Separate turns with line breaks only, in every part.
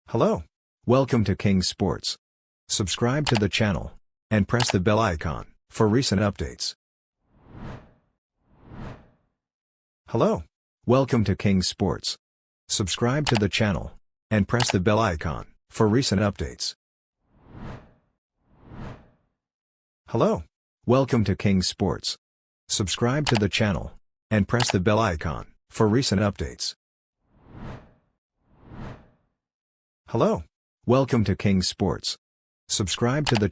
Hello. Welcome to King Sports. Subscribe to the channel and press the bell icon for recent updates. Hello. Welcome to King Sports. Subscribe to the channel and press the bell icon for recent updates. Hello. Welcome to King Sports. Subscribe to the channel and press the bell icon for recent updates. Hello. Welcome to King Sports. Subscribe to the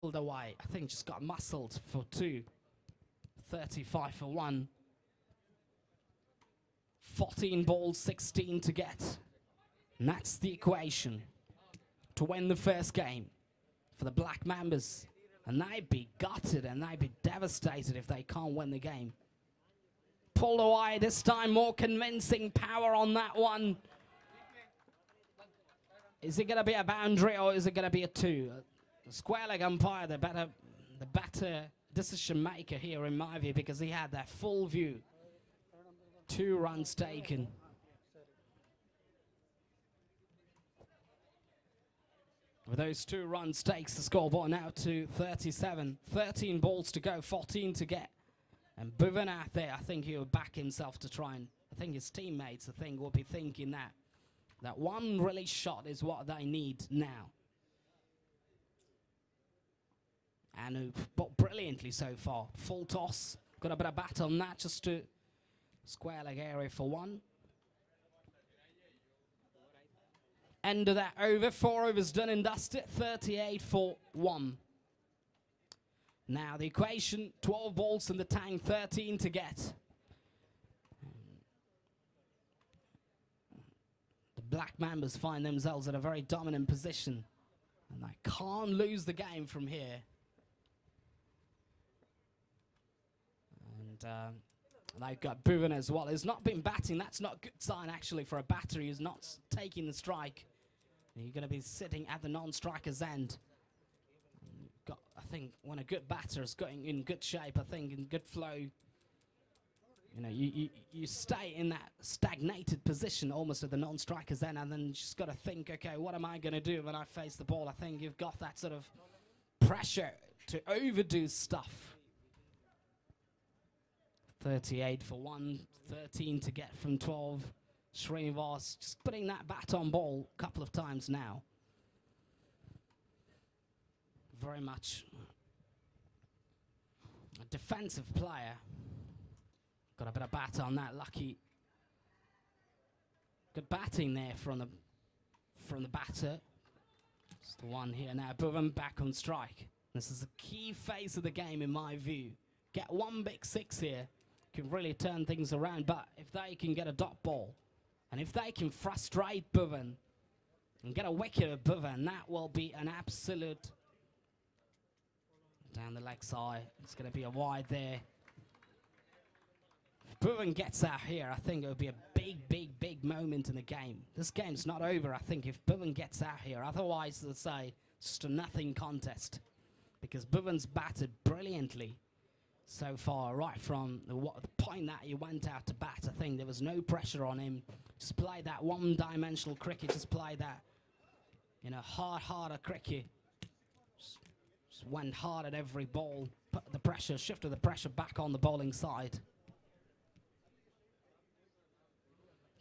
away. I think just got muscled for 2. 35 for 1. 14 balls, 16 to get. And that's the equation to win the first game for the Black Mambas. And they'd be gutted and they'd be devastated if they can't win the game. Pulled away this time, more convincing power on that one. Is it going to be a boundary or is it going to be a 2? The square leg umpire, the better decision maker here in my view, because he had that full view. 2 runs taken. With those 2 runs takes the scoreboard now to 37. 13 balls to go, 14 to get. And Bhuvan out there, I think he will back himself to try and, I think his teammates, I think, will be thinking that one release shot is what they need now. Anup, but brilliantly so far. Full toss, got a bit of bat on that just to square leg area for 1. End of that over, 4 overs done and dusted, 38 for 1. Now the equation, 12 balls in the tank, 13 to get. The Black Mambas find themselves at a very dominant position. And they can't lose the game from here. And they've got Bhuvan as well. He's not been batting. That's not a good sign actually for a batter who's not taking the strike. You're going to be sitting at the non-striker's end. Got, I think when a good batter is going in good shape, I think in good flow, you know, you stay in that stagnated position almost at the non-striker's end, and then you just got to think, okay, what am I going to do when I face the ball? I think you've got that sort of pressure to overdo stuff. 38 for 1, 13 to get from 12. Srinivas just putting that bat on ball a couple of times now. Very much a defensive player. Got a bit of bat on that. Lucky. Good batting there from the batter. It's the one here now. Bhuvan back on strike. This is a key phase of the game in my view. Get 1 big 6 here. Can really turn things around. But if they can get a dot ball, and if they can frustrate Bhuvan and get a wicket of Bhuvan, that will be an absolute... Down the leg side, it's going to be a wide there. If Bhuvan gets out here, I think it will be a big moment in the game. This game's not over, I think, if Bhuvan gets out here. Otherwise, let's say, it's just a nothing contest. Because Bhuvan's batted brilliantly so far, right from the point that he went out to bat. I think there was no pressure on him. Just play that one-dimensional cricket, just play that, you know, harder cricket. Just went hard at every ball, put the pressure, shifted the pressure back on the bowling side.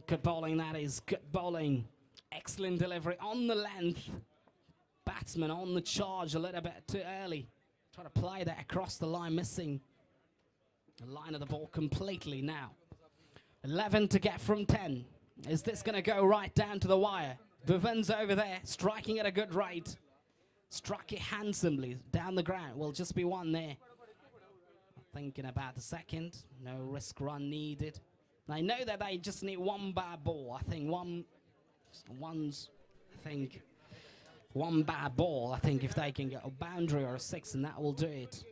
Good bowling, that is, good bowling. Excellent delivery on the length. Batsman on the charge a little bit too early. Try to play that across the line, missing the line of the ball completely now. 11 to get from 10. Is this going to go right down to the wire? Bhuvan's over there, striking at a good rate. Struck it handsomely down the ground. Will just be 1 there. Thinking about the second. No risk run needed. I know that they just need 1 bad ball. I think one bad ball. I think if they can get a boundary or a 6, and that will do it.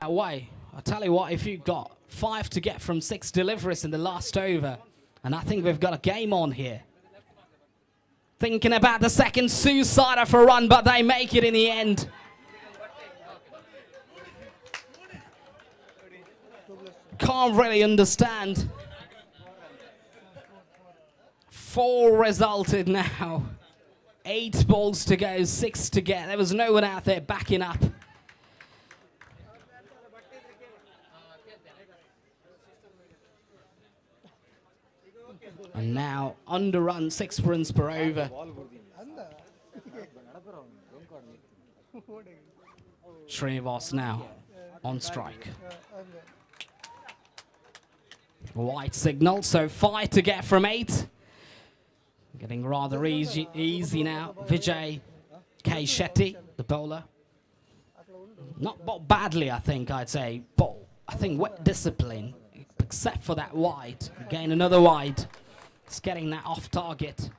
That way, I'll tell you what, if you've got 5 to get from 6 deliveries in the last over, and I think we've got a game on here. Thinking about the second suicider for a run, but they make it in the end. Can't really understand. 4 resulted now. 8 balls to go, 6 to get. There was no one out there backing up. And now, underrun, 6 runs per over. Srinivas now on strike. White signal, so 5 to get from 8. Getting rather easy now. Vijay KSHEMA, the bowler. Not bowled badly, I think, I'd say. But I think with discipline, except for that wide. Again, another wide. It's getting that off target.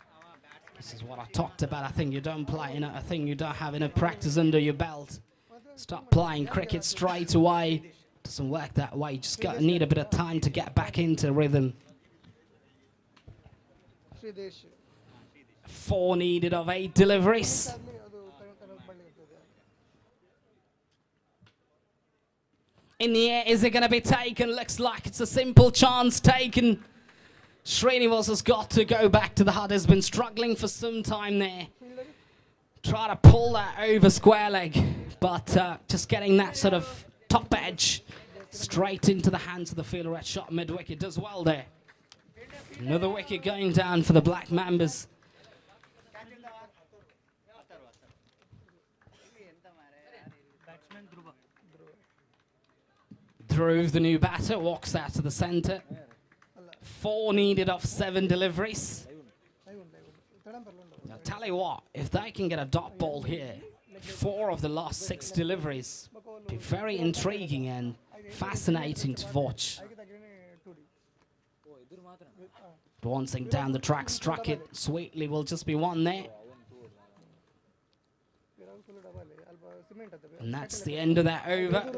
This is what I talked about. I think you don't play enough. I think you don't have enough practice under your belt. Start playing cricket straight away. Doesn't work that way. You just need a bit of time to get back into rhythm. 4 needed of 8 deliveries. In the air, is it going to be taken? Looks like it's a simple chance taken. Srinivas has got to go back to the hut. Has been struggling for some time there. Try to pull that over square leg, but just getting that sort of top edge straight into the hands of the fielder. Red shot mid wicket does well there. Another wicket going down for the Black Mambas. Dhruv, the new batter, walks out to the centre. 4 needed off 7 deliveries. Now, tell you what, if they can get a dot ball here, 4 of the last 6 deliveries, be very intriguing and fascinating to watch. Bouncing down the track, struck it sweetly, will just be 1 there. And that's the end of that over.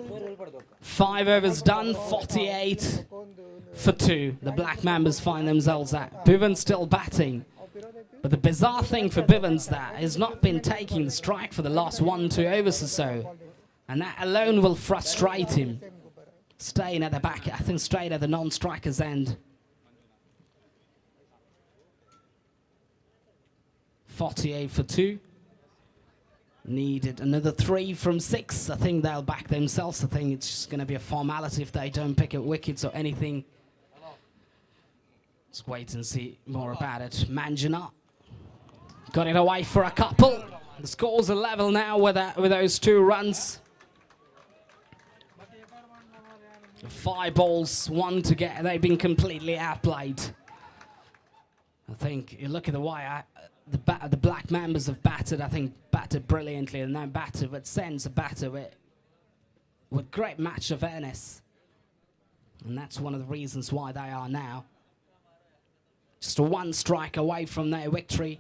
5 overs done, 48 for 2. The Black Mambas find themselves at. Bhuvan still batting. But the bizarre thing for Bhuvan's that has not been taking the strike for the last 1-2 overs or so. And that alone will frustrate him. Staying at the back, I think straight at the non-striker's end. 48 for 2. Needed another 3 from 6. I think they'll back themselves. I think it's just going to be a formality if they don't pick up wickets or anything. Let's wait and see more about it. Manjana got it away for a couple. The score's a level now with those 2 runs. 5 balls, 1 to get. They've been completely outplayed. I think you look at the way the Black Mambas have batted, I think batted brilliantly, and now batted with sense, a batter with great match awareness. And that's one of the reasons why they are now just a 1 strike away from their victory.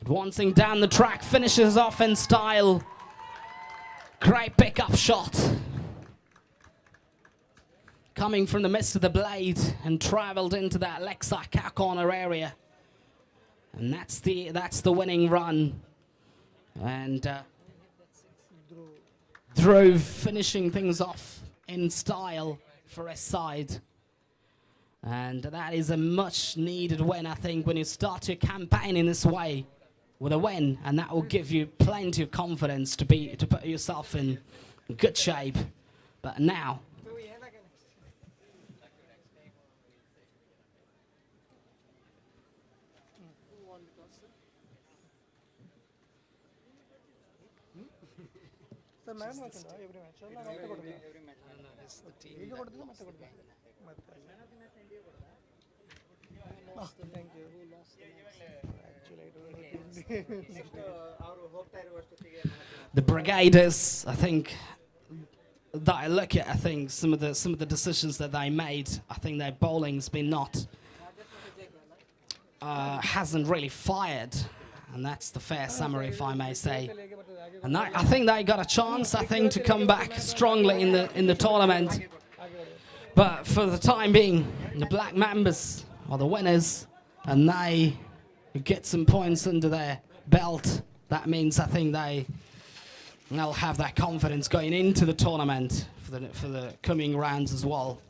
Advancing down the track, finishes off in style. Great pickup shot. Coming from the midst of the blade and travelled into that leg side cow corner area. And that's the winning run. And Dhruv finishing things off in style for his side. And that is a much needed win, I think, when you start your campaign in this way with a win, and that will give you plenty of confidence to put yourself in good shape. But now the Brigaders, I think, that I look at, I think some of the decisions that they made, I think their bowling's been hasn't really fired, and that's the fair summary, if I may say. And I think they got a chance, I think, to come back strongly in the tournament. But for the time being, the Black Mambas are the winners, and they get some points under their belt. That means I think they'll have that confidence going into the tournament for the coming rounds as well.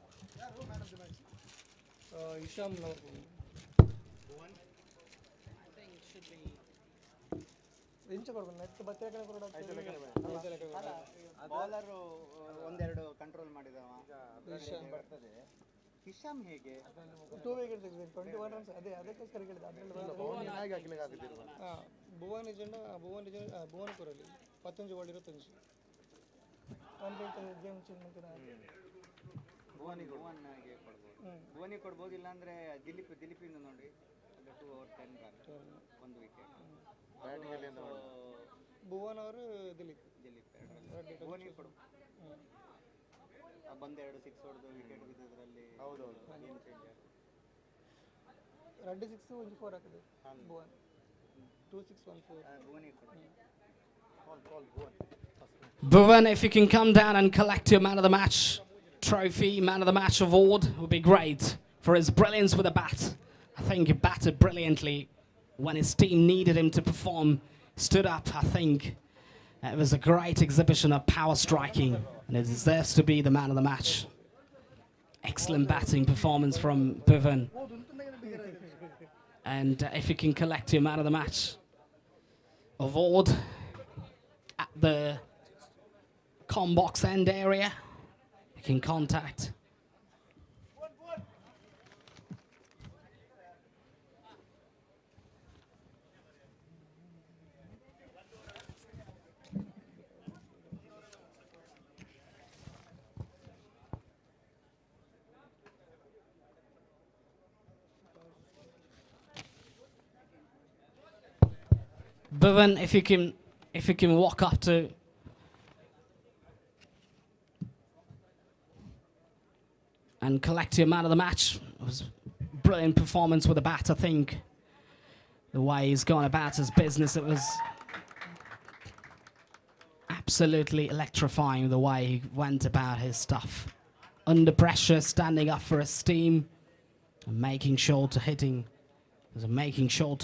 Hisham hege 2 wickets 21 runs ಅದಕ್ಕೋಸ್ಕರ ಹೇಳಿದೆ ಅದರಲ್ಲಿ ಭುವನ್ ಹೇಗೆ ಹಾಕಲಿಕ್ಕೆ ಆಗುತ್ತಿಲ್ಲ Bhuvan ಕೊರಲಿ 15 ball 25 ಒಂದು game change ಮಾಡ್ತಾರೆ ಭುವನಿಗೆ ಕೊಡಬಹುದು ಇಲ್ಲ ಅಂದ್ರೆ ದಿಲೀಪಿಂದ ನೋಡಿ ಬ್ಯಾಟಿಂಗಲ್ಲಿ ಎಂತ ಭುವನ್ ಅವರು ದಿಲೀಪ್
ಬಂದು 2 6 ಹೊಡೆದು ವಿಕೆಟ್ ಬಿದ್ದದ್ರಲ್ಲಿ
ಹೌದೌದು
ಏನು ಚೇಂಜ್ ಆಗಿದೆ
2 6 1 4 ಹಾಕಿದೆ ಭುವನ್ 2 6 1 4
ಭುವನಿಗೆ ಕೊಡಿ
Bhuvan
Bhuvan, if you can come down and collect your man of the match trophy, man of the match award, would be great for his brilliance with a bat. I think he batted brilliantly when his team needed him to perform. Stood up, I think. It was a great exhibition of power striking, and it deserves to be the man of the match. Excellent batting performance from Bhuvan. And if you can collect your man of the match award at the Combox end area, you can contact Bhuvan, if you can walk up to and collect your man of the match. It was brilliant performance with the bat, I think. The way he's gone about his business, it was absolutely electrifying the way he went about his stuff. Under pressure, standing up for his team, and making sure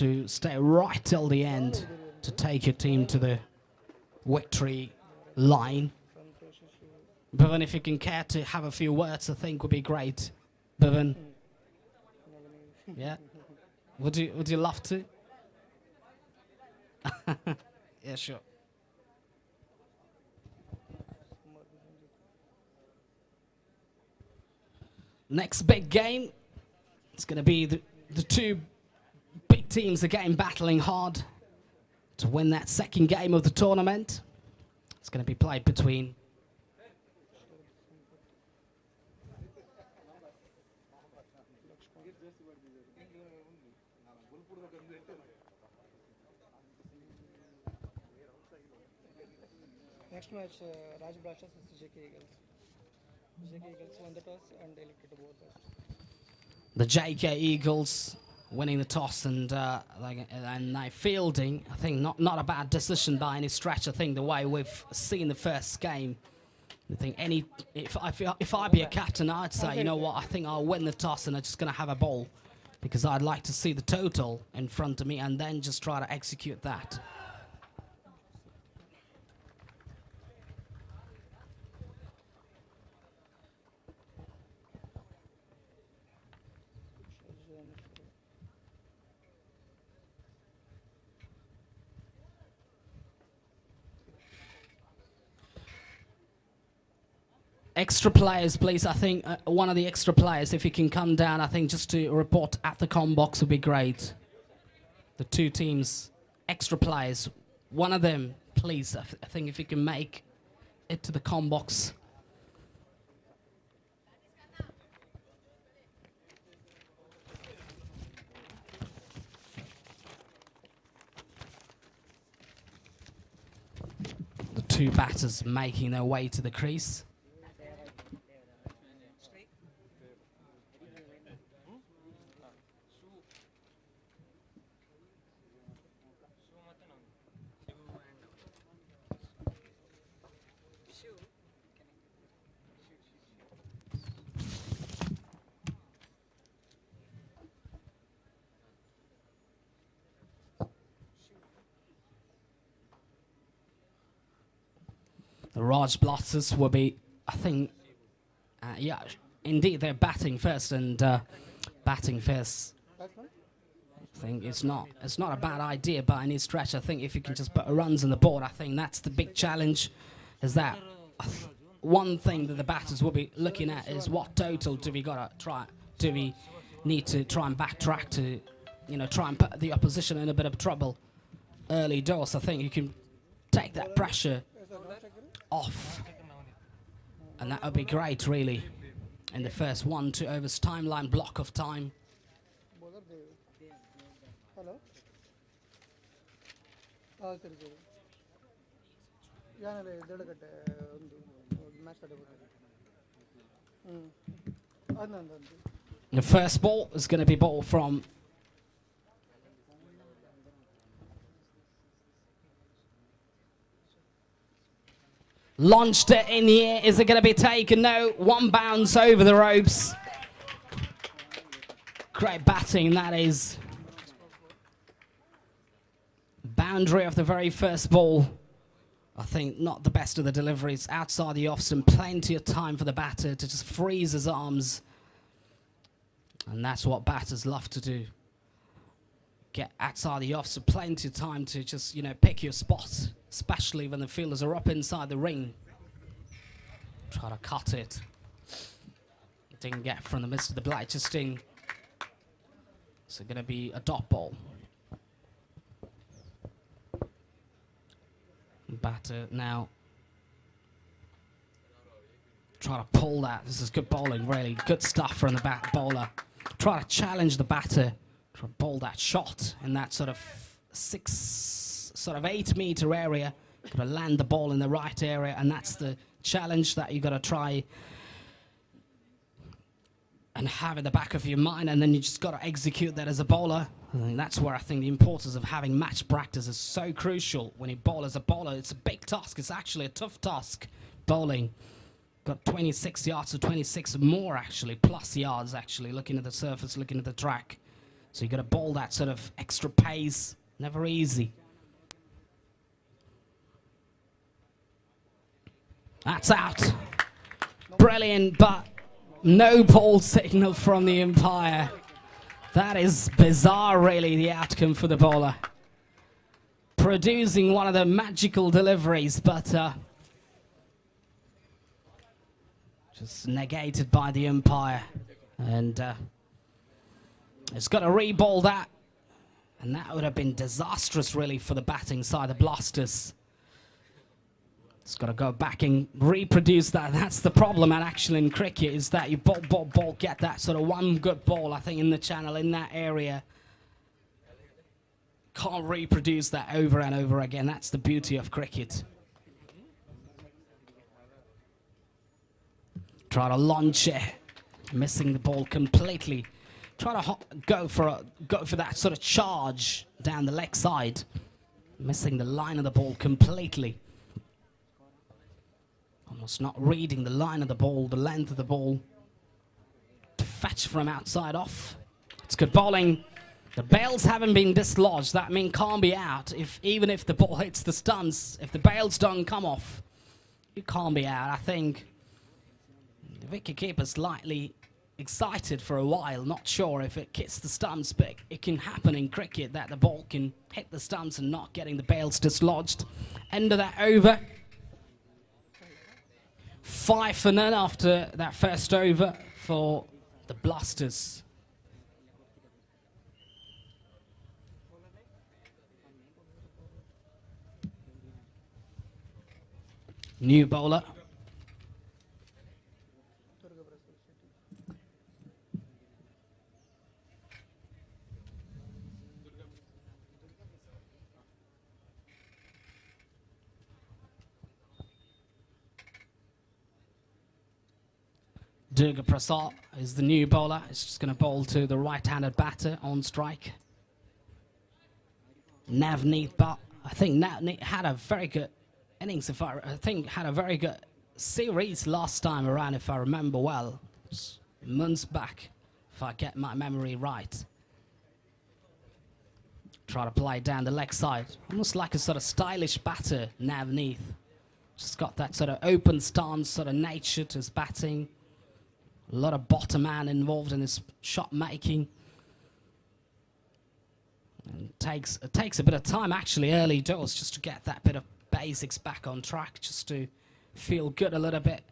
to stay right till the end to take your team to the victory line. Bhuvan, if you can care to have a few words, I think would be great. Bhuvan, yeah, would you love to? Yeah, sure. Next big game, it's going to be the two big teams again battling hard to win that second game of the tournament. It's going to be played between
Next match, Raj Blasters vs JK Eagles. JK Eagles won the toss and elected to bowl first.
the JK Eagles winning the toss and they fielding. I think not a bad decision by any stretch. I think the way we've seen the first game, I think if I be a captain, I'd say, you know what, I think I'll win the toss and I'm just going to have a ball because I'd like to see the total in front of me and then just try to execute that. Extra players, please. I think one of the extra players, if you can come down, I think just to report at the com box would be great. The two teams, extra players. One of them, please. I think if you can make it to the com box. The two batters making their way to the crease. The Raj Blasters will be, I think, yeah, indeed, they're batting first and batting first. I think it's not a bad idea by any stretch. I think if you can just put runs on the board, I think that's the big challenge. Is that one thing that the batters will be looking at is what total do we gotta try? Do we need to try and backtrack to, you know, try and put the opposition in a bit of trouble early doors? I think you can take that pressure off, and that would be great, really, in the first 1-2 overs timeline block of time.
Bowler Dev. Hello. ಸರಿ ಸರಿ ಯಾನಲ್ಲ ದಡಗಟ್ಟೆ ಒಂದು match ಆಡಬಹುದು ಅದೊಂದು
The first ball is going to be ball from launched it in the air. Is it going to be taken? No. One bounce over the ropes. Great batting, that is. Boundary of the very first ball. I think not the best of the deliveries. Outside the off stump, plenty of time for the batter to just freeze his arms. And that's what batters love to do. Get outside the off stump, plenty of time to just, you know, pick your spot, especially when the fielders are up inside the ring. Try to cut it. Didn't get from the midst of the blight, just in. So going to be a dot ball. Batter now. Try to pull that. This is good bowling, really. Good stuff from the bowler. Try to challenge the batter. Try to bowl that shot in that sort of 8 meter area. Got to land the ball in the right area, and that's the challenge that you got to try and have in the back of your mind, and then you just got to execute that as a bowler. And that's where I think the importance of having match practice is so crucial. When you bowl as a bowler, it's a big task. It's actually a tough task, bowling. Got 26 yards to 26 more, actually, plus yards, actually, looking at the surface, looking at the track. So you got to bowl that sort of extra pace. Never easy. That's out. Brilliant, but no ball signal from the umpire. That is bizarre, really, the outcome for the bowler. Producing one of the magical deliveries, but just negated by the umpire. And it's got to re-bowl that. And that would have been disastrous, really, for the batting side, the Blasters. It's got to go back and reproduce that. That's the problem actually in cricket, is that you bowl, get that sort of one good ball, I think, in the channel, in that area. Can't reproduce that over and over again. That's the beauty of cricket. Try to launch it, missing the ball completely. Try to go for that sort of charge down the leg side, missing the line of the ball completely. Almost not reading the line of the ball, the length of the ball. To fetch from outside off. It's good bowling. The bails haven't been dislodged. That means can't be out. Even if the ball hits the stumps, if the bails don't come off, you can't be out. I think the wicketkeeper's slightly excited for a while. Not sure if it hits the stumps, but it can happen in cricket that the ball can hit the stumps and not getting the bails dislodged. End of that over. 5 for none after that first over for the Blasters. New bowler. Durga Prasad is the new bowler. It's just going to bowl to the right-handed batter on strike. Navneet, but I think Navneet had a very good innings. I think had a very good series last time around, if I remember well. Months back, if I get my memory right. Try to play down the leg side. Almost like a sort of stylish batter, Navneet. Just got that sort of open stance, sort of nature to his batting. A lot of bottom man involved in his shot making. And it takes a bit of time, actually, early doors, just to get that bit of basics back on track, just to feel good a little bit.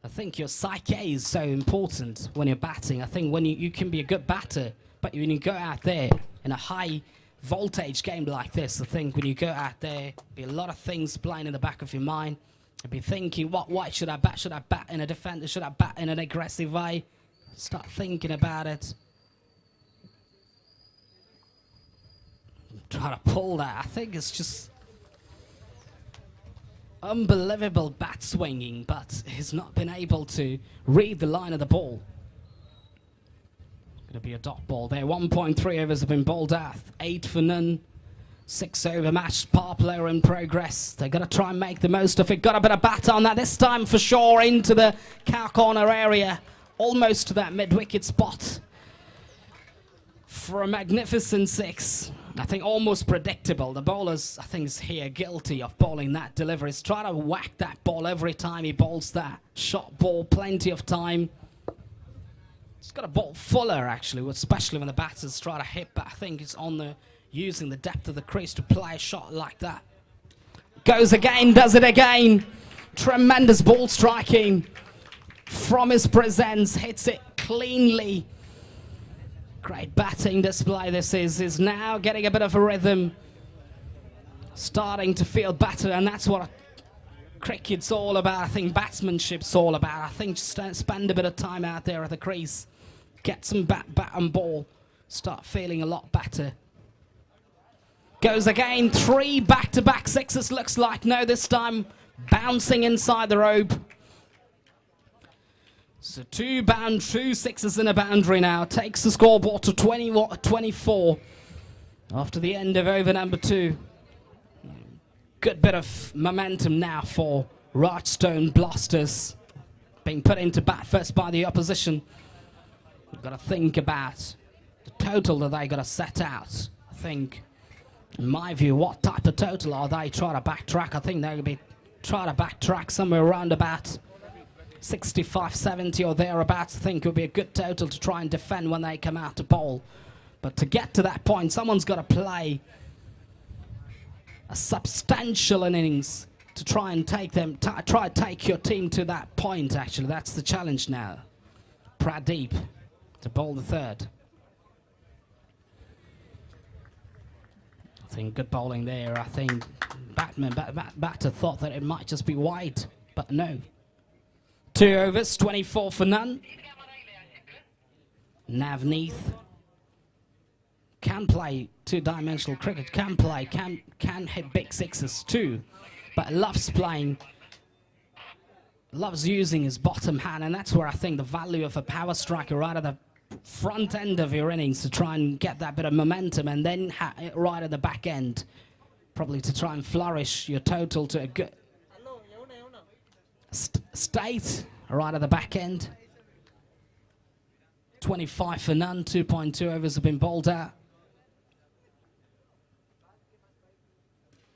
I think your psyche is so important when you're batting. I think when you can be a good batter, but when you go out there in a high voltage game like this, I think when you go out there, be a lot of things playing in the back of your mind. I'd be thinking, what should I bat? Should I bat in a defender? Should I bat in an aggressive way? Start thinking about it. Try to pull that. I think it's just unbelievable bat swinging, but he's not been able to read the line of the ball. Going to be a dot ball there. 1.3 overs have been bowled out. 8 for none. 6 over match. Power player in progress. They've got to try and make the most of it. Got a bit of bat on that this time for sure into the cow corner area. Almost to that mid-wicket spot. For a magnificent 6. I think almost predictable. The bowlers, I think, is here guilty of bowling that delivery. He's trying to whack that ball every time he bowls that shot ball. Plenty of time. He's got a bowl fuller, actually, especially when the batters try to hit. But I think it's on the using the depth of the crease to play a shot like that. Goes again, does it again. Tremendous ball striking from his presence. Hits it cleanly. Great batting display this is now getting a bit of a rhythm. Starting to feel better, and that's what cricket's all about. I think batsmanship's all about. I think just spend a bit of time out there at the crease. Get some bat and ball. Start feeling a lot better. Goes again, 3 back-to-back 6s looks like. No, this time bouncing inside the rope. So 2 6s in a boundary now. Takes the scoreboard to 24 after the end of over number 2. Good bit of momentum now for Rajasthan Blasters. Being put into bat first by the opposition. You've got to think about the total that they got to set out. I think, in my view, what type of total are they trying to backtrack? I think they're going to be trying to backtrack somewhere around about 65, 70 or thereabouts. I think it would be a good total to try and defend when they come out to bowl. But to get to that point, someone's got to play a substantial innings to try and take them, try to take your team to that point, actually. That's the challenge now. Pradeep to bowl the 3rd. I think good bowling there. I think batter thought that it might just be wide, but no. 2 overs, 24 for none. Navneet can play 2-dimensional cricket, can hit big 6s too, but loves using his bottom hand, and that's where I think the value of a power striker right at the front end of your innings to try and get that bit of momentum, and then right at the back end, probably to try and flourish your total to a good state right at the back end. 25 for none, 2.2 overs have been bowled out.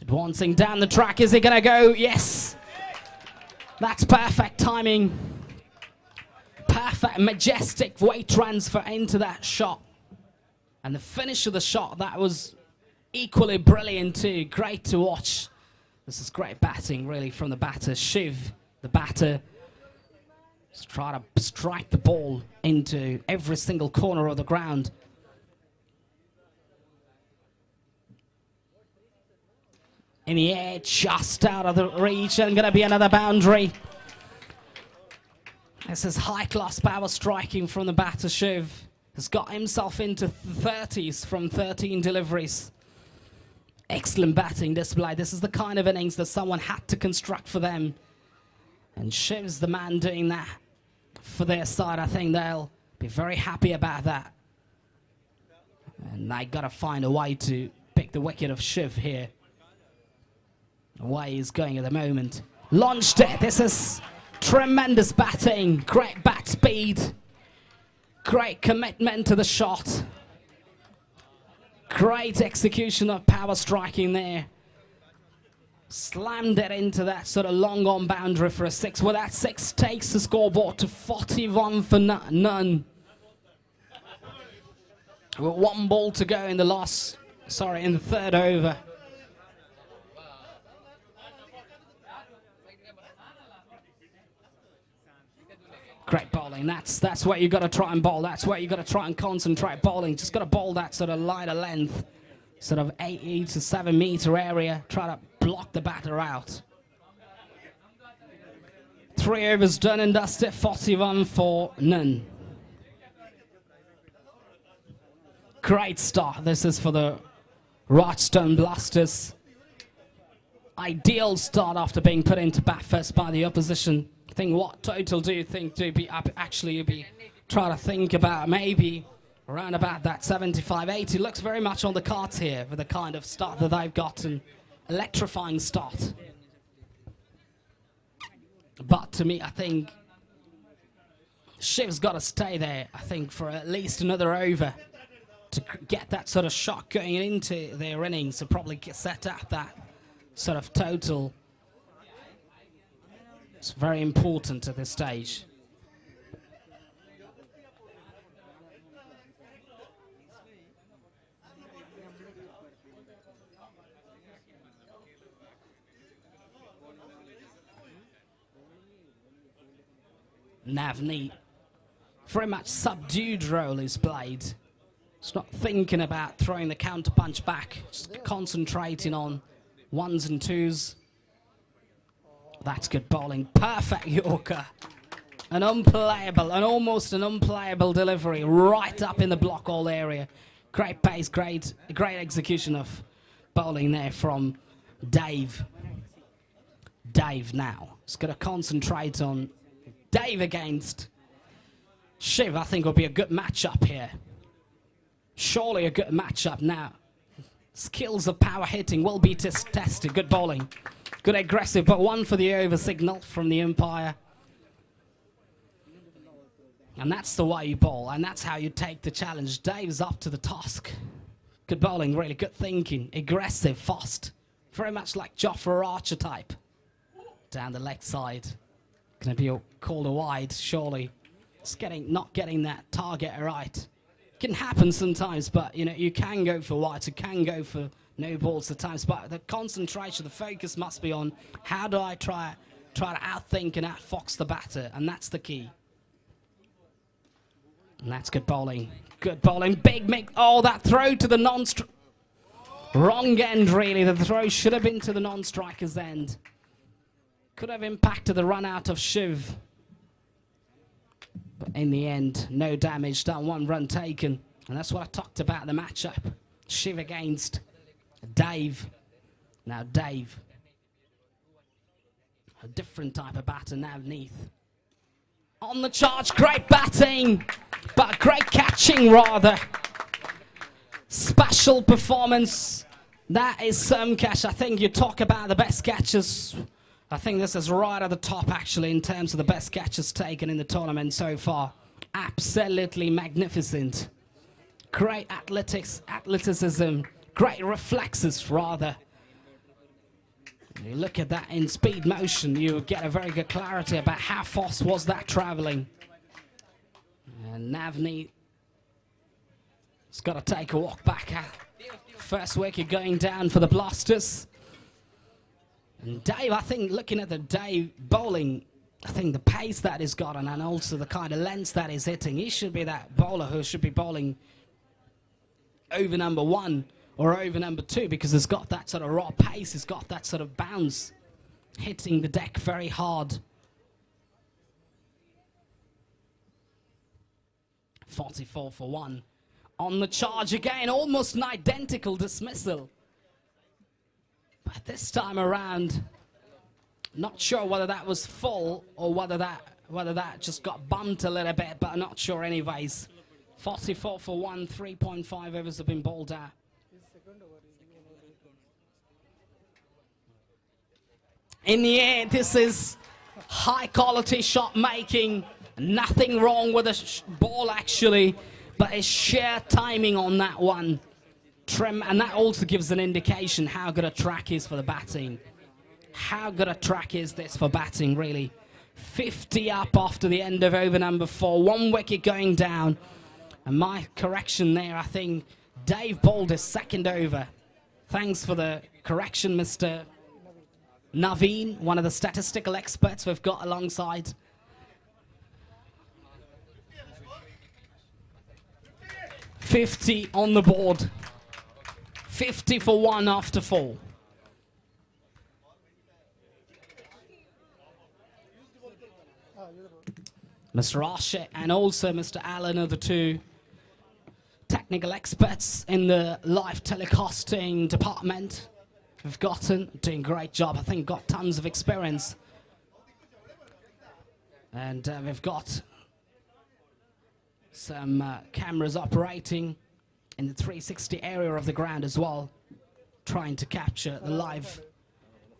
Advancing down the track, is he going to go? Yes! That's perfect timing. Perfect, majestic weight transfer into that shot. And the finish of the shot, that was equally brilliant too. Great to watch. This is great batting, really, from the batter. Shiv, the batter, just try to strike the ball into every single corner of the ground. In the air, just out of the reach, and going to be another boundary. This is high-class power striking from the batter. Shiv has got himself into 30s from 13 deliveries. Excellent batting display. This is the kind of innings that someone had to construct for them. And Shiv's the man doing that for their side. I think they'll be very happy about that. And they got to find a way to pick the wicket of Shiv here. The way he's going at the moment. Launched it. This is tremendous batting. Great bat speed. Great commitment to the shot. Great execution of power striking there. Slammed it into that sort of long on boundary for a 6. Well, that 6 takes the scoreboard to 41 for none. With 1 ball to go in the in the 3rd over. Great bowling. That's what you got to try and bowl. That's where you got to try and concentrate bowling. Just got to bowl that sort of lighter length, sort of 8 to 7 meter area. Try to block the batter out. 3 overs done and dusted. 41 for none. Great start. This is for the Rochstone Blasters. Ideal start after being put into bat first by the opposition. I think what total do you think to be up? Actually, you'll be trying to think about maybe around about that 75-80. Looks very much on the cards here for the kind of start that they've got, an electrifying start. But to me, I think Shiv's got to stay there, I think, for at least another over to get that sort of shot going into their innings, to probably set at that sort of total. It's very important at this stage. Navneet, very much subdued role is played. It's not thinking about throwing the counter punch back, just concentrating on ones and twos. That's good bowling. Perfect Yorker. An unplayable, almost an unplayable delivery right up in the block all area. Great pace, great execution of bowling there from Dave. Dave now. He's going to concentrate on Dave against Shiv. I think will be a good matchup here. Surely a good matchup now. Skills of power hitting will be tested. Good bowling. Good aggressive, but one for the over signal from the umpire. And that's the way you bowl, and that's how you take the challenge. Dave's up to the task. Good bowling, really good thinking. Aggressive, fast. Very much like Jofra Archer type. Down the leg side. Going to be called a wide, surely. It's not getting that target right. Can happen sometimes, but you know, you can go for wides, you can go for no balls at times, but the concentration, the focus must be on how do I try to outthink and outfox the batter, and that's the key. And that's good bowling. Good bowling. Big make. Oh, that throw to the non-strike. Wrong end, really. The throw should have been to the non-striker's end. Could have impacted the run out of Shiv. But in the end, no damage done, 1 run taken. And that's what I talked about, the matchup. Shiv against Dave. Now Dave. A different type of batter now, Neath. On the charge, great batting. But great catching, rather. Special performance. That is some catch. I think you talk about the best catches. I think this is right at the top, actually, in terms of the best catches taken in the tournament so far. Absolutely magnificent. Great athleticism, great reflexes, rather. You look at that in speed motion, you get a very good clarity about how fast was that traveling. And Navneet has got to take a walk back. First wicket going down for the Blasters. And Dave, I think, looking at the Dave bowling, I think the pace that he's got and also the kind of length that he's hitting, he should be that bowler who should be bowling over number 1 or over number 2, because he's got that sort of raw pace, he's got that sort of bounce, hitting the deck very hard. 44 for 1. On the charge again, almost an identical dismissal. But this time around, not sure whether that was full or whether that just got bumped a little bit, but I'm not sure anyways. 44 for 1, 3.5 overs have been bowled out. In the air, this is high quality shot making. Nothing wrong with the ball actually, but it's sheer timing on that one. Trim, and that also gives an indication how good a track is for the batting. How good a track is this for batting, really? 50 up after the end of over number 4. 1 wicket going down. And my correction there, I think Dave bowled his second over. Thanks for the correction, Mr. Naveen, one of the statistical experts we've got alongside. $50 on the board. 50 for 1 after 4. Mr. Ashe and also Mr. Allen are the two technical experts in the live telecasting department. We've gotten doing a great job. I think got tons of experience. And we've got some cameras operating in the 360 area of the ground as well, trying to capture the live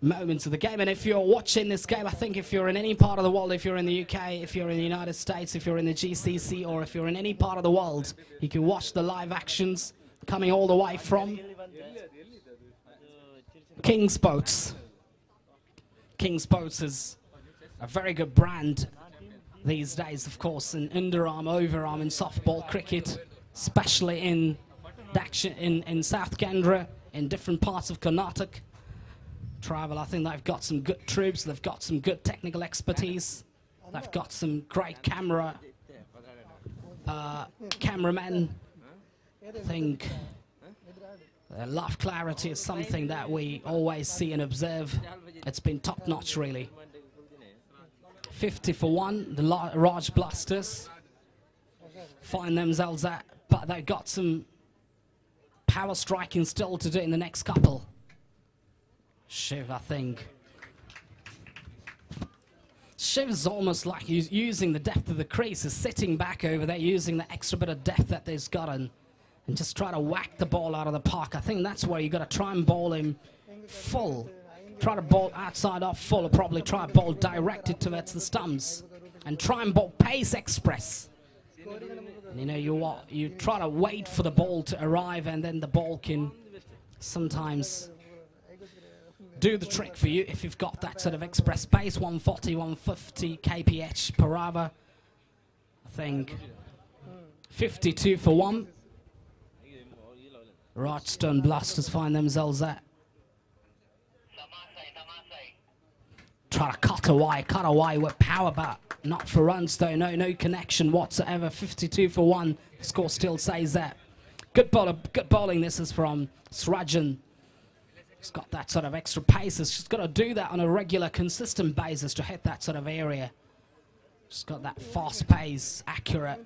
moments of the game. And if you're watching this game, I think if you're in any part of the world, if you're in the UK, if you're in the United States, if you're in the GCC, or if you're in any part of the world, you can watch the live actions coming all the way from King's Boats. King's Boats is a very good brand these days, of course, in underarm, overarm, and softball cricket, especially in South Kendra, in different parts of Karnataka. Travel, I think they've got some good troops, they've got some good technical expertise, they've got some great cameramen. I think live clarity is something that we always see and observe. It's been top notch, really. 50 for 1, the Raj Blasters find themselves at, but they've got some power striking still to do in the next couple. Shiv, I think. Shiv's almost like using the depth of the crease, is sitting back over there, using the extra bit of depth that they've got, and just try to whack the ball out of the park. I think that's where you got to try and bowl him full. Try to bowl outside off full, or probably try to bowl directed towards the stumps, and try and bowl pace express. And, you know, you try to wait for the ball to arrive, and then the ball can sometimes do the trick for you if you've got that sort of express pace. 140, 150 kph per hour. I think 52 for 1. Rajasthan Blasters find themselves at. Try to cut away with power, but not for runs though. No connection whatsoever. 52 for 1. The score still says that. Good bowling. This is from Srajan. He's got that sort of extra pace. She's got to do that on a regular, consistent basis to hit that sort of area. She's got that fast pace, accurate.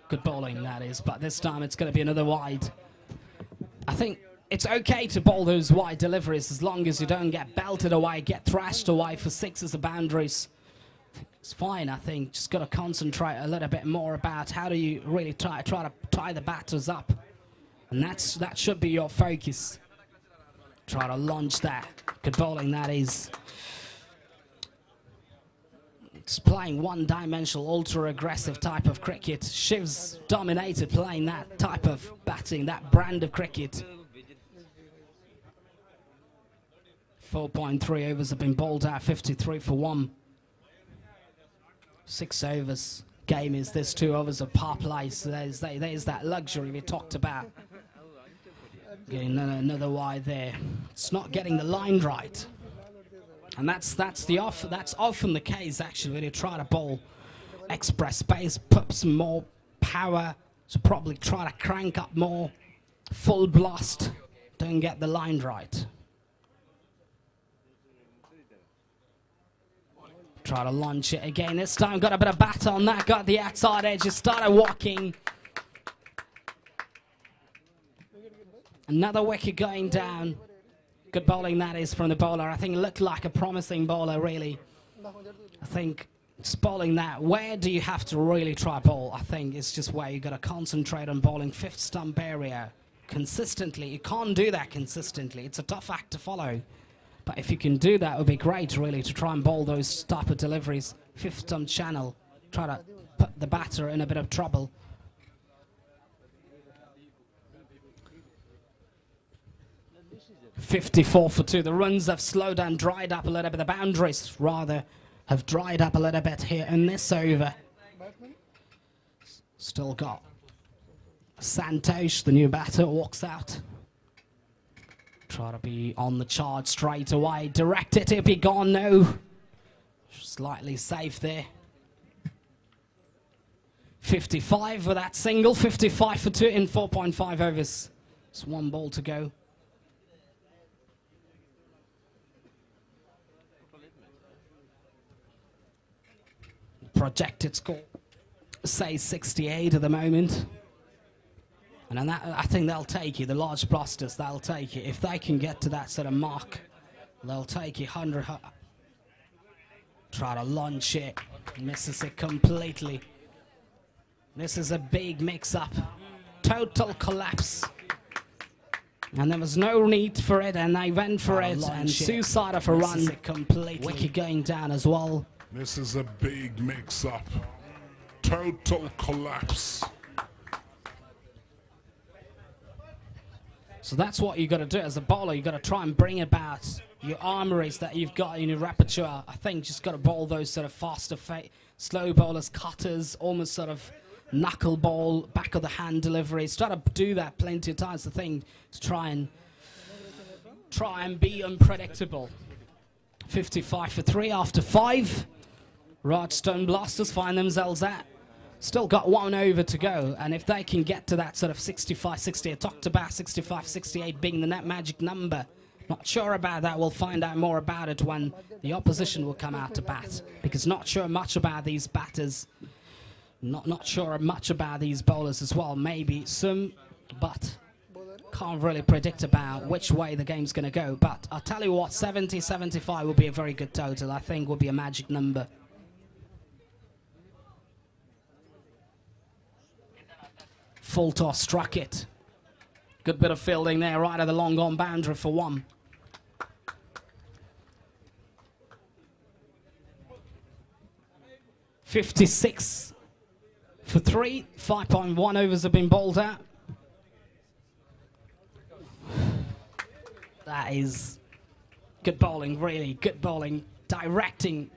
Good bowling, that is, but this time it's going to be another wide. I think it's okay to bowl those wide deliveries as long as you don't get belted away, get thrashed away for sixes or boundaries. It's fine, I think. Just got to concentrate a little bit more about how do you really try to tie the batters up. And that should be your focus. Try to launch that. Good bowling, that is. It's playing one-dimensional, ultra-aggressive type of cricket. Shiv's dominated playing that type of batting, that brand of cricket. 4.3 overs have been bowled out, 53 for 1. 6 overs. Game is this, 2 overs of par play. So there's that luxury we talked about. Getting another wide there. It's not getting the line right. And that's often the case actually when you try to bowl express pace, put some more power, so probably try to crank up more, full blast, don't get the line right. Try to launch it again. This time got a bit of batter on that, got the outside edge, just started walking. Another wicket going down. Good bowling that is from the bowler. I think it looked like a promising bowler, really. I think just bowling that. Where do you have to really try bowl? I think it's just where you got to concentrate on bowling fifth stump area consistently. You can't do that consistently. It's a tough act to follow. But if you can do that, it would be great, really, to try and bowl those type of deliveries. Fifth stump channel. Try to put the batter in a bit of trouble. .54 for 2. The runs have slowed and dried up a little bit. The boundaries, rather, have dried up a little bit here in this over. Still got Santosh, the new batter, walks out. Try to be on the charge straight away. Direct it, it'll be gone, no. Slightly safe there. 55 with that single. 55 for 2 in 4.5 overs. It's 1 ball to go. projected score says 68 at the moment. And then that, I think they'll take it. The large blasters, they'll take it. If they can get to that sort of mark, they'll take it. 100. Try to launch it. Misses it completely. This is a big mix-up. Total collapse. And there was no need for it, and they went for it. And suicide of a run. Completely. Wicket going down as well.
This is a big mix-up. Total collapse.
So that's what you got to do as a bowler. You got to try and bring about your armories that you've got in your repertoire. I think just got to bowl those sort of faster, slow bowlers, cutters, almost sort of knuckle ball, back of the hand deliveries. Try to do that plenty of times. The thing to try and be unpredictable. 55 for 3 after 5. Rajasthan Blasters find themselves at. Still got 1 over to go, and if they can get to that sort of 65, 60, I talked about 65, 68 being the net magic number. Not sure about that. We'll find out more about it when the opposition will come out to bat, because not sure much about these batters. Not sure much about these bowlers as well. Maybe some, but can't really predict about which way the game's going to go. But I'll tell you what, 70, 75 will be a very good total. I think will be a magic number. Full toss, struck it. Good bit of fielding there, right at the long on boundary for 1. .56 for 3. 5.1 overs have been bowled out. That is good bowling, really good bowling, directing.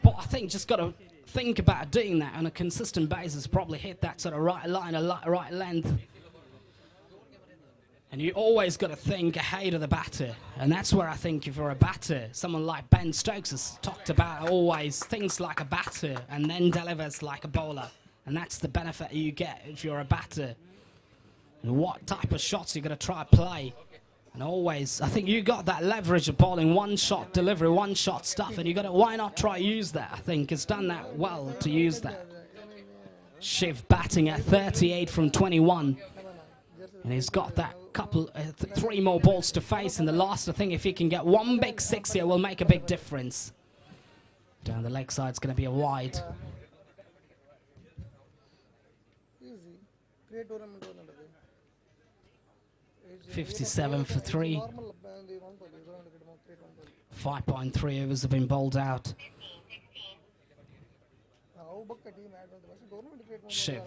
But I think just got to think about doing that on a consistent basis, probably hit that sort of right line, right length. And you always got to think ahead of the batter. And that's where I think if you're a batter, someone like Ben Stokes has talked about always thinks like a batter and then delivers like a bowler. And that's the benefit you get if you're a batter. And what type of shots you're going to try to play. And always, I think you got that leverage of bowling, one-shot delivery, one-shot stuff, and you got to, why not try use that? I think it's done that well to use that. Shiv batting at 38 from 21. And he's got that couple, 3 more balls to face in the last. I think if he can get 1 big 6 here, will make a big difference. Down the leg side, it's going to be a wide. 57 for 3. 5.3 overs have been bowled out. Shiv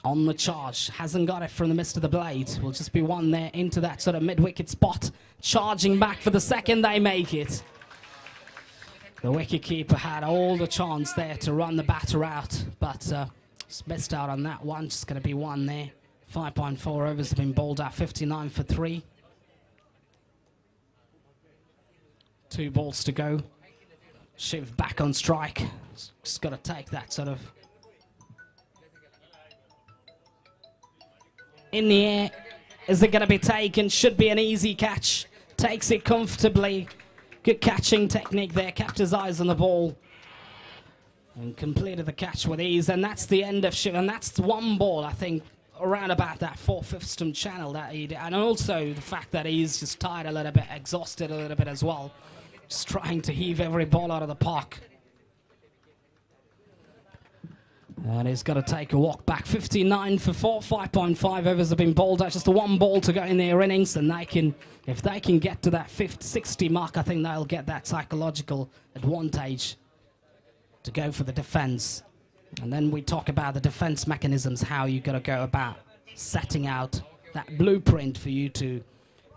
on the charge, hasn't got it from the mist of the blade. Will just be 1 there into that sort of mid-wicket spot. Charging back for the second, they make it. The wicketkeeper had all the chance there to run the batter out, but missed out on that one. Just going to be 1 there. 5.4 overs have been bowled out, 59 for 3. 2 balls to go. Shiv back on strike. Just got to take that sort of in the air. Is it going to be taken? Should be an easy catch. Takes it comfortably. Good catching technique there. Kept his eyes on the ball. And completed the catch with ease. And that's the end of Shiv. And that's 1 ball, I think, around about that 4/5 stump channel that he did. And also the fact that he's just tired a little bit, exhausted a little bit as well. Just trying to heave every ball out of the park. And he's got to take a walk back. 59 for 4, 5.5 overs have been bowled out. Just the 1 ball to go in their innings, and they can, if they can get to that 60 mark, I think they'll get that psychological advantage to go for the defense. And then we talk about the defense mechanisms, how you got to go about setting out that blueprint for you to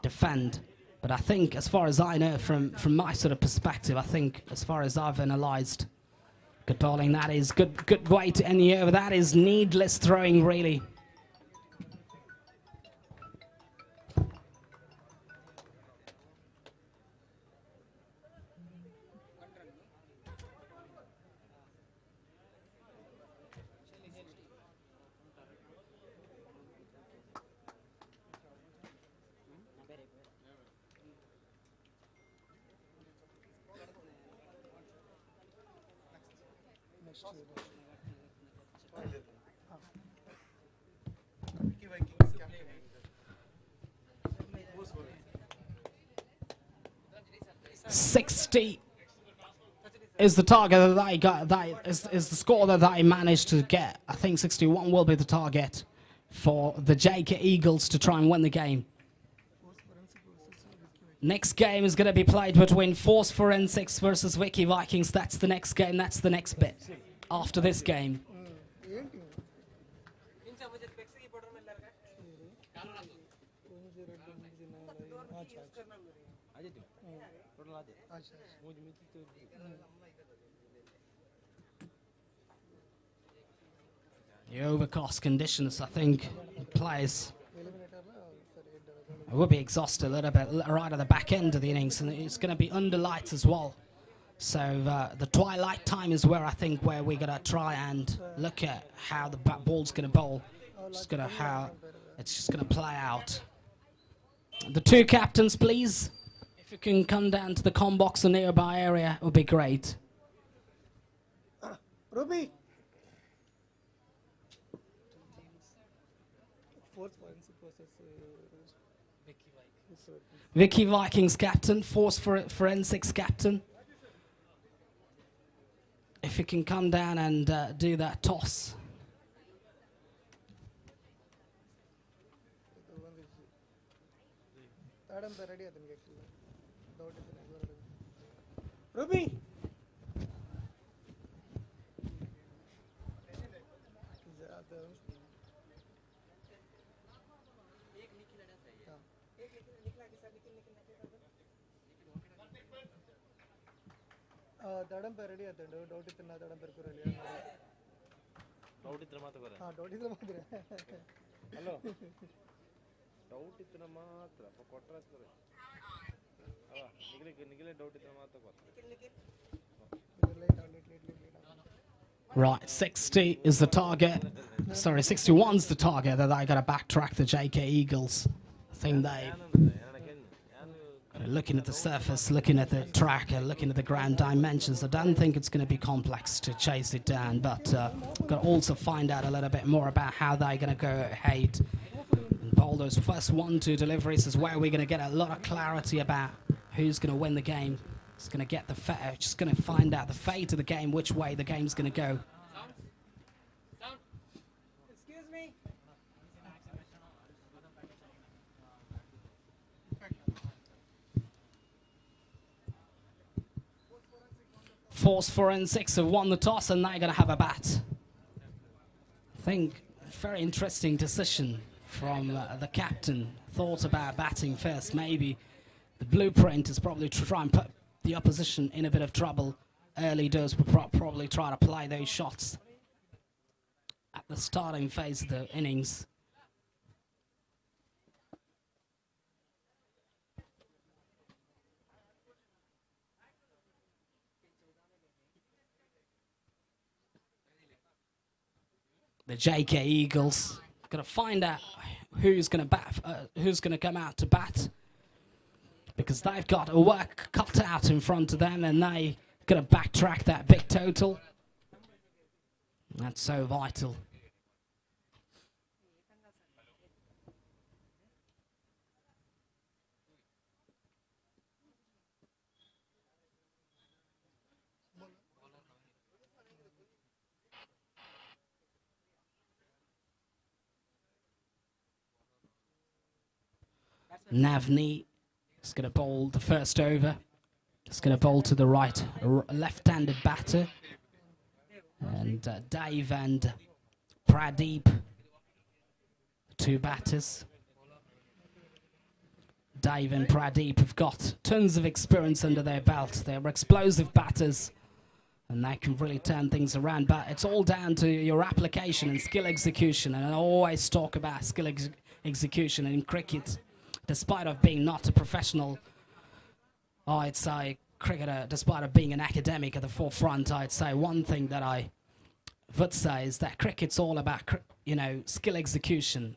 defend. But I think, as far as I know, from my sort of perspective, I think, as far as I've analysed, good bowling, that is good way to end the over. That is needless throwing, really. $60 is the target that I got. That is the score that I managed to get. I think 61 will be the target for the JK Eagles to try and win the game. Next game is going to be played between Force Forensics versus Wiki Vikings. That's the next game. That's the next bit after this game. The overcast conditions, I think, players will be exhausted a little bit right at the back end of the innings, and it's going to be under lights as well. So the twilight time is where I think we're going to try and look at how the ball's going to bowl. It's just going to play out. The two captains, please. If you can come down to the comm box or nearby area, it would be great.
Ruby.
Wiki Vikings captain, Force Forensics captain. If you can come down and do that toss.
Ruby. दड़म पे ready आते हैं dot इतना दड़म पे को ready dot इतना मात्र करे हाँ डॉट इतना मात्र हेलो डॉट इतना मात्र पकोट्रा करे हाँ निकले डॉट इतना मात्र
Right, 60 is the target. Sorry, 61's the target that I got to backtrack the JK Eagles. I think they looking at the surface, looking at the track, looking at the ground dimensions. I don't think it's going to be complex to chase it down, but got to also find out a little bit more about how they're going to go ahead and bowl those first 1-2 deliveries is where we're going to get a lot of clarity about who's going to win the game. It's going to get the just going to find out the fate of the game, which way the game's going to go.
Excuse me.
Force Forensics have won the toss and they're going to have a bat. I think very interesting decision from the captain. Thought about batting first. Maybe the blueprint is probably to try and put the opposition in a bit of trouble. Early doors will probably try to play those shots at the starting phase of the innings. The JK Eagles got to find out who's going to bat, who's going to come out to bat, because they've got a work cut out in front of them, and they got to backtrack that big total. That's so vital. Navni is going to bowl the first over. It's going to bowl to the right, a left-handed batter. And Dave and Pradeep, two batters. Dave and Pradeep have got tons of experience under their belt. They're explosive batters, and they can really turn things around. But it's all down to your application and skill execution. And I always talk about skill execution in cricket. Despite of being not a professional, I'd say, cricketer, despite of being an academic at the forefront, I'd say one thing that I would say is that cricket's all about, you know, skill execution.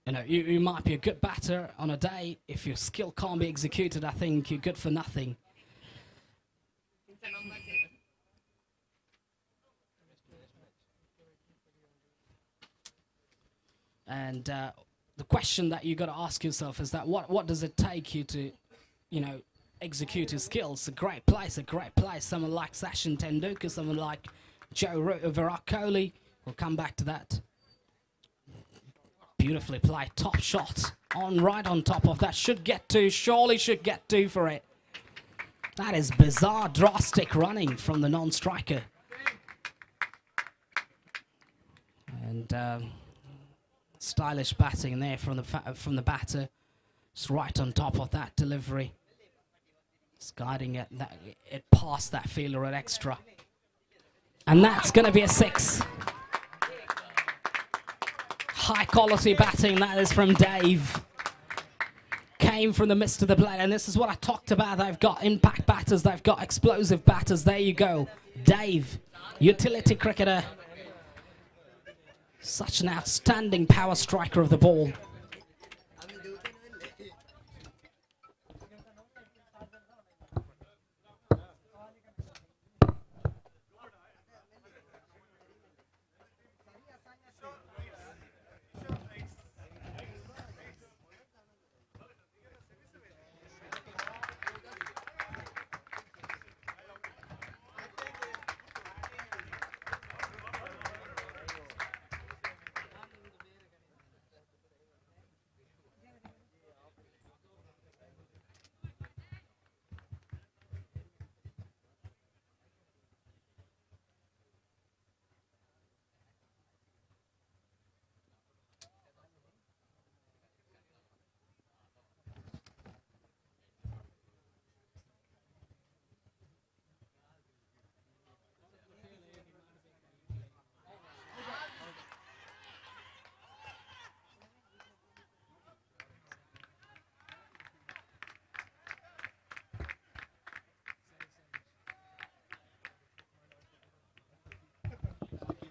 You know, you might be a good batter on a day. If your skill can't be executed, I think you're good for nothing. And the question that you got to ask yourself is that what does it take you to, you know, execute your skills? A great place, a great place. Someone like Sachin Tendulkar, someone like Virat Kohli. We'll come back to that. Beautifully played, top shot on right on top of that. Should get two, surely should get two for it. That is bizarre, drastic running from the non-striker. And stylish batting there from the batter. Just right on top of that delivery. Just guiding it, it past that fielder at extra. And that's going to be a 6. High quality batting, that is from Dave. Came from the midst of the plate, and this is what I talked about. They've got impact batters, they've got explosive batters. There you go. Dave, utility cricketer. Such an outstanding power striker of the ball.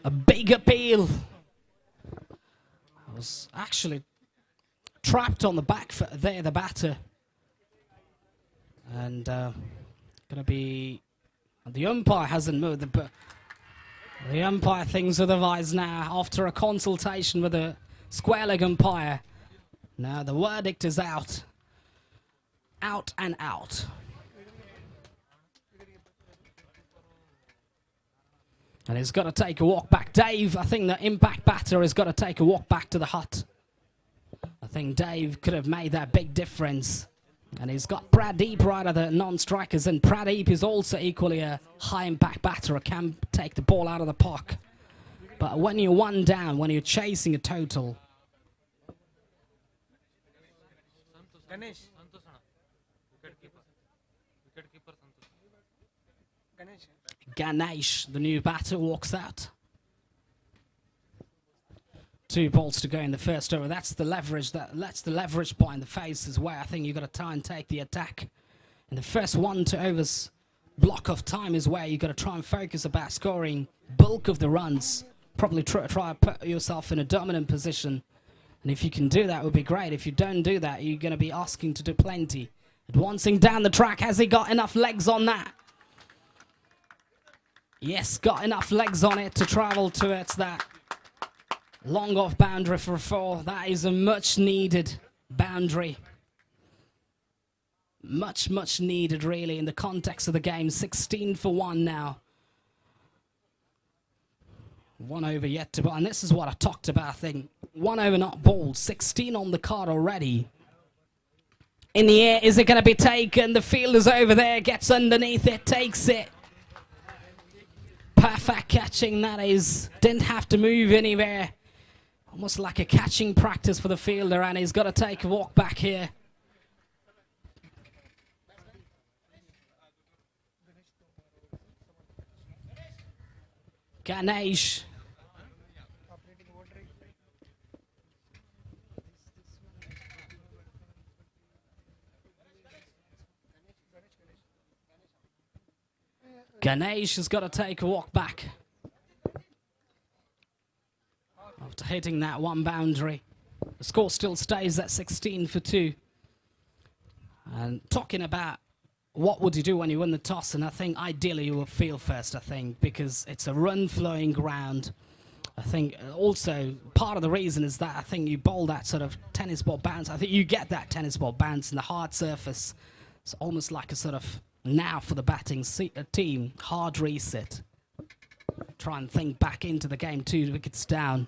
A big appeal. I was actually trapped on the back foot there, the batter. And gonna be, the umpire hasn't moved, but the umpire thinks otherwise now after a consultation with a square leg umpire. Now the verdict is out. Out and out. And he's got to take a walk back. Dave, I think the impact batter has got to take a walk back to the hut. I think Dave could have made that big difference. And he's got Pradeep right at the non-strikers. And Pradeep is also equally a high impact batter. Can take the ball out of the park. But when you're one down, when you're chasing a total. Ganesh, the new batter, walks out. 2 balls to go in the first over. That's the leverage. That's the leverage point. The face is where I think you've got to try and take the attack. In the first 1 to overs block of time is where you've got to try and focus about scoring bulk of the runs. Probably try to put yourself in a dominant position. And if you can do that, it would be great. If you don't do that, you're going to be asking to do plenty. Advancing down the track, has he got enough legs on that? Yes, got enough legs on it to travel towards that long off boundary for a 4. That is a much needed boundary. Much needed really in the context of the game. 16 for 1 now. 1 over yet to bowl. And this is what I talked about, I think. 1 over not bowled. 16 on the card already. In the air, is it going to be taken? The fielder's over there, gets underneath it, takes it. Perfect catching, that is. Didn't have to move anywhere. Almost like a catching practice for the fielder, and he's got to take a walk back here. Ganesh. Ganesh has got to take a walk back. After hitting that one boundary. The score still stays at 16 for 2. And talking about what would you do when you win the toss, and I think ideally you will field first, I think, because it's a run-flowing ground. I think also part of the reason is that I think you bowl that sort of tennis ball bounce. I think you get that tennis ball bounce in the hard surface. It's almost like a sort of, now for the batting team, hard reset. Try and think back into the game, 2 wickets down.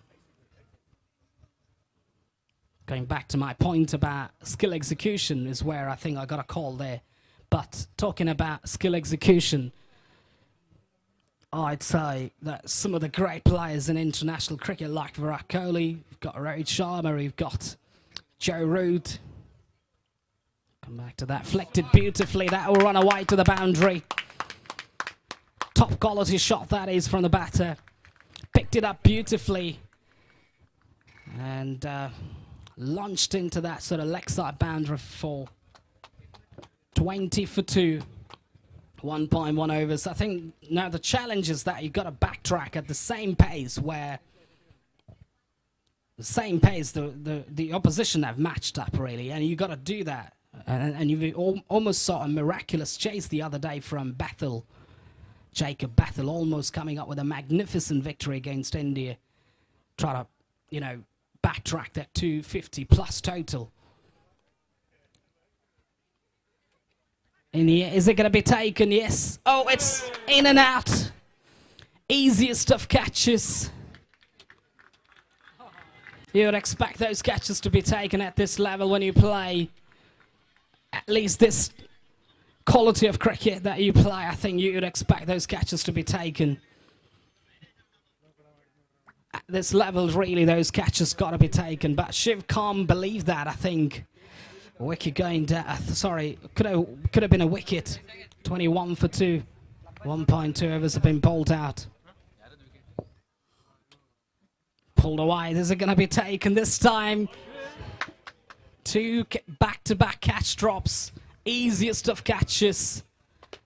Going back to my point about skill execution is where I think I got a call there. But talking about skill execution, I'd say that some of the great players in international cricket, like Virat Kohli, we've got Rohit Sharma, we've got Joe Root. Come back to that, flicked it beautifully, that will run away to the boundary. Top quality shot that is from the batter. Picked it up beautifully and launched into that sort of leg side boundary for 20 for 2. 1.1 overs. I think now the challenge is that you've got to backtrack at the same pace where the opposition have matched up really, and you've got to do that. And you've almost saw a miraculous chase the other day from Bethel. Jacob Bethel almost coming up with a magnificent victory against India. Try to, you know, backtrack that 250 plus total. In the air, is it going to be taken? Yes. Oh, it's in and out. Easiest of catches. You would expect those catches to be taken at this level when you play at least this quality of cricket that you play. I think you would expect those catches to be taken. At this level, really, those catches got to be taken. But Shiv can't believe that, I think. Wicket going down. Sorry, could have been a wicket. 21 for 2. 1.2 overs have been bowled out. Pulled away. Is it going to be taken this time? 2 back-to-back catch drops. Easiest of catches.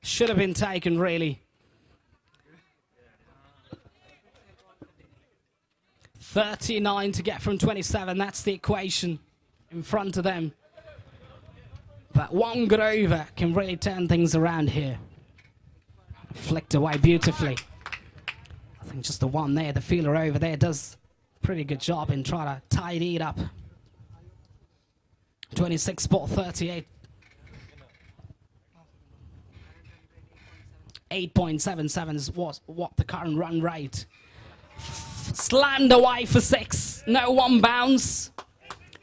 Should have been taken, really. 39 to get from 27. That's the equation in front of them. But one good over can really turn things around here. Flicked away beautifully. I think just the one there, the fielder over there, does a pretty good job in trying to tidy it up. 26 ball 38. 8.77 is what the current run rate. Slammed away for 6. No one bounce.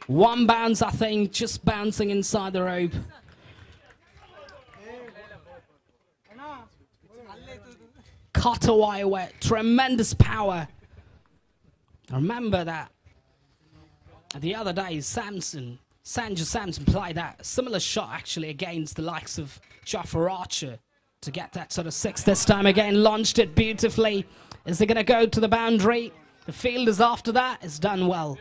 One bounce, I think, just bouncing inside the rope. Cut away with tremendous power. Remember that the other day, Sanju Samson played that similar shot actually against the likes of Jafar Archer to get that sort of 6 this time again. Launched it beautifully. Is it going to go to the boundary? The fielders after that is done well.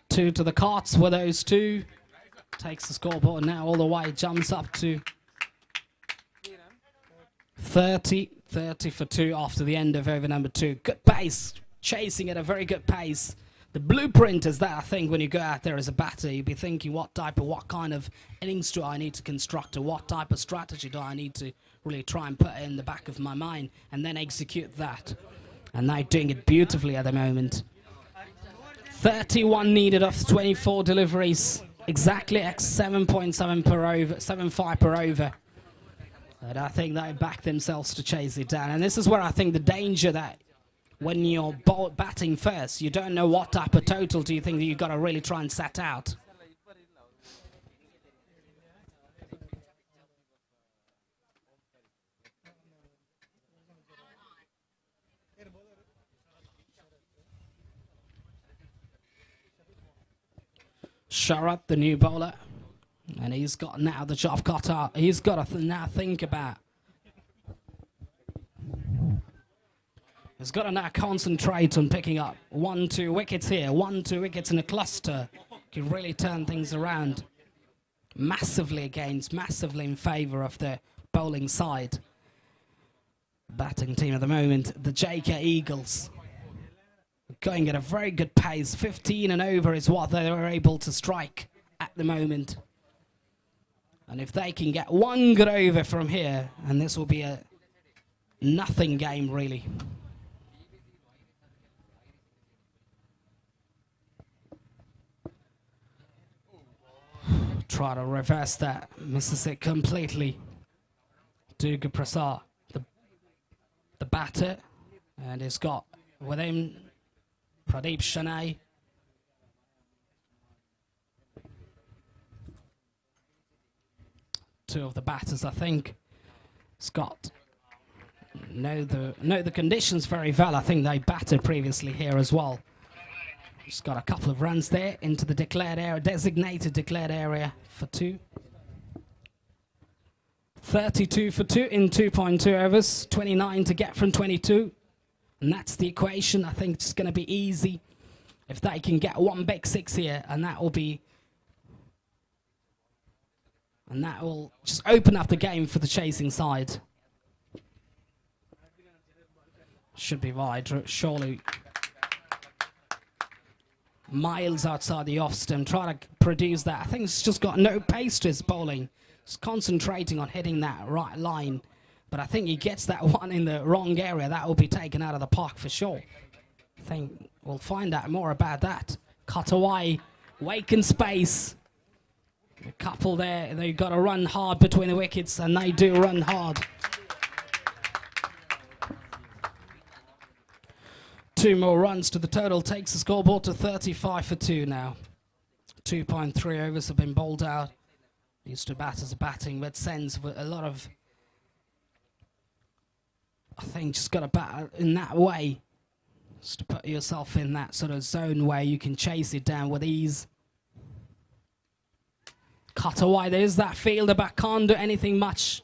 2 to the carts were those 2. Takes the scoreboard now all the way, jumps up to 30 for 2 after the end of over number 2. Good pace, chasing at a very good pace. The blueprint is that, I think, when you go out there as a batter, you'll be thinking what kind of innings do I need to construct, or what type of strategy do I need to really try and put in the back of my mind, and then execute that. And they're doing it beautifully at the moment. 31 needed off 24 deliveries, exactly at 7.7 per over, 7.5 per over. And I think they back themselves to chase it down. And this is where I think the danger that when you're batting first, you don't know what type of total do you think that you've got to really try and set out. Sharat, the new bowler, and he's got now the job cut out. He's got to now think about. He's got to now concentrate on picking up 1-2 wickets here. 1-2 wickets in a cluster can really turn things around massively in favour of the bowling side. Batting team at the moment, the JK Eagles. going at a very good pace. 15 and over is what they were able to strike at the moment. And if they can get one good over from here, and this will be a nothing game really. Try to reverse that, misses it completely. Duga Prasad, the batter, and he's got with him Pradeep Shanay. Two of the batters, I think. Scott know the conditions very well. I think they batted previously here as well. Just got a couple of runs there into the declared area, designated declared area for 2. 32 for 2 in 2.2 overs, 29 to get from 22. And that's the equation. I think it's going to be easy if they can get one big 6 here, and that will be... And that will just open up the game for the chasing side. Should be wide, surely. Miles outside the off stump, trying to produce that. I think it's just got no pace to his bowling. Just concentrating on hitting that right line. But I think he gets that one in the wrong area. That will be taken out of the park for sure. I think we'll find out more about that. Cut away, vacant space. A couple there, they've got to run hard between the wickets, and they do run hard. 2 more runs to the total, takes the scoreboard to 35 for 2 now. 2.3 overs have been bowled out. These 2 batters are batting with sense, with a lot of... I think just got to bat in that way. Just to put yourself in that sort of zone where you can chase it down with ease. Cut away, there's that fielder, but can't do anything much.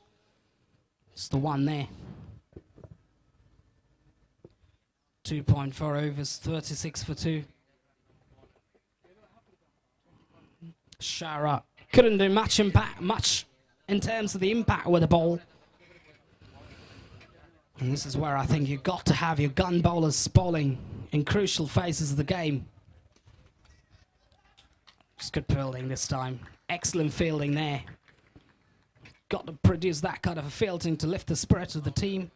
It's the one there. 2.4 overs, 36 for 2. Shara couldn't do much in terms of the impact with the ball. And this is where I think you've got to have your gun bowlers bowling in crucial phases of the game. Just good fielding this time. Excellent fielding there. Got to produce that kind of a fielding to lift the spirit of the team.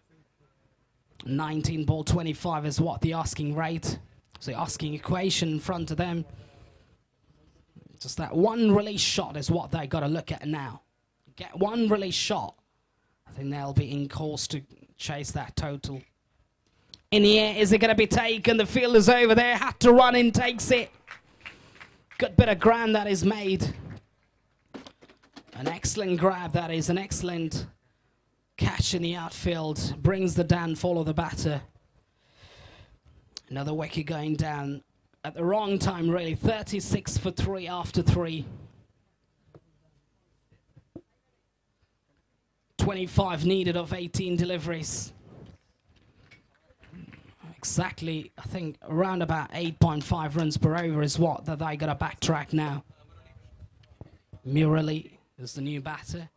19 ball 25 is what the asking rate. So the asking equation in front of them. Just that one release shot is what they got to look at now. Get one release shot. I think they'll be in course to chase that total. In the air, is it going to be taken? The fielder's over there, had to run in, takes it. Good bit of ground that is made. An excellent grab, that is an excellent catch in the outfield. Brings the downfall of the batter. Another wicket going down at the wrong time, really. 36 for 3 after 3. 25 needed of 18 deliveries. Exactly, I think around about 8.5 runs per over is what that they got to backtrack now. Murali is the new batter.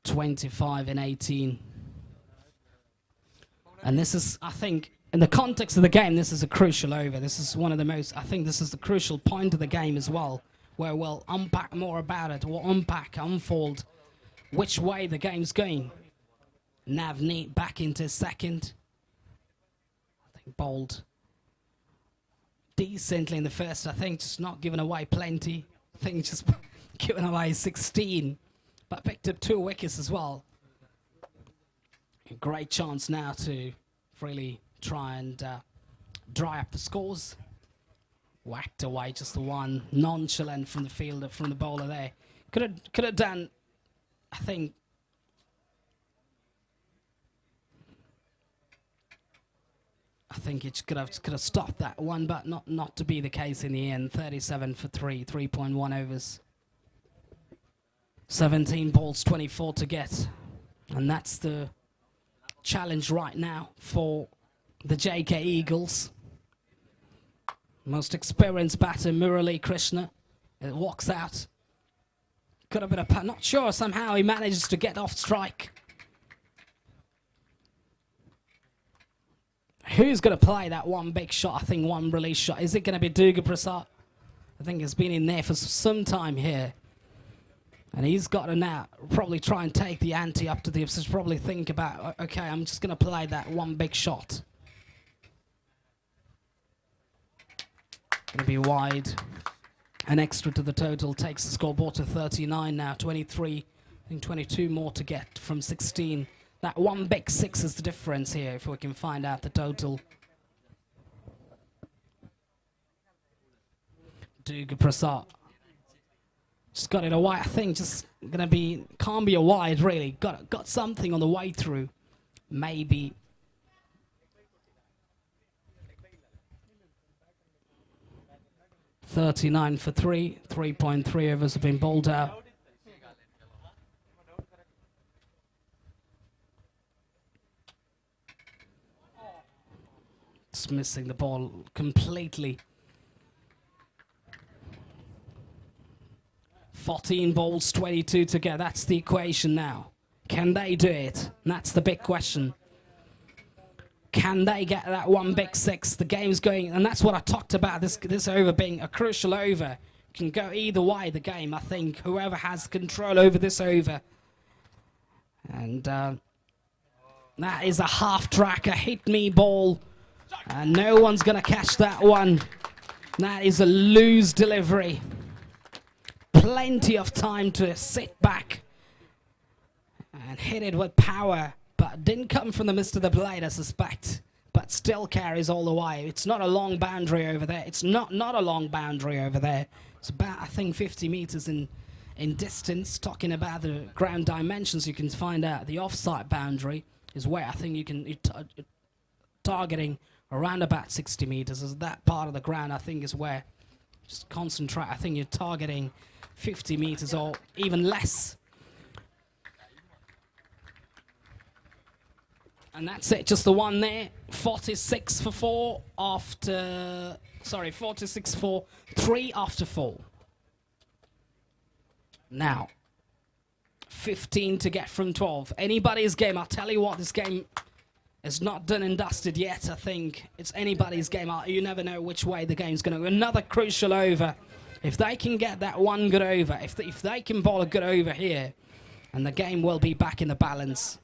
.25 in 18. And this is, I think, in the context of the game, this is a crucial over. This is one of the most, I think this is the crucial point of the game as well, where we'll unpack more about it, or unfold which way the game's going. Navneet back into second. I think bowled decently in the first, I think, just not giving away plenty. I think just giving away 16. But picked up 2 wickets as well. A great chance now to really try and dry up the scores. Whacked away just the one, nonchalant from the fielder, from the bowler there. Could have done, I think. think it could have stopped that one, but not to be the case in the end. 37 for 3, 3.1 overs. 17 balls, 24 to get. And that's the challenge right now for the JK Eagles. Most experienced batter, Murali Krishna. It walks out. Got a bit of putt. Not sure, somehow he manages to get off strike. Who's going to play that one big shot? I think one release shot. Is it going to be Duga Prasad? I think he's been in there for some time here. And he's got to now probably try and take the ante up to the obsession. Probably think about, okay, I'm just going to play that one big shot. Going to be wide. An extra to the total takes the scoreboard to 39 now. 23, I think 22 more to get from 16. That one big 6 is the difference here, if we can find out the total. Duga Prasad. Just got it a wide, I think just gonna be, can't be a wide really. Got something on the way through. Maybe. $39 for 3, 3.3 overs have been bowled out. It's missing the ball completely. 14 balls, 22 to get. That's the equation now. Can they do it? And that's the big question. Can they get that one big 6? The game's going, and that's what I talked about, this over being a crucial over. Can go either way, the game, I think. Whoever has control over this over. And that is a half-tracker, hit-me ball. And no one's going to catch that one. That is a loose delivery. Plenty of time to sit back and hit it with power. But didn't come from the mist of the blade, I suspect. But still carries all the way. It's not a long boundary over there. It's not a long boundary over there. It's about, I think, 50 meters in distance. Talking about the ground dimensions, you can find out the offside boundary is where I think you can targeting around about 60 meters. As that part of the ground, I think, is where just concentrate. I think you're targeting 50 meters or even less. And that's it, just the one there. 46 for 4 after, sorry, 46 for 3 after 4. Now, 15 to get from 12. Anybody's game. I'll tell you what, this game is not done and dusted yet, I think. It's anybody's game. You never know which way the game's going to go. Another crucial over. If they can get that one good over, if they can bowl a good over here, and the game will be back in the balance.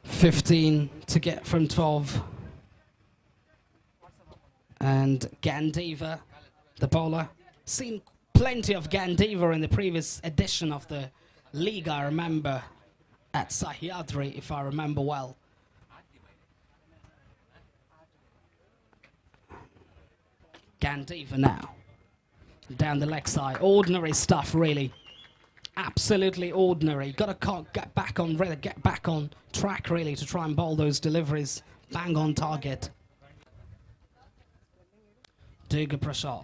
$15 to get from 12. And Gandiva, the bowler. Seen plenty of Gandiva in the previous edition of the league, I remember, at Sahyadri, if I remember well. Gandiva now. Down the leg side. Ordinary stuff, really. Absolutely ordinary. Got to get back on track, really, to try and bowl those deliveries. Bang on target. Duga Prasad.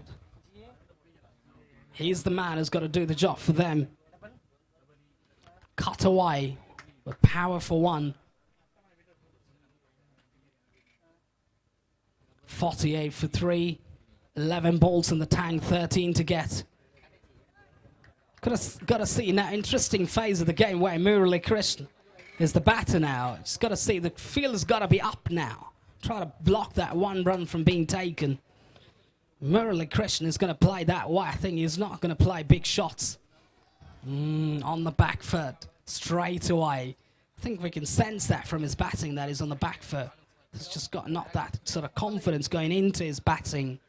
He's the man who's got to do the job for them. Cut away with power for 1. 48 for 3. 11 balls in the tank, 13 to get. Got to see now, interesting phase of the game where Murali Krishna is the batter now. Just got to see, the field's got to be up now. Try to block that one run from being taken. Murali Krishna is going to play that way. I think he's not going to play big shots. On the back foot, straight away. I think we can sense that from his batting, that he's on the back foot. He's just got not that sort of confidence going into his batting.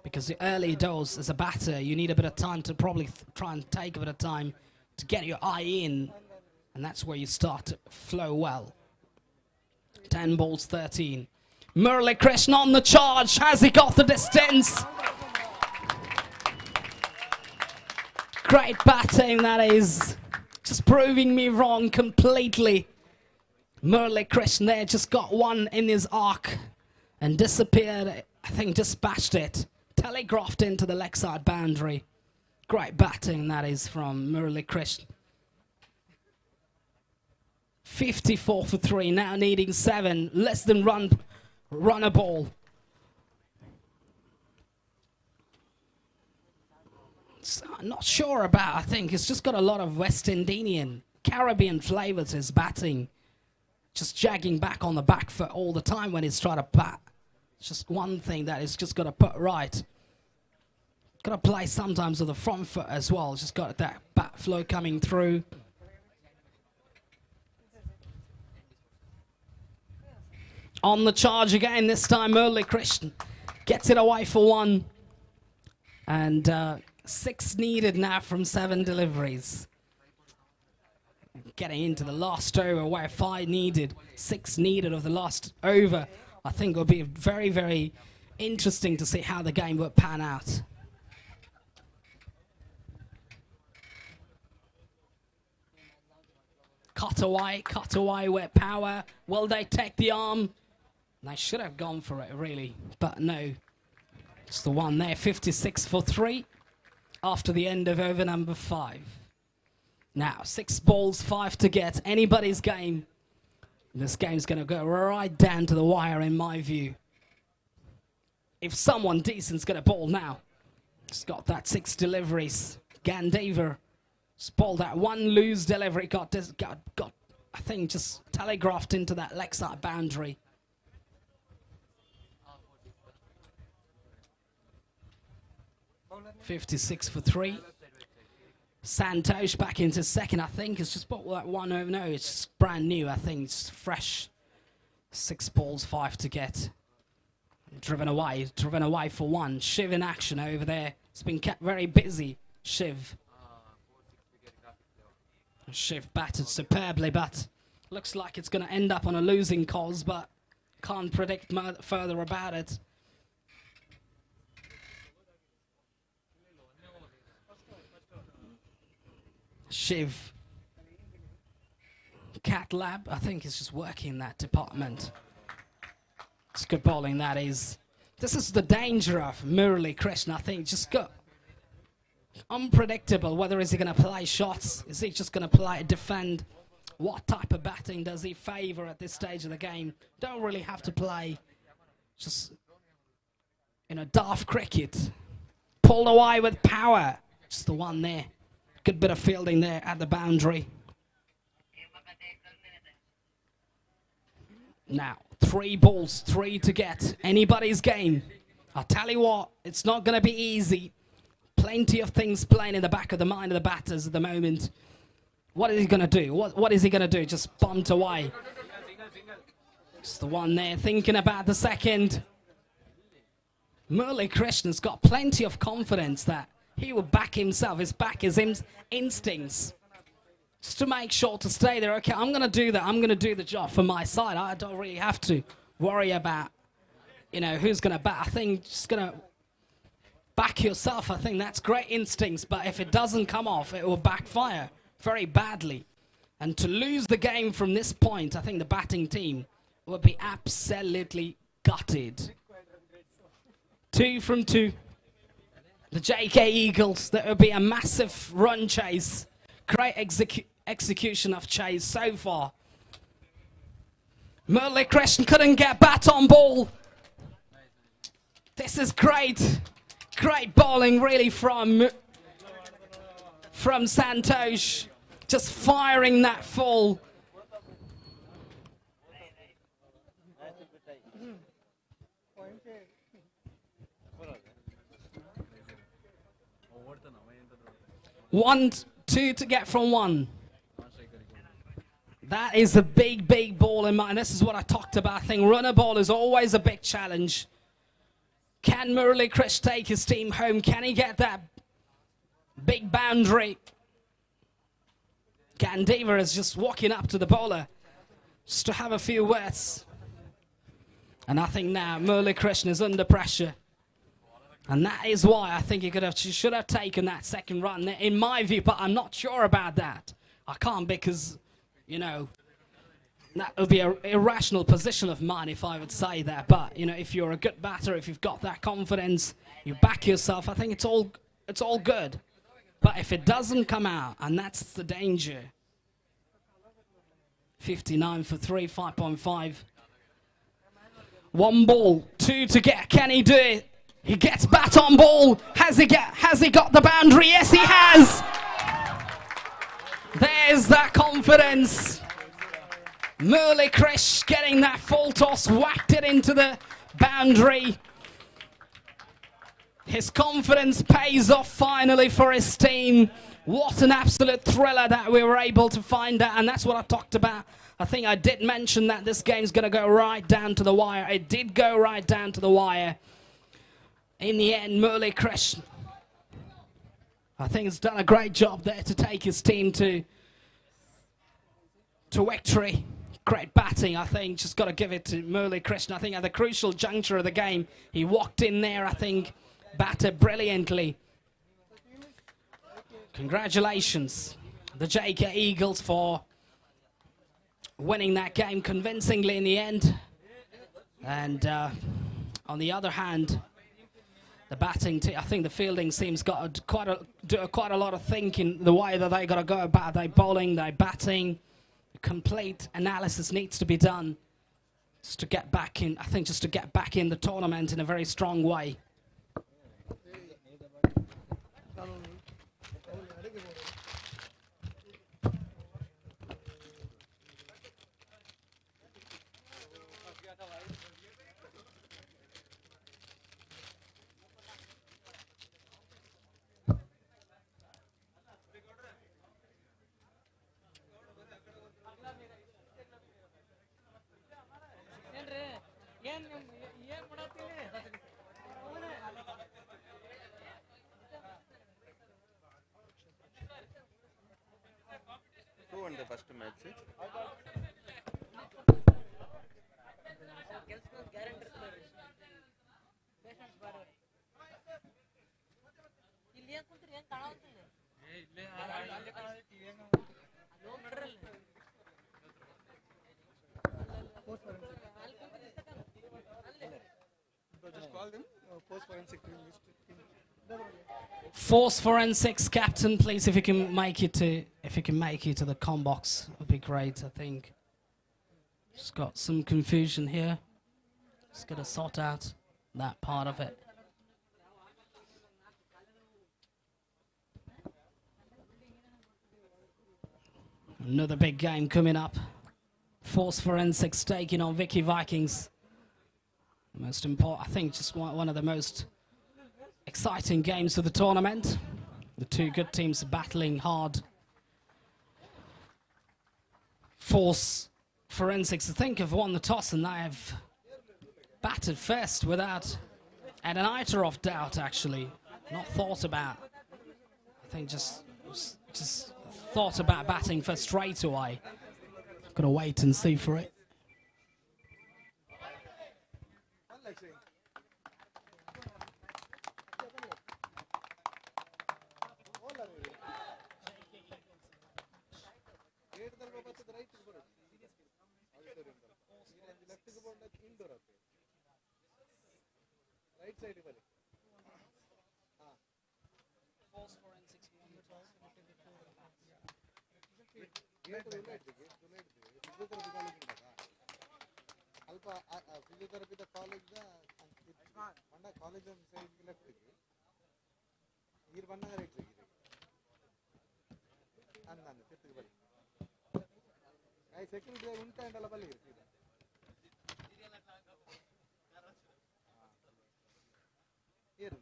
Because the early doors, as a batter, you need a bit of time to probably try and take a bit of time to get your eye in And that's where you start to flow well. 10 balls, 13. Murali Krishna on the charge. Has he got the distance? Great batting, that is. Just proving me wrong completely. Murali Krishna there just got one in his arc and disappeared. I think dispatched it. Telegraphed into the leg side boundary. Great batting, that is, from Murali Krishna. 54 for 3, now needing 7. Less than run a ball. I'm not sure about, I think it's just got a lot of West Indian, Caribbean flavour to his batting. Just jagging back on the back foot all the time when he's trying to bat. It's just one thing that he's just got to put right. Got to play sometimes with the front foot as well. Just got that bat flow coming through. On the charge again, this time Murali Krishna gets it away for 1. And 6 needed now from 7 deliveries. Getting into the last over where 5 needed, 6 needed of the last over. I think it would be very, very interesting to see how the game would pan out. Cut away with power. Will they take the arm? They should have gone for it, really, but no. It's the one there, 56 for 3 after the end of over number 5. Now, 6 balls, 5 to get. Anybody's game. This game's going to go right down to the wire, in my view. If someone decent's going to bowl now, it's got that 6 deliveries. Gandever bowled that 1 loose delivery. Got, I think, just telegraphed into that leg side boundary. .56 for 3. Santosh back into second, I think. It's just bought that 1 over. No, it's just brand new, I think. It's fresh. 6 balls, 5 to get. Driven away for 1. Shiv in action over there. It's been kept very busy, Shiv. Shiv batted superbly, but looks like it's going to end up on a losing cause, but can't predict further about it. Shiv. Cat Lab, I think, is just working in that department. It's good bowling, that is. This is the danger of Murali Krishna, I think. Just got unpredictable. Whether is he going to play shots? Is he just going to play defend? What type of batting does he favour at this stage of the game? Don't really have to play just, daft cricket. Pulled away with power. Just the one there. Good bit of fielding there at the boundary. Now, 3 balls, 3 to get. Anybody's game. I'll tell you what, it's not going to be easy. Plenty of things playing in the back of the mind of the batters at the moment. What is he going to do? What is he going to do? Just bunt away. It's the one there thinking about the second. Murali Krishna's got plenty of confidence that he will back himself. His back is instincts. Just to make sure to stay there. Okay, I'm going to do that. I'm going to do the job for my side. I don't really have to worry about, who's going to bat. I think just going to back yourself. I think that's great instincts. But if it doesn't come off, it will backfire very badly. And to lose the game from this point, I think the batting team will be absolutely gutted. 2 from 2. The JK Eagles, there will be a massive run chase. Great execution of chase so far. Murali Krishna couldn't get bat on ball. This is great. Great bowling really from Santosh. Just firing that full. One, 2 to get from 1. That is a big, big ball in mind. This is what I talked about. I think runner ball is always a big challenge. Can Murali Krishna take his team home? Can he get that big boundary? Gandiva is just walking up to the bowler just to have a few words. And I think now Murali Krishna is under pressure. And that is why I think he should have taken that second run, in my view, but I'm not sure about that. I can't because, you know, that would be an irrational position of mine if I would say that. But, you know, if you're a good batter, if you've got that confidence, you back yourself, I think it's all good. But if it doesn't come out, and that's the danger. 59 for 3, 5.5. 1 ball, 2 to get. Can he do it? He gets bat on ball. Has he got the boundary? Yes, he has. There's that confidence. Murali Krish getting that full toss, whacked it into the boundary. His confidence pays off finally for his team. What an absolute thriller that we were able to find out, and that's what I talked about. I think I did mention that this game's going to go right down to the wire. It did go right down to the wire. In the end, Murali Krish, I think, has done a great job there to take his team to victory. Great batting, I think. Just got to give it to Murali Krishna. I think at the crucial juncture of the game, he walked in there, I think, batted brilliantly. Congratulations, the JK Eagles, for winning that game convincingly in the end. And on the other hand, the batting team, I think the fielding team's got to do quite a lot of thinking the way that they got to go about their bowling, their batting. Complete analysis needs to be done just to get back in. I think just to get back in the tournament in a very strong way.
Who won the first match?
Just call them post forensic team.
Force Forensics captain, please, if you can make it to the com box, would be great. I think just got some confusion here. Just got to sort out that part of it. Another big game coming up. Force Forensics taking on Vicky Vikings. The most important, I think, just one of the most exciting games of the tournament. The two good teams battling hard. Force Forensics, I think, have won the toss and they have batted first without an iota of doubt, actually. Not thought about. I think just thought about batting first straight away. Gotta wait and see for it.
Physiotherapy the college college side left here banna right side annan fifth ball guys security unta andala balli here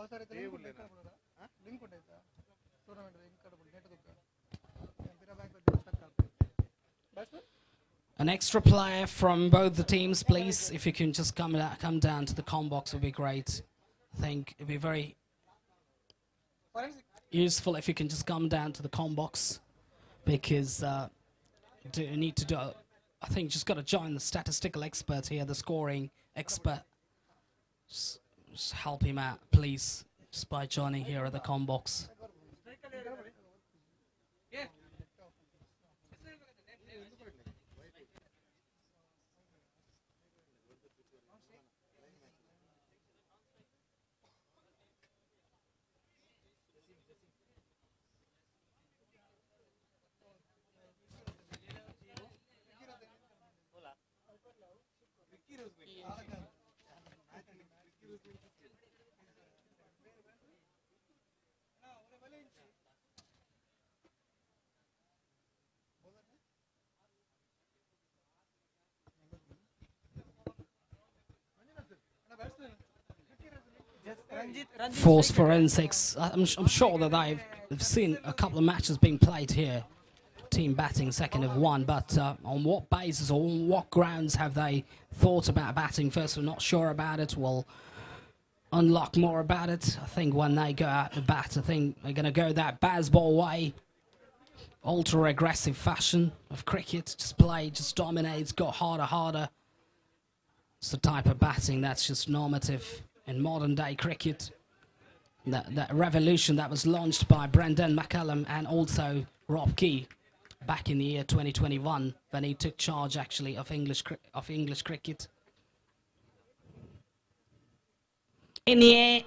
ಅವಸರ ಐತೆ link ಉಂಟಾಯ್ತಾ tournament link ಕಡಬಿಡಿ net ದುಕ್ಕ ಬಿರಾ bank stuck ಆಗ್ತದೆ batsman.
An extra player from both the teams, please. If you can just come down to the com box, would be great. I think it'd be very useful if you can just come down to the com box, because you need to do. I think you just got to join the statistical expert here, the scoring expert. Just help him out, please, just by joining here at the com box. Force Forensics. I'm sure that I've seen a couple of matches being played here. Team batting second of one, but on what basis or on what grounds have they thought about batting first? We're not sure about it. We'll unlock more about it. I think when they go out to bat, I think they're going to go that baseball way. Ultra aggressive fashion of cricket. Just play, just dominates, go harder. It's the type of batting that's just normative in modern day cricket. That revolution that was launched by Brendan McCullum and also Rob Key back in the year 2021 when he took charge actually of English cricket. In the air,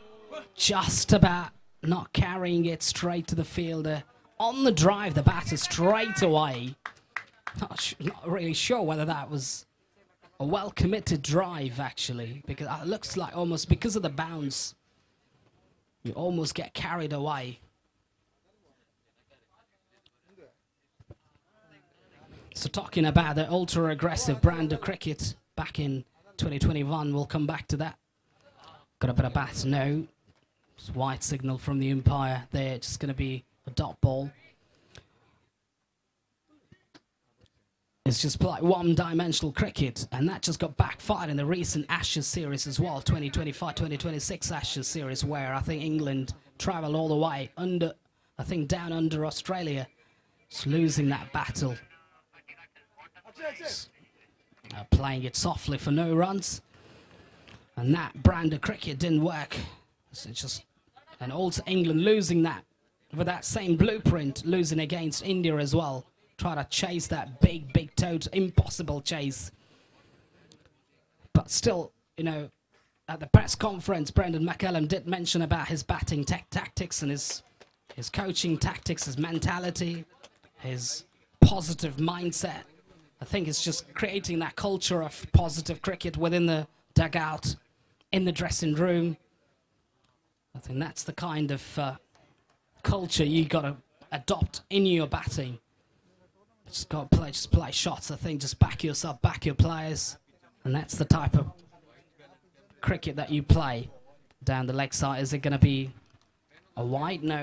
just about not carrying it straight to the fielder. On the drive, the batter straight away. Not really sure whether that was a well-committed drive, actually, because it looks like almost because of the bounce, you almost get carried away. So talking about the ultra-aggressive brand of cricket back in 2021, we'll come back to that. Got a bit of bat, no. It's white signal from the umpire there, just going to be a dot ball. It's just like one-dimensional cricket, and that just got backfired in the recent Ashes series as well, 2025-2026 Ashes series, where I think England travelled all the way down under Australia, just losing that battle. Playing it softly for no runs, and that brand of cricket didn't work. So and also England losing that with that same blueprint, losing against India as well. Try to chase that big total, impossible chase. But still, you know, at the press conference, Brendan McCullum did mention about his batting tactics and his coaching tactics, his mentality, his positive mindset. I think it's just creating that culture of positive cricket within the dugout, in the dressing room. I think that's the kind of culture you got to adopt in your batting. Just play shots. I think just back yourself, back your players, and that's the type of cricket that you play down the leg side. Is it going to be a wide? No.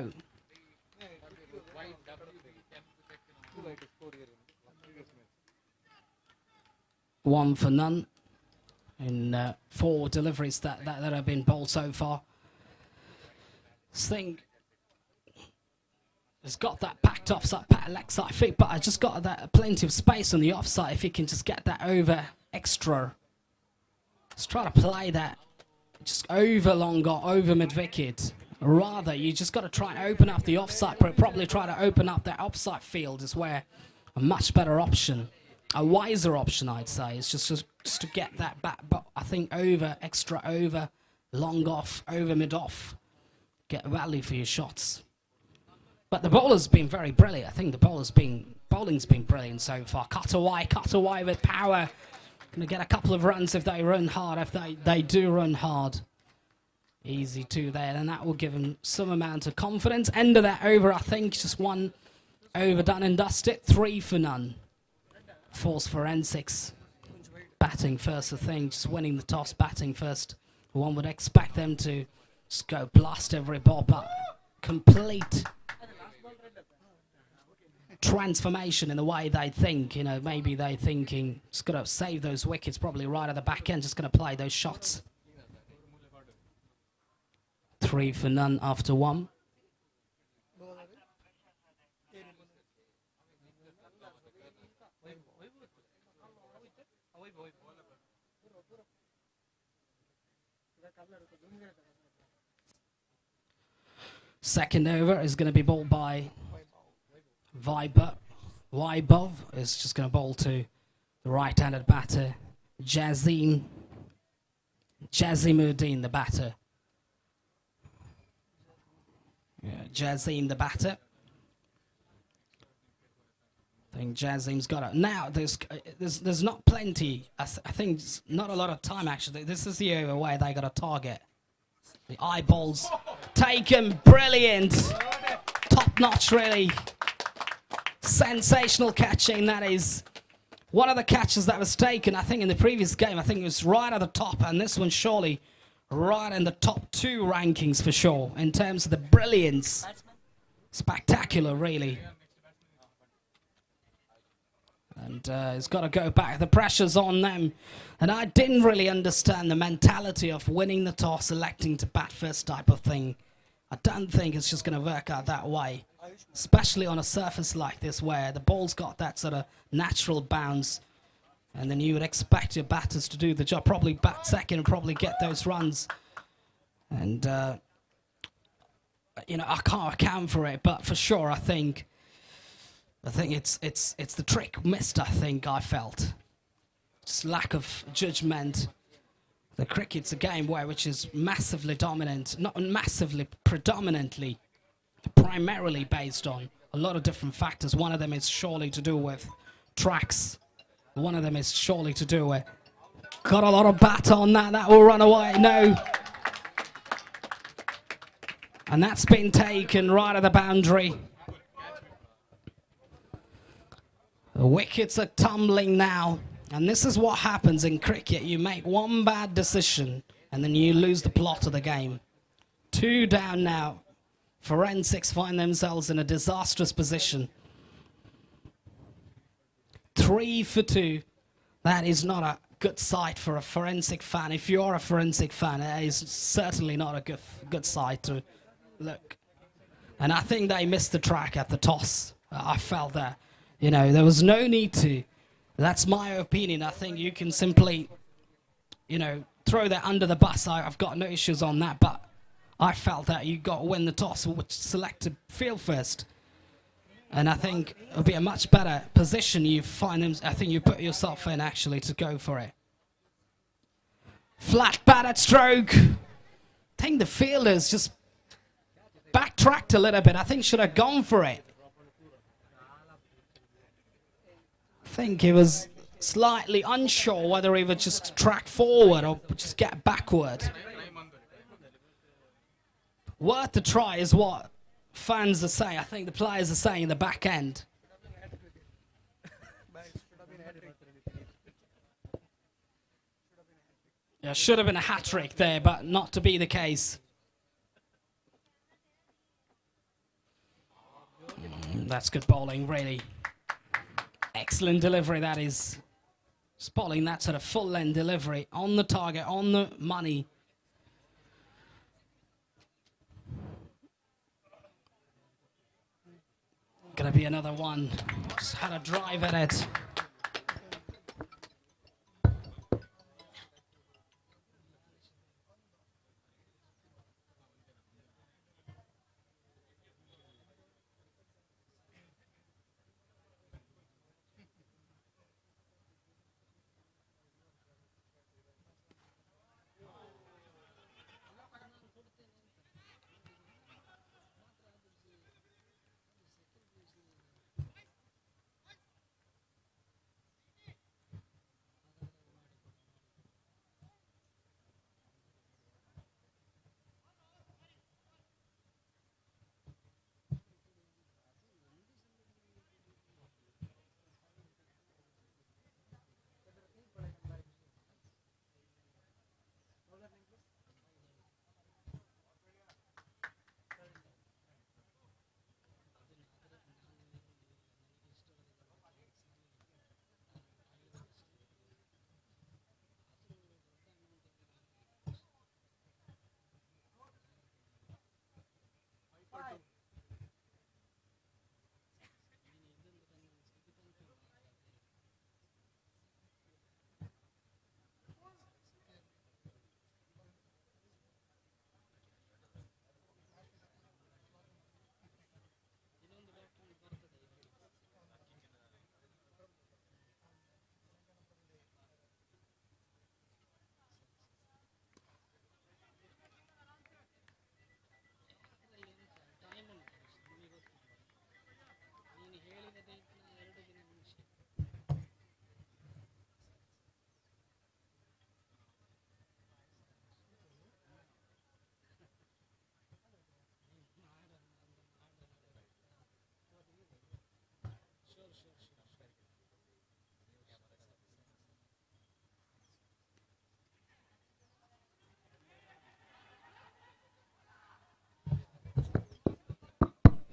One for none in 4 deliveries that have been bowled so far. This thing has got that packed offside, leg side feet, but I just got that plenty of space on the offside. If you can just get that over extra, just try to play that just over longer, over mid wicket. Rather, you just got to try and open up the offside. Probably try to open up that offside field is where a much better option, a wiser option, I'd say, is just to get that back. But I think over, extra over, long off, over mid off, get value for your shots. But the bowler's been very brilliant. I think the bowling's been brilliant so far. Cut away with power. Going to get a couple of runs if they run hard, if they do run hard. Easy 2 there, and that will give them some amount of confidence. End of that over, I think, just 1 over done and dusted. 3 for none. Force Forensics. Batting first, I think, just winning the toss, batting first. One would expect them to Just go blast every ball, but complete transformation in the way they think. You know, maybe they thinking just gonna save those wickets probably right at the back end, just gonna play those shots. 3 for none after 1. Second over is going to be bowled by Vaibhav is just going to bowl to the right-handed batter, Jazimuddin, the batter. Yeah, Jazim, the batter. I think Jazim's got it. Now, there's not plenty. I think it's not a lot of time, actually. This is the over where they got a target. The eyeballs taken, brilliant. Top-notch, really. Sensational catching, that is. One of the catches that was taken, I think, in the previous game, I think it was right at the top, and this one surely right in the top 2 rankings for sure, in terms of the brilliance. Spectacular, really. And it's got to go back. The pressure's on them. And I didn't really understand the mentality of winning the toss, electing to bat first type of thing. I don't think it's just going to work out that way, especially on a surface like this where the ball's got that sort of natural bounce. And then you would expect your batters to do the job, probably bat second and probably get those runs. And, you know, I can't account for it, but for sure I think it's the trick missed, I think, I felt. Just lack of judgment. The cricket's a game which is massively dominant, not massively, predominantly, primarily based on a lot of different factors. One of them is surely to do with tracks. One of them is surely to do with... Got a lot of bat on that. That will run away. No. And that's been taken right at the boundary. The wickets are tumbling now. And this is what happens in cricket. You make one bad decision and then you lose the plot of the game. 2 down now. Forensics find themselves in a disastrous position. 3 for 2. That is not a good sight for a forensic fan. If you're a forensic fan, it is certainly not a good sight to look. And I think they missed the track at the toss. I felt that. You know, there was no need to. That's my opinion. I think you can simply, you know, throw that under the bus. I've got no issues on that, but I felt that you got to win the toss, which selected field first. And I think it'll be a much better position you find them. I think you put yourself in, actually, to go for it. Flat batted stroke. I think the fielders just backtracked a little bit. I think should have gone for it. I think he was slightly unsure whether he would just track forward or just get backward. Worth a try is what fans are saying. I think the players are saying in the back end. Yeah, should have been a hat-trick there, but not to be the case. That's good bowling, really. Excellent delivery, that is. Just bowling that sort of full-length delivery on the target, on the money. Gonna be another one. Just had a drive at it.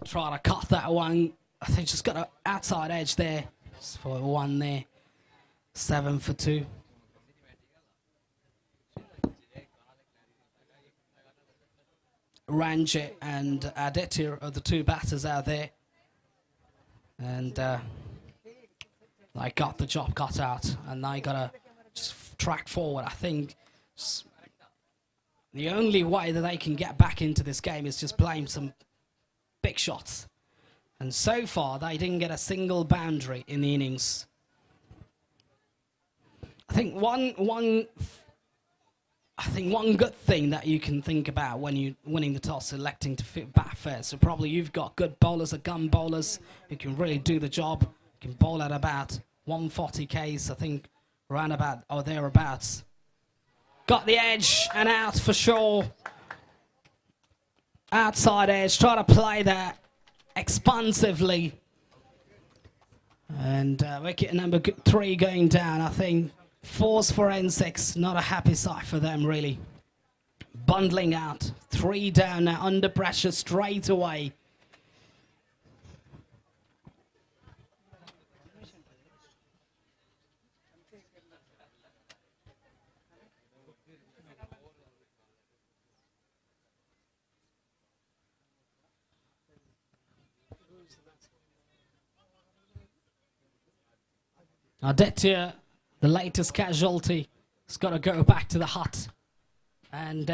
Try to cut that one. I think just got an outside edge there. Just for one there. 7 for 2. Ranjit and Aditya are the two batters out there. And they got the job cut out. And they got to just track forward. I think the only way that they can get back into this game is just playing some big shots. And so far, they didn't get a single boundary in the innings. I think one good thing that you can think about when you're winning the toss, electing to bat first. So probably you've got good bowlers or gun bowlers who can really do the job. You can bowl at about 140 Ks, I think, round about or thereabouts. Got the edge and out for sure. Outside edge, try to play that expansively. And wicket number 3 going down, I think. 4's for N6, not a happy sight for them really. Bundling out, 3 down now, under pressure straight away. Aditya, the latest casualty, has got to go back to the hut. And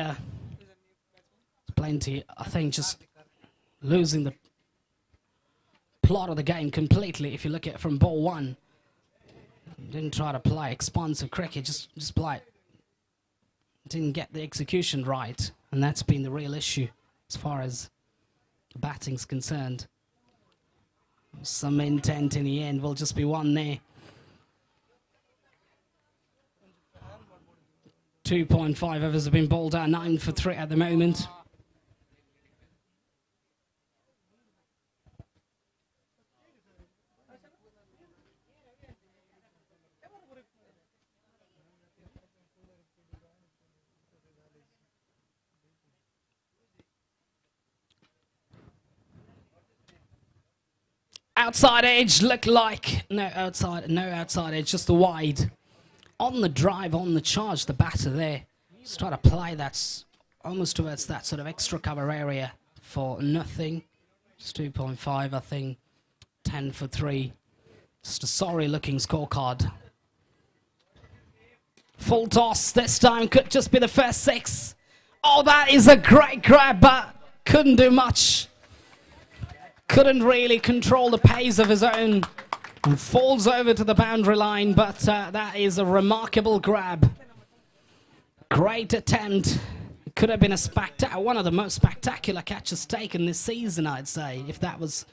plenty, I think, just losing the plot of the game completely. If you look at it from ball 1, didn't try to play expansive cricket, just play. Didn't get the execution right, and that's been the real issue as far as the batting's concerned. Some intent in the end, will just be 1 there. 2.5 overs have been bowled out, 9 for 3 at the moment. Outside edge looked like no outside edge, just the wide. On the drive, on the charge, the batter there. Just try to play that almost towards that sort of extra cover area for nothing. Just 2.5, I think. 10 for 3. Just a sorry looking scorecard. Full toss this time, could just be the first 6. Oh, that is a great grab, but couldn't do much. Couldn't really control the pace of his own. And falls over to the boundary line, but that is a remarkable grab. Great attempt. It could have been a one of the most spectacular catches taken this season, I'd say, if that was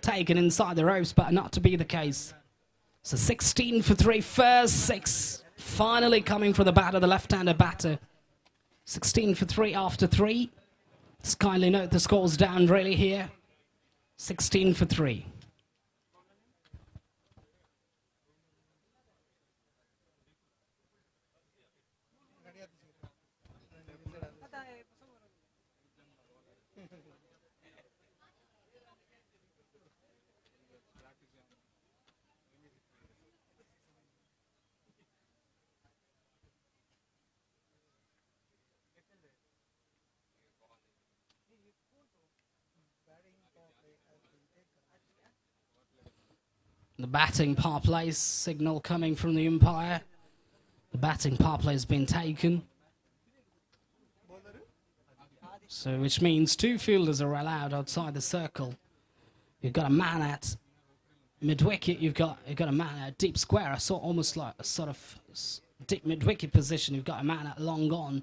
taken inside the ropes, but not to be the case. So 16 for 3, first 6, finally coming from the batter, the left-handed batter. 16 for 3 after 3. Just kindly note the score's down really here. 16 for 3. The batting power play signal coming from the umpire. The batting power play has been taken. So, which means 2 fielders are allowed outside the circle. You've got a man at mid-wicket, you've got a man at deep square. I saw almost like a sort of deep mid-wicket position. You've got a man at long on.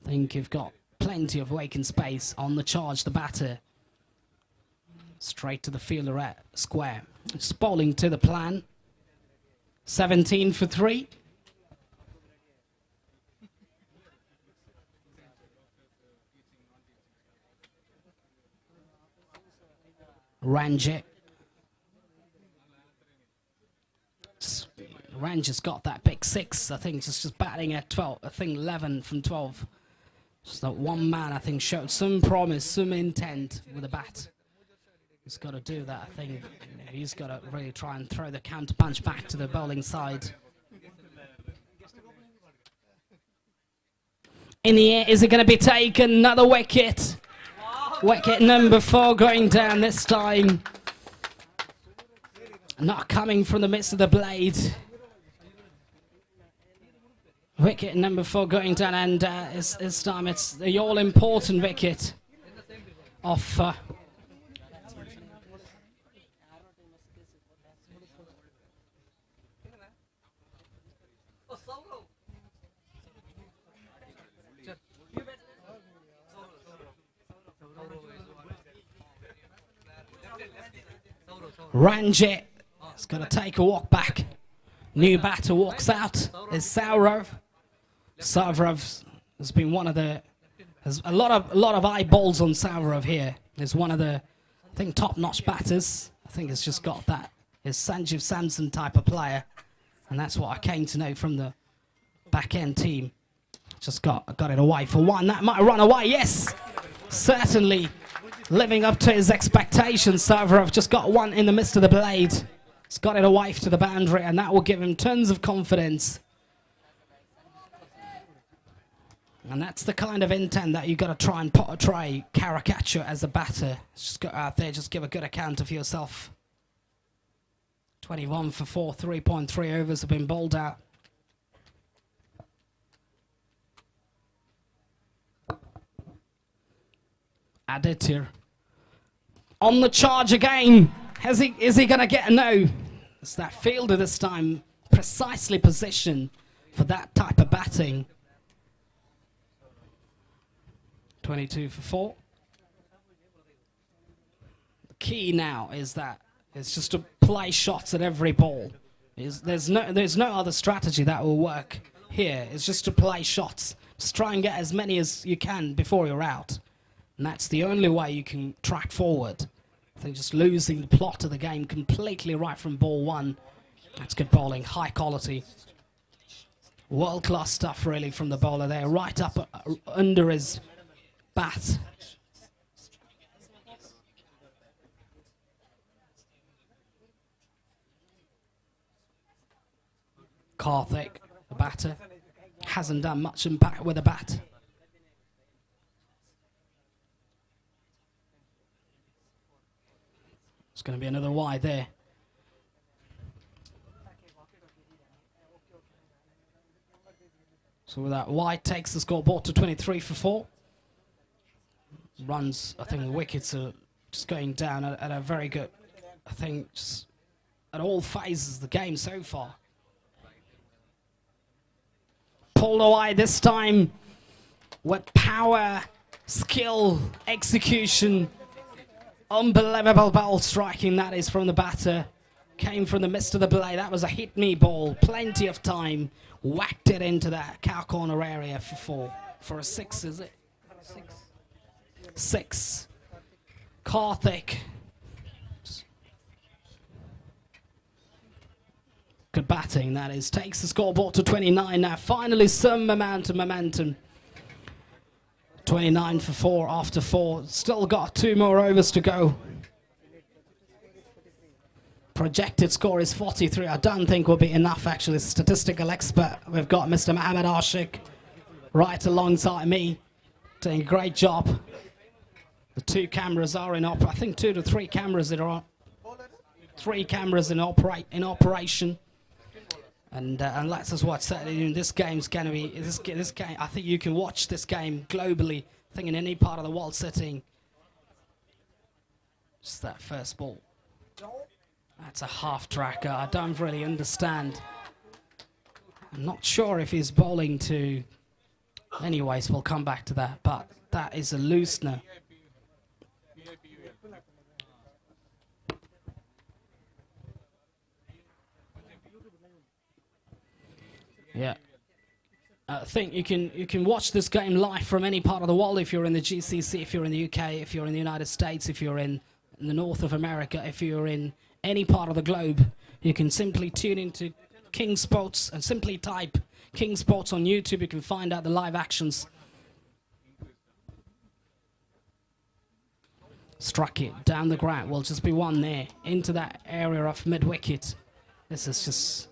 I think you've got plenty of vacant space on the charge, the batter. Straight to the fielder at square. Just bowling to the plan. 17 for 3. Ranjit. Ranjit's got that big 6. I think just batting at 12. I think 11 from 12. Just that one man, I think, showed some promise, some intent with the bat. He's got to do that, I think. He's got to really try and throw the counter punch back to the bowling side. In the air, is it going to be taken? Another wicket. Wicket number 4 going down this time. Not coming from the midst of the blade. Wicket number 4 going down, and this time it's the all-important wicket of Ranjit. He's got to take a walk back. New batter walks out. Is Saurav. Saurav has been one of the. There's a lot of eyeballs on Saurav here. He's one of the, I think, top-notch batters. I think he's just got that. He's Sanjeev Samson type of player, and that's what I came to know from the back-end team. Just got it away for 1. That might run away. Yes, certainly living up to his expectations. Saurav just got 1 in the midst of the blade. He's got it away to the boundary, and that will give him tons of confidence. And that's the kind of intent that you've got to try and portray, caricature as a batter. Just go out there, just give a good account of yourself. 21 for 4, 3.3 overs have been bowled out. Aditya on the charge again. Is he going to get a no? It's that fielder this time, precisely positioned for that type of batting. 22 for 4. The key now is that it's just to play shots at every ball. There's no other strategy that will work here. It's just to play shots. Just try and get as many as you can before you're out. And that's the only way you can track forward. I think just losing the plot of the game completely right from ball 1. That's good bowling, high quality. World-class stuff really from the bowler there, right up under his bat. Karthik, the batter, hasn't done much impact with the bat. It's going to be another wide there. So with that, White takes the scoreboard to 23 for 4. Runs, I think the wickets are just going down at a very good, I think, just at all phases of the game so far. Pulled away this time with power, skill, execution. Unbelievable ball striking that is from the batter. Came from the midst of the blade. That was a hit-me ball. Plenty of time. Whacked it into that cow corner area for 4. For a 6, is it? 6. Karthik. Good batting, that is. Takes the scoreboard to 29 now. Finally some momentum. 29 for 4 after 4. Still got 2 more overs to go. Projected score is 43. I don't think will be enough, actually. Statistical expert. We've got Mr. Mohammed Ashik right alongside me, doing a great job. The 2 cameras are in operation. I think 2 to 3 cameras that are on. 3 cameras in operation. And that's just what this game's going to be. This game, I think you can watch this game globally. I think in any part of the world sitting. Just that first ball. That's a half tracker. I don't really understand. I'm not sure if he's bowling to. Anyways, we'll come back to that. But that is a loosener. Yeah. I think you can watch this game live from any part of the world if you're in the GCC, if you're in the UK, if you're in the United States, if you're in the north of America, if you're in any part of the globe. You can simply tune into King Sports and simply type King Sports on YouTube. You can find out the live actions. Struck it down the ground. Will just be one there into that area of mid-wicket. This is just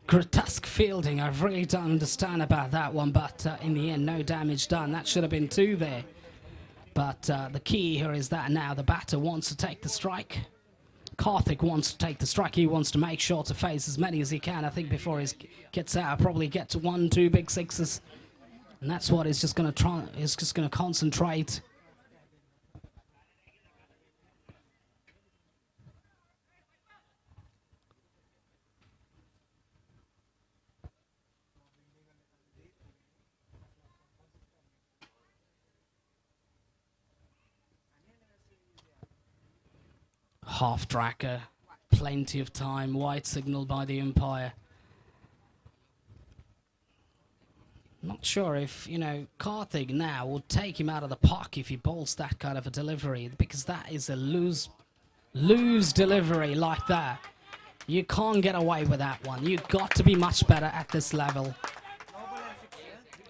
grotesque fielding. I really don't understand about that one, but in the end, no damage done. That should have been 2 there. But the key here is that now the batter wants to take the strike. Karthik wants to take the strike. He wants to make sure to face as many as he can. I think before he gets out, probably get to 1, 2 big sixes. And that's what he's just going to try. He's just going to concentrate. Half tracker, plenty of time, white signal by the umpire. Not sure if, you know, Karthik now will take him out of the park if he bowls that kind of a delivery, because that is a lose delivery like that. You can't get away with that one. You've got to be much better at this level.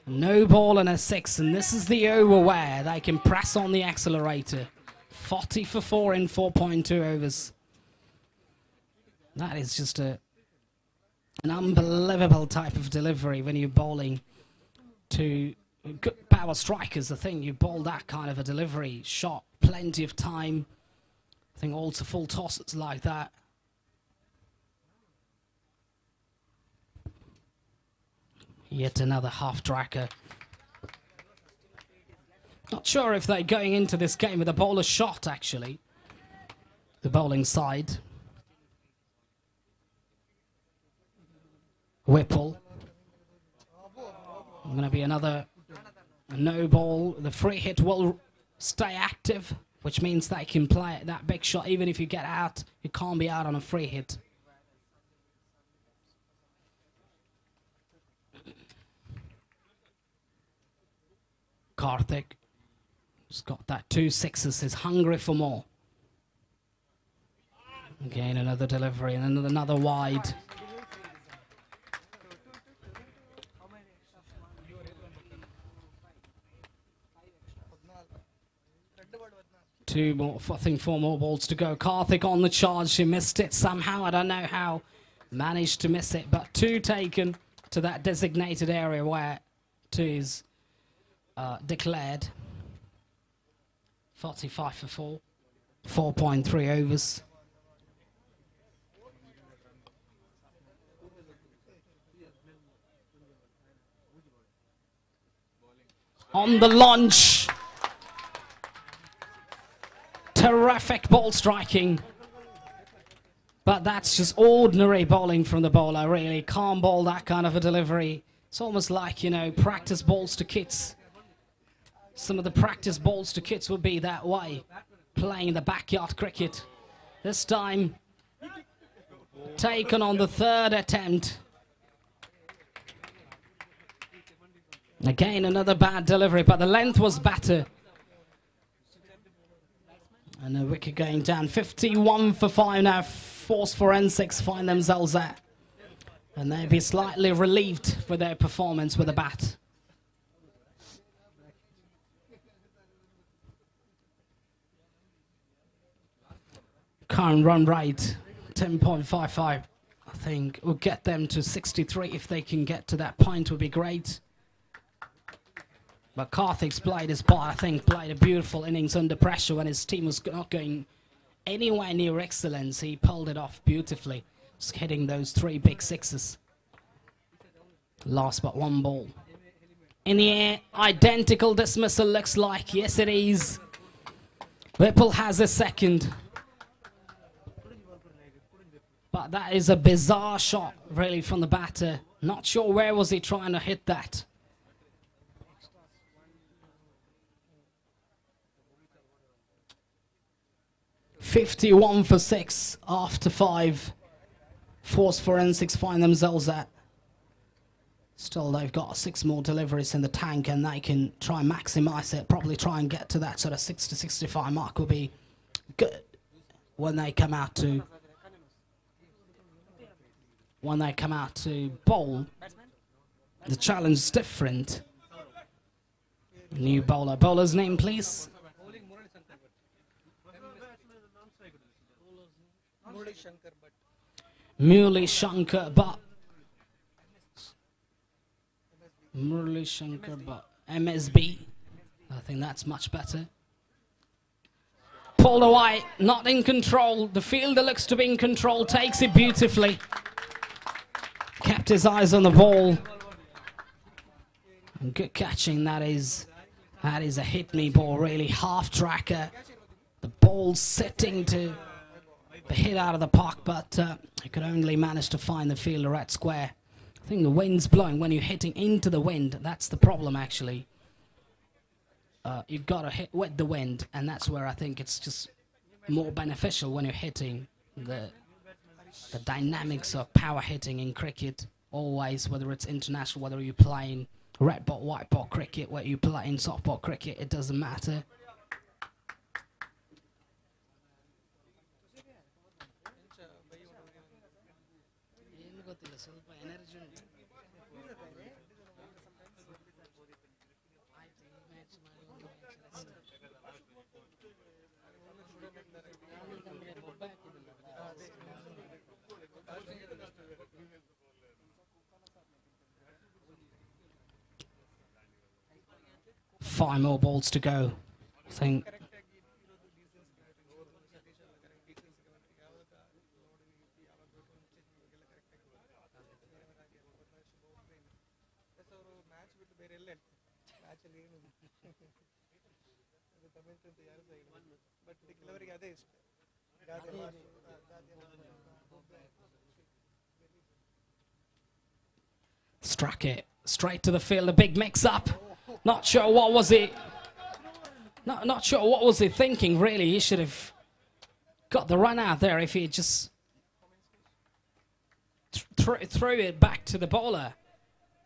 No ball and a 6, and this is the over where they can press on the accelerator. 40 for 4 in 4.2 overs. That is just an unbelievable type of delivery when you're bowling to good power strikers. The thing, you bowl that kind of a delivery shot, plenty of time. I think also full tosses like that. Yet another half tracker. Not sure if they're going into this game with a bowler shot, actually. The bowling side. Whipple. Going to be another no ball. The free hit will stay active, which means they can play that big shot. Even if you get out, you can't be out on a free hit. Karthik. He's got that 2 6s, he's hungry for more. Again, another delivery and another wide. Two more, I think 4 more balls to go. Karthik on the charge, he missed it somehow. I don't know how, managed to miss it, but 2 taken to that designated area where 2 is declared. 45 for 4, 4.3 overs. On the launch. Terrific ball striking. But that's just ordinary bowling from the bowler, really. Can't bowl that kind of a delivery. It's almost like, you know, practice balls to kids. Some of the practice balls to kids will be that way, playing the backyard cricket. This time, taken on the 3rd attempt. Again, another bad delivery, but the length was better. And a wicket going down. 51 for 5 now. Force Forensics find themselves at. And they'll be slightly relieved with their performance with the bat. Current run rate, 10.55. I think will get them to 63. If they can get to that point, would be great. But Karthik's played his part, I think, played a beautiful innings under pressure when his team was not going anywhere near excellence. He pulled it off beautifully, just hitting those 3 big 6s. Last but 1 ball. In the air, identical dismissal looks like. Yes, it is. Whipple has a second. But that is a bizarre shot, really, from the batter. Not sure where was he trying to hit that. $51 for 6 after 5. Force Forensics find themselves at. Still, they've got 6 more deliveries in the tank, and they can try and maximize it. Probably try and get to that sort of 60 to 65 mark will be good when they come out to bowl. The challenge is different. New bowler. Bowler's name, please.
Murali Shankar Bhatt.
Murali Shankar Bhatt. Murali Shankar Bhatt. MSB. I think that's much better. Pulled away, not in control. The fielder looks to be in control, takes it beautifully. Kept his eyes on the ball. And good catching, that is a hit me ball, really. Half tracker. The ball sitting to be hit out of the park, but he could only manage to find the fielder at square. I think the wind's blowing when you're hitting into the wind. That's the problem, actually. You've got to hit with the wind, and that's where I think it's just more beneficial when you're hitting. The dynamics of power hitting in cricket, always, whether it's international, whether you're playing red ball, white ball cricket, whether you play in softball cricket, it doesn't matter. Five more balls to go, I think. Struck it straight to the field, a big mix-up. Not sure what was it. Not sure what was he thinking. Really, he should have got the run out there if he just threw it back to the bowler.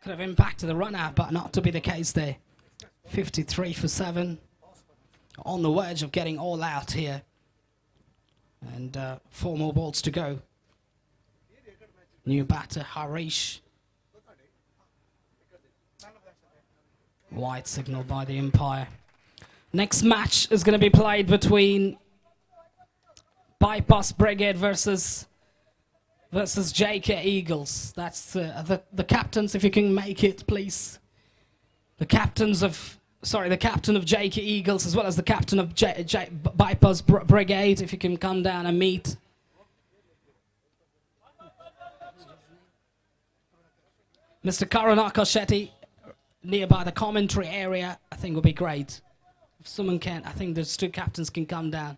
Could have impacted the run out, but not to be the case there. 53 for 7. On the verge of getting all out here. And 4 more balls to go. New batter, Harish. White signal by the umpire. Next match is going to be played between Bypass Brigade versus JK Eagles. That's the captains, if you can make it, please. The captain of JK Eagles, as well as the captain of Bypass Brigade, if you can come down and meet. Mr. Karunaka Shetty, nearby the commentary area, I think would be great. If someone can, I think those 2 captains can come down.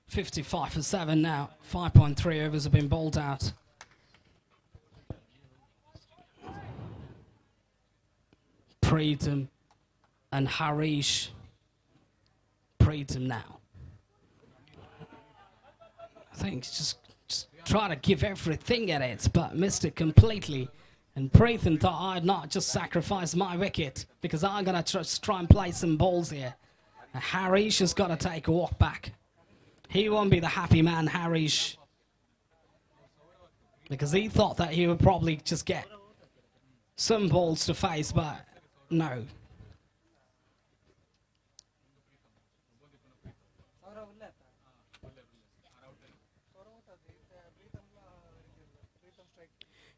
.55 for 7 now. 5.3 overs have been bowled out. Preetham and Harish. Preetham now. I think just try to give everything at it, but missed it completely. And Preetham thought, I'd not just sacrifice my wicket because I'm going to try and play some balls here. And Harish has got to take a walk back. He won't be the happy man, Harish, because he thought that he would probably just get some balls to face, but no.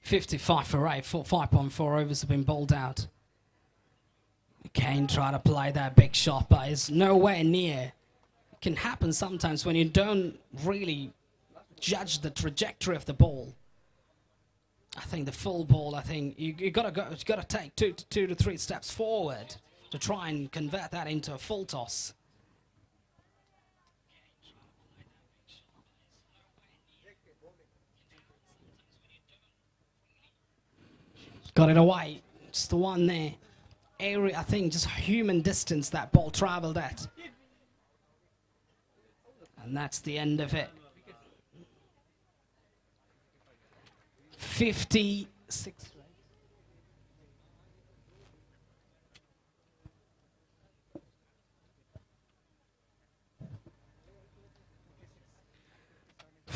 .55 for 8, 5.4 overs have been bowled out. Kane tried to play that big shot, but it's nowhere near. It can happen sometimes when you don't really judge the trajectory of the ball. I think the full ball, I think you gotta take two to three steps forward to try and convert that into a full toss. Got it away. Just the one there. Area, I think, just human distance that ball traveled at. And that's the end of it. 56.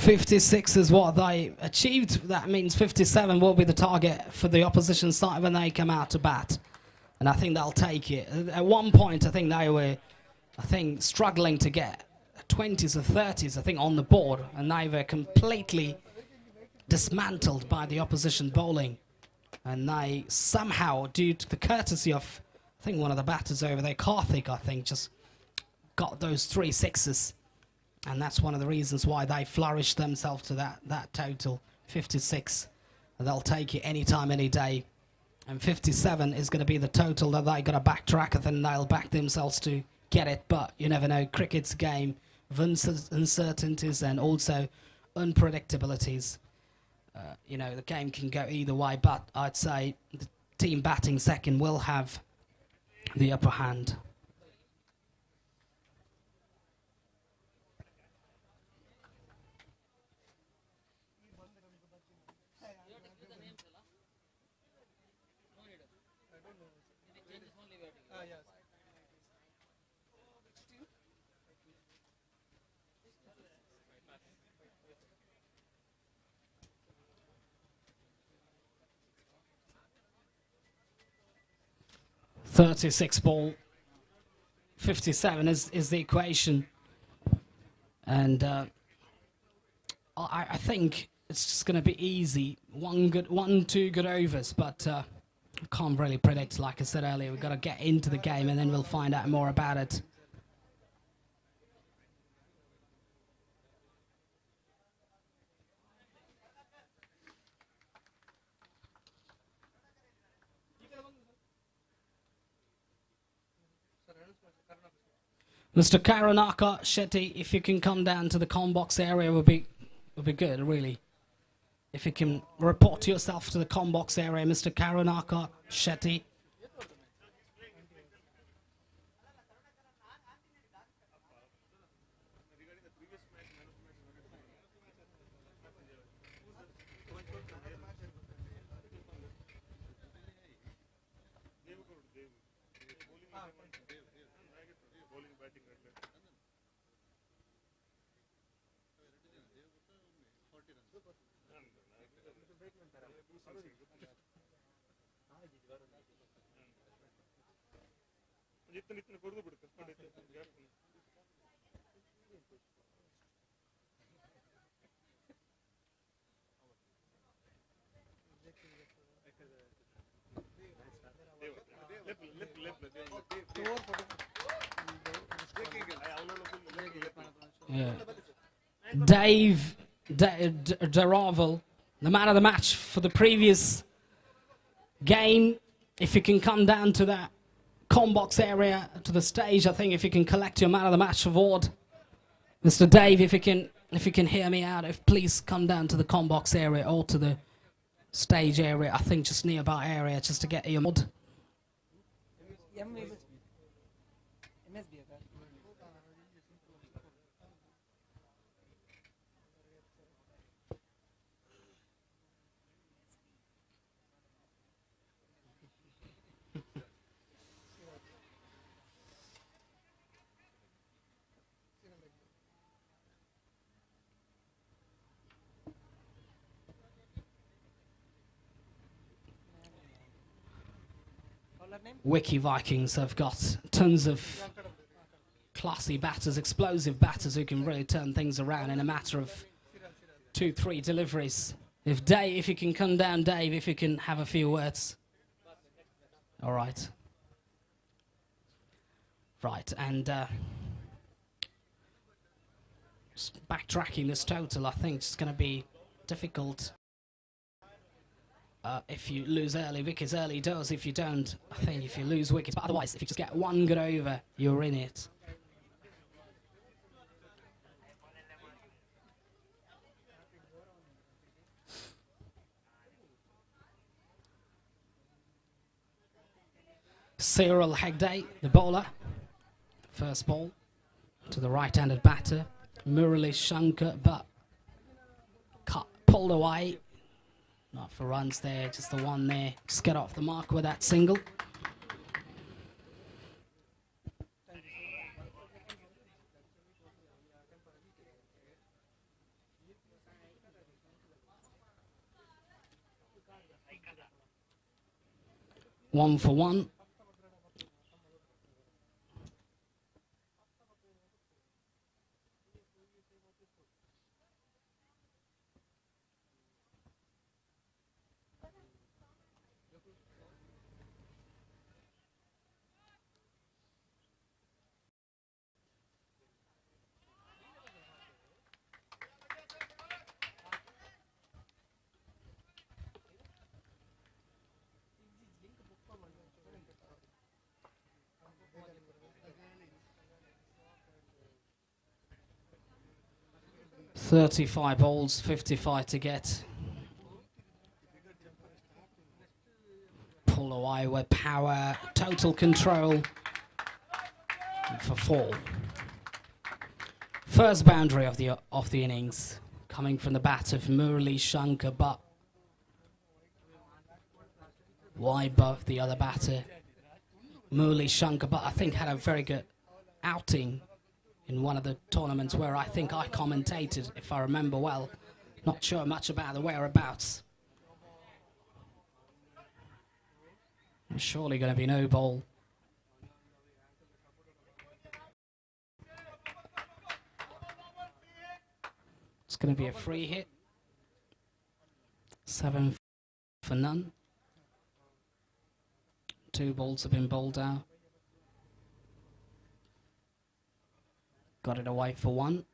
56 is what they achieved. That means 57 will be the target for the opposition side when they come out to bat. And I think they'll take it. At one point, I think they were, struggling to get 20s or 30s, I think, on the board. And they were completely dismantled by the opposition bowling. And they somehow, due to the courtesy of, I think, one of the batters over there, Karthik, I think, just got those 3 sixes. And that's one of the reasons why they flourished themselves to that total, 56. And they'll take it any time, any day. And 57 is going to be the total that they got to backtrack, and then they'll back themselves to get it. But you never know, cricket's a game of uncertainties and also unpredictabilities. You know, the game can go either way, but I'd say the team batting second will have the upper hand.
Yes.
36 ball, 57 is the equation. And I think it's just going to be easy. 2 good overs, but I can't really predict. Like I said earlier, we've got to get into the game and then we'll find out more about it. Mr. Karunaka Shetty, if you can come down to the com box area, would be good, really. If you can report yourself to the com box area, Mr. Karunaka Shetty. Yeah. Dave Daravel, the man of the match for the previous game. If you can come down to that com box area, to the stage, I think if you can collect your man of the match award, Mr. Dave, if you can hear me out, please come down to the com box area or to the stage area. I think just nearby area, just to get your award. Wiki Vikings have got tons of classy batters, explosive batters who can really turn things around in a matter of 2-3 deliveries. If you can come down, Dave, if you can have a few words. All right. Right, and just backtracking this total, I think it's going to be difficult. If you lose early wickets, early does. If you don't, I think if you lose wickets, but otherwise, if you just get one good over, you're in it. Cyril Hegde, the bowler. First ball to the right-handed batter. Murali Shankar, but pulled away. Not for runs there, just the one there. Just get off the mark with that single. 1 for 1. .35 balls, 55 to get. Pull away with power, total control for 4. First boundary of the innings, coming from the bat of Murali Shankar Bhatt. Wide above the other batter. Murali Shankar Bhatt, I think, had a very good outing in one of the tournaments where I think I commentated, if I remember well. Not sure much about the whereabouts. There's surely going to be no ball. It's going to be a free hit. 7 for none. 2 balls have been bowled out. Got it away for 1.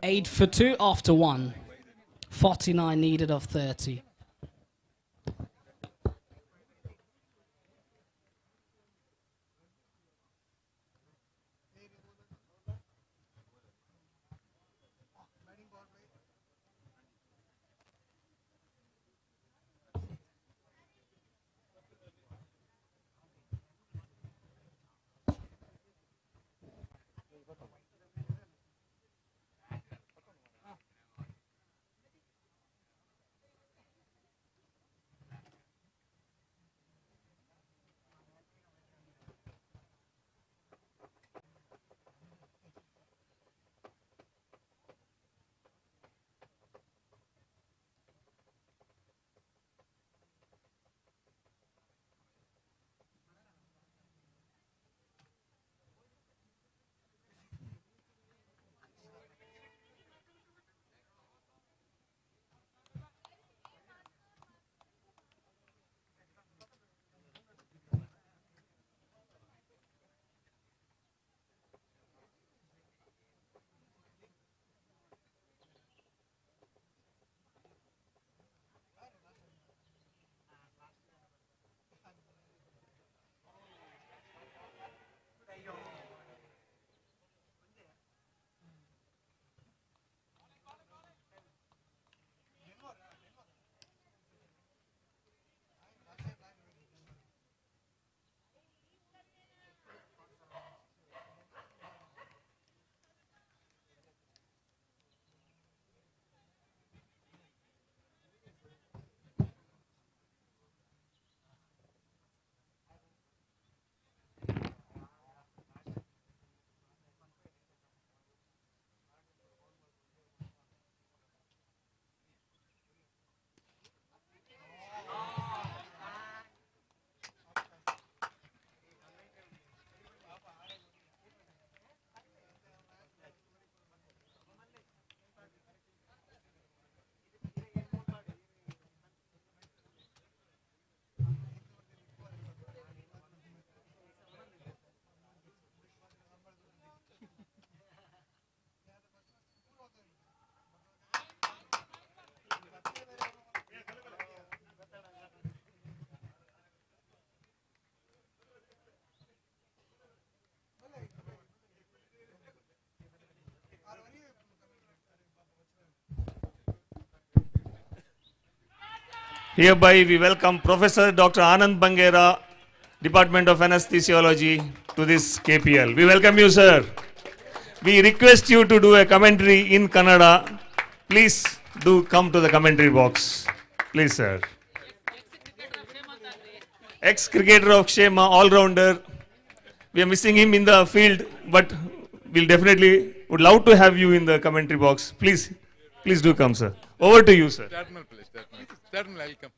Eight for 2 after 1. 49 needed of 30.
Hereby we welcome Professor Dr. Anand Bangera, Department of Anesthesiology, to this KPL. We welcome you, sir. We request you to do a commentary in Kannada. Please do come to the commentary box. Please, sir. Ex-cricketer of KSHEMA, all-rounder. We are missing him in the field, but we'll definitely would love to have you in the commentary box. Please do come, sir. Over to you, sir.
Terminal, I'll come.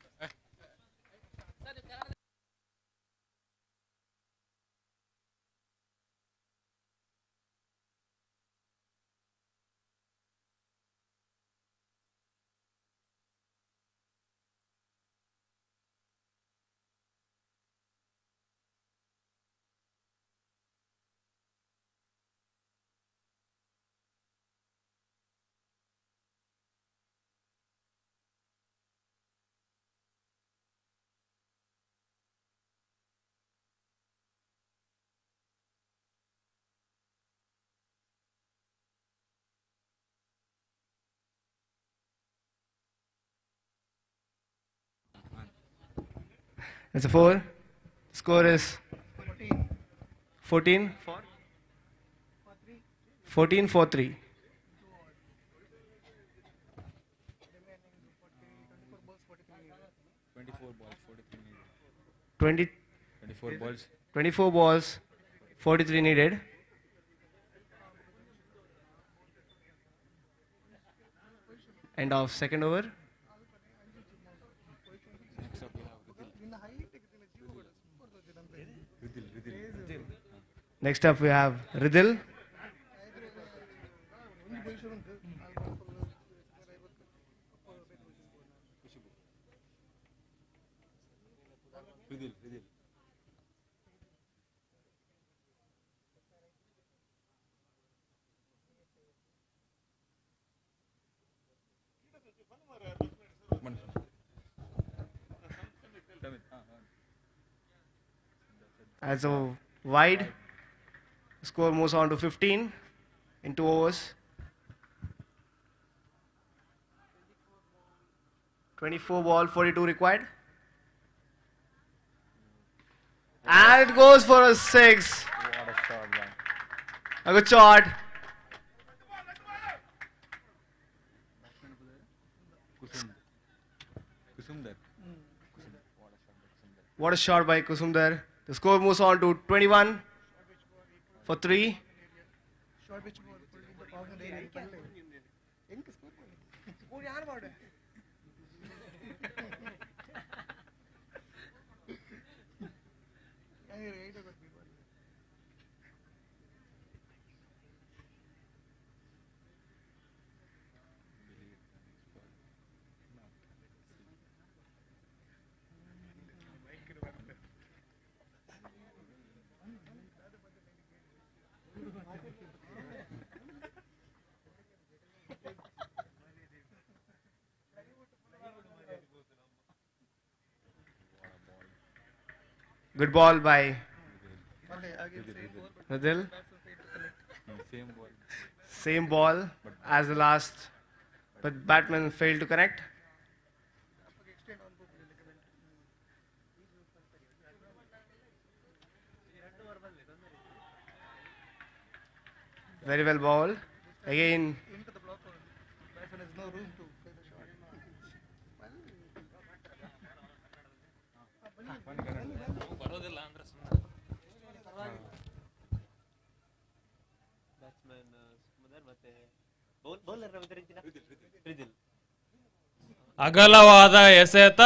It's a 4. Score is 14 for 3. 24 balls, 43 needed. End of second over. Next up we have Ridil. As a wide, score moves on to 15 in 2 overs. 24 ball, 42 required. And it goes for a 6.
What a shot, man.
A good shot. What a shot by Kusumdar. The score moves on to 21 for 3.
Short pitch ball, put in the power and area. Enk score ball. Yaar baad hai.
Good ball by Ridil. Same ball as the last, but batsman failed to connect. Very well ball. Again.
Into the block. Batsman has no room to play the shot.
ಅಗಲವಾದ ಎಸೆತ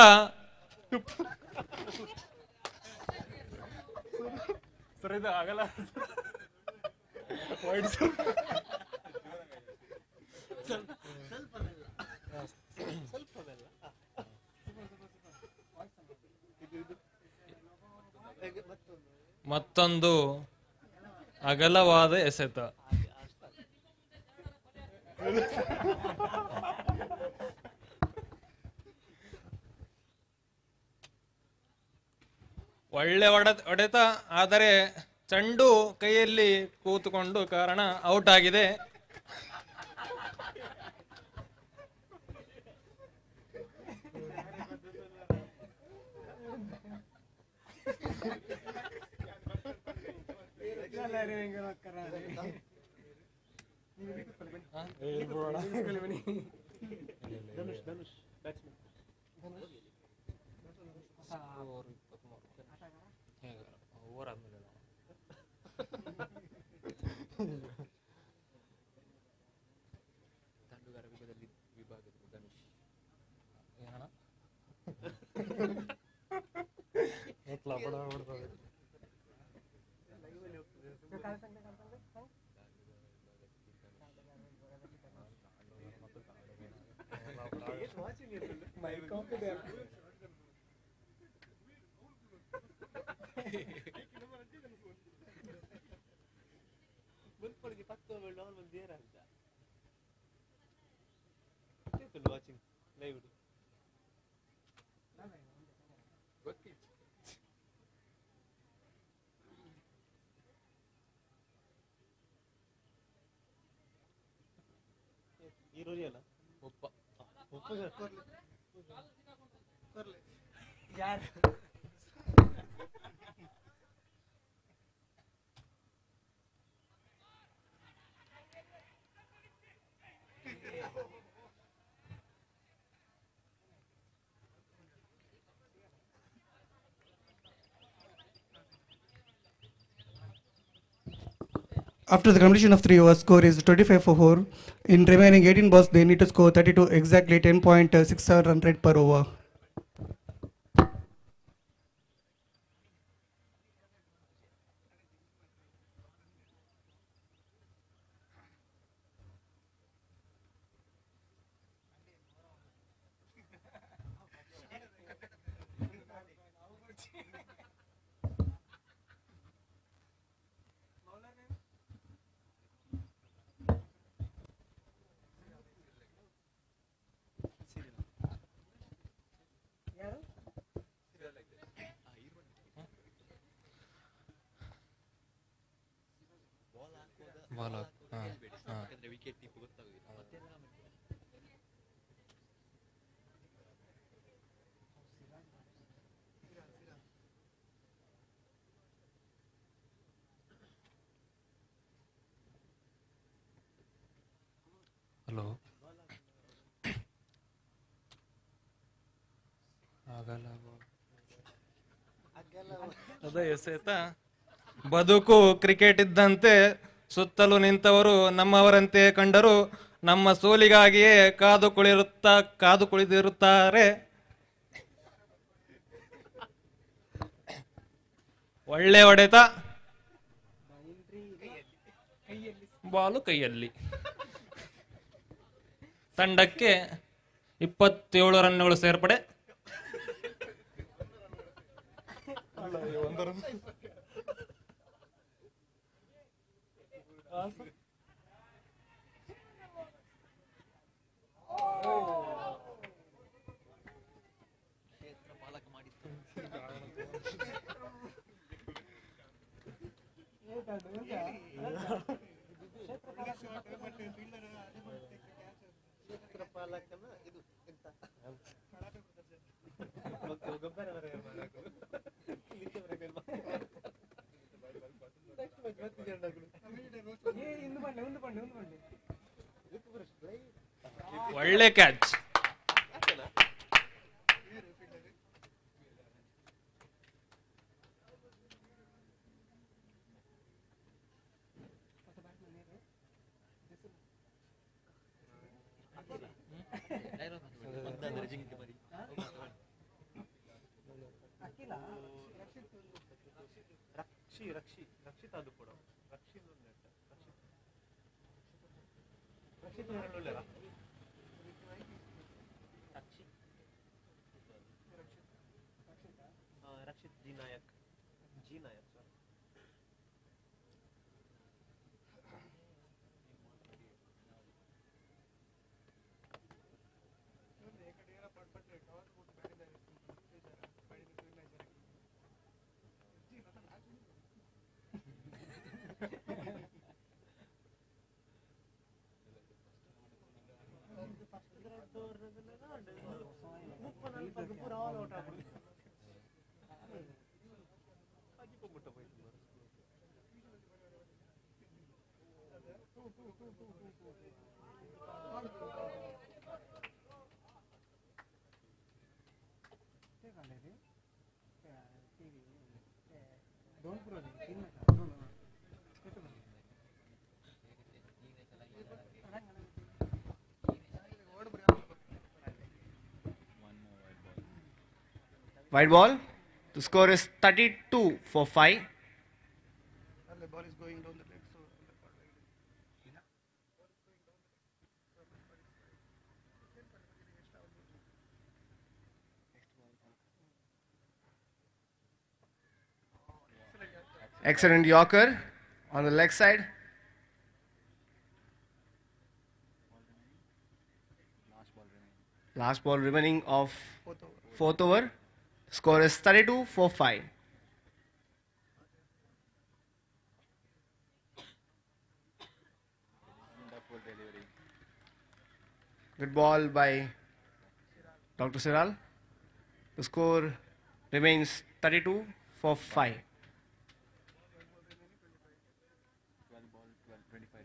sir ಇದು ಅಗಲ ಮತ್ತೊಂದು ಅಗಲವಾದ ಎಸೆತ. ಒಳ್ಳೆ ಹೊಡೆತ, ಆದರೆ ಚೆಂಡು ಕೈಯಲ್ಲಿ ಕೂತುಕೊಂಡು ಕಾರಣ ಔಟ್ ಆಗಿದೆ.
watching live. ಈರುಳ್ಳಿ ಅಲ್ಲ ಉಪ್ಪ ಉಪ್ಪು ಯಾರು
After the completion of 3 overs, score is 25 for 4. In remaining 18 balls, they need to score 32 exactly 10.67 run rate per over.
Hello ಅದೇ ಎಸೆತ ಬದುಕು ಕ್ರಿಕೆಟ್ ಇದ್ದಂತೆ ಸುತ್ತಲೂ ನಿಂತವರು ನಮ್ಮವರಂತೆ ಕಂಡರು ನಮ್ಮ ಸೋಲಿಗಾಗಿಯೇ ಕಾದು ಕುಳಿತಿರುತ್ತಾರೆ. ಒಳ್ಳೆ ಹೊಡೆತ, ಬಾಲು ಕೈಯಲ್ಲಿ. ತಂಡಕ್ಕೆ 27 ರನ್ಗಳು ಸೇರ್ಪಡೆ. ಒಳ್ಳೆ ಕ್ಯಾಚ್.
ರಕ್ಷಿತ್ ಅದು ಕೂಡ Rakshith G Nayak sir.
White ball. The score is 32 for 5.
The ball is going down the leg, so
Excellent Yorker on the leg side. Last ball remaining of fourth over. Score is 32 for 5. Good ball by Dr. Siral. The score remains 32 for 5.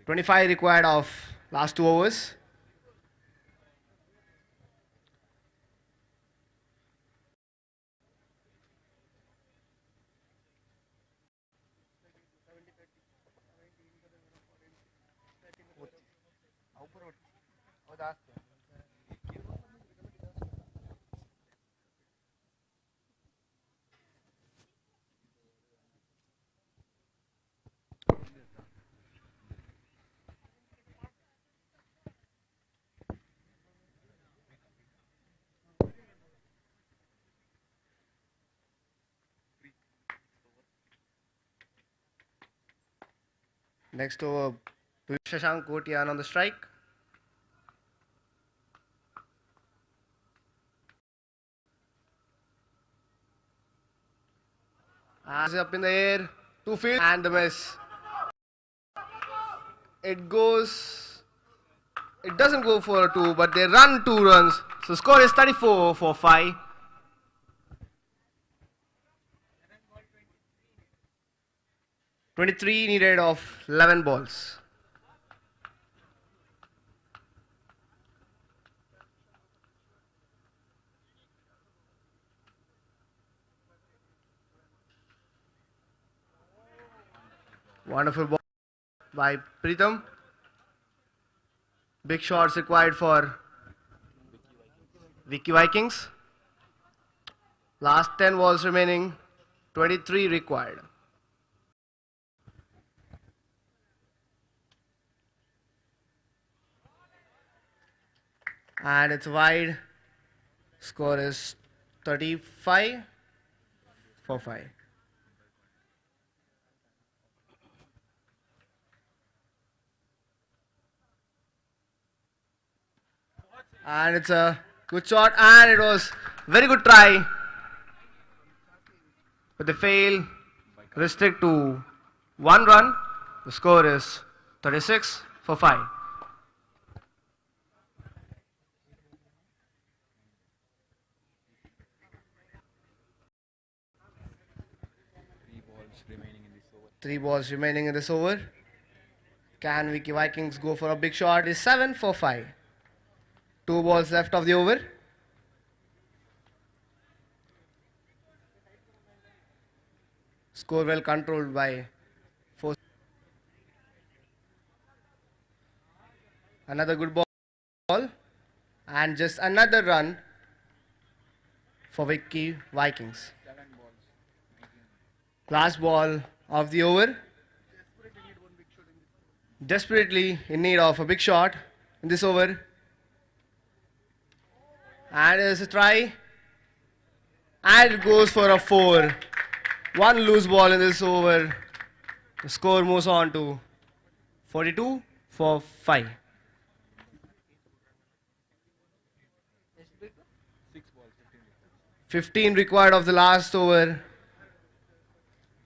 25 required of last 2 overs. Next over, Shashank Kotian on the strike. As up in the air, 2 field and the miss. It doesn't go for a 2, but they run 2 runs. So score is 34 for 5. "23 needed of 11 balls. Wonderful ball by Pritham. Big shots required for Vicky Vikings. Last 10 balls remaining, 23 required. And it's wide. Score is 35 for 5. And it's a good shot, and it was very good try. But they fail. Restrict to 1 run. The score is 36 for 5. Three balls remaining in this over. Can Vicky Vikings go for a big shot? Is 7 for 5. 2 balls left of the over. Score well controlled by 4. Another good ball. And just another run for Vicky Vikings. Last ball of the over. Desperately in need of a big shot in this over. And there's a try. And it goes for a 4. 1 loose ball in this over. The score moves on to 42 for 5. 15 required of the last over.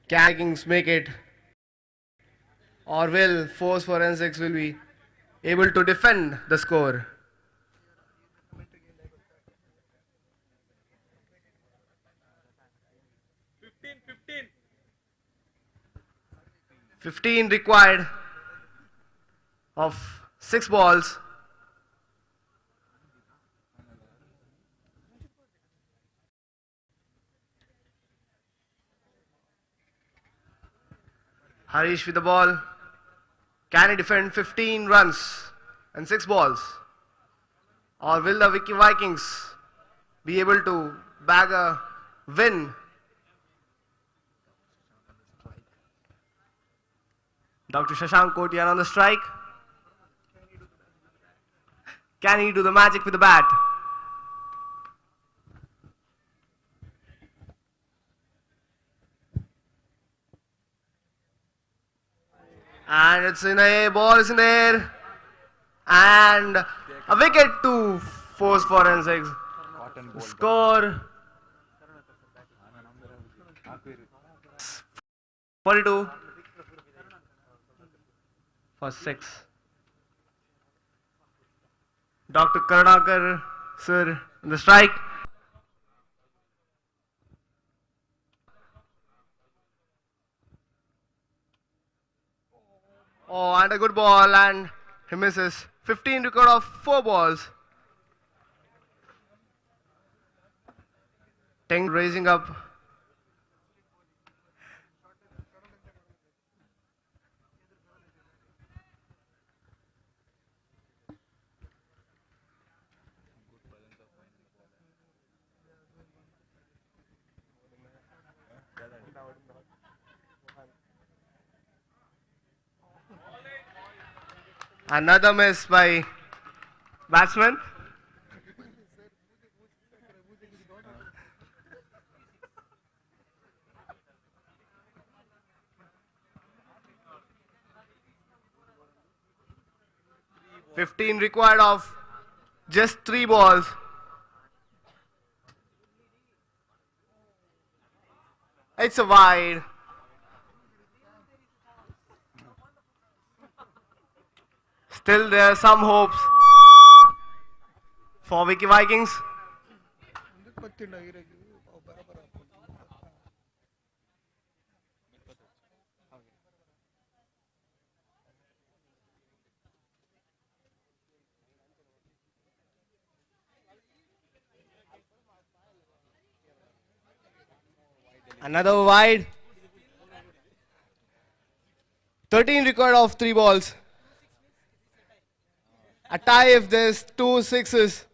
Can Vikings make it? Or will Force Forensics will be able to defend the score? 15 required. of 6 balls. Harish with the ball. Can he defend 15 runs and 6 balls? Or will the Vicky Vikings be able to bag a win? Dr. Shashank Kotian on the strike. Can he do the magic with the bat? And it's in the air, ball is in the air. And a wicket to force forensics. Score 42 for 6. Dr. Karnakar, sir, in the strike. Oh, and a good ball, and he misses. 15 record of 4 balls. Teng raising up. Another miss by batsman. Fifteen required of just 3 balls. It's a wide. Still there are some hopes for Vicky Vikings. Another wide. 13 record of 3 balls. A tie if there's 2 sixes.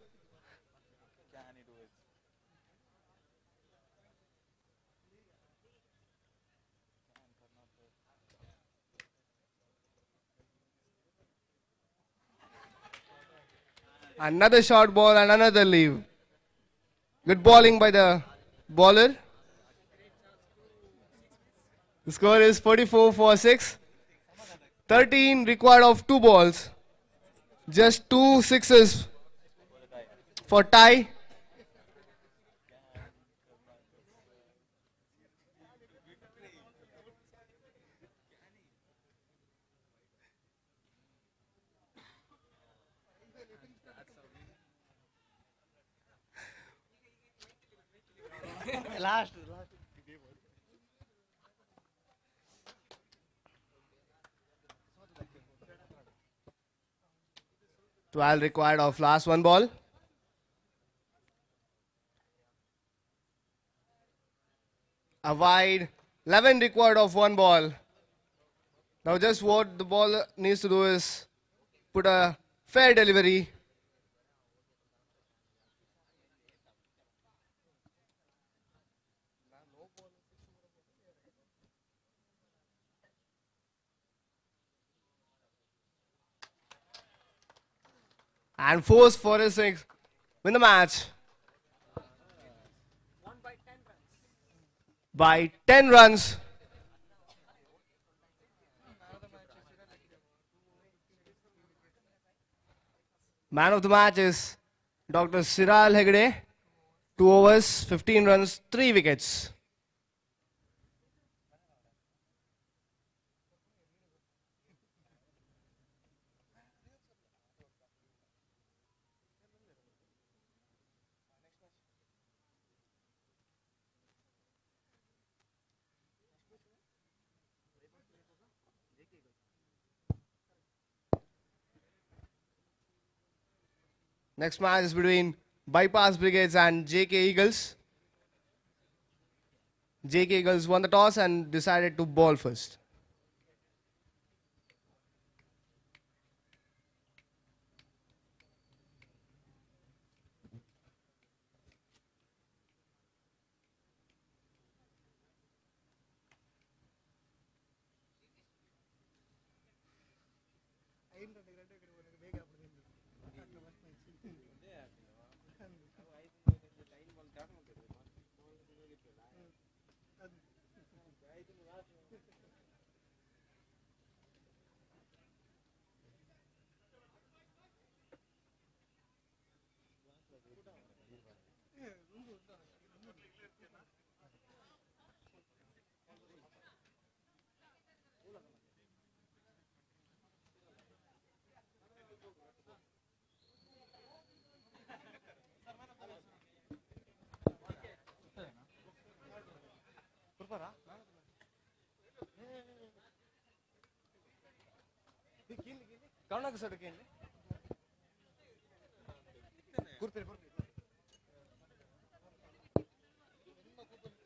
Another short ball and another leave. Good bowling by the bowler. The score is 44 for 6. 13 required of 2 balls. Just 2 sixes for tie.
Last.
12 required of last 1 ball. A wide. 11 required of 1 ball. Now just what the ball needs to do is put a fair delivery. And force Forensics win the match by 10 runs. Man of the match is Dr. Siral Hegde. 2 overs, 15 runs, 3 wickets. Next match is between Bypass Brigades and JK Eagles. JK Eagles won the toss and decided to ball first.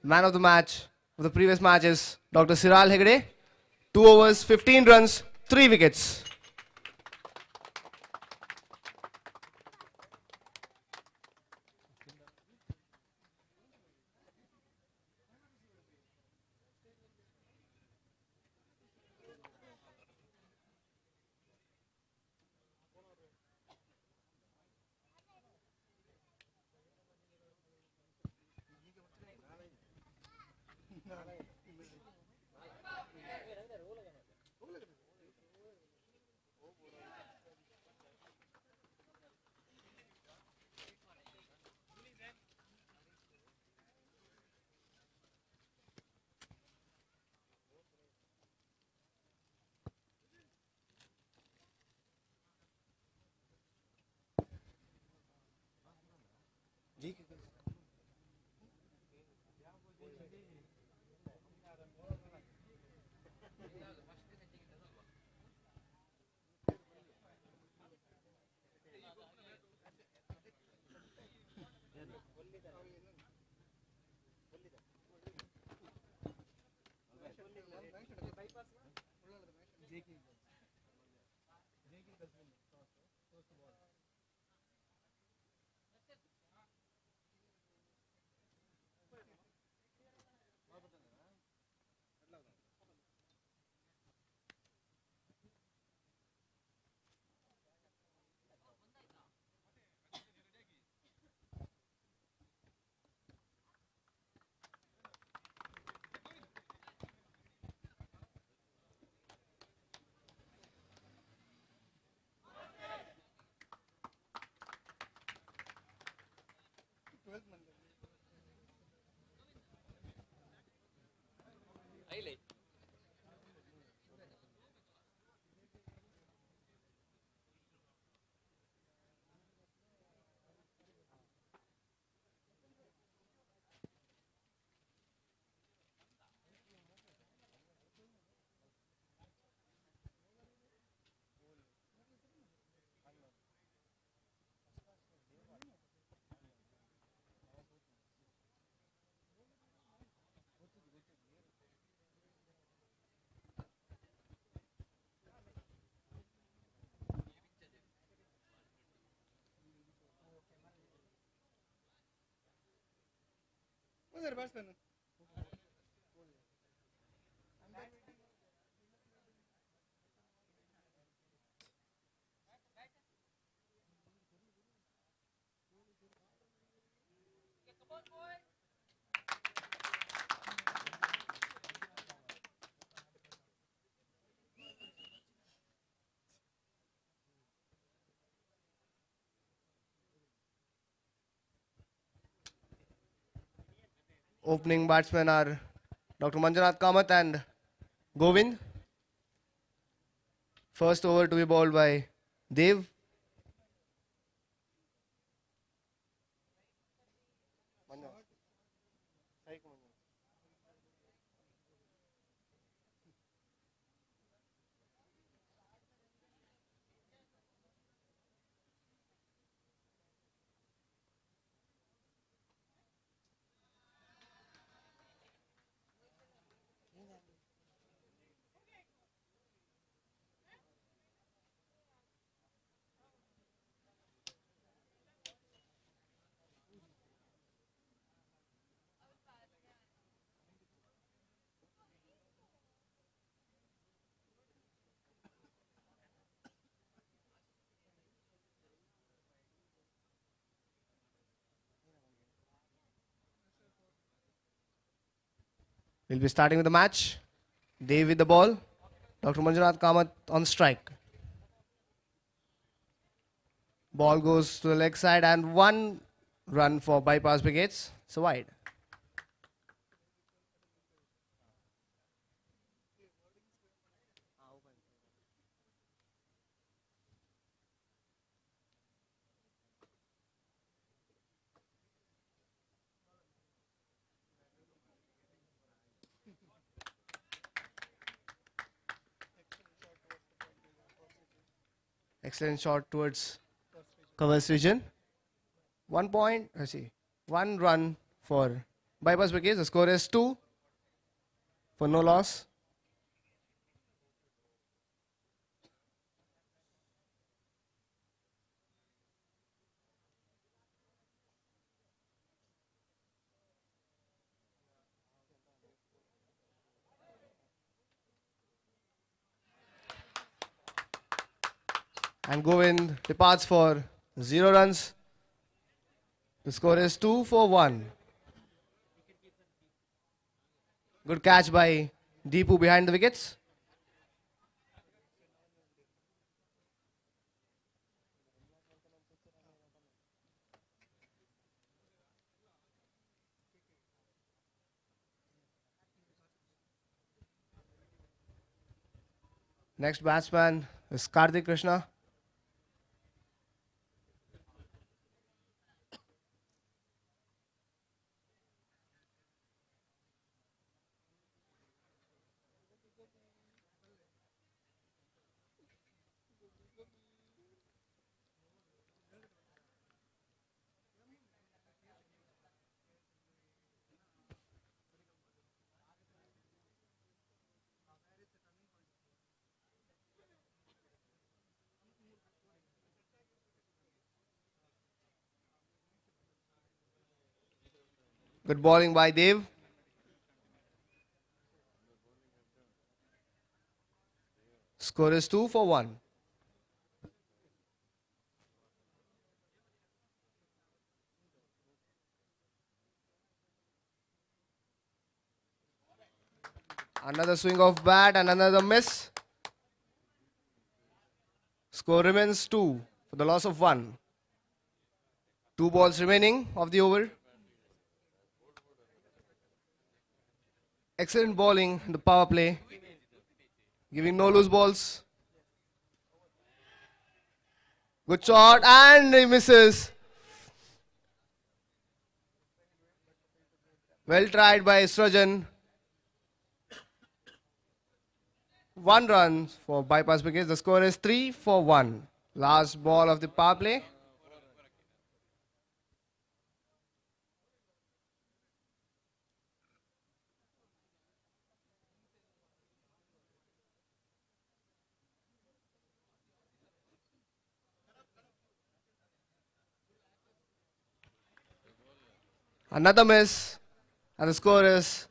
Man of the match of the previous match is Dr. Siral Hegde. 2 overs, 15 runs, 3 wickets.
Who's their batsman?
Opening batsmen are Dr. Manjunath Kamath and Govind. First over to be bowled by Dev. We'll be starting with the match. Dave with the ball. Dr. Manjunath Kamath on strike. Ball goes to the leg side and 1 run for bypass wickets. So wide. Excellent shot towards covers region. 1 point, let's see, 1 run for bypass wickets. The score is 2 for no loss. And Govind departs for 0 runs. The score is 2 for 1. Good catch by Deepu behind the wickets. Next batsman is Karthik Krishna. Good bowling by Dev. Score is 2 for 1. Another swing of bat and another miss. Score remains 2 for the loss of 1. 2 balls remaining of the over. Excellent bowling in the power play, giving no loose balls. Good shot and he misses. Well tried by Srajan. 1 run for bypass wickets. The score is 3 for 1. Last ball of the power play. Another miss, and the score is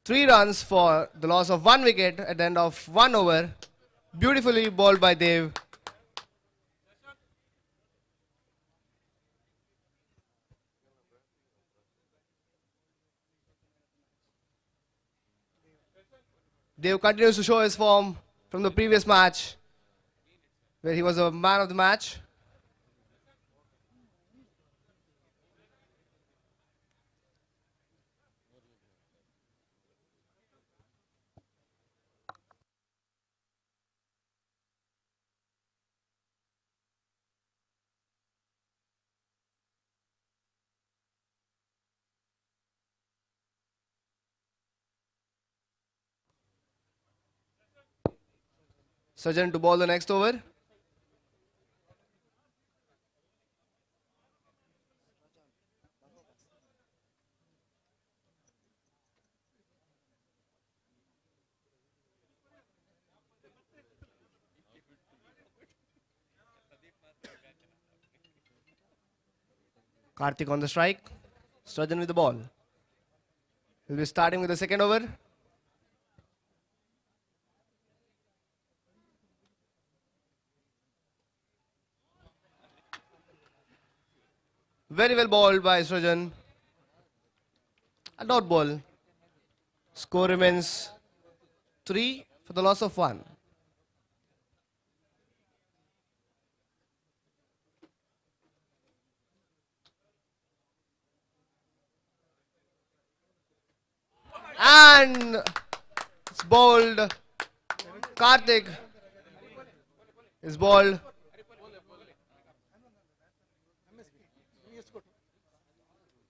3 runs for the loss of 1 wicket at the end of 1 over. Beautifully bowled by Dev. Dev continues to show his form from the previous match, where he was a man of the match. Sajan to bowl the next over. Karthik on the strike. Sajan with the ball. He'll be starting with the second over. Very well bowled by Srajan. A dot ball. Score remains 3 for the loss of 1. And it's bowled. Karthik is bowled.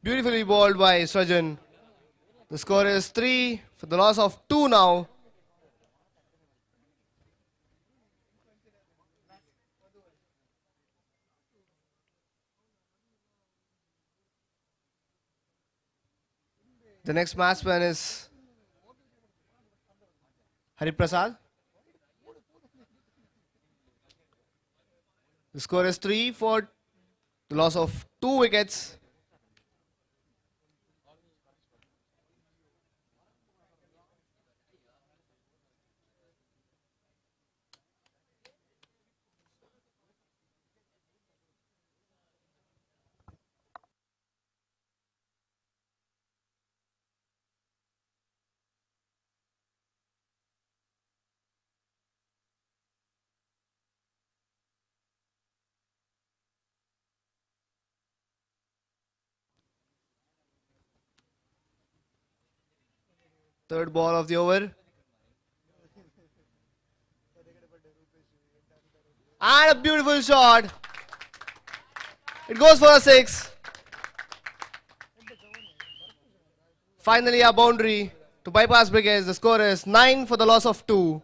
Beautifully bowled by Srajan. The score is 3 for the loss of 2 now. The next batsman is Hariprasad. The score is 3 for the loss of 2 wickets. Third ball of the over. And a beautiful shot. It goes for a 6. Finally a boundary to bypass wickets. The score is 9 for the loss of 2.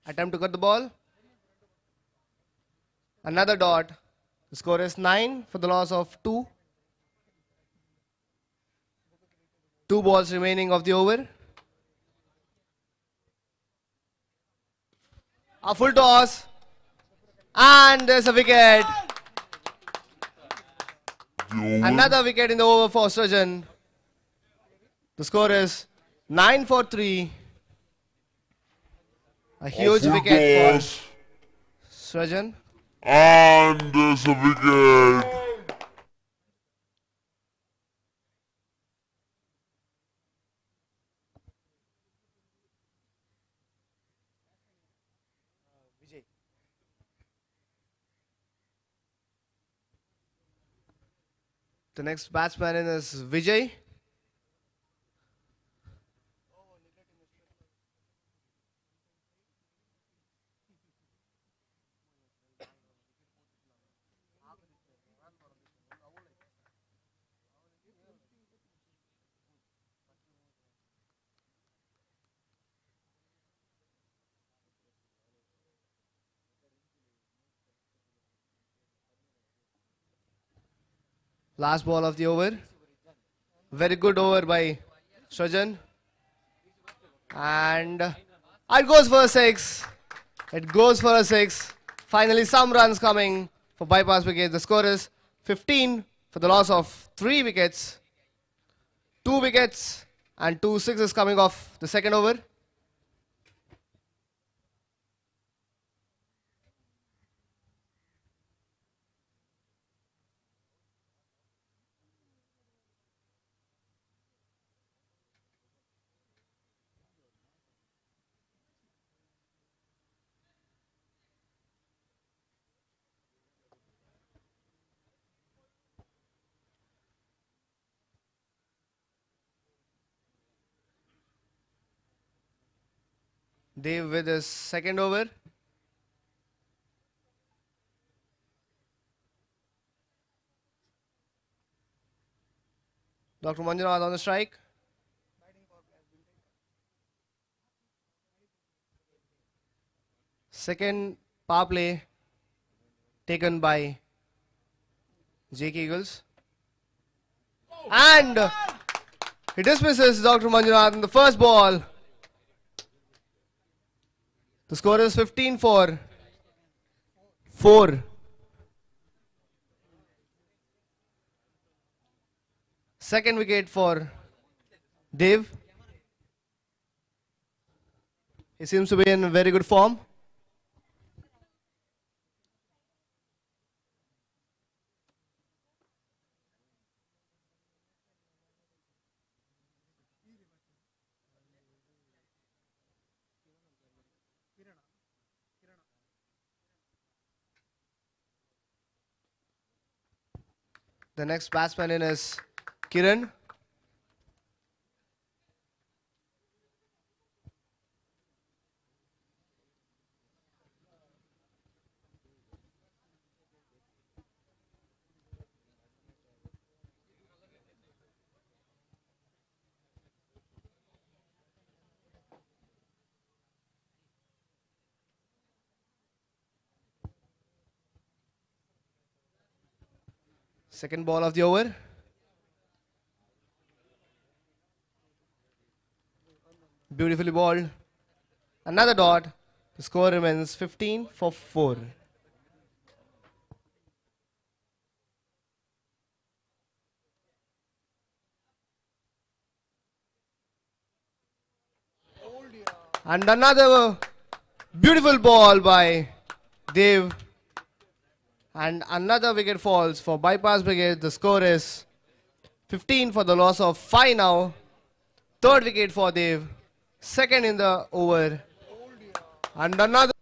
Attempt to cut the ball. Another dot. The score is 9 for the loss of 2. 2 balls remaining of the over. A full toss. And there's a wicket. Another wicket in the over for Srajan. The score is 9 for 3. A huge wicket for Srajan.
And there's a wicket.
The next batsman is Vijay. Last ball of the over. Very good over by Srajan. And it goes for a 6. It goes for a 6. Finally some runs coming for bypass wicket. The score is 15 for the loss of 3 wickets. 2 wickets and 2 sixes coming off the second over. Dave with his second over. Dr. Manjunath on the strike. Second power play taken by Jake Eagles. And he dismisses Dr. Manjunath in the first ball. The score is 15 for 4. Second wicket for Dave. He seems to be in very good form. The next batsman in is Kiran. Second ball of the over. Beautifully balled. Another dot. The score remains 15 for 4. And another beautiful ball by Dev. And another wicket falls for Bypass Brigade. The score is 15 for the loss of 5 now. Third wicket for Dev. Second in the over. And another.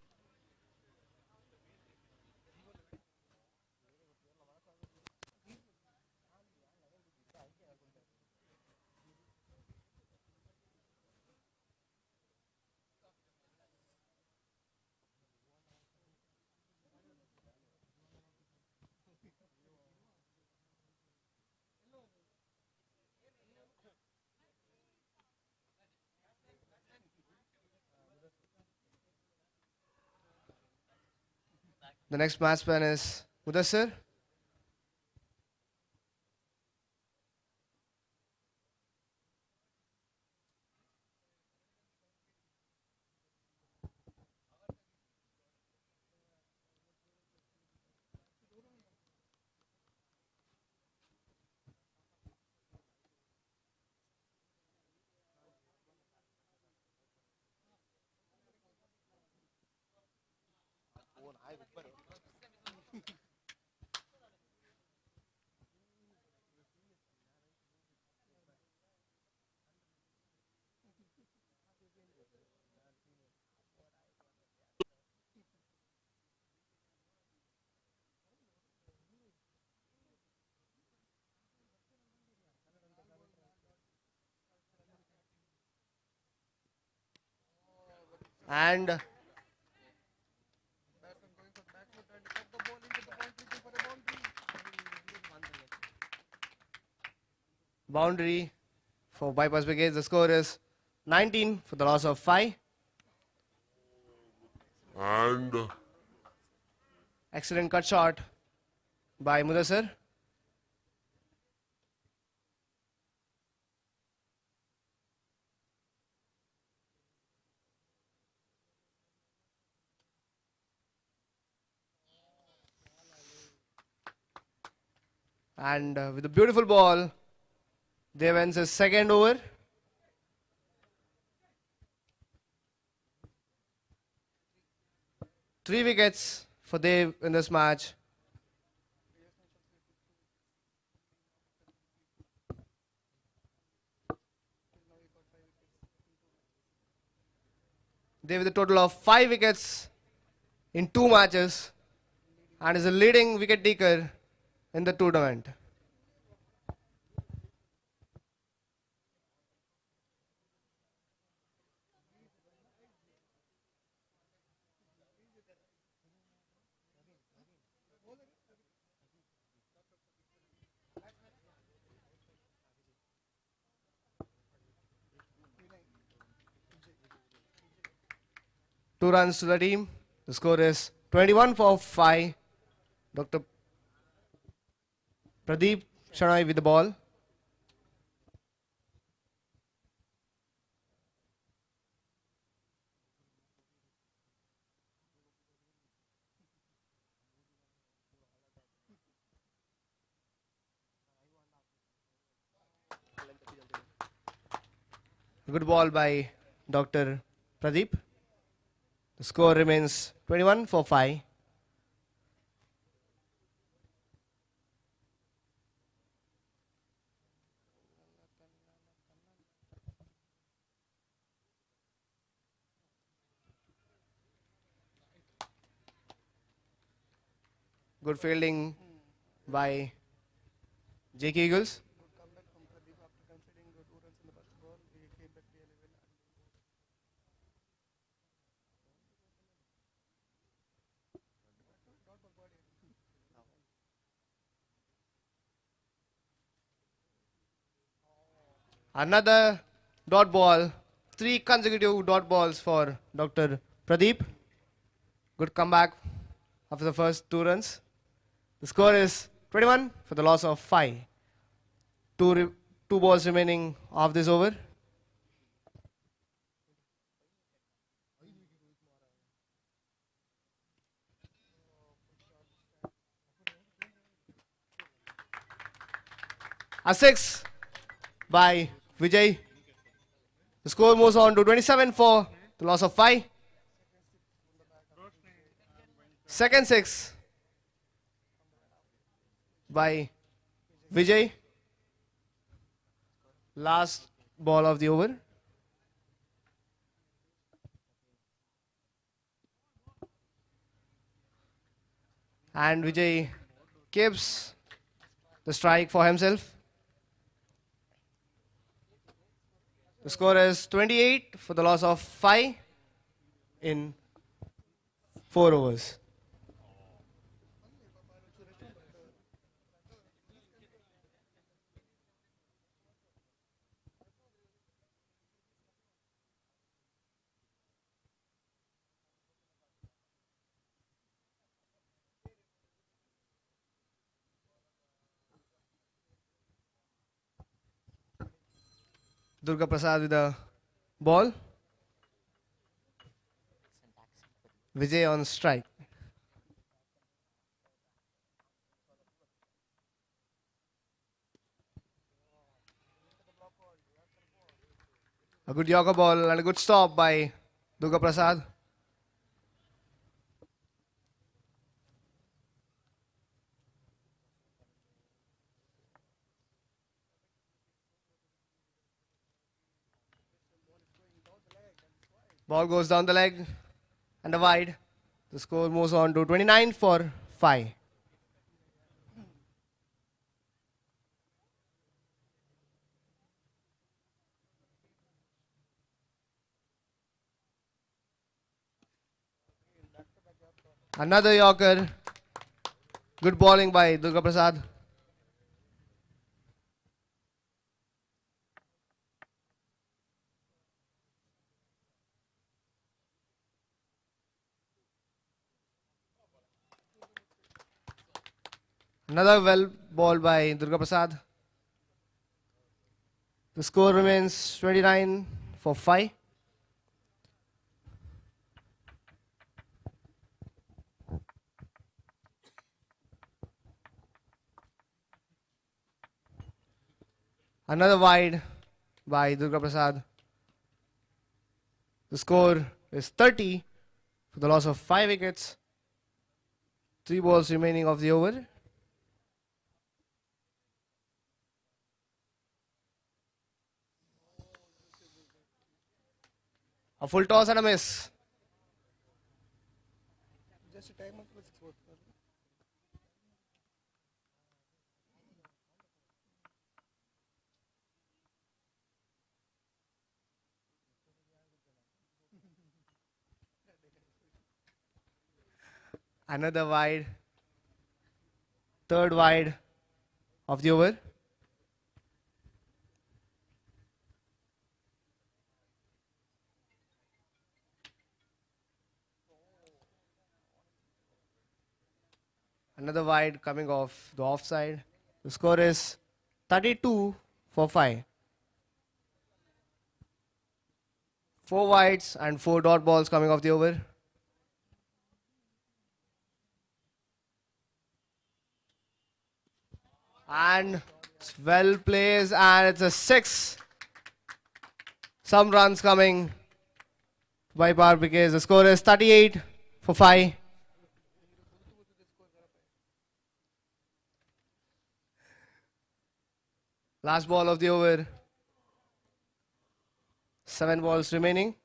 The next batsman is Mudassir. And boundary for Bypass Brigade. The score is 19 for the loss of 5.
And
Excellent cut shot by Mudassir. And with a beautiful ball, Dev ends his second over. Three wickets for Dev in this match. Dev with a total of 5 wickets in 2 matches and is a leading wicket taker in the tournament. Two runs to the team. The score is 21 for 5. Dr. Pradeep Shanai with the ball. A good ball by Dr. Pradeep. The score remains 21 for 5. Good fielding by JK Eagles. Another dot ball. 3 consecutive dot balls for Dr. Pradeep. Good comeback after the first 2 runs. The score is 21 for the loss of 5. Two balls remaining of this over. A 6 by Vijay. The score moves on to 27 for the loss of 5. Second 6 by Vijay. Last ball of the over. And Vijay keeps the strike for himself. The score is 28 for the loss of 5 in 4 overs. Durga Prasad with the ball. Vijay on strike. A good Yorker ball and a good stop by Durga Prasad. Ball goes down the leg and a wide. The score moves on to 29 for 5. Another Yorker. Good bowling by Durga Prasad. Another well ball by Durga Prasad. The score remains 29 for 5. Another wide by Durga Prasad. The score is 30 for the loss of 5 wickets. 3 balls remaining of the over. A full toss and a miss.
Just time up with 6 votes.
Another wide. Third wide of the over. Another wide coming off the offside. The score is 32 for 5. 4 wides and 4 dot balls coming off the over. And well plays and it's a 6. some runs coming by par because the score is 38 for 5. Last ball of the over. 7 balls remaining.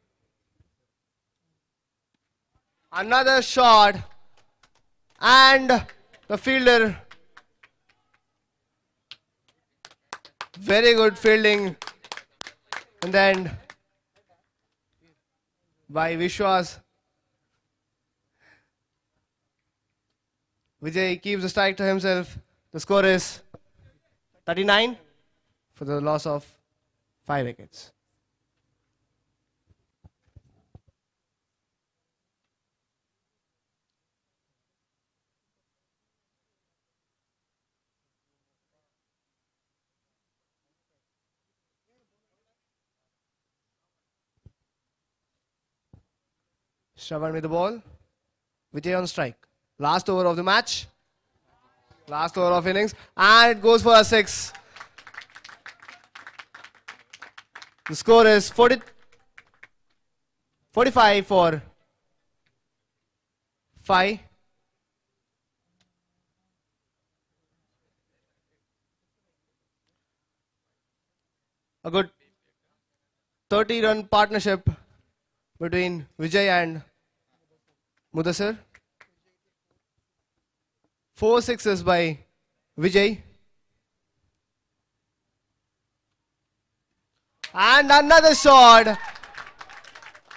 Another shot. And the fielder. Very good fielding. And then by Vishwas. Vijay keeps the strike to himself. The score is 39 for the loss of 5 wickets. Shravan with the ball. Vijay on strike. Last over of the match. Last over of innings. And it goes for a 6. The score is 45 for 5. A good 30-run partnership between Vijay and Mudassir. 4 sixes by Vijay. And another shot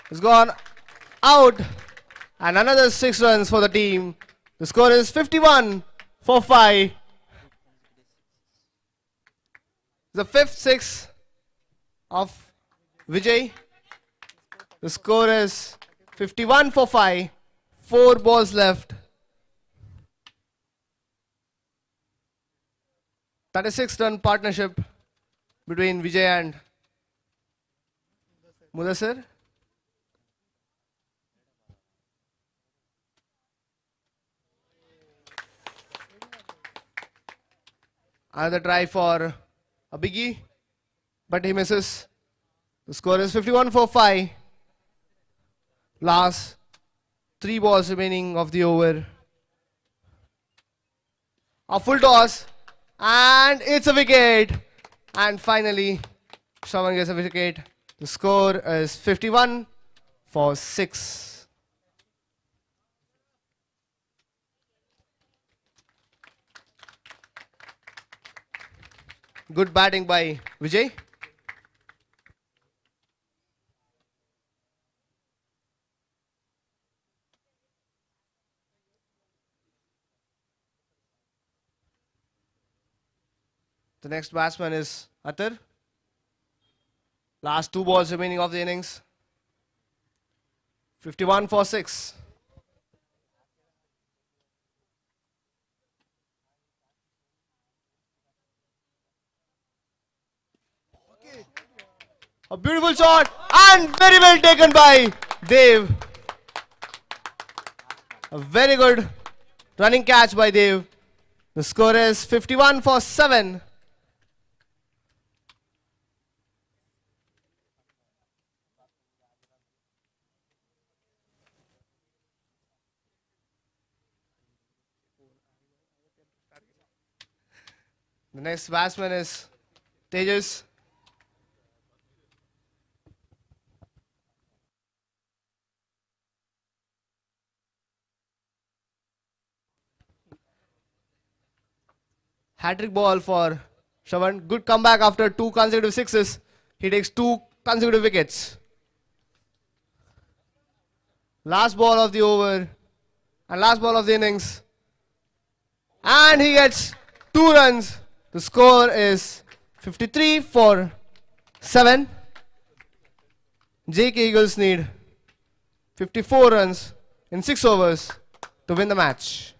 has gone out. And another 6 runs for the team. The score is 51 for 5. The 5th 6 of Vijay. The score is 51 for 5. 4 balls left. 36-run partnership between Vijay and Mudassir. Another try for a biggie, but he misses. The score is 51 for 5. Last 3 balls remaining of the over. A full toss. And it's a wicket. And finally, Shravan gets a wicket. The score is 51 for 6. Good batting by Vijay. The next batsman is Atar. Last 2 balls remaining of the innings. 51 for 6. A beautiful shot and very well taken by Dev. A very good running catch by Dev. The score is 51 for 7. The next batsman is Tejas. Hat-trick ball for Shravan. Good comeback after 2 consecutive 6s. He takes 2 consecutive wickets. Last ball of the over and last ball of the innings. And he gets 2 runs. The score is 53 for 7. JK Eagles need 54 runs in 6 overs to win the match.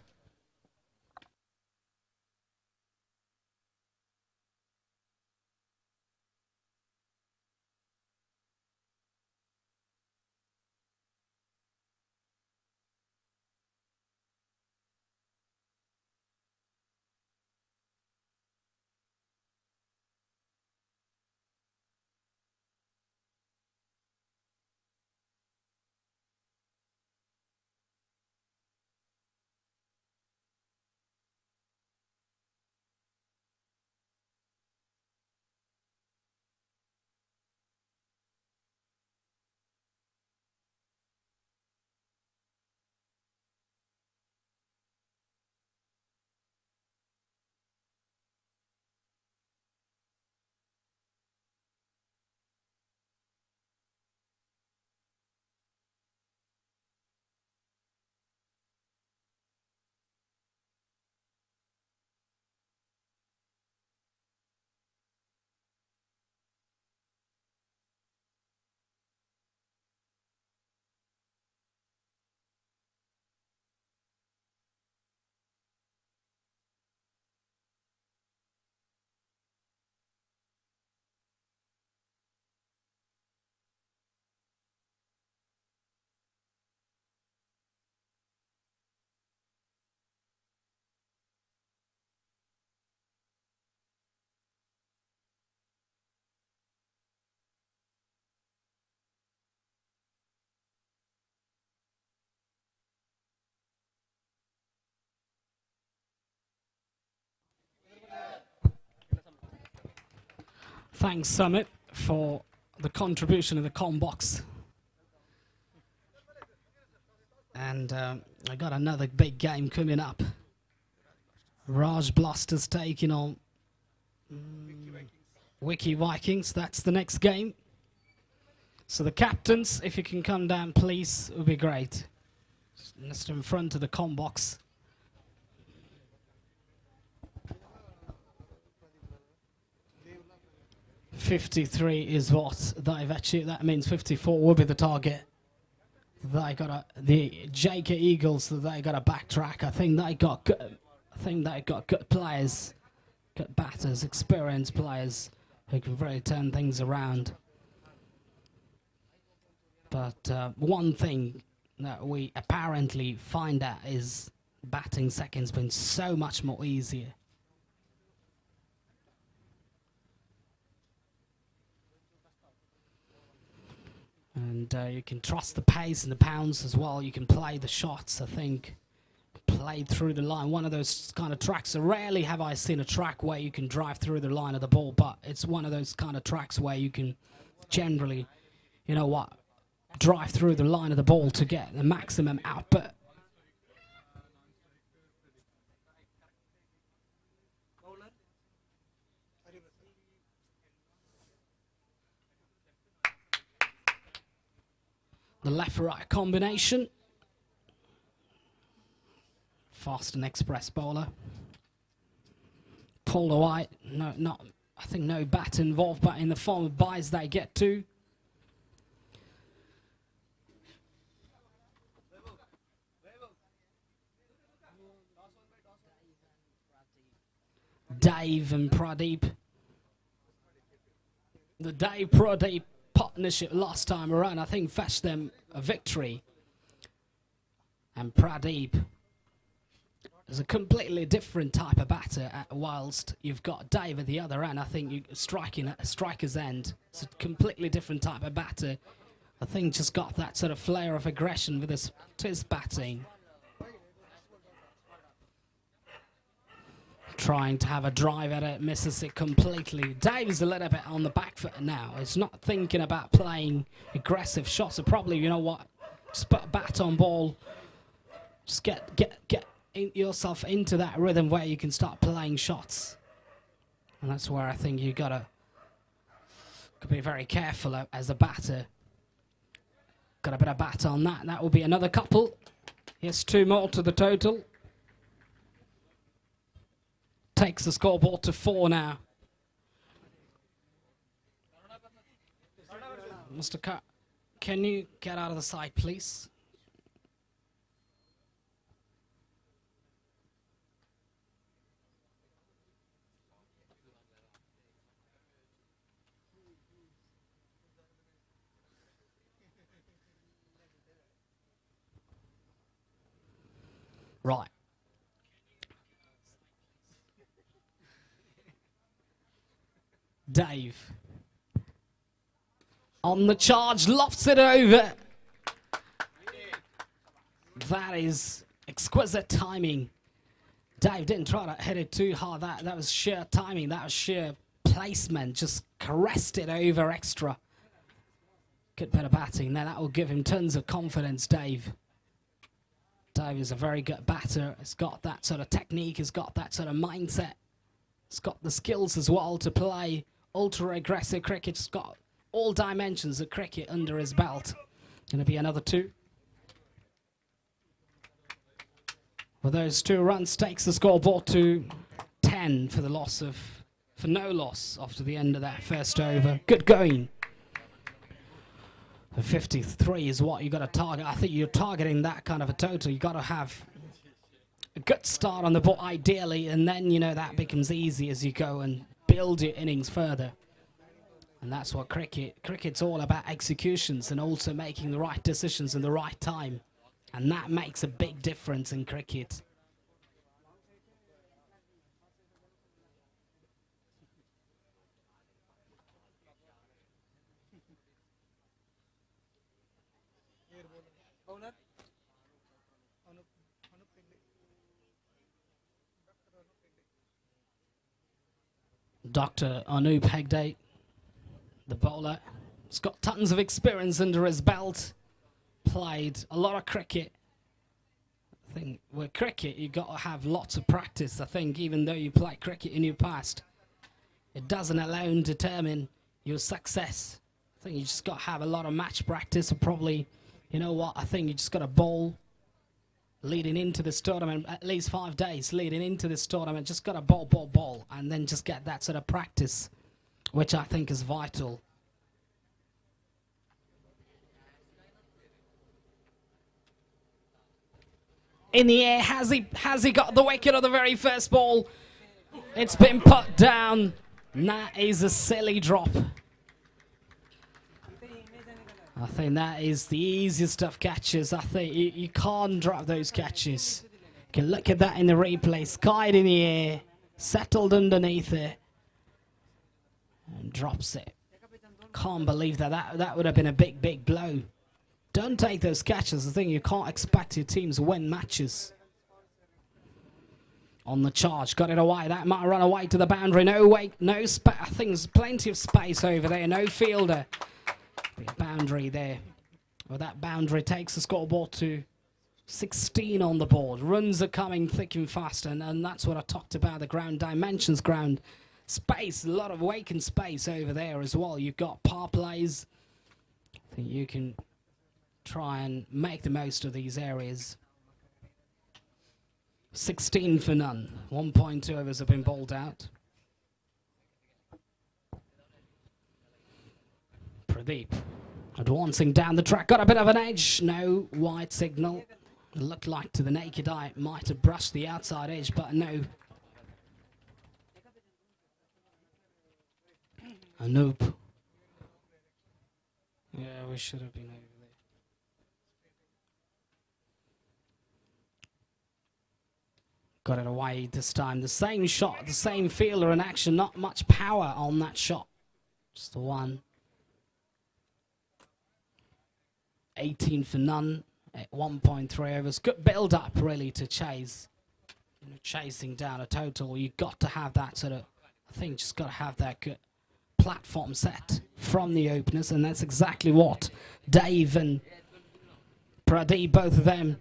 Thanks, Summit, for the contribution of the com box. And I got another big game coming up. Raj Blasters taking on Wiki Vikings. That's the next game. So the captains, if you can come down, please, it would be great. Just in front of the com box. .53 is what they've achieved. That means 54 will be the target. They got the JK Eagles. They got to backtrack. I think they got good players, good batters, experienced players who can really turn things around. But one thing that we apparently find out is batting second's been so much more easier. And you can trust the pace and the pounds as well. You can play the shots, I think. Played through the line. One of those kind of tracks. So rarely have I seen a track where you can drive through the line of the ball, but it's one of those kind of tracks where you can generally, you know what, drive through the line of the ball to get the maximum output. The left-right combination. Fast and express bowler. Pulled away. I think no bat involved, but in the form of byes they get to. Dave and Pradeep. The Dave-Pradeep partnership last time around, I think, fetched them a victory. And Pradeep is a completely different type of batter, whilst you've got Dave at the other end. I think you striking at a striker's end. It's a completely different type of batter. I think just got that sort of flair of aggression with his batting. Trying to have a drive at it, misses it completely. Dave's a little bit on the back foot now. He's not thinking about playing aggressive shots. So probably, you know what, just put a bat on ball. Just get yourself into that rhythm where you can start playing shots. And that's where I think you gotta be very careful as a batter. Got a bit of bat on that. That will be another couple. Yes, 2 more to the total. Takes the scoreboard to 4 now. Mr. Cut, can you get out of the side, please? Right. Dave. On the charge, lofts it over. That is exquisite timing. Dave didn't try to hit it too hard. That was sheer timing. That was sheer placement. Just caressed it over extra. Good bit of batting there. That will give him tons of confidence, Dave. Dave is a very good batter. He's got that sort of technique. He's got that sort of mindset. He's got the skills as well to play ultra-aggressive cricket. He's got all dimensions of cricket under his belt. Going to be another 2. Well, those 2 runs takes the scoreboard to 10 for no loss after the end of that first over. Good going. 53 is what you got to target. I think you're targeting that kind of a total. You got to have a good start on the ball, ideally, and then, you know, that becomes easy as you go and build your innings further. And that's what cricket's all about, executions and also making the right decisions in the right time. And that makes a big difference in cricket. Dr. Anup Hegde The bowler has got tons of experience under his belt. Played a lot of cricket. I think with cricket, you've got to have lots of practice. I think even though you play cricket in your past, it doesn't alone determine your success. I think you just got to have a lot of match practice. And probably, you know what, I think you just got to bowl leading into this tournament, at least 5 days leading into this tournament. Just got to bowl, and then just get that sort of practice, which I think is vital. In the air, has he got the wicket on the very first ball? It's been put down. That is a silly drop. I think that is the easiest of catches. I think you can't drop those catches. You can look at that in the replay. Skied in the air, settled underneath it, and drops it. Can't believe that. That would have been a big blow. Don't take those catches. I think you can't expect your teams to win matches. On the charge, got it away. That might run away to the boundary. No way, no space. I think there's plenty of space over there. No fielder. Big boundary there. Well, that boundary takes the scoreboard to 16 on the board. Runs are coming thick and fast, and that's what I talked about. The ground dimensions, ground space. A lot of vacant space over there as well. You've got power plays. I think you can try and make the most of these areas. 16 for none. 1.2 overs have been bowled out. Pradeep advancing down the track. Got a bit of an edge. No white signal. It looked like to the naked eye it might have brushed the outside edge, but no. Anoop. Yeah, we should have been over there. Got it away this time. The same shot, the same fielder in action. Not much power on that shot. Just the one. 18 for none at 1.3 overs. Good build up really to chase. You know, chasing down a total. You've got to have that sort of, I think just got to have that good platform set from the openers, and that's exactly what Dave and Pradeep, both of them,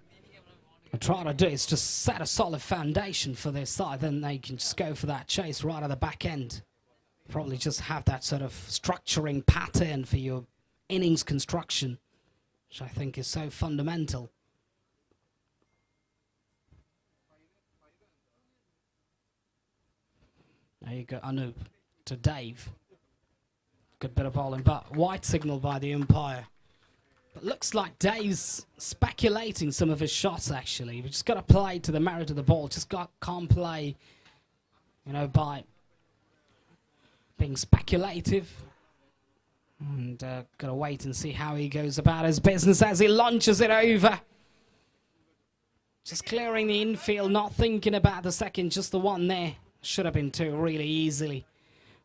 are trying to do. Is just set a solid foundation for their side, then they can just go for that chase right at the back end. Probably just have that sort of structuring pattern for your innings construction, which I think is so fundamental. There you go, Anoop to Dave. Good bit of bowling, but white signal by the umpire. But looks like Dave's speculating some of his shots, actually. We just got to play to the merit of the ball. Just can't play, you know, by being speculative. And got to wait and see how he goes about his business as he launches it over. Just clearing the infield, not thinking about the second, just the one there. Should have been two really easily,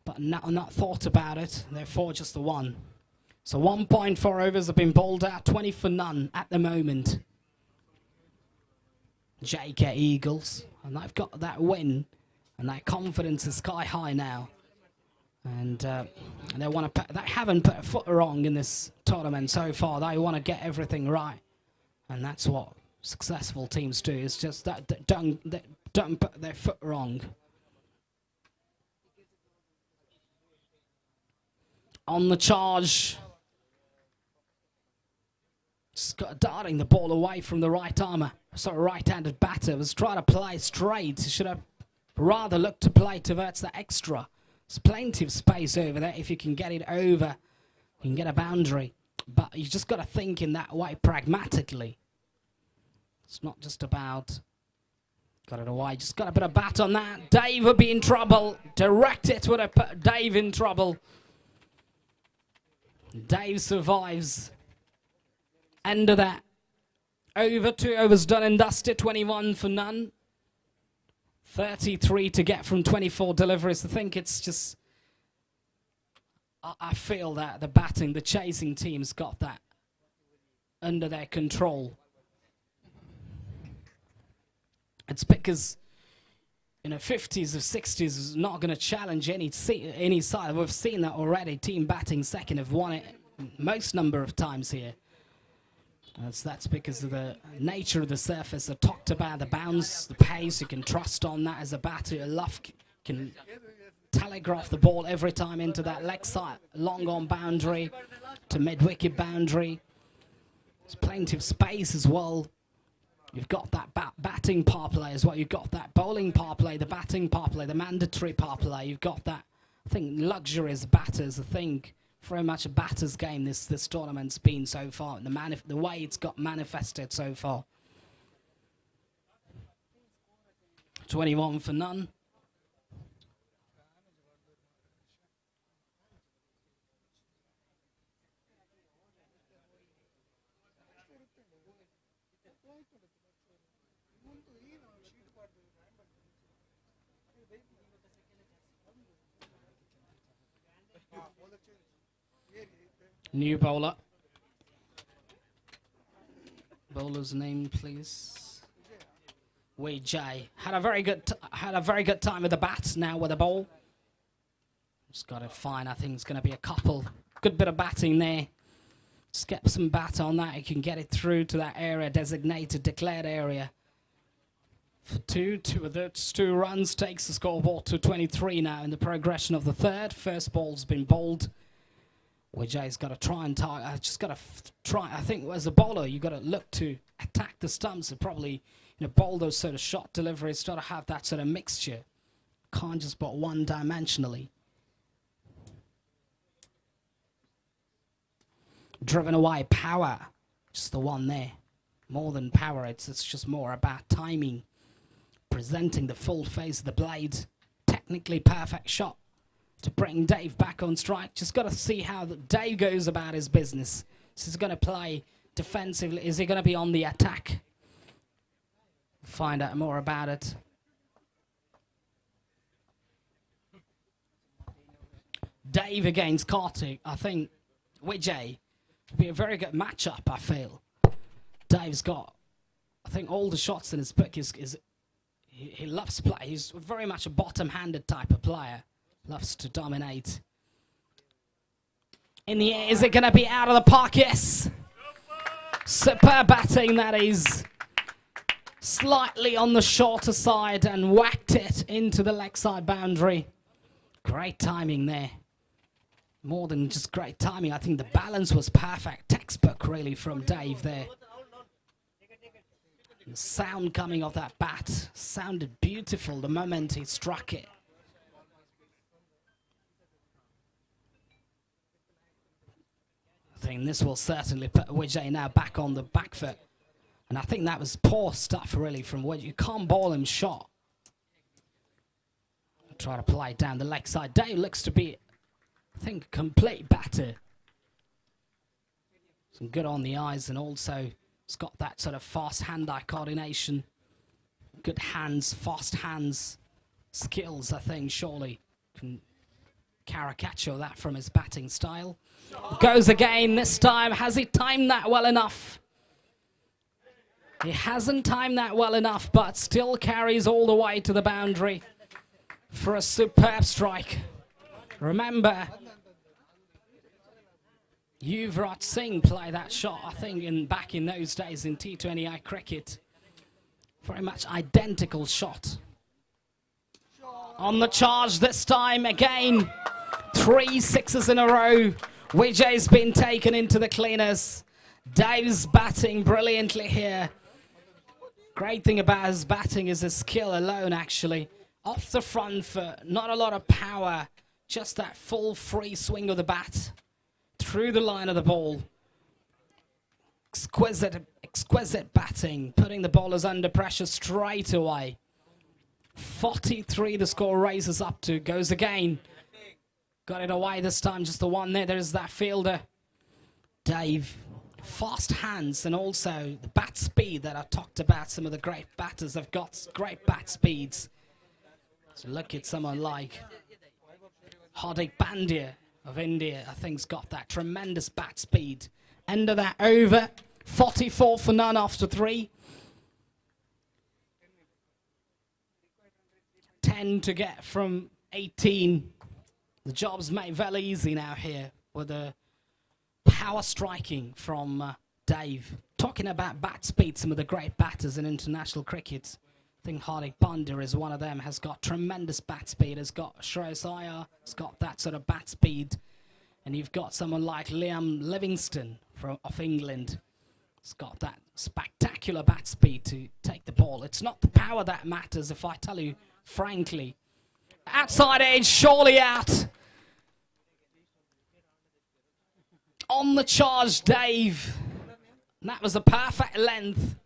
but not thought about it. Therefore, just the one. So 1.4 overs have been bowled out, 20 for none at the moment. JK Eagles, and they've got that win, and that confidence is sky high now. And they want to. They haven't put a foot wrong in this tournament so far. They want to get everything right, and that's what successful teams do. It's just that they don't put their foot wrong. On the charge, just got darting the ball away from the right armour. So right-handed batter was trying to play straight. Should have rather looked to play towards the extra. There's plenty of space over there. If you can get it over, you can get a boundary. But you just got to think in that way pragmatically. It's not just about got it away. Just got a bit of bat on that. Dave would be in trouble. Direct it would have put Dave in trouble. Dave survives. End of that. Over 2 overs done and dusted. 21 for none. 33 to get from 24 deliveries. I think it's just, I feel that the batting, the chasing team's got that under their control. It's because 50s or 60s is not going to challenge any side. We've seen that already. Team batting second have won it most number of times here. That's because of the nature of the surface. I talked about the bounce, the pace. You can trust on that as a batter. Luff can telegraph the ball every time into that leg side, long on boundary to mid-wicket boundary. There's plenty of space as well. You've got that batting power play as well. You've got that bowling power play, the batting power play, the mandatory power play. You've got that, I think, luxury as batters. I think very much a batter's game this tournament's been so far, and the way it's got manifested so far. 21 for none. New bowler. Bowler's name, please. Vijay had a very good time with the bat. Now with the ball, just got it fine. I think it's going to be a couple. Good bit of batting there. Just get some bat on that. You can get it through to that area, designated, declared area. For two runs takes the scoreboard to 23 now in the progression of the third. First ball's been bowled. Vijay's got to try and target. Just got to try. I think as a bowler, you got to look to attack the stumps and probably, bowl those sort of shot deliveries. Got to have that sort of mixture. Can't just bowl one-dimensionally. Driven away, power. Just the one there. More than power, it's just more about timing. Presenting the full face of the blade. Technically perfect shot to bring Dave back on strike. Just got to see how Dave goes about his business. Is he going to play defensively? Is he going to be on the attack? Find out more about it. Dave against Kartik. I think Vijay will be a very good matchup, I feel. Dave's got, I think, all the shots in his book. He loves play. He's very much a bottom-handed type of player. Loves to dominate. In the air, is it going to be out of the park? Yes. Superb batting, that is. Slightly on the shorter side and whacked it into the leg side boundary. Great timing there. More than just great timing. I think the balance was perfect. Textbook, really, from Dave there. The sound coming off that bat sounded beautiful the moment he struck it. I think this will certainly put Vijay now back on the back foot. And I think that was poor stuff, really, from Vijay. You can't bowl him shot. Try to play down the leg side. Dave looks to be, I think, a complete batter. Some good on the eyes, and also it's got that sort of fast hand-eye coordination. Good hands, fast hands, skills, I think, surely can caricature that from his batting style. Goes again this time. Has he timed that well enough? He hasn't timed that well enough, but still carries all the way to the boundary for a superb strike. Remember, Yuvraj Singh played that shot, I think, back in those days in T20I cricket. Very much identical shot. On the charge this time again. 3 sixes in a row. Vijay's been taken into the cleaners. Dave's batting brilliantly here. Great thing about his batting is his skill alone, actually. Off the front foot, not a lot of power. Just that full free swing of the bat. Through the line of the ball. Exquisite batting. Putting the bowlers under pressure straight away. 43 the score raises up to. Goes again. Got it away this time, just the one there. There's that fielder. Dave, fast hands and also the bat speed that I talked about. Some of the great batters have got great bat speeds. So look at someone like Hardik Pandya of India. I think's got that tremendous bat speed. End of that over. 44 for none after 3. 10 to get from 18. The job's made very easy now here with the power striking from Dave. Talking about bat speed, some of the great batters in international cricket. I think Hardik Pandya is one of them, has got tremendous bat speed, has got Shreyas Iyer, has got that sort of bat speed. And you've got someone like Liam Livingstone of England. He's got that spectacular bat speed to take the ball. It's not the power that matters, if I tell you frankly. Outside edge, surely out. On the charge, Dave. And that was a perfect length.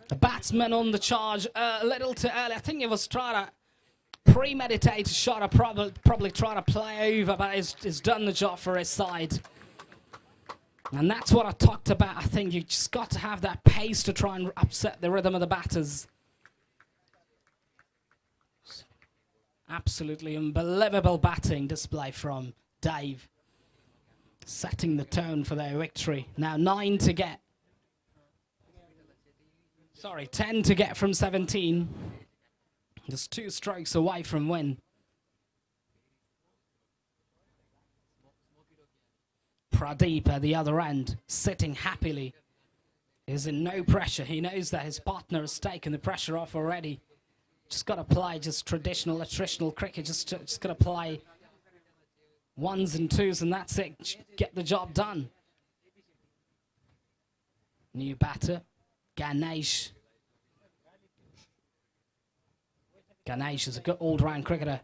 The batsman on the charge a little too early. I think he was trying to premeditate a shot. I probably try to play over, but he's done the job for his side. And that's what I talked about. I think you just got to have that pace to try and upset the rhythm of the batters. Absolutely unbelievable batting display from Dave. Setting the tone for their victory. Now 9 to get. Sorry, 10 to get from 17. Just 2 strokes away from win. Pradeep at the other end, sitting happily. Is in no pressure. He knows that his partner has taken the pressure off already. Just got to play just traditional attritional cricket. Just got to play 1s and 2s, and that's it. Get the job done. New batter, Ganesh. Ganesh is a good all-round cricketer.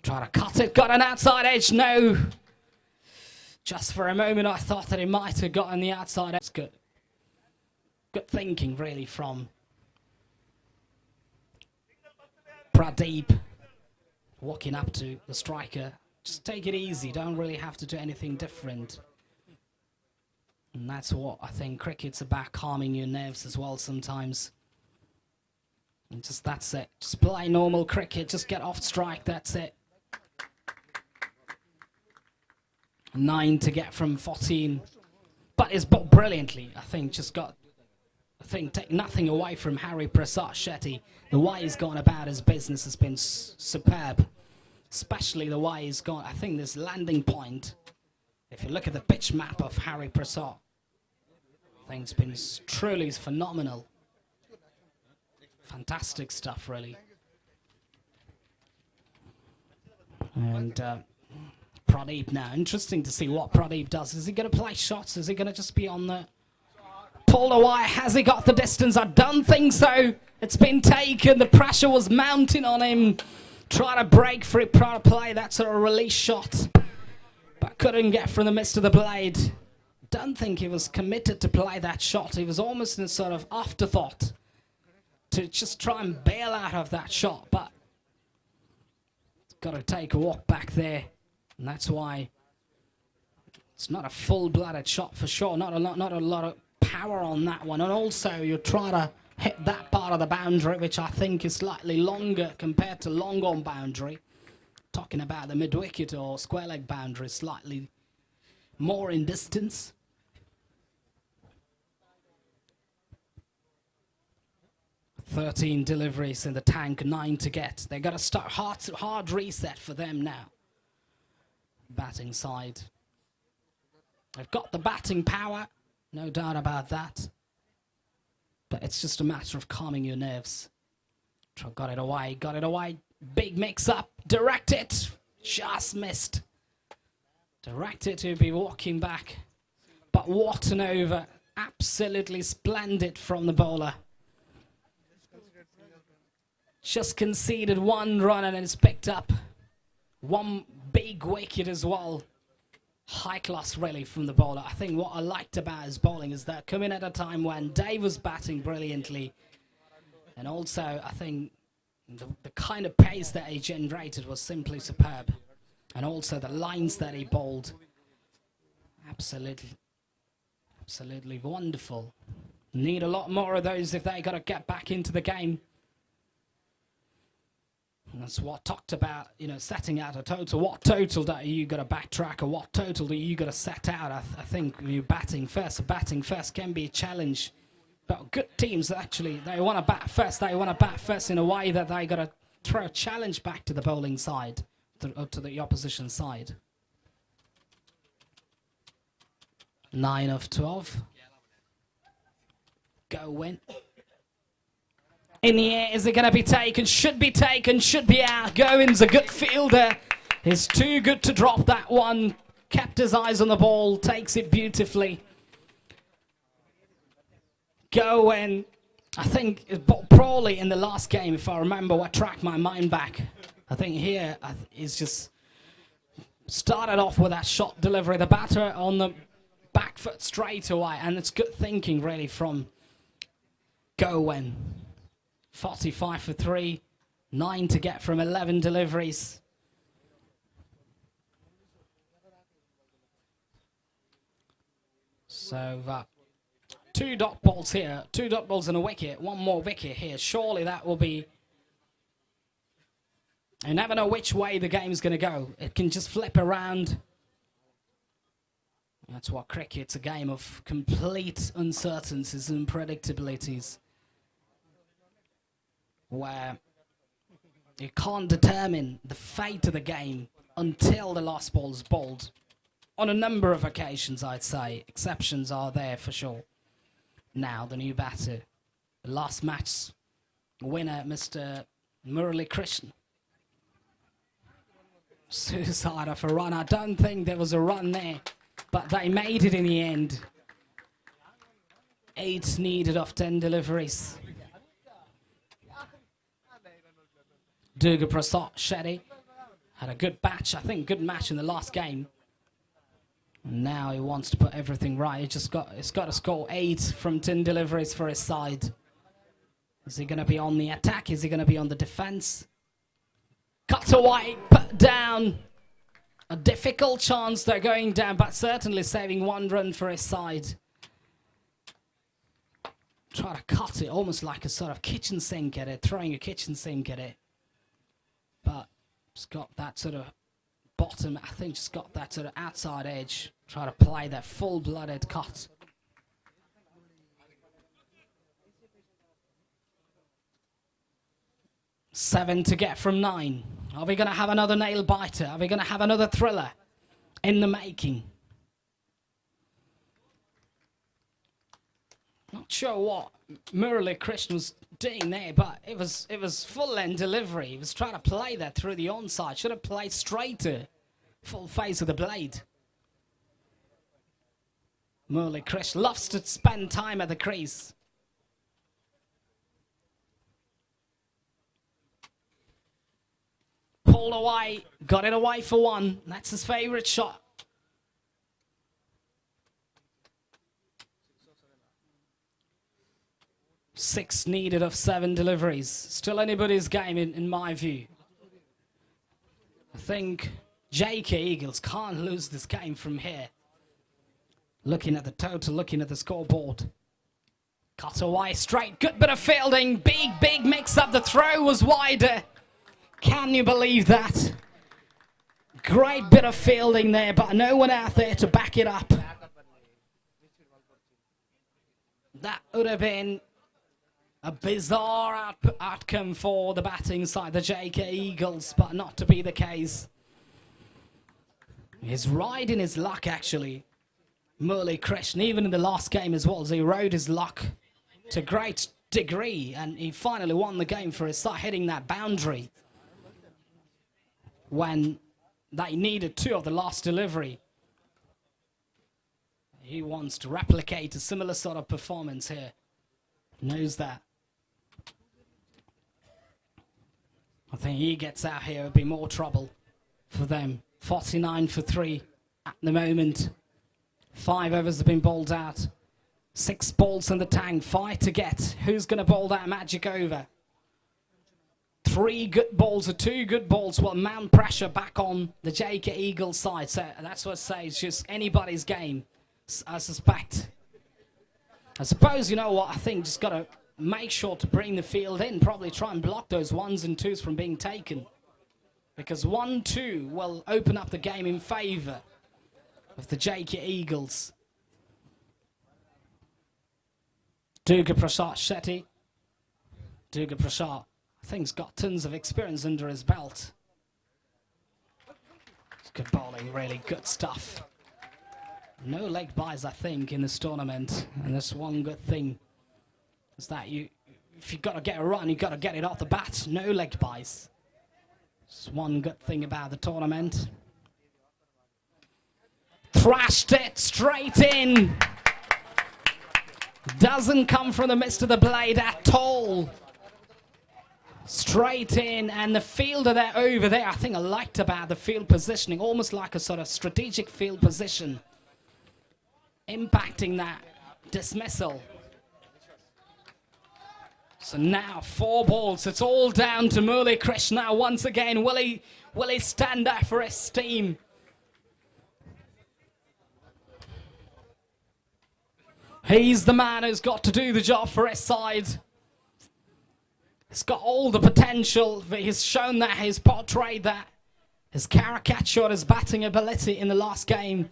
Try to cut it, got an outside edge, no. Just for a moment I thought that he might have gotten the outside edge. Good. Good thinking really from Pradeep. Walking up to the striker. Just take it easy, don't really have to do anything different. And that's what I think cricket's about, calming your nerves as well sometimes. And just that's it. Just play normal cricket, just get off strike, that's it. 9 to get from 14. But it's bowled brilliantly, I think. Just got, I think, take nothing away from Harry Prasad Shetty. The way he's gone about his business has been superb. Especially the way he's gone. I think this landing point, if you look at the pitch map of Harry Prasad, I think it's been truly phenomenal. Fantastic stuff, really. And Pradeep now. Interesting to see what Pradeep does. Is he going to play shots? Is he going to just be on the pull away? Has he got the distance? I don't think so. It's been taken. The pressure was mounting on him. Try to break for it, try to play that sort of release shot. But couldn't get from the midst of the blade. Don't think he was committed to play that shot. He was almost in a sort of afterthought to just try and bail out of that shot. But got to take a walk back there. And that's why it's not a full-blooded shot for sure. Not a lot of power on that one. And also you try to hit that part of the boundary, which I think is slightly longer compared to long-on boundary. Talking about the mid-wicket or square leg boundary, slightly more in distance. "13 deliveries in the tank, 9 to get." They got to start hard reset for them now. Batting side. They've got the batting power, no doubt about that. But it's just a matter of calming your nerves. Got it away. Big mix-up. Direct it. Just missed. Direct it to be walking back. But what an over. Absolutely splendid from the bowler. Just conceded 1 run and it's picked up. 1 big wicket as well. High class really from the bowler. I think what I liked about his bowling is that coming at a time when Dave was batting brilliantly, and also I think the kind of pace that he generated was simply superb, and also the lines that he bowled, absolutely wonderful. Need a lot more of those if they got to get back into the game. And that's what I talked about, you know, setting out a total. What total that you got to backtrack, or what total do you got to set out? I think you batting first can be a challenge. But good teams, actually, they want to bat first. They want to bat first in a way that they got to throw a challenge back to the bowling side, to the opposition side. 9 of 12. Go win. In the air, is it going to be taken? Should be taken, should be out. Goen's a good fielder. He's too good to drop that one. Kept his eyes on the ball, takes it beautifully. Goen, I think, probably in the last game, if I remember what tracked my mind back. I think here, he's just started off with that shot delivery. The batter on the back foot straight away, and it's good thinking, really, from Goen. 45 for 3, 9 to get from 11 deliveries. So, 2 dot balls here, 2 dot balls and a wicket, 1 more wicket here. Surely that will be... You never know which way the game's going to go. It can just flip around. That's what cricket's a game of complete uncertainties and unpredictabilities, where you can't determine the fate of the game until the last ball is bowled. On a number of occasions, I'd say. Exceptions are there for sure. Now, the new batter. The last match winner, Mr. Murali Krishnan. Suicide of a run. I don't think there was a run there, but they made it in the end. 8 needed of 10 deliveries. Durga Prasad Shetty had a good match, I think good match in the last game. And now he wants to put everything right. He's got to score 8 from 10 deliveries for his side. Is he going to be on the attack? Is he going to be on the defense? Cut away, put down. A difficult chance they're going down, but certainly saving 1 run for his side. Try to cut it, almost like a sort of kitchen sink at it, throwing a kitchen sink at it. But it's got that sort of bottom, I think just got that sort of outside edge. Try to play that full-blooded cut. Seven to get from 9. Are we going to have another nail biter? Are we going to have another thriller in the making? Not sure what Murali Krishnan was doing there, but it was full-end delivery. He was trying to play that through the onside. Should have played straighter, full face of the blade. Murali Krishnan loves to spend time at the crease. Pulled away, got it away for 1. That's his favourite shot. Six needed of 7 deliveries. Still anybody's game in my view. I think JK Eagles can't lose this game from here. Looking at the total, looking at the scoreboard. Cut away straight, good bit of fielding. Big mix up, the throw was wider. Can you believe that? Great bit of fielding there, but no one out there to back it up. That would have been a bizarre outcome for the batting side, the JK Eagles, but not to be the case. He's riding his luck, actually. Murali Krishnan, even in the last game as well, so he rode his luck to a great degree, and he finally won the game for his side, hitting that boundary when they needed 2 of the last delivery. He wants to replicate a similar sort of performance here. Knows that. I think he gets out here, it'll be more trouble for them. 49 for 3 at the moment. 5 overs have been bowled out. 6 balls in the tank, 5 to get. Who's going to bowl that magic over? 3 good balls or 2 good balls will mount pressure back on the JK Eagles side. So that's what I say, it's just anybody's game, I suspect. I suppose, you know what, I think just got to make sure to bring the field in, probably try and block those 1s and 2s from being taken. Because 1-2 will open up the game in favour of the JK Eagles. Durga Prasad Shetty. Durga Prasad I think he's got tons of experience under his belt. It's good bowling, really good stuff. No leg buys, I think, in this tournament. And that's one good thing, is that if you've got to get a run, you've got to get it off the bat. No leg buys. It's one good thing about the tournament. Thrashed it straight in. Doesn't come from the midst of the blade at all. Straight in, and the fielder there over there, I think I liked about the field positioning, almost like a sort of strategic field position, impacting that dismissal. So now 4 balls, it's all down to Murali Krishna once again. Will he stand up for his team? He's the man who's got to do the job for his side. He's got all the potential. He's shown that, he's portrayed that. His caricatured his batting ability in the last game.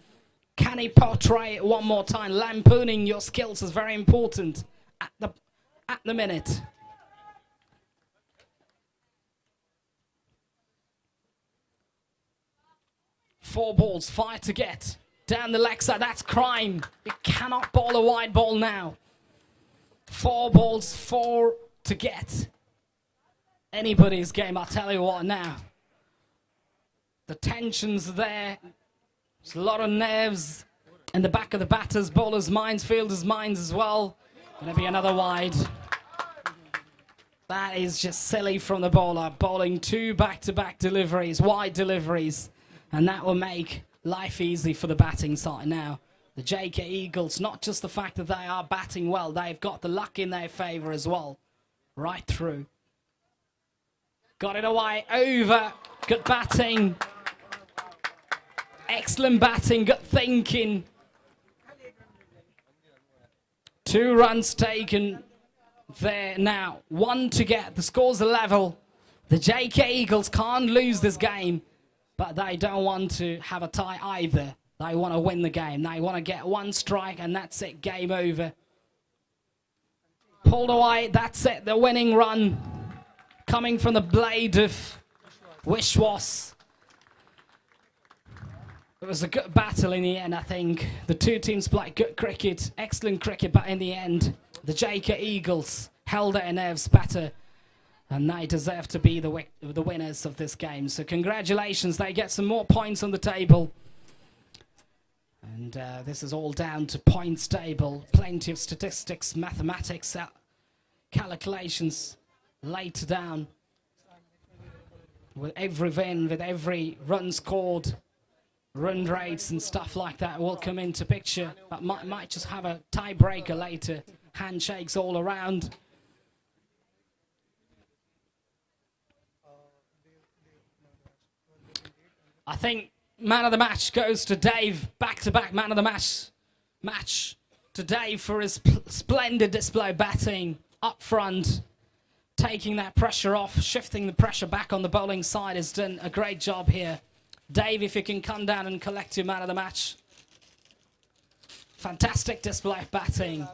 Can he portray it one more time? Lampooning your skills is very important at the minute. Four balls, 5 to get. Down the leg side, that's crime. You cannot bowl a wide ball now. 4 balls, 4 to get. Anybody's game, I'll tell you what now. The tension's there. There's a lot of nerves in the back of the batters, bowlers' minds, fielders' minds as well. Gonna be another wide. That is just silly from the bowler. Bowling 2 back-to-back deliveries, wide deliveries. And that will make life easy for the batting side now. The JK Eagles, not just the fact that they are batting well, they've got the luck in their favour as well. Right through. Got it away, over. Good batting. Excellent batting, good thinking. 2 runs taken there now. 1 to get, the score's a level. The JK Eagles can't lose this game, but they don't want to have a tie either. They want to win the game. They want to get 1 strike and that's it, game over. Pulled away, that's it, the winning run. Coming from the blade of Wishwas. It was a good battle in the end, I think. The 2 teams played good cricket, excellent cricket, but in the end, the JK Eagles held their nerves better, and they deserve to be the winners of this game. So congratulations, they get some more points on the table. And this is all down to points table, plenty of statistics, mathematics, calculations laid down. With every win, with every run scored, run rates and stuff like that will come into picture, but might just have a tiebreaker later. Handshakes all around. I think man of the match goes to Dave. Back-to-back man of the match to Dave for his splendid display batting up front, taking that pressure off, shifting the pressure back on the bowling side. Has done a great job here. Dave, if you can come down and collect your man of the match. Fantastic display of batting.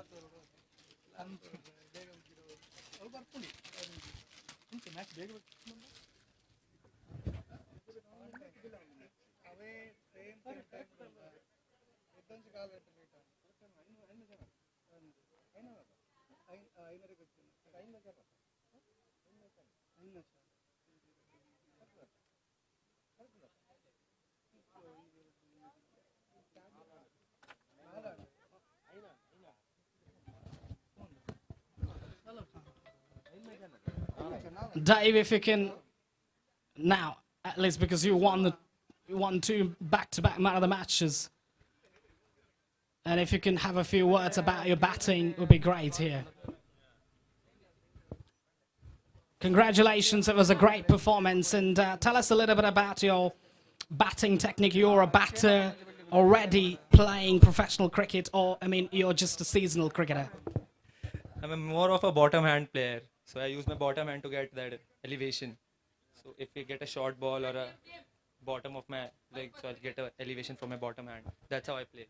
Dave, if you can now, at least because you won 2 back-to-back man of the matches, and if you can have a few words about your batting, it would be great here. Congratulations, it was a great performance, and tell us a little bit about your batting technique. You're a batter already playing professional cricket, or I mean, you're just a seasonal cricketer?
I'm more of a bottom hand player. So I use my bottom hand to get that elevation. So if we get a short ball or a bottom of my leg, so I'll get an elevation from my bottom hand. That's how I play.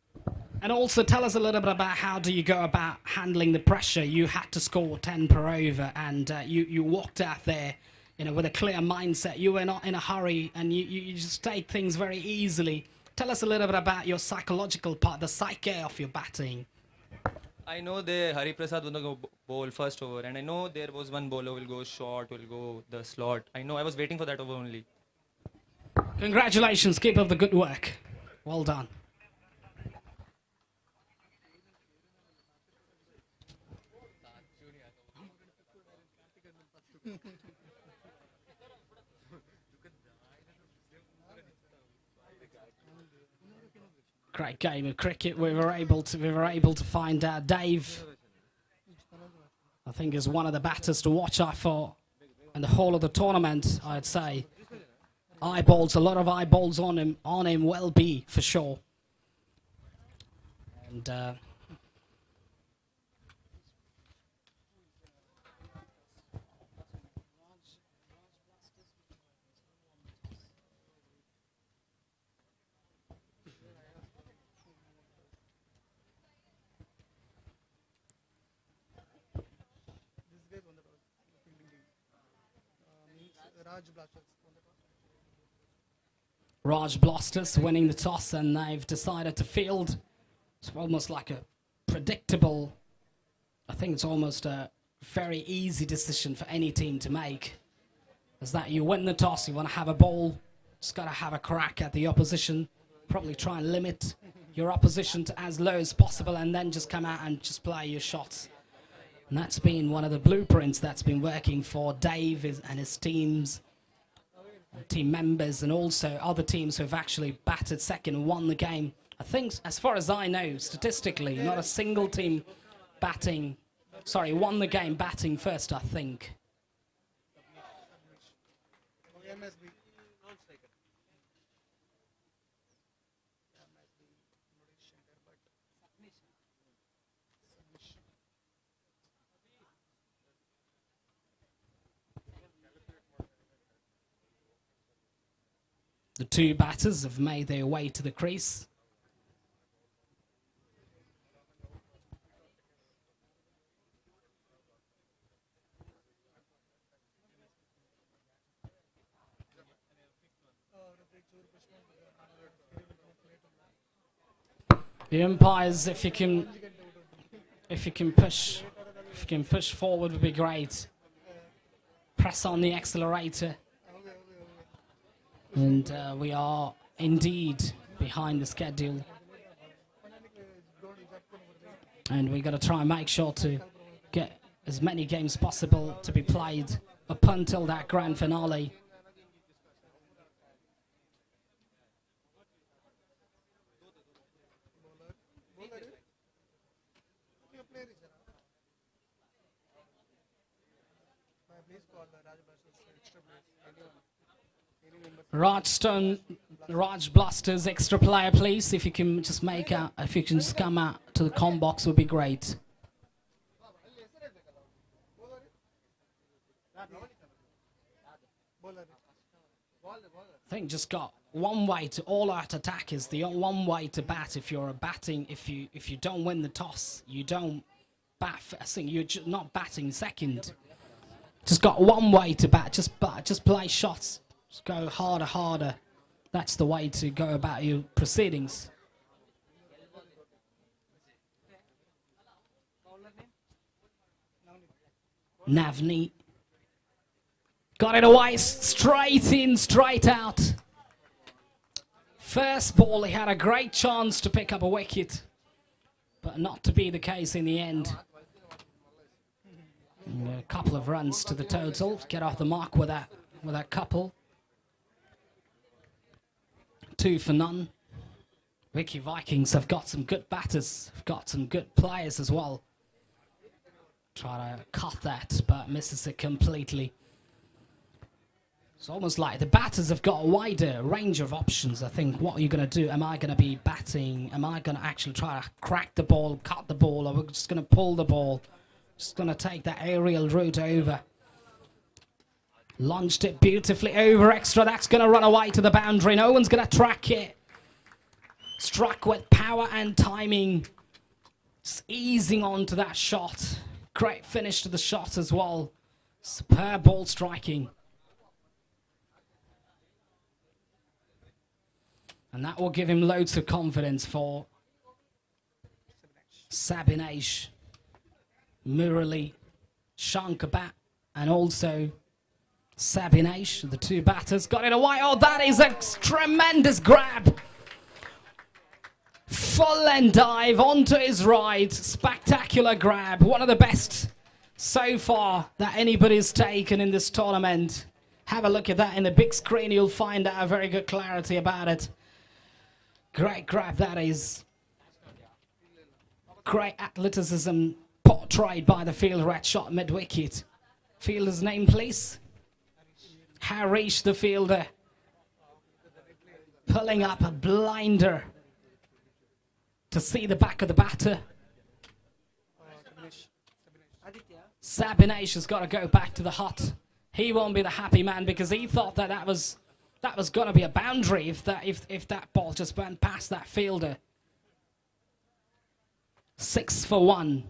And also tell us a little bit about how do you go about handling the pressure. You had to score 10 per over, and you walked out there, with a clear mindset. You were not in a hurry, and you just take things very easily. Tell us a little bit about your psychological part, the psyche of your batting.
I know the Hari Prasad will go bowl first over, and I know there was one bowler will go short, will go the slot. I know I was waiting for that over only.
Congratulations, keep up the good work. Well done. Great game of cricket. We were able to find Dave, I think, is one of the batters to watch out for in the whole of the tournament, I'd say. Eyeballs, a lot of eyeballs on him will be, for sure. And Raj Blasters winning the toss, and they've decided to field. It's almost like a predictable, I think it's almost a very easy decision for any team to make. Is that you win the toss, you want to have a ball, just got to have a crack at the opposition, probably try and limit your opposition to as low as possible, and then just come out and just play your shots. And that's been one of the blueprints that's been working for Dave and his team members, and also other teams who have actually batted second and won the game. I think, as far as I know, statistically, not a single team won the game batting first, I think. The two batters have made their way to the crease. The umpires, if you can push forward, would be great. Press on the accelerator. And we are indeed behind the schedule. And we've got to try and make sure to get as many games possible to be played up until that grand finale. Raj Blasters, extra player, please. If you can just come out to the comm box, would be great. I think just got one way to all-out attack is the one way to bat. If you're batting, if you don't win the toss, you don't bat first. You're not batting second. Just got one way to bat. Just play shots. Just go harder. That's the way to go about your proceedings. Navneet. Got it away, straight in, straight out. First ball, he had a great chance to pick up a wicket, but not to be the case in the end. And a couple of runs to the total, get off the mark with that couple. 2 for none. Vicky Vikings have got some good batters, have got some good players as well. Try to cut that, but misses it completely. It's almost like the batters have got a wider range of options. I think, what are you going to do? Am I going to be batting? Am I going to actually try to crack the ball, cut the ball, or we're just going to pull the ball? Just going to take that aerial route over. Launched it beautifully over extra. That's going to run away to the boundary. No one's going to track it. Struck with power and timing. Just easing onto that shot. Great finish to the shot as well. Superb ball striking. And that will give him loads of confidence for Sabinesh, Murali, Shankabat, and also Sabinesh, the two batters. Got it away. Oh, that is a tremendous grab. Full end dive onto his right. Spectacular grab. One of the best so far that anybody's taken in this tournament. Have a look at that in the big screen. You'll find out a very good clarity about it. Great grab that is. Great athleticism portrayed by the fielder at shot mid-wicket. Fielder's name, please. Harish, the fielder. Pulling up a blinder to see the back of the batter. Sabinesh has got to go back to the hut. He won't be the happy man because he thought that was going to be a boundary if that ball just went past that fielder. 6 for 1.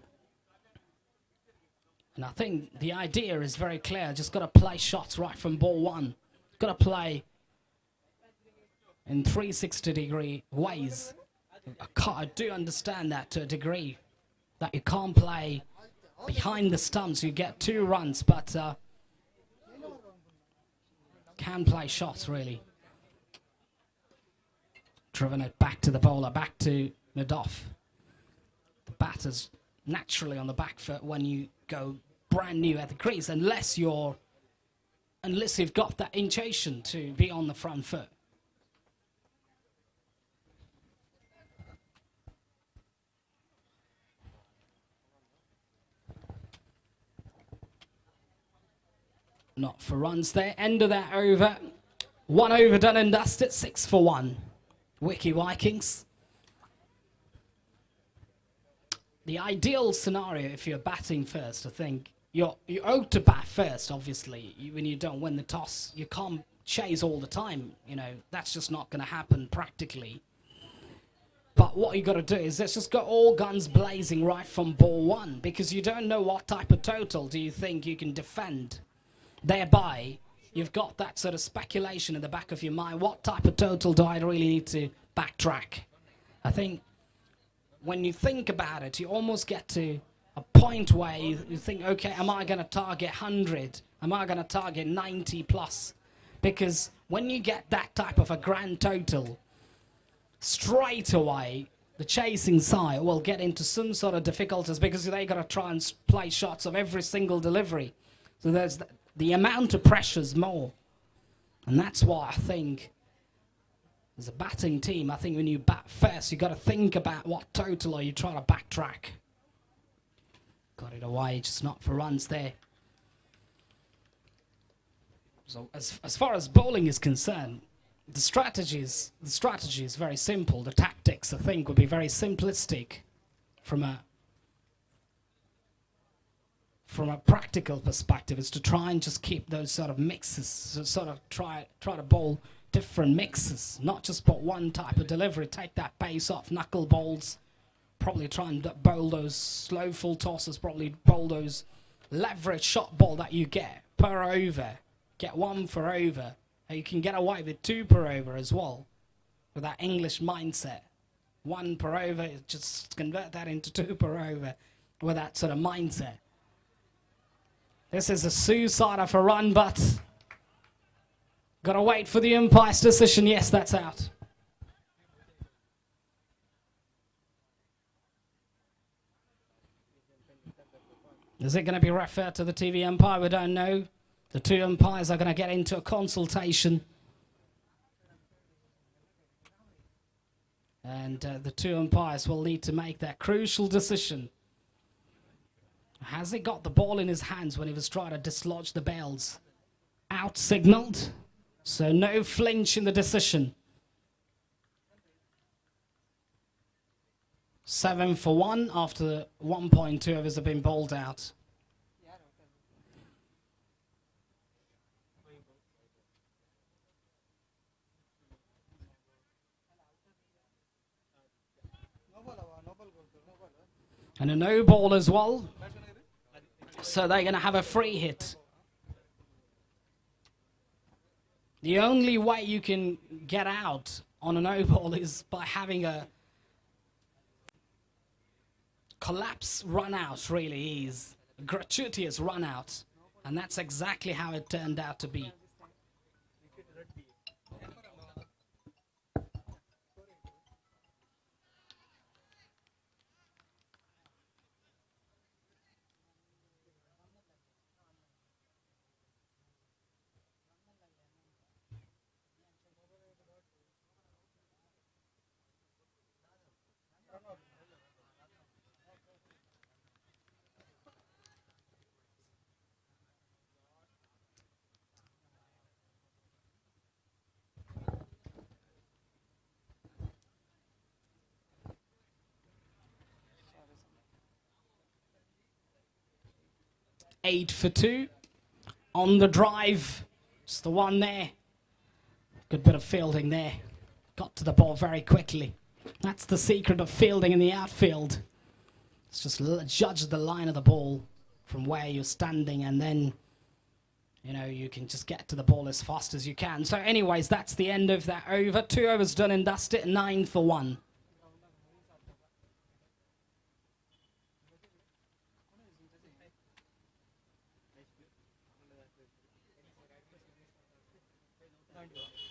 And I think the idea is very clear. Just got to play shots right from ball 1. Got to play in 360-degree ways. I do understand that to a degree, that you can't play behind the stumps. You get 2 runs, but can play shots, really. Driven it back to the bowler, back to Nadoff. The batter's naturally on the back foot when you go brand new at the crease, unless you've got that intuition to be on the front foot. Not for runs there. End of that over. 1 over done and dusted. 6 for 1. Wiki Vikings. The ideal scenario if you're batting first, I think, you ought to bat first, obviously. When you don't win the toss, you can't chase all the time. You know, that's just not going to happen practically. But what you got to do is let's just go all guns blazing right from ball 1, because you don't know what type of total do you think you can defend. Thereby, you've got that sort of speculation in the back of your mind. What type of total do I really need to backtrack? I think when you think about it, you almost get to a point where you think, okay, am I going to target 100? Am I going to target 90 plus? Because when you get that type of a grand total, straight away, the chasing side will get into some sort of difficulties because they got to try and play shots of every single delivery. So there's the amount of pressure's more. And that's why I think, as a batting team, I think when you bat first, you got to think about what total are you trying to backtrack. Got it away, just not for runs there. So as far as bowling is concerned, the strategy is very simple. The tactics, I think, would be very simplistic from a practical perspective. Is to try and just keep those sort of mixes, so sort of try to bowl different mixes, not just put one type of delivery. Take that pace off, knuckle bowls, probably try and bowl those slow full tosses, probably bowl those leverage shot ball that you get per over. Get 1 for over. You can get away with 2 per over as well, with that English mindset. 1 per over, just convert that into 2 per over with that sort of mindset. This is a suicider for run, but gotta wait for the umpire's decision. Yes, that's out. Is it going to be referred to the TV umpire? We don't know. The 2 umpires are going to get into a consultation. And the 2 umpires will need to make that crucial decision. Has he got the ball in his hands when he was trying to dislodge the bails? Out signaled. So no flinch in the decision. 7 for 1 after 1.2 overs have been bowled out. And a no ball as well. So they're going to have a free hit. The only way you can get out on a no ball is by having a collapse run out, really is. A gratuitous run out. And that's exactly how it turned out to be. Eight for two on the drive. Just the one there. Good bit of fielding there. Got to the ball very quickly. That's the secret of fielding in the outfield. It's just judge the line of the ball from where you're standing, and then, you know, you can just get to the ball as fast as you can. So anyways, that's the end of that over. 2 overs done and dusted, 9 for 1.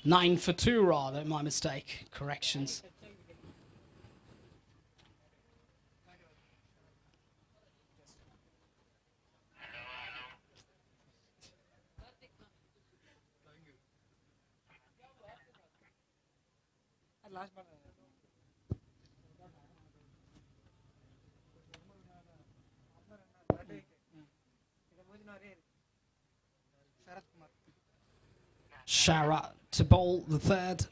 Nine for 2, rather, my mistake. Corrections. Shara to bowl the third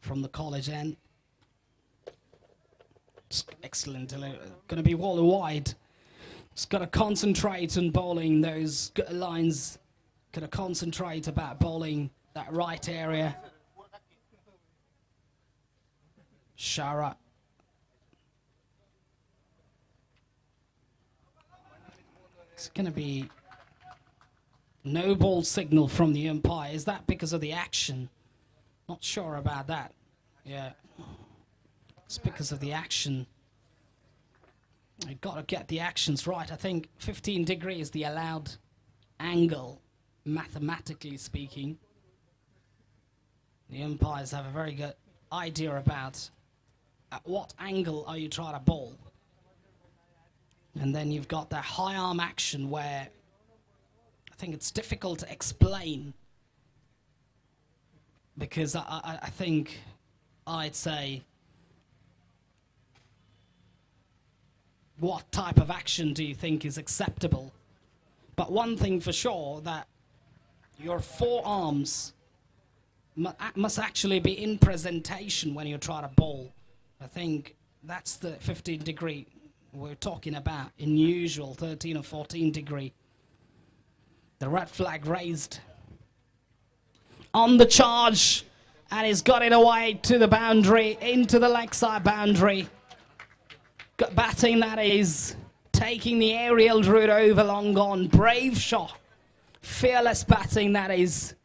from the college end. Excellent. Going to be wall wide. Just got to concentrate on bowling those lines. Got to concentrate about bowling that right area. Shara. It's going to be no ball signal from the umpire. Is that because of the action? Not sure about that. Yeah. It's because of the action. You've got to get the actions right. I think 15 degrees is the allowed angle, mathematically speaking. The umpires have a very good idea about at what angle are you trying to bowl. And then you've got that high arm action where I think it's difficult to explain, because I think I'd say what type of action do you think is acceptable? But one thing for sure, that your forearms must actually be in presentation when you try to bowl. I think that's the 15 degree we're talking about. In usual 13 or 14 degree. The red flag raised on the charge, and he's got it away to the boundary, into the leg side boundary. Got batting, that is, taking the aerial route over long on. Brave shot, fearless batting, that is,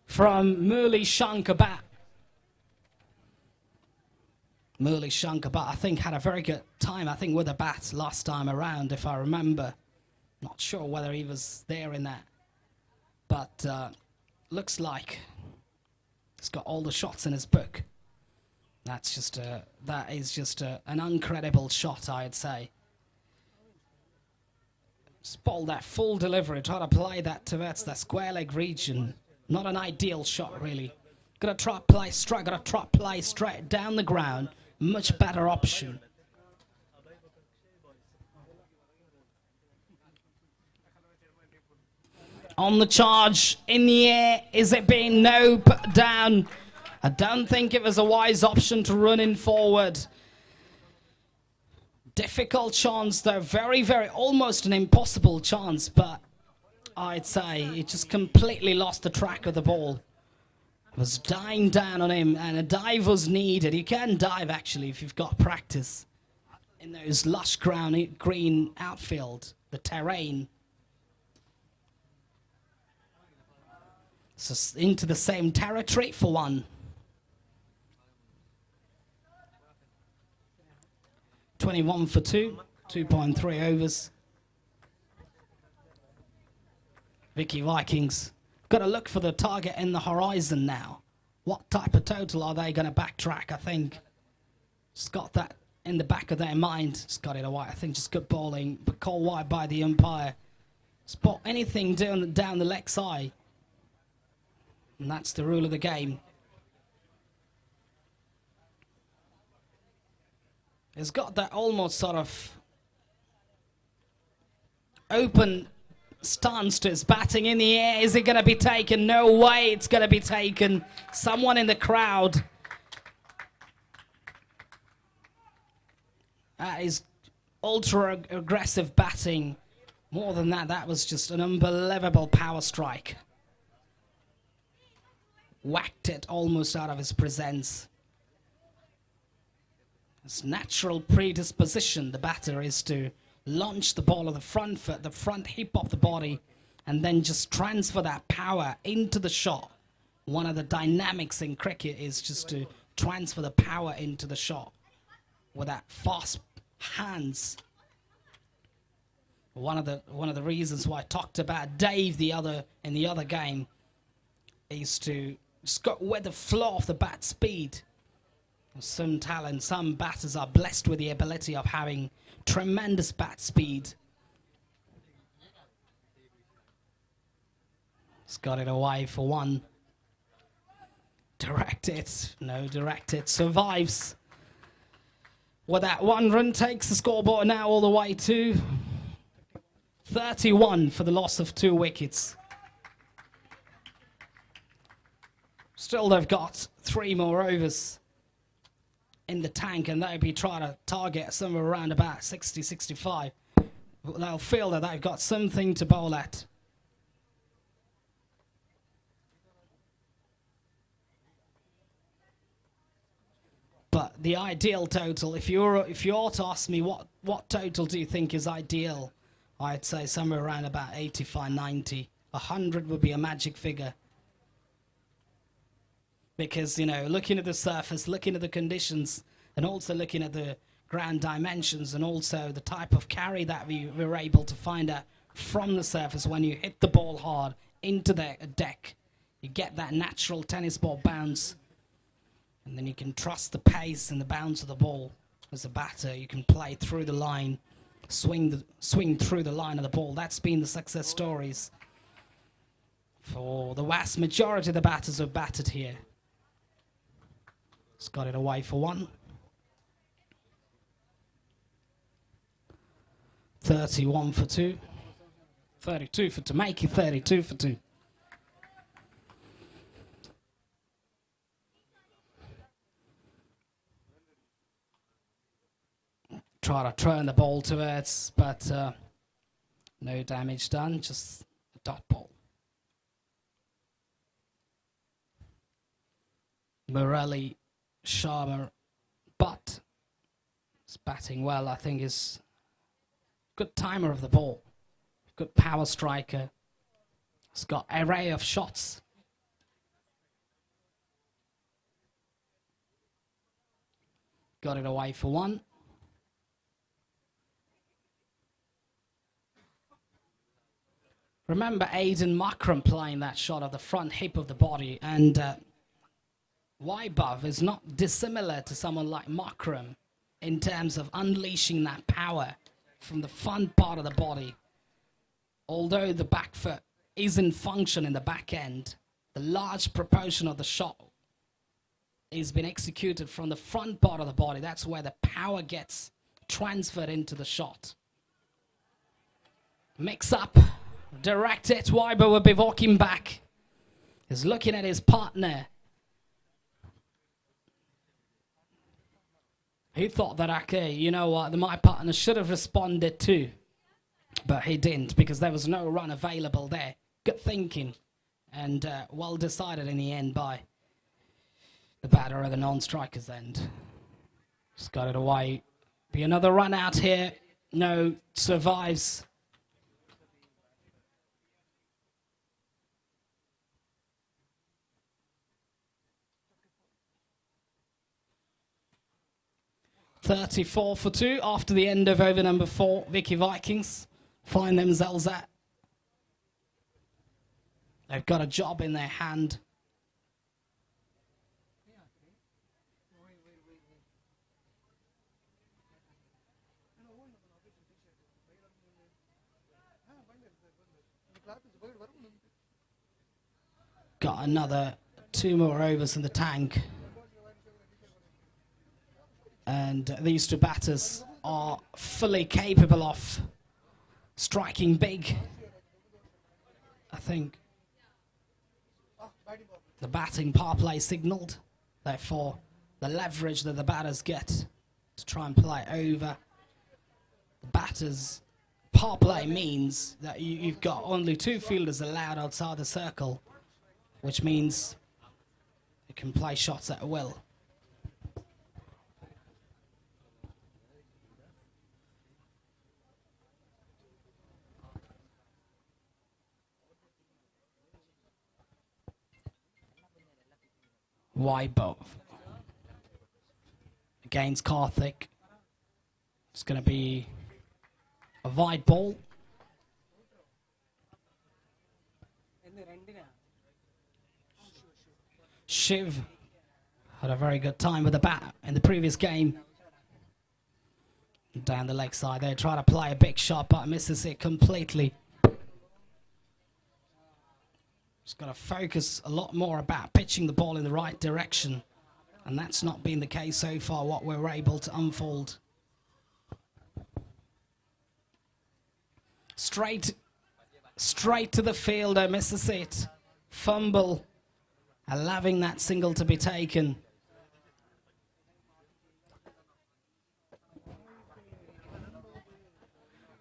from Murli Shankar Bat. Murli Shankar Bat, I think, had a very good time, I think, with the bat last time around, if I remember. Not sure whether he was there in that, but looks like he's got all the shots in his book. That is just an incredible shot, I'd say. Just ball that full delivery, try to play that towards that square leg region. Not an ideal shot, really. Gotta try play straight, gotta try play straight down the ground. Much better option. On the charge, in the air, is it being no put down? I don't think it was a wise option to run in forward. Difficult chance though, very, almost an impossible chance, but I'd say it just completely lost the track of the ball. It was dying down on him, and a dive was needed. You can dive actually if you've got practice. in those lush green outfield, the terrain. So into the same territory for one. 21 for 2, 2.3 overs. Vicky Vikings got to look for the target in the horizon now. What type of total are they going to backtrack? I think just got that in the back of their mind. Just got it away. I think just good bowling, but called wide by the umpire. Spot anything down the leg side. And that's the rule of the game. It's got that almost sort of open stance to his batting in the air. Is it going to be taken? No way it's going to be taken. Someone in the crowd. That is ultra aggressive batting. More than that, that was just an unbelievable power strike. Whacked it almost out of his presence. His natural predisposition, the batter, is to launch the ball of the front foot, the front hip of the body, and then just transfer that power into the shot. One of the dynamics in cricket is just to transfer the power into the shot with that fast hands. One of the reasons why I talked about Dave in the other game is to just go with the flow of the bat speed. Some talent, some batters are blessed with the ability of having tremendous bat speed. He's got it away for one. Direct it. No, direct it. Survives. Well, that 1 run takes the scoreboard now all the way to 31 for the loss of 2 wickets. Still, they've got 3 more overs in the tank, and they'll be trying to target somewhere around about 60, 65. They'll feel that they've got something to bowl at. But the ideal total, if you were to ask me what total do you think is ideal, I'd say somewhere around about 85, 90. 100 would be a magic figure. Because, you know, looking at the surface, looking at the conditions, and also looking at the ground dimensions, and also the type of carry that we were able to find out from the surface when you hit the ball hard into the deck, you get that natural tennis ball bounce, and then you can trust the pace and the bounce of the ball as a batter. You can play through the line, swing through the line of the ball. That's been the success stories for the vast majority of the batters who have batted here. It's got it away for one. 31 for 2. 32 for to make it 32 for 2. Try to turn the ball to it, but no damage done, just a dot ball. Morelli, Sharma, but is batting well. I think is good timer of the ball, good power striker. He's got an array of shots. Got it away for one. Remember Aidan Markram playing that shot of the front hip of the body, and Wybov is not dissimilar to someone like Markram in terms of unleashing that power from the front part of the body. Although the back foot is in function in the back end, the large proportion of the shot is being executed from the front part of the body. That's where the power gets transferred into the shot. Mix up, direct it. Wyber will be walking back. He's looking at his partner. He thought that, okay, you know what, my partner should have responded too. But he didn't, because there was no run available there. Good thinking, and well decided in the end by the batter at the non-striker's end. Just got it away Be another run out here. No, survives. .34 for 2 after the end of over number 4. Vicky Vikings find themselves at. They've got a job in their hand. Got another 2 more overs in the tank. And these two batters are fully capable of striking big. I think the batting power play signaled. Therefore, the leverage that the batters get to try and play over the batters' power play means that you've got only 2 fielders allowed outside the circle, which means you can play shots at will. Wide ball against Karthik. It's going to be a wide ball. Shiv had a very good time with the bat in the previous game. Down the leg side there, try to play a big shot, but misses it completely. Just got to focus a lot more about pitching the ball in the right direction, and that's not been the case so far, what we're able to unfold. Straight to the fielder, misses it. Fumble, allowing that single to be taken.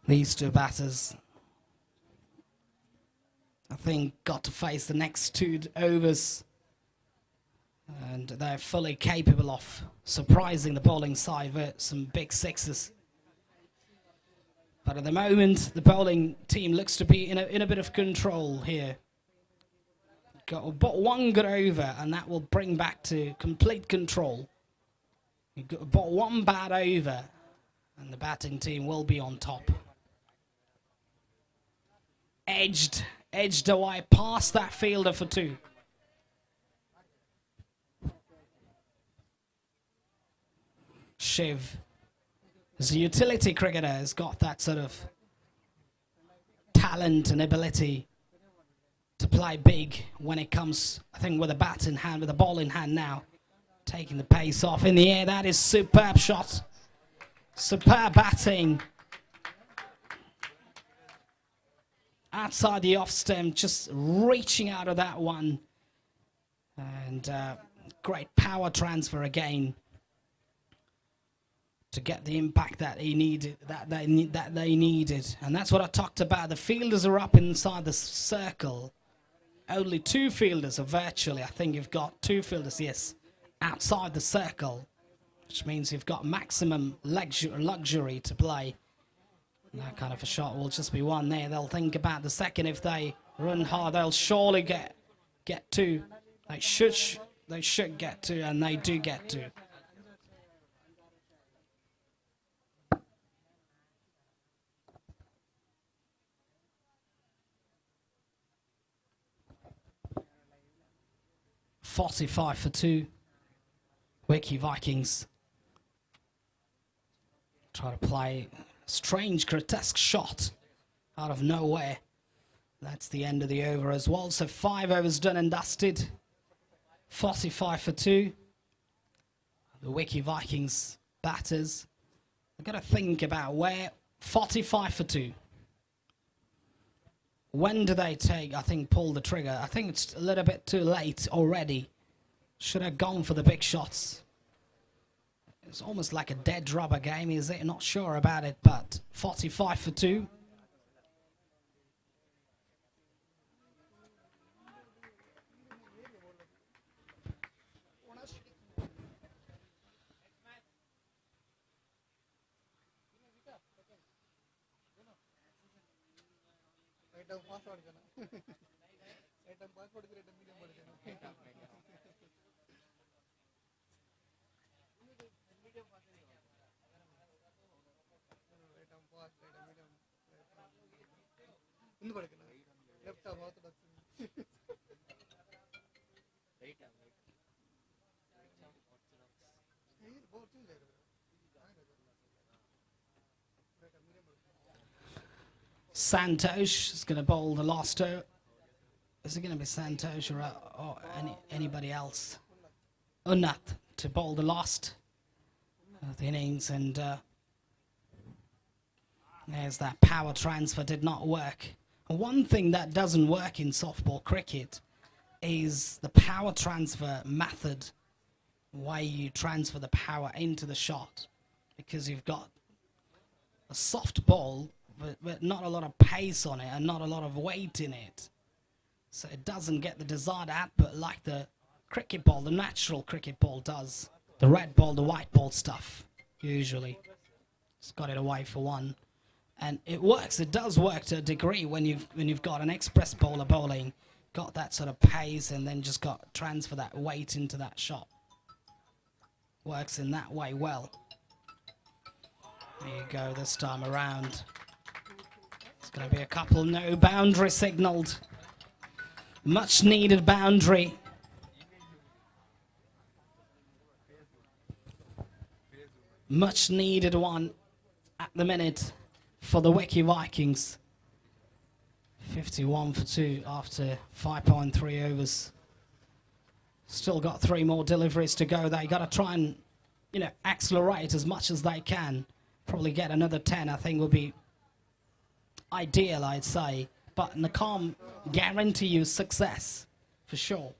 These two batters, I think, got to face the next 2 overs, and they're fully capable of surprising the bowling side with some big sixes. But at the moment, the bowling team looks to be in a bit of control here. Got but 1 good over, and that will bring back to complete control. You've got but 1 bad over, and the batting team will be on top. Edged away past that fielder for 2. Shiv, as a utility cricketer, has got that sort of talent and ability to play big when it comes, I think, with a bat in hand, with a ball in hand now. Taking the pace off in the air, that is superb shot. Superb batting. Outside the off stem, just reaching out of that one. And great power transfer again to get the impact that he needed, that they needed. And that's what I talked about. The fielders are up inside the circle. Only 2 fielders are virtually, I think you've got 2 fielders, yes, outside the circle, which means you've got maximum luxury to play. That kind of a shot will just be 1 there. They'll think about the second. If they run hard, they'll surely get 2. They should get 2, and they do get 2. .45 for 2. Wiki Vikings try to play strange, grotesque shot out of nowhere. That's the end of the over as well. So 5 overs done and dusted. 45 for 2. The Wiki Vikings batters I've got to think about where 45 for 2. When do they pull the trigger? I think it's a little bit too late already. Should have gone for the big shots. It's almost like a dead rubber game, is it? Not sure about it, but 45 for 2.
Item pass ಮಾಡ್ತಾನ item pass ಮಾಡಿದ್ರೆ item medium ಮಾಡ್ತಾನೆ item pass item medium ಮುಂದೆ ಪಡ್ತಾನೆ left orthodox right
Santosh is going to bowl the last over. Is it going to be Santosh or anybody else? Unath to bowl the last of the innings, and there's that power transfer did not work. One thing that doesn't work in softball cricket is the power transfer method, why you transfer the power into the shot, because you've got a soft ball but not a lot of pace on it and not a lot of weight in it, so it doesn't get the desired output like the cricket ball, the natural cricket ball does. The red ball, the white ball stuff, usually. It's got it away for one. And it works, it does work to a degree when you've got an express bowler bowling, got that sort of pace and then just got transfer that weight into that shot. Works in that way well. There you go, this time around. It's going to be a couple, no boundary signalled. Much needed boundary. Much needed one at the minute for the Wiki Vikings. 51 for 2 after 5.3 overs. Still got 3 more deliveries to go. They got to try and, accelerate as much as they can. Probably get another 10, I think, would be ideal, I'd say. But Nakam guarantee you success, for sure.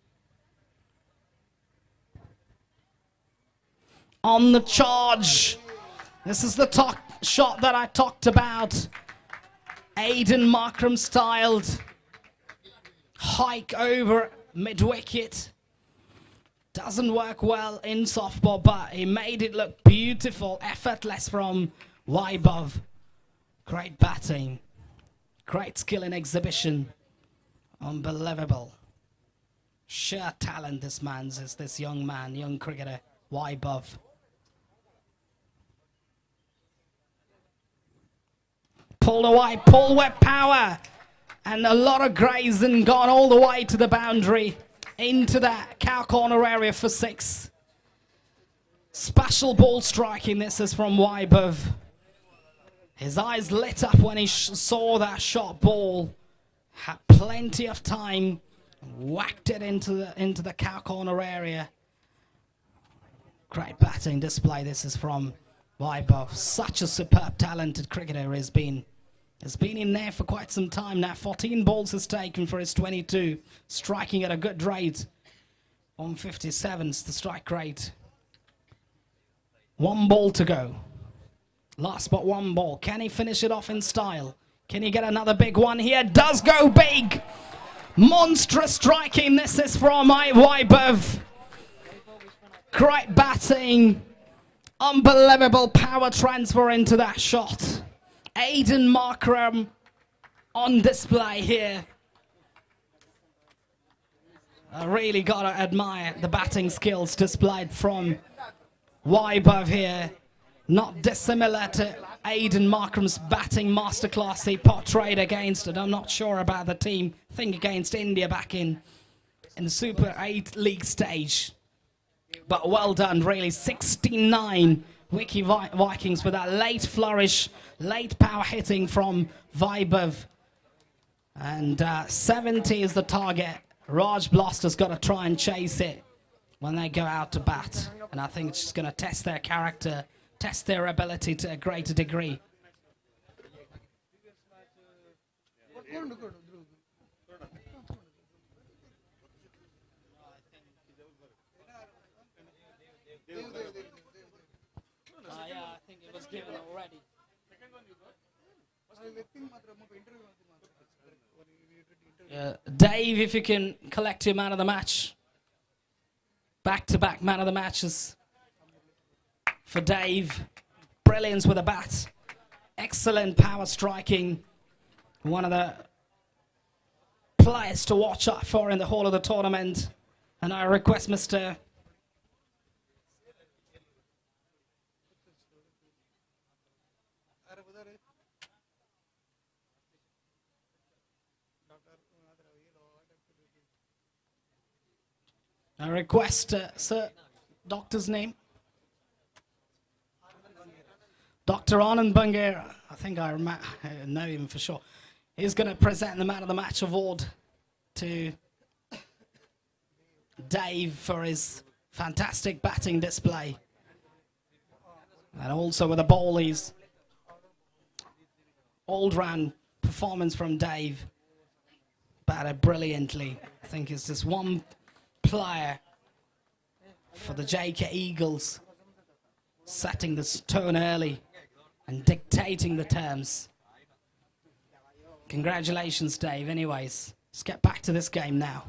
On the charge. This is the shot that I talked about. Aiden Markram styled hike over mid-wicket. Doesn't work well in softball, but he made it look beautiful, effortless from Vaibhav. Great batting. Great skill in exhibition. Unbelievable. Sheer talent this man's is this young man, young cricketer, Vaibhav. Pulled away, pull with power, and a lot of graze and gone all the way to the boundary, into that cow corner area for 6. Special ball striking, this is from Vaibhav. His eyes lit up when he saw that shot ball, had plenty of time, whacked it into the cow corner area. Great batting display, this is from Vaibhav. Such a superb, talented cricketer has been in there for quite some time now. 14 balls has taken for his 22, striking at a good rate. 157 is the strike rate. 1 ball to go. Last but 1 ball. Can he finish it off in style? Can he get another big one here? Does go big! Monstrous striking. This is from Vaibhav. Great batting. Unbelievable power transfer into that shot. Aiden Markram on display here. I really got to admire the batting skills displayed from Vaibhav here. Not dissimilar to Aiden Markram's batting masterclass he portrayed against it. I'm not sure about the team. I think against India back in the Super 8 league stage. But well done, really. 69 Wiki Vikings with that late flourish, late power hitting from Vaibhav. And 70 is the target. Raj Blaster's got to try and chase it when they go out to bat. And I think it's just going to test their character, test their ability to a greater degree. Yeah, I think it was given already. Dave, if you can collect your man of the match. Back-to-back man of the matches for Dave. Brilliance with a bat. Excellent power striking. One of the players to watch out for in the whole of the tournament. And I request Mr. Sir, doctor's name? Dr. Anand Bangera. I think I know him for sure. He's going to present the Man of the Match award to Dave for his fantastic batting display. And also with the bowlies. All-round performance from Dave. Batted brilliantly. I think it's just one player for the JK Eagles setting the tone early and dictating the terms. Congratulations, Dave. Anyways, let's get back to this game now.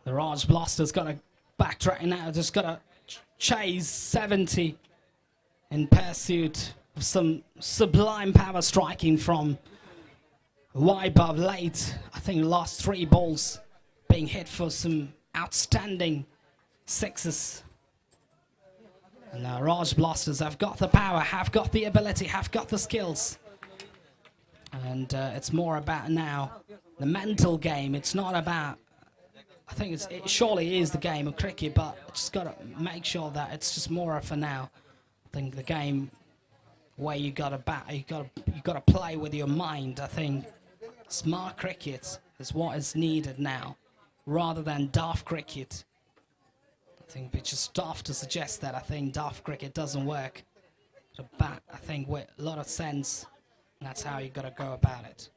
The Raj Blaster's got to backtrack now, just got to chase 70 in pursuit of some sublime power striking from Waibab late. I think the last 3 balls being hit for some outstanding sixes. And Raj Blasters have got the power, have got the ability, have got the skills. And it's more about now the mental game. It's not about, I think it surely is the game of cricket, but just got to make sure that it's just more for now. I think the game where you got to bat, you got to play with your mind. I think smart cricket is what is needed now, rather than daft cricket. I think it's just daft to suggest that. I think daft cricket doesn't work. To bat, I think with a lot of sense, that's how you got to go about it.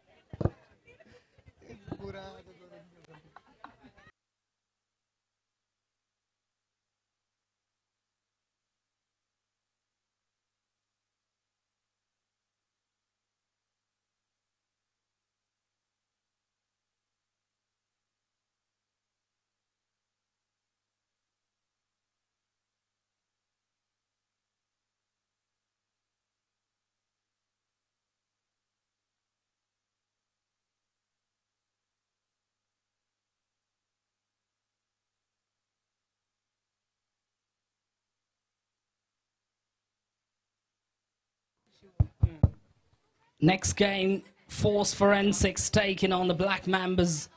Next game, Force Forensics taking on the Black Mambas.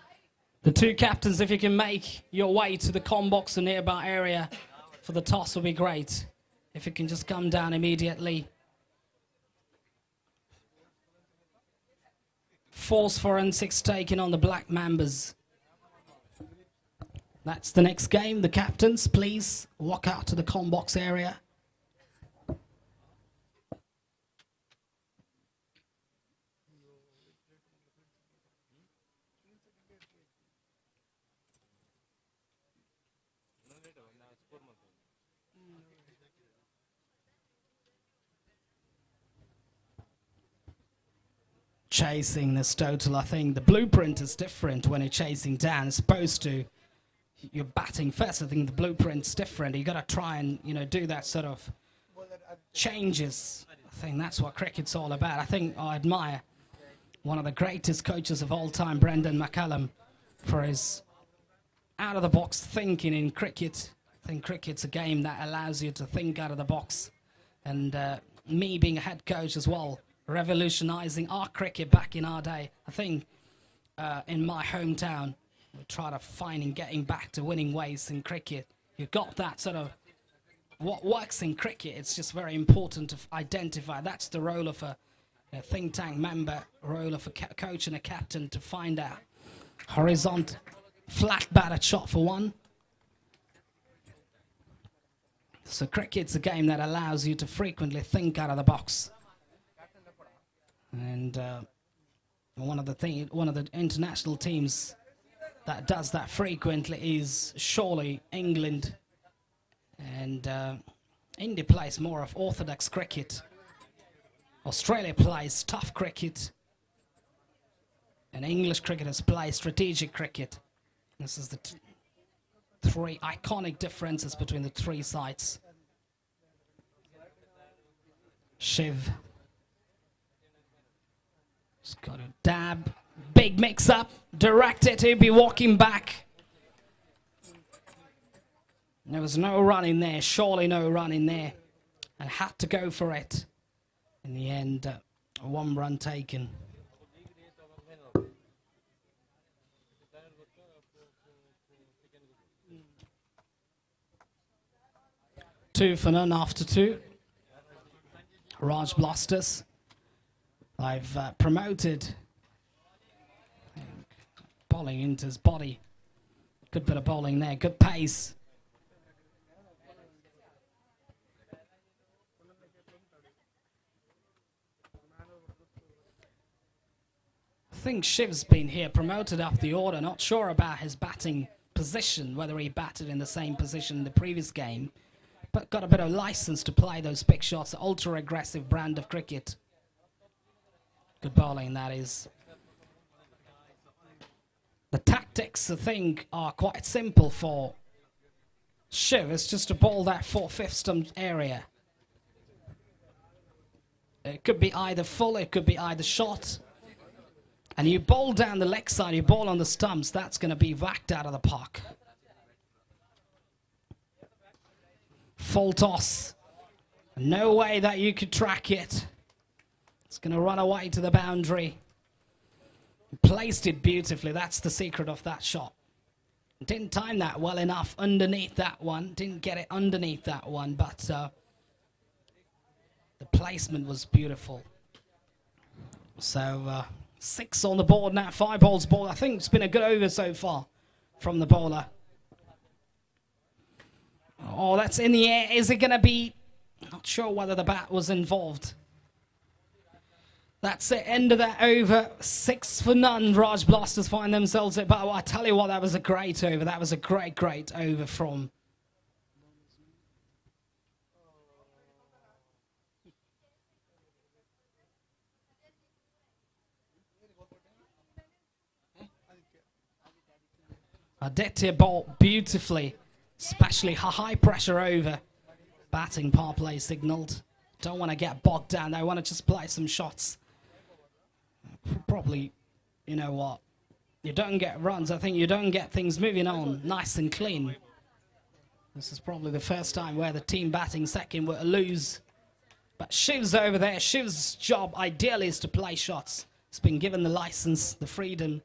The 2 captains, if you can make your way to the comm box or nearby area for the toss, will be great. If you can just come down immediately. Force Forensics taking on the Black Mambas. That's the next game. The captains, please walk out to the comm box area. Chasing this total, I think the blueprint is different when you're chasing down. It's supposed to, you're batting first. I think the blueprint's different. You got to try and, you know, do that sort of changes. I think that's what cricket's all about. I think I admire one of the greatest coaches of all time, Brendan McCallum, for his out-of-the-box thinking in cricket. I think cricket's a game that allows you to think out of the box. And me being a head coach as well, revolutionizing our cricket back in our day. I think in my hometown, we try to find and getting back to winning ways in cricket. You've got that sort of what works in cricket. It's just very important to identify. That's the role of a think tank member, role of a coach and a captain, to find out. Horizontal, flat batted shot for 1. So cricket's a game that allows you to frequently think out of the box. And one of the international teams that does that frequently is surely England. And India plays more of orthodox cricket. Australia plays tough cricket. And English cricketers play strategic cricket. This is the three iconic differences between the three sides. Shiv. He's got a dab. Big mix-up. Directed. He'll be walking back. There was no run in there. Surely no run in there. And had to go for it. In the end, 1 run taken. Two for none after 2. Raj Blasters. I've promoted. Bowling into his body. Good bit of bowling there. Good pace. I think Shiv's been here promoted up the order. Not sure about his batting position, whether he batted in the same position in the previous game. But got a bit of license to play those big shots, ultra-aggressive brand of cricket. Good bowling, that is. The tactics, I think, are quite simple for Shiv. It's just to bowl that 4/5 stump area. It could be either full, it could be either short. And you bowl down the leg side, you bowl on the stumps, that's going to be whacked out of the park. Full toss. No way that you could track it. It's going to run away to the boundary. Placed it beautifully. That's the secret of that shot. Didn't time that well enough underneath that one. Didn't get it underneath that one, but the placement was beautiful. So 6 on the board now. 5 balls ball. I think it's been a good over so far from the bowler. Oh, that's in the air. Is it going to be... Not sure whether the bat was involved. That's it. End of that over. 6 for none. Raj Blasters find themselves at... But I tell you what, that was a great over. That was a great, great over from... Aditya bowled beautifully. Especially high pressure over. Batting power play signaled. Don't want to get bogged down. They want to just play some shots. Probably, you know what? You don't get runs. I think you don't get things moving on nice and clean. This is probably the first time where the team batting second will lose. But Shiv's over there. Shiv's job ideally is to play shots. He's been given the license, the freedom.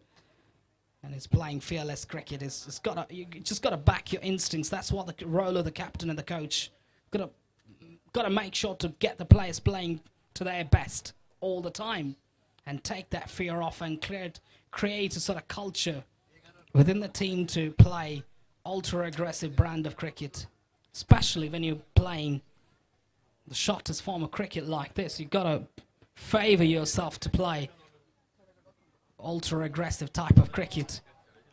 And he's playing fearless cricket. You just got to back your instincts. That's what the role of the captain and the coach. Got to make sure to get the players playing to their best all the time, and take that fear off and create a sort of culture within the team to play ultra-aggressive brand of cricket. Especially when you're playing the shortest form of cricket like this, you've got to favour yourself to play ultra-aggressive type of cricket.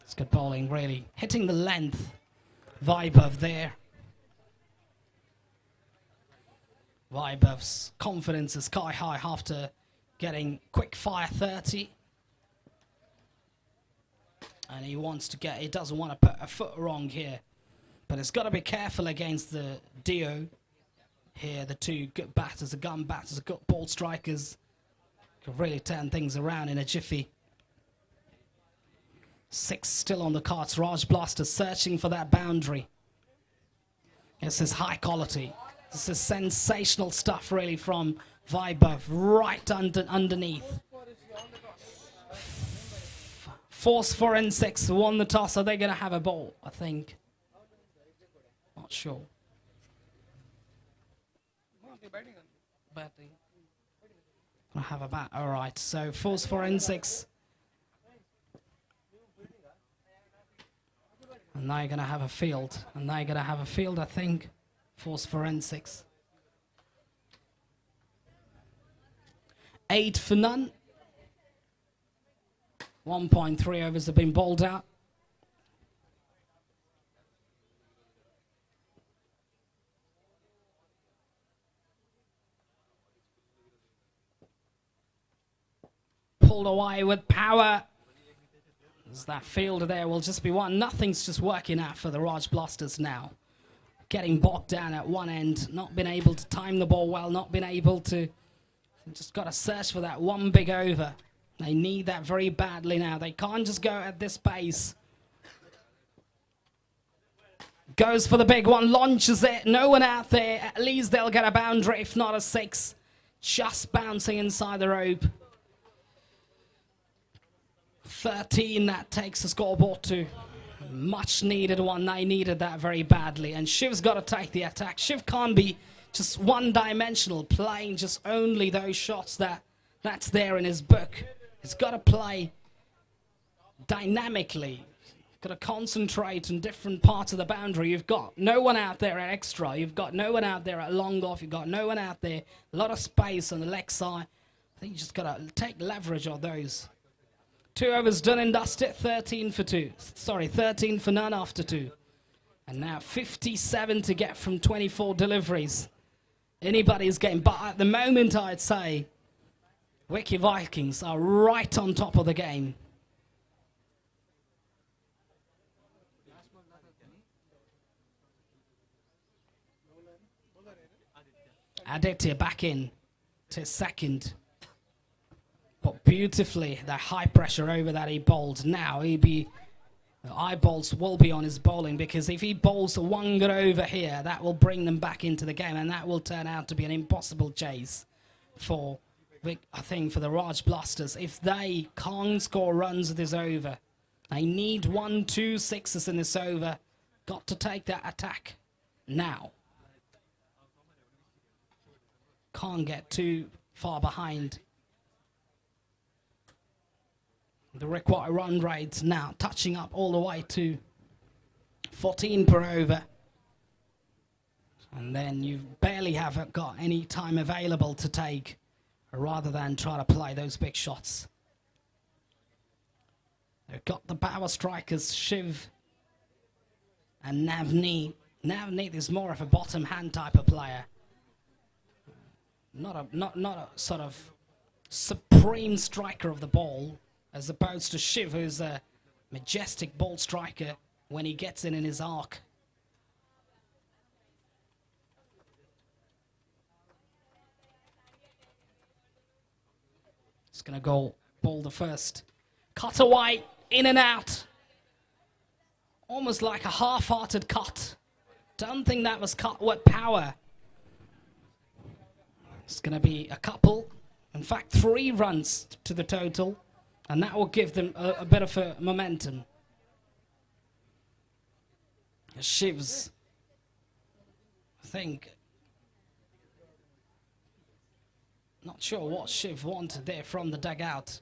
It's good bowling, really. Hitting the length. Vaibhav there. Vaibhav's confidence is sky high after getting quick fire 30. And he doesn't want to put a foot wrong here. But it's got to be careful against the duo here. The two good batters, the gun batters, the good ball strikers. Could really turn things around in a jiffy. 6 still on the cards. Raj Blaster searching for that boundary. This is high quality. This is sensational stuff really from Vaibhav right underneath. Force Forensics won the toss. Are they going to have a ball? I think. Not sure. Batting. I have a bat. All right. So Force Forensics. And now you're going to have a field. And now you're going to have a field, I think. Force Forensics. 8 for none. 1.3 overs have been bowled out. pulled away with power. As that fielder there will just be one. Nothing's just working out for the Raj Blasters now. Getting bogged down at one end, not been able to time the ball well, not been able to. Just got to search for that one big over. They need that very badly now. They can't just go at this pace. Goes for the big one, launches it. No one out there. At least they'll get a boundary, if not a 6. Just bouncing inside the rope. 13, that takes the scoreboard to much needed one. They needed that very badly. And Shiv's got to take the attack. Shiv can't be just one-dimensional, playing just only those shots that's there in his book. He's got to play dynamically. Got to concentrate on different parts of the boundary. You've got no one out there at extra. You've got no one out there at long off. You've got no one out there. A lot of space on the leg side. I think you just got to take leverage of those. 2 overs done and dusted. 13 for 2. Sorry, 13 for none after 2. And now 57 to get from 24 deliveries. Anybody's game. But at the moment, I'd say Wiki Vikings are right on top of the game. Aditya back in to second. But beautifully, the high pressure over that he bowled. Now the eyeballs will be on his bowling, because if he bowls one good over here, that will bring them back into the game, and that will turn out to be an impossible chase for, I think, for the Raj Blasters. If they can't score runs with this over, they need 1, 2 sixes in this over. Got to take that attack now. Can't get too far behind. The required run rates now touching up all the way to 14 per over. And then you barely have got any time available to take, rather than try to play those big shots. They've got the power strikers, Shiv and Navneet. Navneet is more of a bottom hand type of player. Not a sort of supreme striker of the ball, as opposed to Shiv, who's a majestic ball striker when he gets in his arc. It's going to go ball the first. Cut away, in and out. Almost like a half-hearted cut. Don't think that was cut with power. It's going to be a couple, in fact 3 runs to the total, and that will give them a bit of a momentum. Shiv's, I think, not sure what Shiv wanted there from the dugout.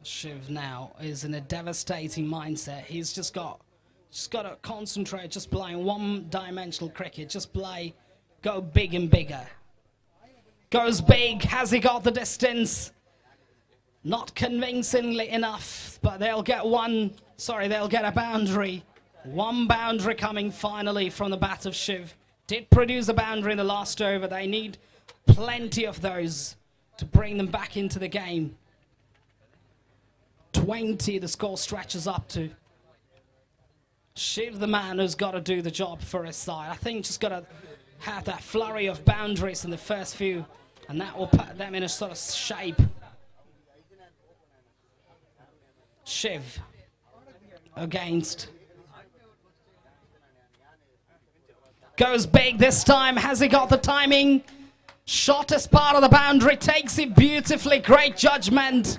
Shiv now is in a devastating mindset. He's just got to concentrate, just playing one-dimensional cricket, just play, go big and bigger. Goes big, has he got the distance? Not convincingly enough, but they'll get they'll get a boundary. One boundary coming finally from the bat of Shiv. Did produce a boundary in the last over. They need plenty of those to bring them back into the game. 20 the score stretches up to. Shiv, the man who's got to do the job for his side. I think just got to have that flurry of boundaries in the first few, and that will put them in a sort of shape. Shiv against. Goes big this time. Has he got the timing? Shot as part of the boundary. Takes it beautifully. Great judgment.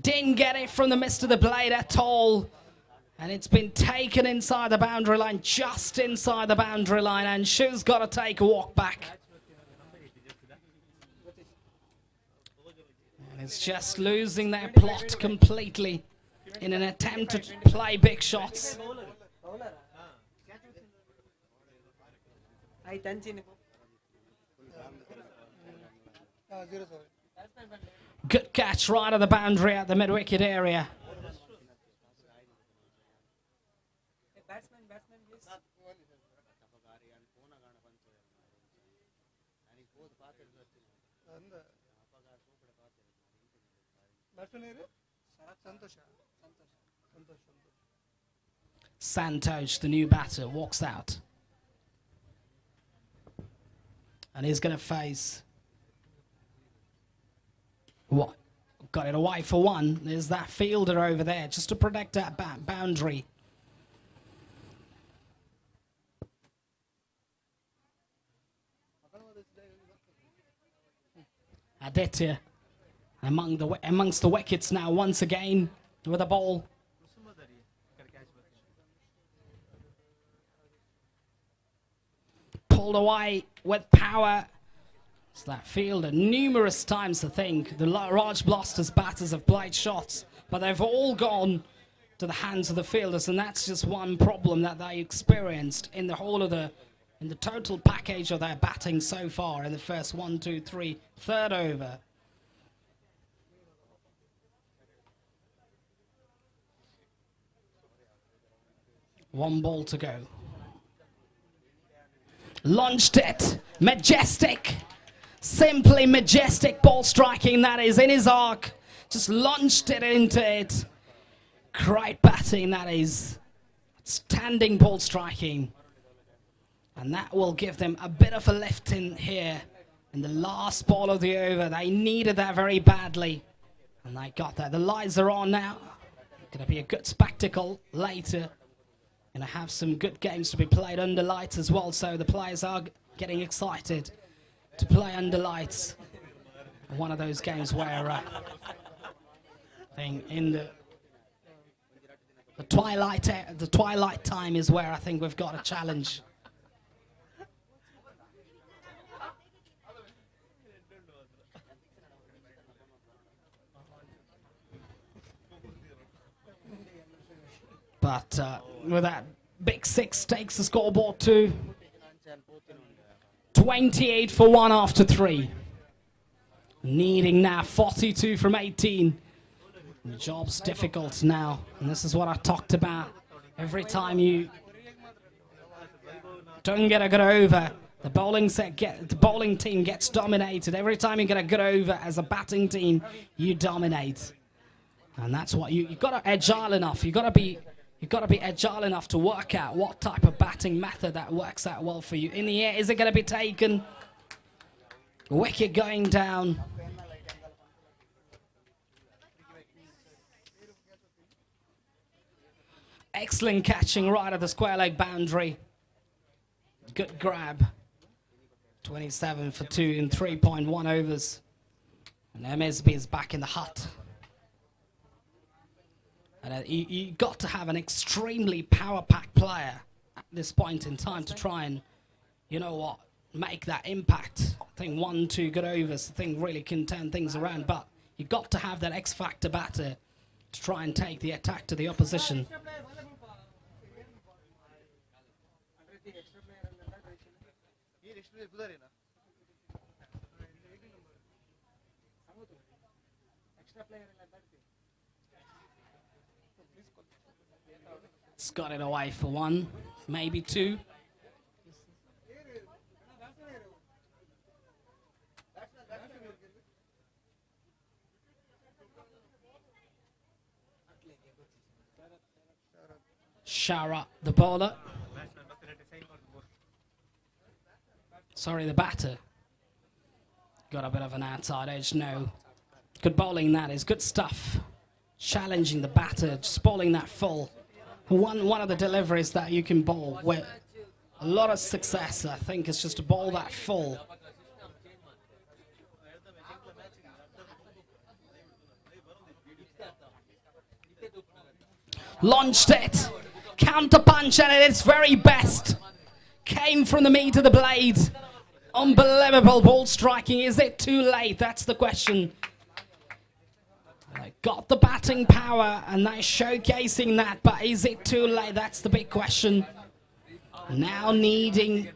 Didn't get it from the mist of the blade at all. And it's been taken inside the boundary line, just inside the boundary line. And Shiv's got to take a walk back. And it's just losing their plot completely in an attempt to play big shots.
0-7.
Good catch right at the boundary at the mid-wicket area. Santosh, the new batter, walks out. And he's going to face... What? Got it away for one. There's that fielder over there just to protect that boundary. Aditya amongst the wickets now once again with a ball. Pulled away with power. It's that fielder numerous times, I think. The Raj Blasters batters have played shots, but they've all gone to the hands of the fielders, and that's just one problem that they experienced in the whole of in the total package of their batting so far in the first 1, 2, 3, third over. One ball to go. Launched it. Majestic. Simply majestic ball striking, that is, in his arc. Just launched it into it. Great batting, that is. Standing ball striking. And that will give them a bit of a lift in here. In the last ball of the over, they needed that very badly. And they got that. The lights are on now. Going to be a good spectacle later. Going to have some good games to be played under lights as well. So the players are getting excited to play under lights. One of those games where I think in the twilight time is where I think we've got a challenge. But with that, big six takes the scoreboard to 28 for 1 after 3. Needing now 42 from 18. The job's difficult now, and this is what I talked about. Every time you don't get a good over, the bowling team gets dominated. Every time you get a good over as a batting team, you dominate, and that's what you got to agile enough. You got to be agile enough to work out what type of batting method that works out well for you. In the air, is it going to be taken? Wicket going down. Excellent catching right at the square leg boundary. Good grab. 27 for 2 in 3.1 overs. And MSB is back in the hut. And you got to have an extremely power-packed player at this point in time to try and, you know what, make that impact. I think 1, 2 good overs, I think really can turn things around. But you got to have that X-factor batter to try and take the attack to the opposition. It's got it away for 1, maybe 2. Shara, the bowler. Sorry, the batter. Got a bit of an outside edge, no. Good bowling, that is. Good stuff. Challenging the batter, just bowling that full. One of the deliveries that you can bowl with a lot of success, I think, is just to bowl that full. Launched it. Counter punch at its very best. Came from the meat of the blade. Unbelievable ball striking. Is it too late? That's the question. They got the batting power and they're showcasing that, but is it too late? That's the big question. Now needing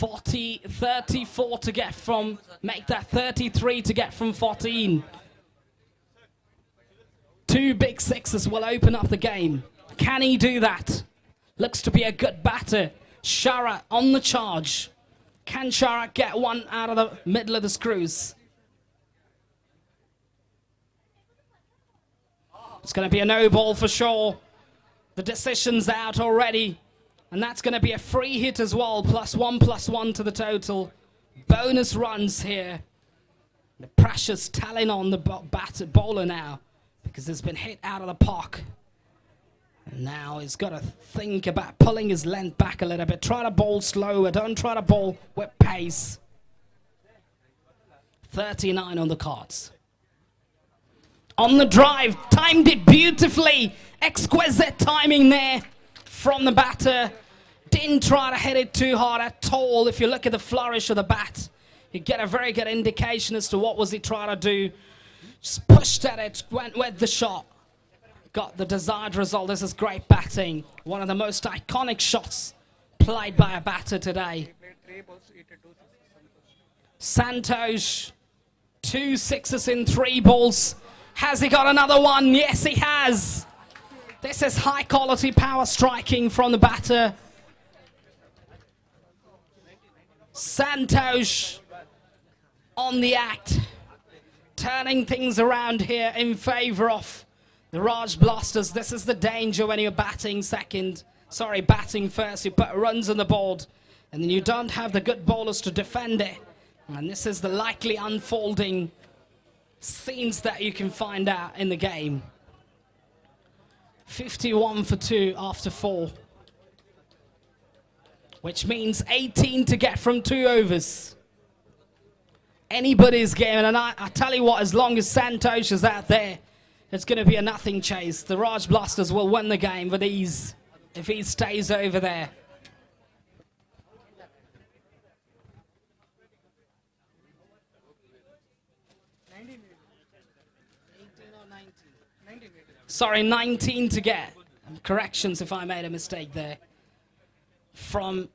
34 to get from, make that 33 to get from 14. 2 big sixes will open up the game. Can he do that? Looks to be a good batter. Shara on the charge. Can Shara get one out of the middle of the screws? It's going to be a no ball for sure. The decision's out already. And that's going to be a free hit as well. +1/+1 to the total. Bonus runs here. The pressure's telling on the bowler now, because it's been hit out of the park. And now he's got to think about pulling his length back a little bit. Try to bowl slower. Don't try to bowl with pace. 39 on the cards. On the drive, timed it beautifully. Exquisite timing there from the batter. Didn't try to hit it too hard at all. If you look at the flourish of the bat, you get a very good indication as to what was he trying to do. Just pushed at it, went with the shot. Got the desired result. This is great batting. One of the most iconic shots played by a batter today. Santosh, 2 sixes in 3 balls. Has he got another one? Yes, he has. This is high quality power striking from the batter. Santosh on the act, turning things around here in favor of the Raj Blasters. This is the danger when you're batting batting first. You put runs on the board, and then you don't have the good bowlers to defend it. And this is the likely unfolding scenes that you can find out in the game. 51 for 2 after 4. Which means 18 to get from 2 overs. Anybody's game, and I tell you what, as long as Santosh is out there, it's going to be a nothing chase. The Raj Blasters will win the game with ease if he stays over there. Sorry, 19 to get. Corrections if I made a mistake there. From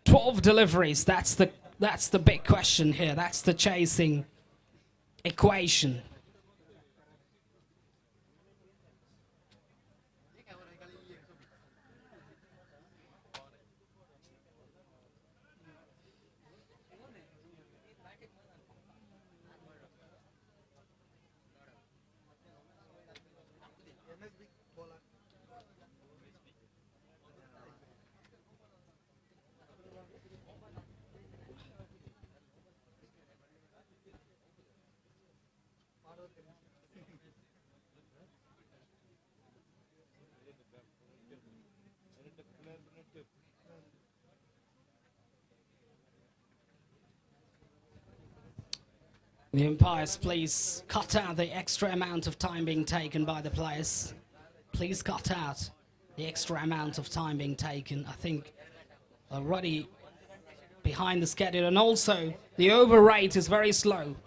12 deliveries, that's the big question here. That's the chasing equation. The umpires, please cut out the extra amount of time being taken by the players. Please cut out the extra amount of time being taken. I think already behind the schedule, and also the over rate is very slow.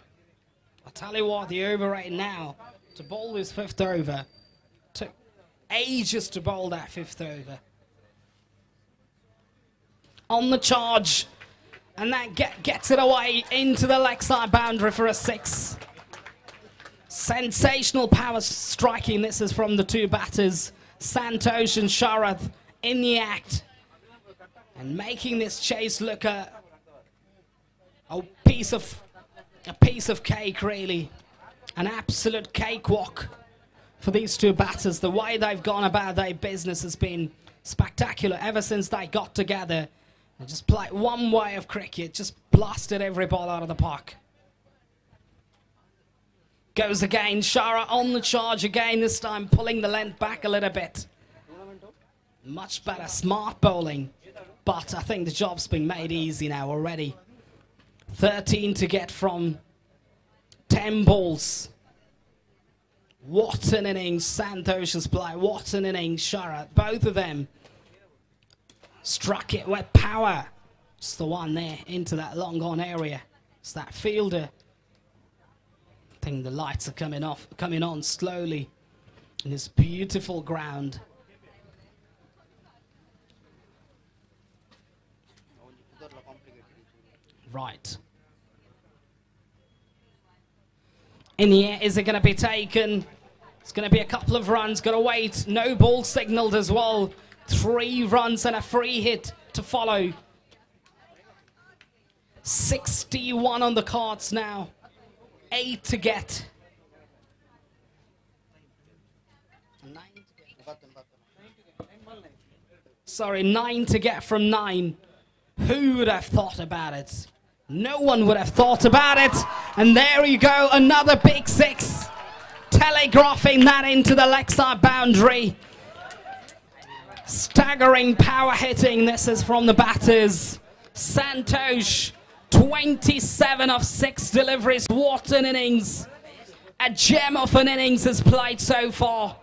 I'll tell you what, the over rate now to bowl this 5th over took ages to bowl that 5th over. On the charge. And that gets it away into the leg side boundary for a 6. Sensational power striking. This is from the 2 batters, Santosh and Sharath, in the act. And making this chase look a piece of cake, really. An absolute cakewalk for these 2 batters. The way they've gone about their business has been spectacular ever since they got together. They just played one way of cricket, just blasted every ball out of the park. Goes again, Shara on the charge again, this time pulling the length back a little bit. Much better, smart bowling, but I think the job's been made easy now already. 13 to get from 10 balls. What an innings Santosh's play, what an innings Shara, both of them. Struck it with power. It's the one there into that long on area. It's that fielder. I think the lights are coming on slowly in this beautiful ground. Right. In the air, is it going to be taken? It's going to be a couple of runs. Got to wait. No ball signaled as well. 3 runs and a free hit to follow. 61 on the cards now. 8 to get. Sorry, 9 to get from 9. Who would have thought about it? No one would have thought about it. And there you go, another big 6. Telegraphing that into the leg side boundary. Staggering power hitting. This is from the batters. Santosh, 27 of 6 deliveries. What an innings. A gem of an innings has played so far.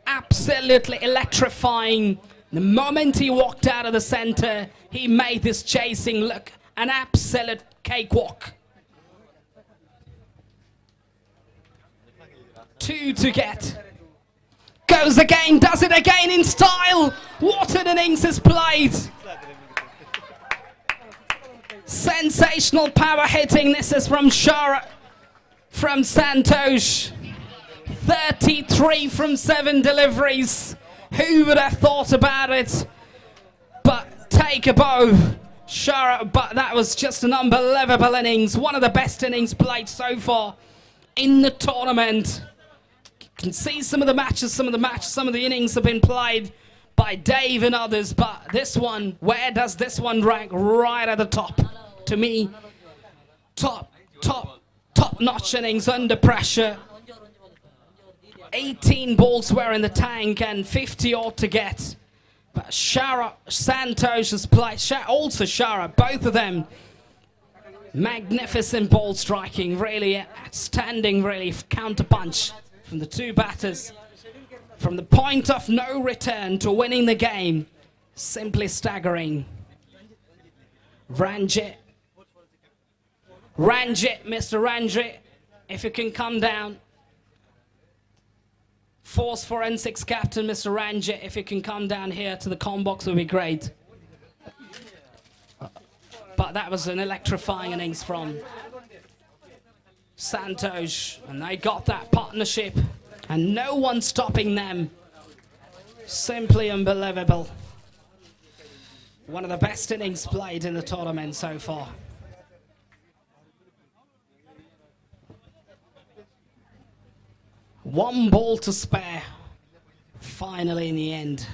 Absolutely electrifying. The moment he walked out of the center, he made this chasing look an absolute cakewalk. 2 to get. Goes again, does it again in style. What an innings has played. Sensational power hitting. This is from Shara, from Santosh. 33 from 7 deliveries. Who would have thought about it? But take a bow. Shara, but that was just an unbelievable innings. One of the best innings played so far in the tournament. You can see some of the matches, some of the innings have been played by Dave and others, but this one, where does this one rank? Right at the top. To me, top notch innings under pressure. 18 balls were in the tank and 50 odd to get. But Shara, Santosh has played, also Shara, both of them. Magnificent ball striking, really outstanding, really counter punch from the 2 batters. From the point of no return to winning the game, simply staggering. Ranjit, Mr. Ranjit, if you can come down. Force Forensics Captain, Mr. Ranjit, if you can come down here to the comm box, would be great. But that was an electrifying innings from Santosh, and they got that partnership, and no one stopping them. Simply unbelievable. One of the best innings played in the tournament so far. One ball to spare, finally in the end.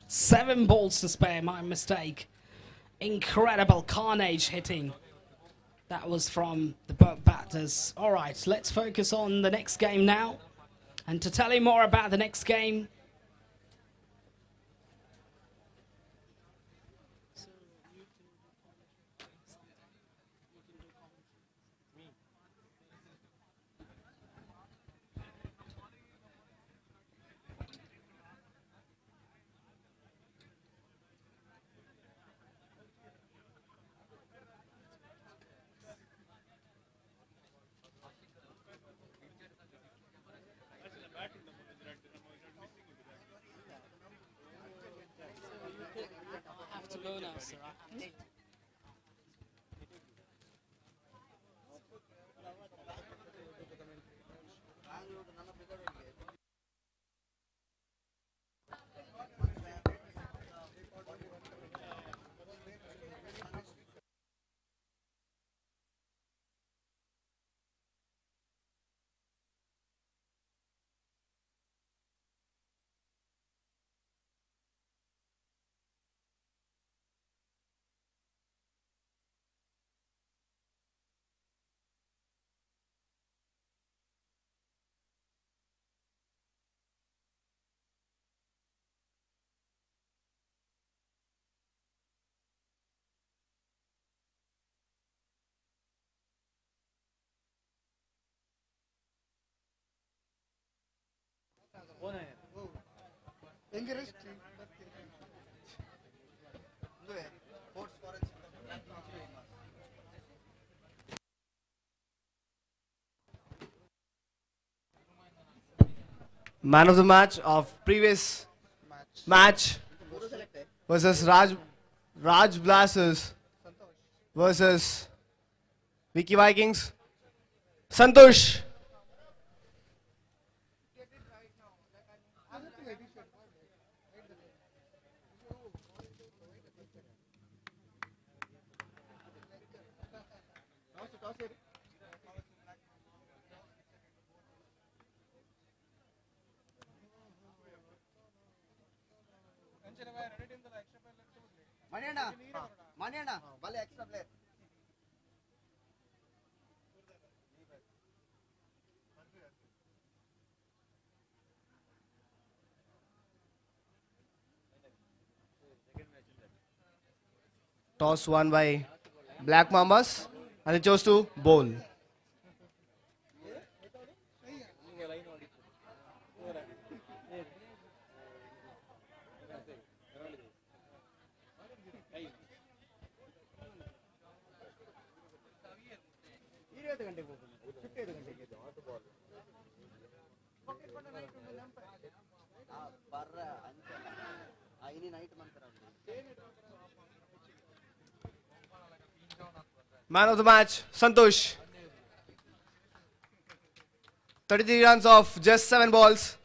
Seven balls to spare, my mistake. Incredible carnage hitting. That was from the batters. All right, let's focus on the next game now. And to tell you more about the next game, go now, sir.
Man of the match of previous match versus Raj Blasters versus Vicky Vikings. Santosh.
ಮಣಿಯಣ್ಣ ಬಲೆ extra player
Toss won by Black Mambas and they chose to bowl. Man of the match, Santosh. 33 runs off just 7 balls.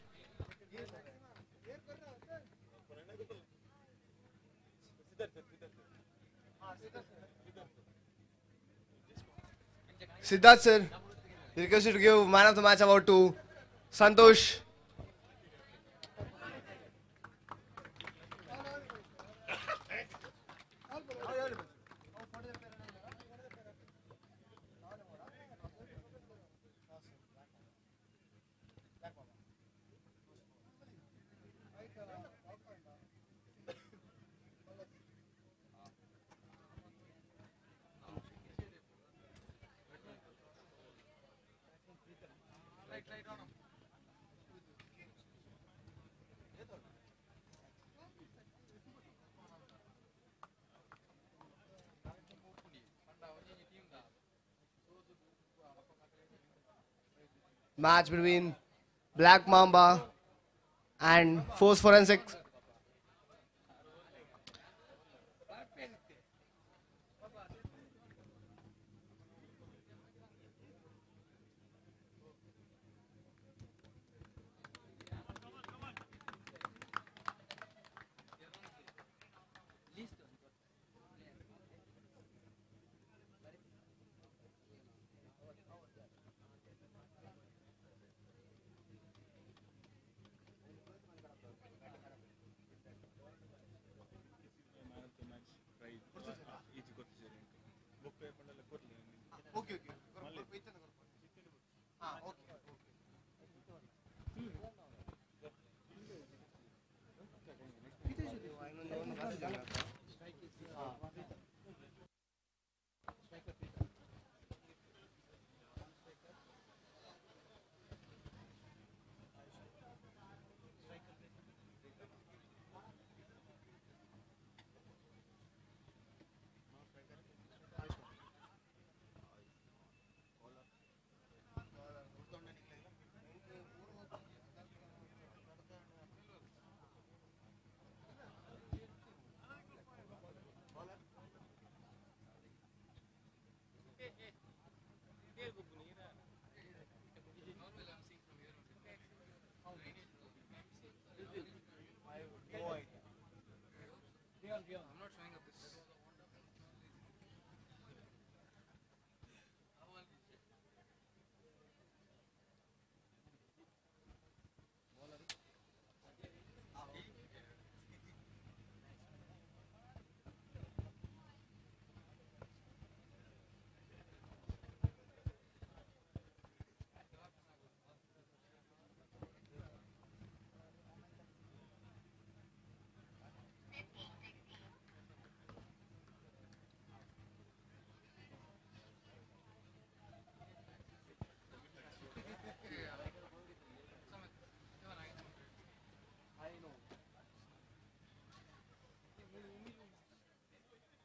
Siddharth sir, request you to give man of the match award to Santosh. Match between Black Mamba and Force Forensics.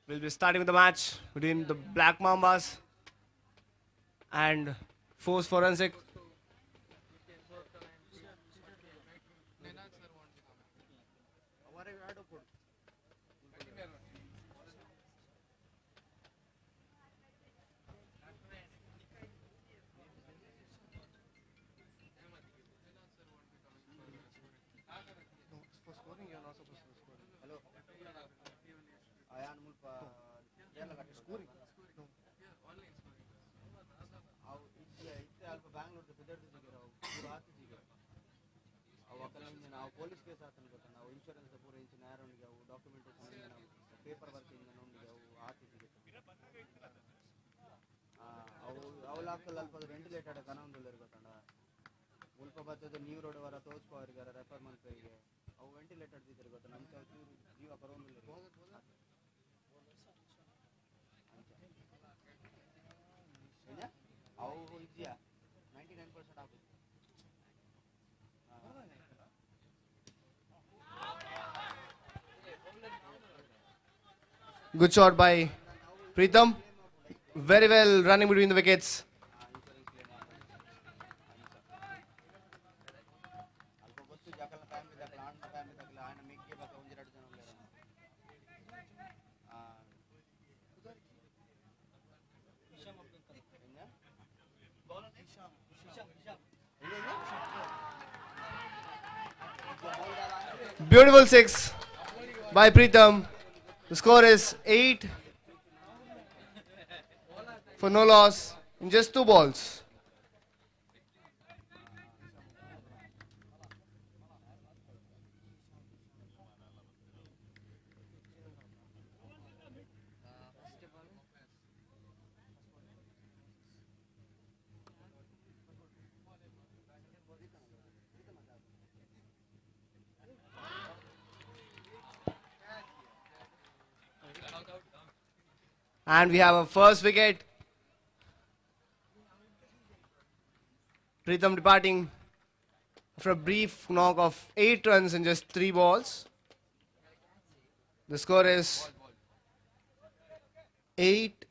We'll be starting with the match between the Black Mambas and Force Forensic. For scoring, you're not supposed to score.
Hello. Ayan mulpa.
Scoring. No.
ಅವು ಇತ್ತೆ ಅಲ್ಪ ಬ್ಯಾಂಗ್ಳೂರ್ದು ಬಿದ್ದರ್ದು ಸಿಗಿರೋ ಪೂರ ಆತಿ ಸಿಗಿರೋ ಅವು ಅಕ್ಕಲಿಂದ ನಾವು police case ಆತನ ಗೊತ್ತಾ ನಾವು ಇನ್ಶೂರೆನ್ಸ್ ಪೂರ ಇಂಚು ನೇರೊಂದಿಗೆ ಅವು ಡಾಕ್ಯುಮೆಂಟೇಷನ್ ನಾವು ಪೇಪರ್ ವರ್ಕ್ ಇಂದ ನೊಂದಿಗೆ ಅವು ಆತಿ ಸಿಗುತ್ತೆ ಅವು ಅವಲಾಕಲ್ ಅಲ್ಪ ವೆಂಟಿಲೇಟೆಡ್ ಕನೊಂದುಲ್ಲ ಗೊತ್ತಂಡ ಮುಲ್ಪ ಬರ್ತದೆ ನೀರು ರೋಡ್ ವರ ತೋಚ್ಕೋರಿಗೆ ರೆಫರ್ ಮಾಡ್ತಾರೆ ಅವು ವೆಂಟಿಲೇಟೆಡ್ ಇದ್ದಾರೆ ಗೊತ್ತಾ ನಮ್ಮ ಜೀವ ಬರೋಂಗಿಲ್ಲ ಅವು ಇದೆಯಾ 99% ಆಗುತ್ತೆ
Good shot by Pritham. Very well running between the wickets. Beautiful six by Pritham. The score is 8 for no loss in just 2 balls. And we have a first wicket. Pritham departing for a brief knock of 8 runs in just 3 balls. The score is 8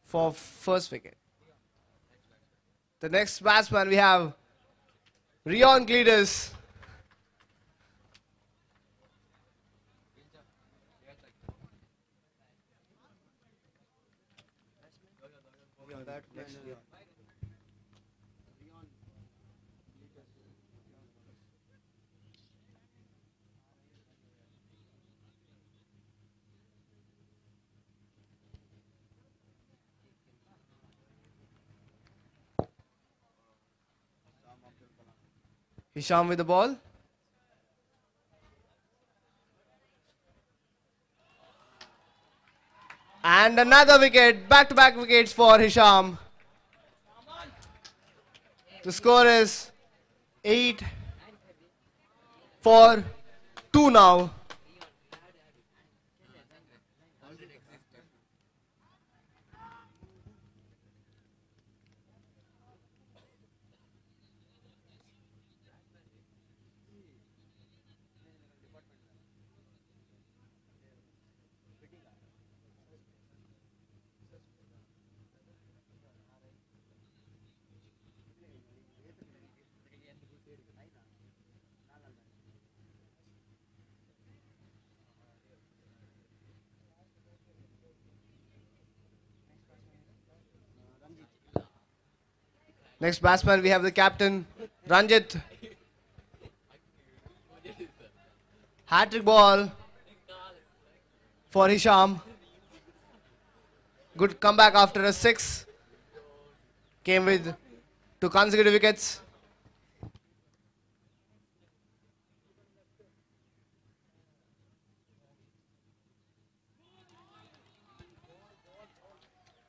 for first wicket. The next batsman we have Rion Cletus. Hisham with the ball. And another wicket, back-to-back wickets for Hisham. The score is 8 for 2 now. Next batsman we have the captain Ranjit. Hat-trick ball for Hisham. Good comeback after a 6. Came with 2 consecutive wickets.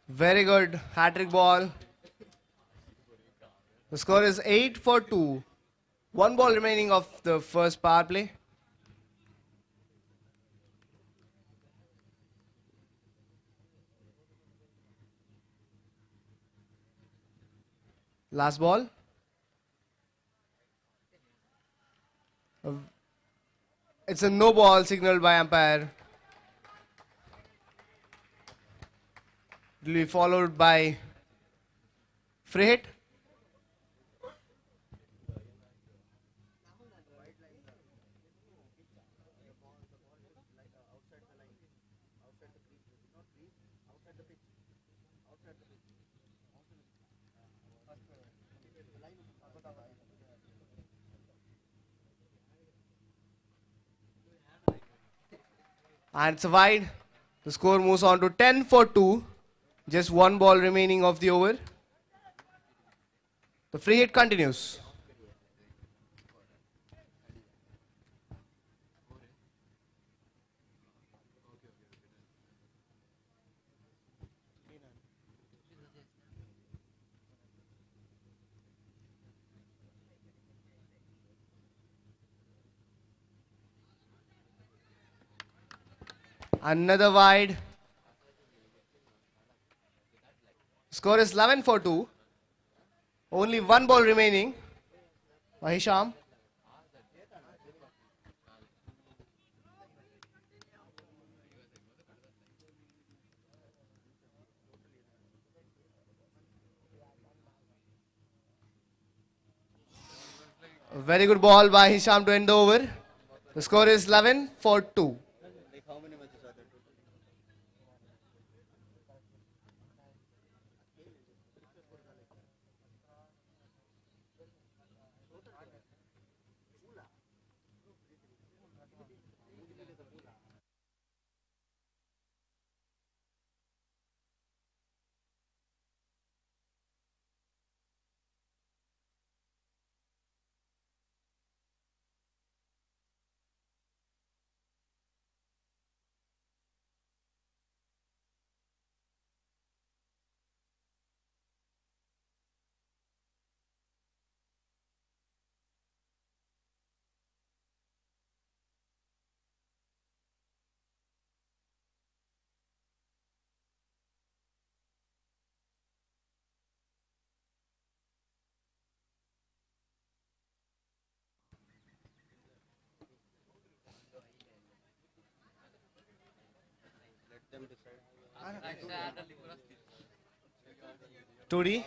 Very good hat-trick ball. The score is 8 for 2. 1 ball remaining of the first power play. Last ball. It's a no ball signaled by umpire. It will be followed by free hit. And it's a wide. The score moves on to 10 for 2. Just one ball remaining of the over. The free hit continues. Another wide. Score is 11 for 2. Only one ball remaining. Hisham. A very good ball by Hisham to end the over. The score is 11 for 2.
Like how many matches are there? Let them decide.
2D.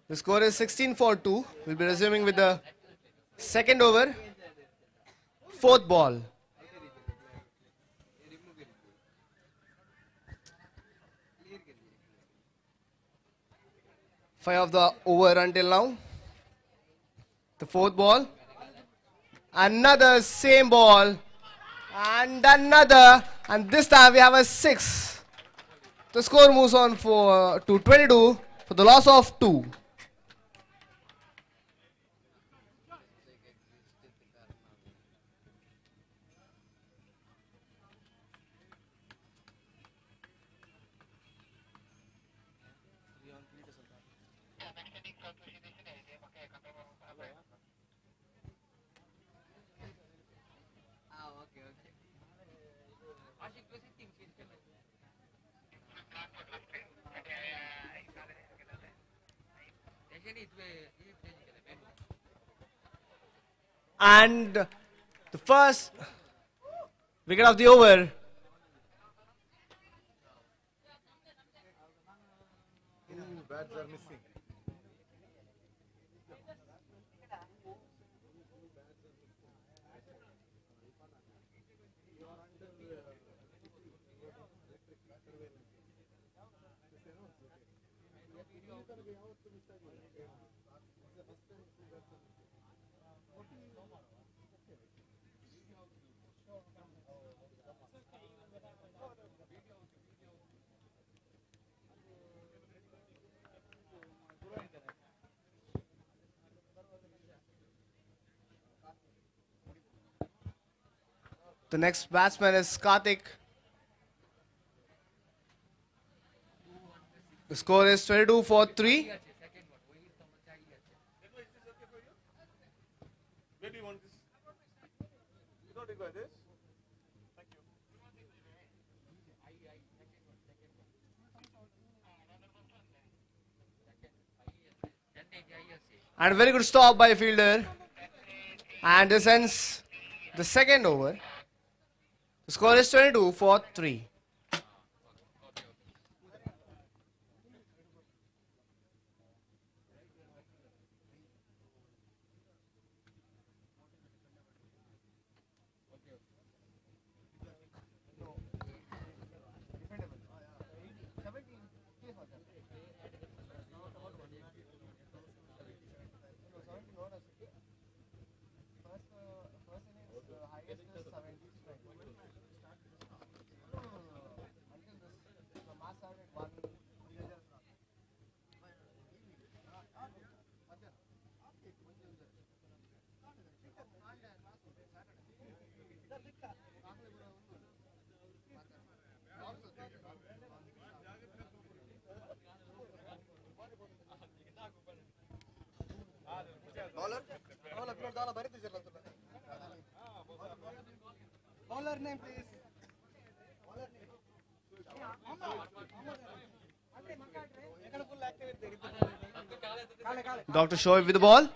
The score is 16 for 2. We'll be resuming with the second over. Fourth ball. Five of the over until now. The fourth ball. Another same ball. And another. And this time we have a 6. The score moves on to 22 for the loss of 2. And the first wicket of the over.
Bats are missing.
The next batsman is Karthik. The score is 22 for 3.
Where do you want this? You don't require this? Thank you.
And a very good stop by fielder. And this ends the second over. The score is 22 for 3.
Bowler name, please.
Dr. Shoaib with the ball.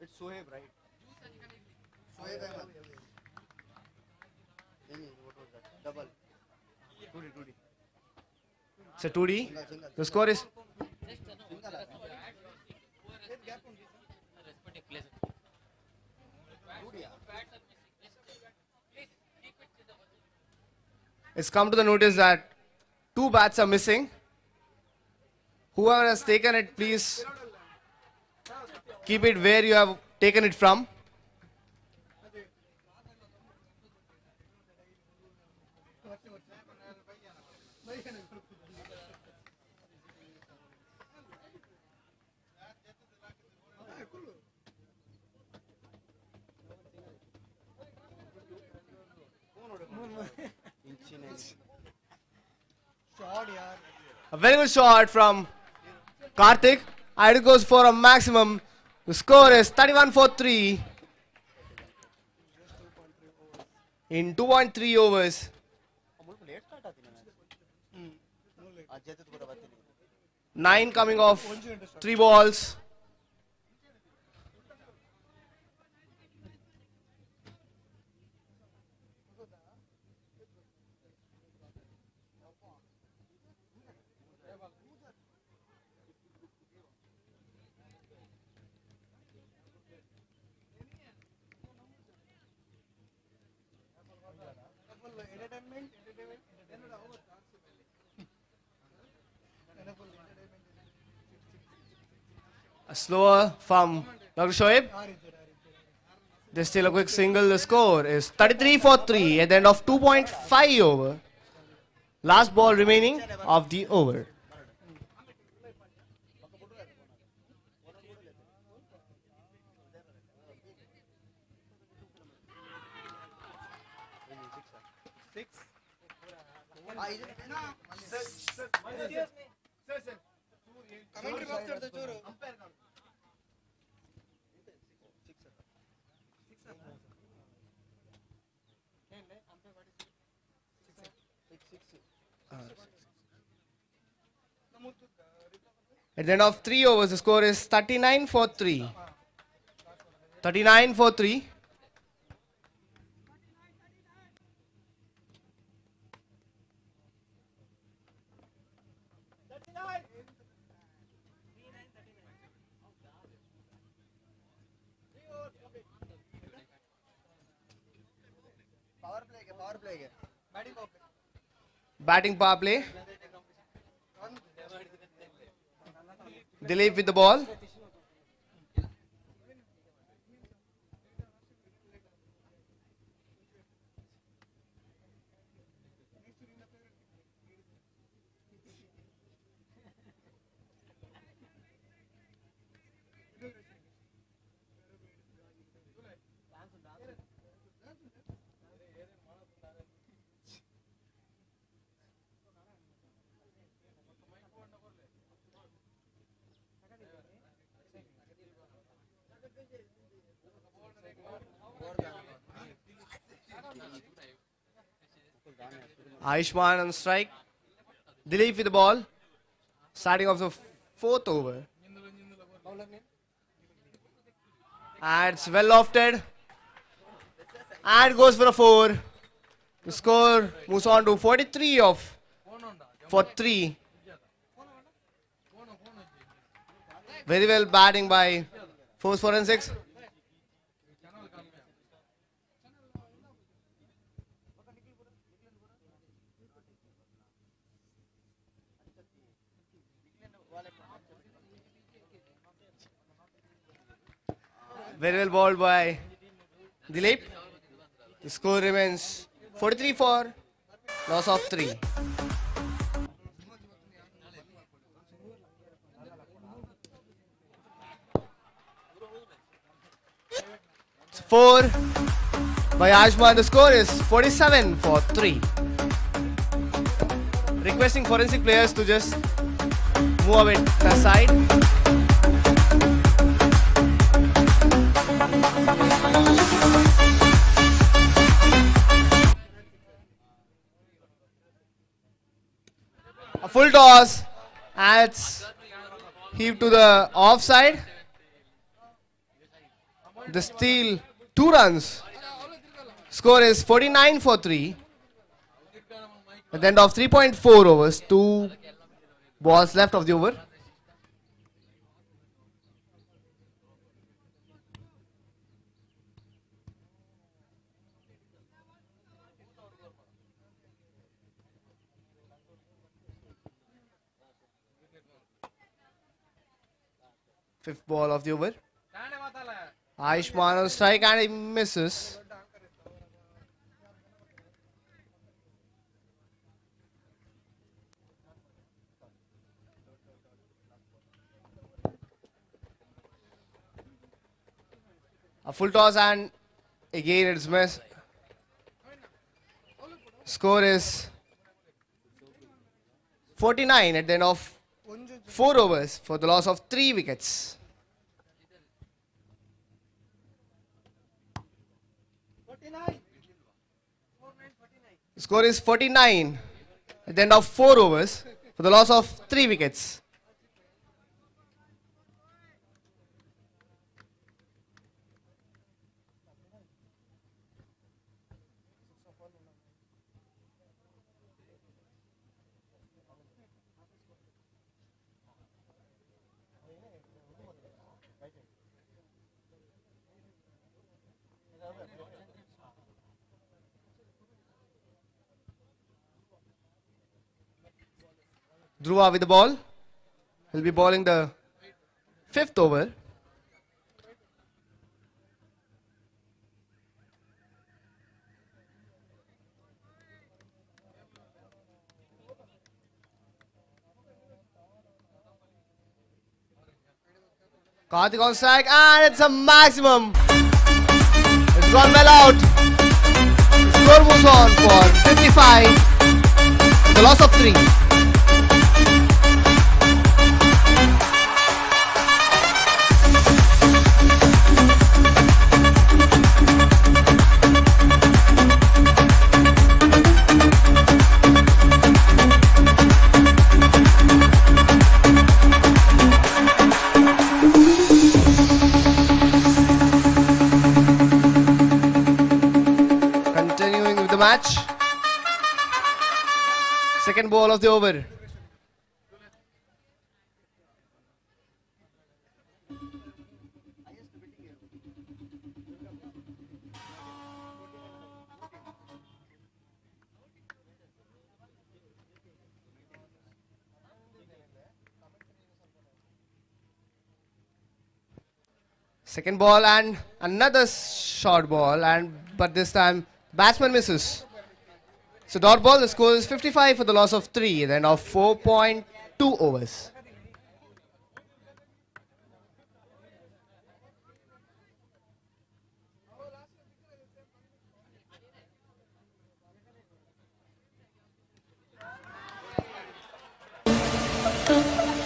It's Sohaib, right? Sohaib Ahmed. What was that? Double. 2D.
It's a 2D. The score is it's come to the notice that 2 bats are missing. Whoever has taken it, please keep it where you have taken it from. A very good shot from Karthik. And it goes for a maximum. The score is 31 for 3 in 2.3 overs. 9 coming off 3 balls. A slower from Dr. Shoaib. There's still a quick single. The score is 33 for 3 at the end of 2.5 over. Last ball remaining of the over. At the end of 3 overs, the score is 39 for 3. 39 for 3.
Power play.
Batting power play. Dilip with the ball. Ayushman on strike. Dilip with the ball. Starting off the 4th over. And it's well lofted. And goes for a 4. The score moves on to 43 for 3. Very well batting by Force Forensics. Very well balled by Dilip. The score remains 43 for loss of 3. It's 4 by Ayushman. The score is 47 for 3. Requesting forensic players to just move it aside. A full toss, and it's heaved to the offside. The steal, 2 runs. Score is 49 for 3. At the end of 3.4 overs, 2 balls left of the over. Fifth ball of the over. Aishman on strike and he misses. A full toss and again it's missed. Score is 49 at the end of 4 overs for the loss of 3 wickets. The score is 49 at the end of 4 overs for the loss of 3 wickets. Dhruva with the ball. He'll be bowling the 5th over. Karthik on strike and it's a maximum. It's gone well out. The score moves on for 55. The loss of 3. Match. Second ball of the over. Second ball and another short ball, but this time batsman misses. So dot ball, the score is 55 for the loss of 3, then of 4.2 overs.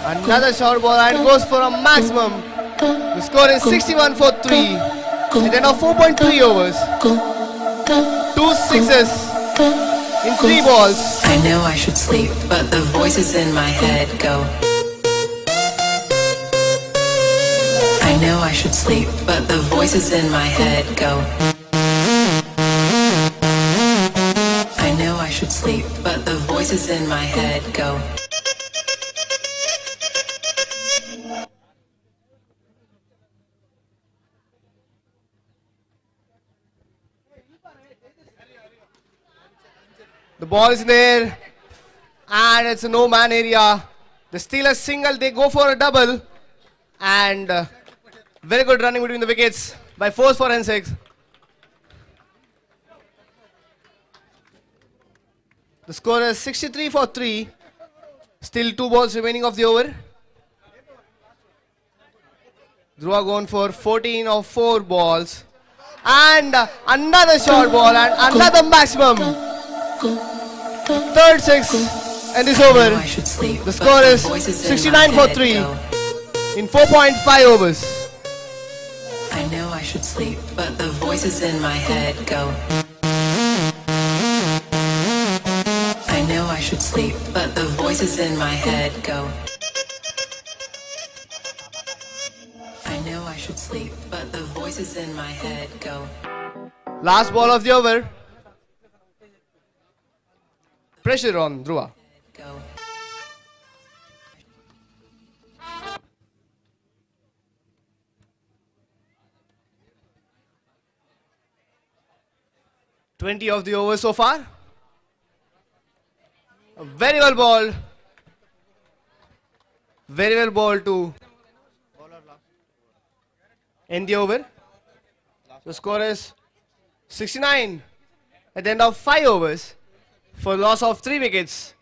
Another short ball and goes for a maximum. The score is 61 for 3, then of 4.3 overs. 2 sixes in 3 balls.
I know I should sleep, but the voices in my head go. I know I should sleep, but the voices in my head go. I know I should sleep, but the voices in my head go.
The ball is there and it's a no-man area. They steal a single, they go for a double, and very good running between the wickets by force forensics. The score is 63 for 3. Still 2 balls remaining of the over. Dhruva going for 14 of 4 balls. And another short ball and another maximum. Third 6 end this over.
I should sleep,
The
but
score is
voices in
69
my
for
head
3
go,
in 4.5 overs.
I know I should sleep, but the voices in my head go. I know I should sleep, but the voices in my head go. I know I should sleep, but the voices in my head go.
Last ball of the over. Pressure on Dhruva.
Go.
"20 of the over so far. Very well balled. Very well balled to end the over. The score is 69 at the end of 5 overs for loss of 3 wickets.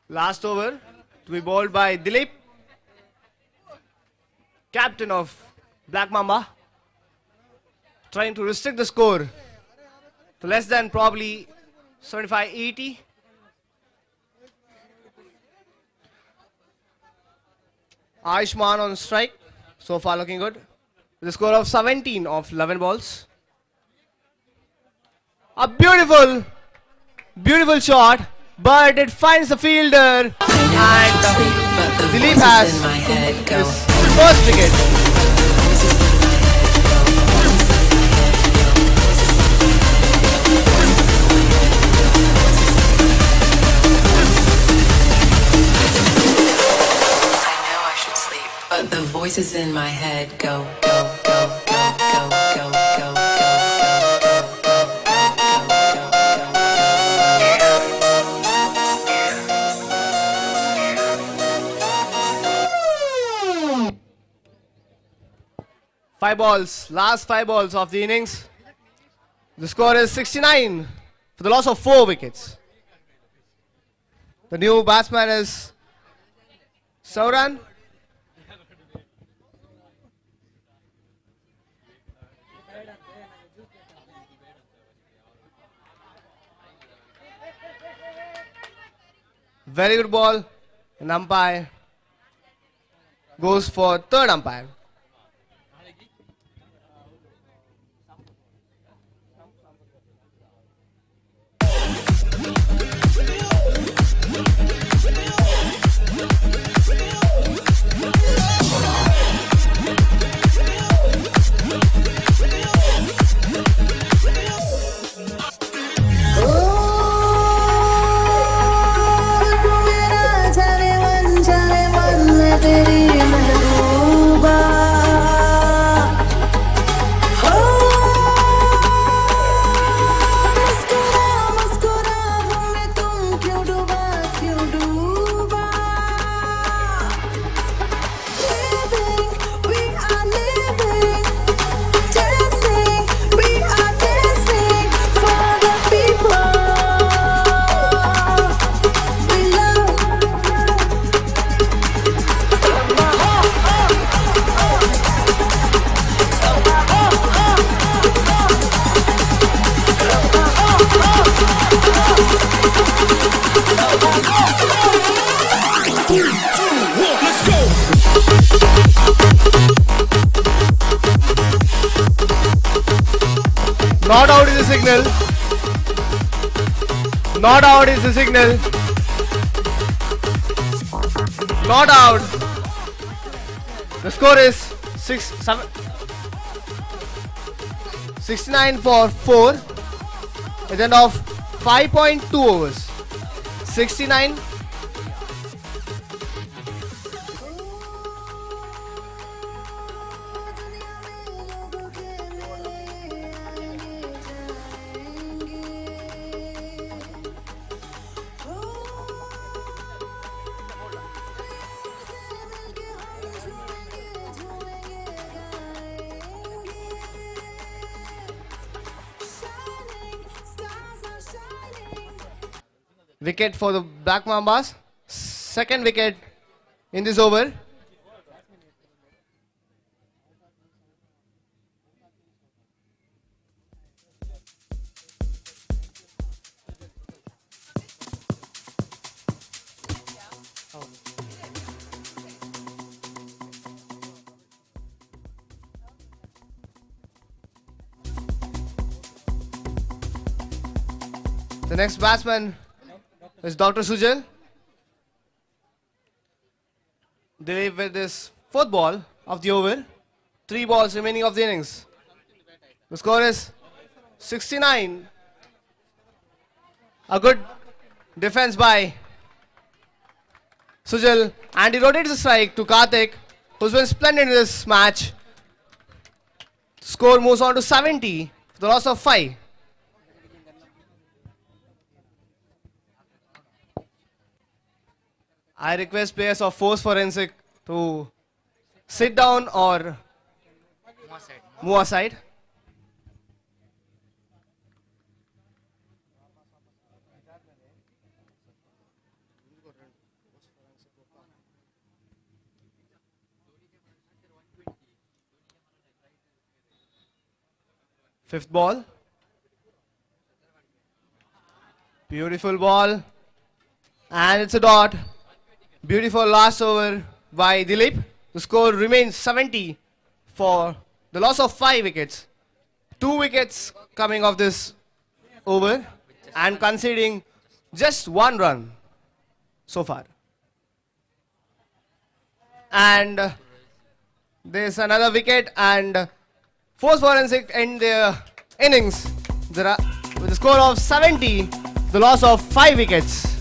Last over to be bowled by Dilip, captain of Black Mamba, trying to restrict the score to less than probably 75-80. Ayushman on strike, so far looking good, with a score of 17 of 11 balls. A beautiful shot, but it finds the fielder, and Dilip has his first wicket.
But the voices in my head go, go, go, go, go, go, go,
Five balls, last 5 balls of the innings. The score is 69 for the loss of 4 wickets. The new batsman is Sauran. Very good ball, and umpire goes for third umpire. Not out is the signal. Not out is the signal. Not out. The score is 69 for 4 at the end of 5.2 overs. 69. wicket for the Black Mambas. Second wicket in this over. The next batsman is Dr. Sujal. They with this fourth ball of the over. 3 balls remaining of the innings. The score is 69. A good defense by Sujal, and he rotates the strike to Karthik, who's been splendid in this match. Score moves on to 70 for the loss of 5. I request players of Force Forensic to sit down or move aside. Fifth ball. Beautiful ball. And it's a dot. Beautiful last over by Dilip. The score remains 70 for the loss of 5 wickets. 2 wickets coming off this over and conceding just 1 run so far. And there's another wicket, and Force Forensic end their innings with a score of 70, the loss of 5 wickets.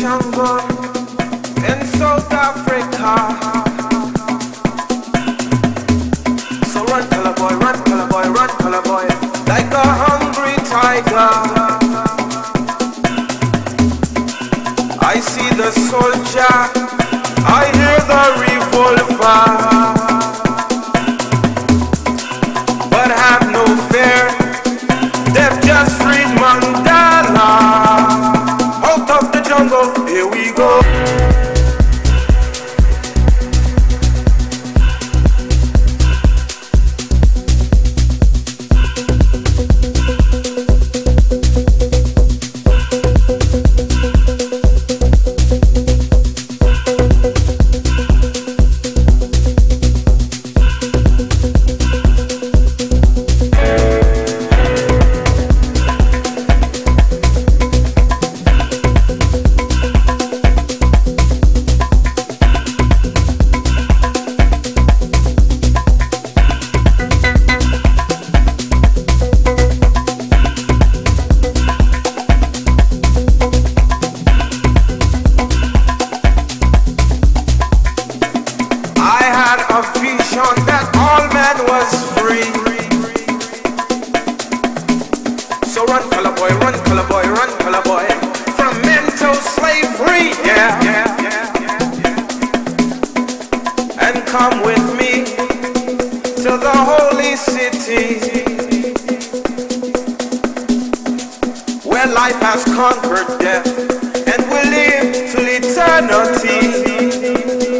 Jungle in South Africa. So run, color boy, run, color boy, run, color boy, like a hungry tiger. I see the soldier, I hear the revolver, but have no fear, they've just freed Mandela. Out of the jungle, here we go. That all man was free. So run, color boy, run, color boy, run, color boy, from mental slavery, yeah. And come with me to the holy city, where life has conquered death, and we live till eternity.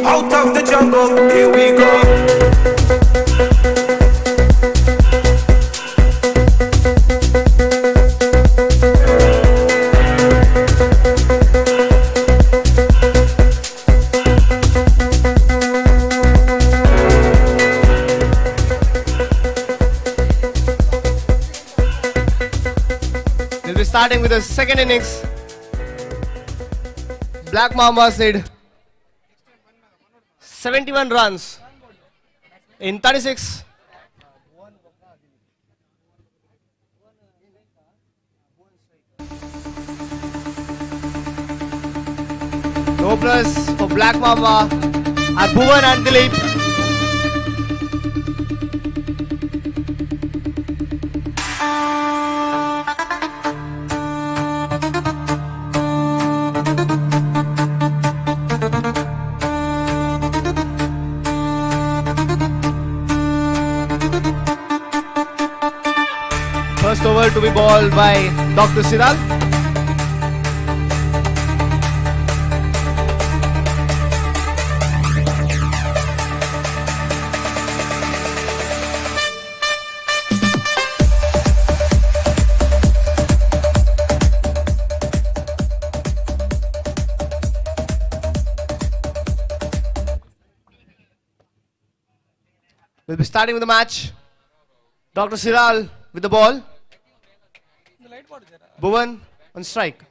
Out of the jungle, here we go.
We'll be starting with the second innings. Black Mambas need 71 runs in 36. The openers for Black Mamba are Bhuvan and Dilip. to be bowled by Dr. Siral. We'll be starting with the match. Dr. Siral with the ball. Bhuvan on strike.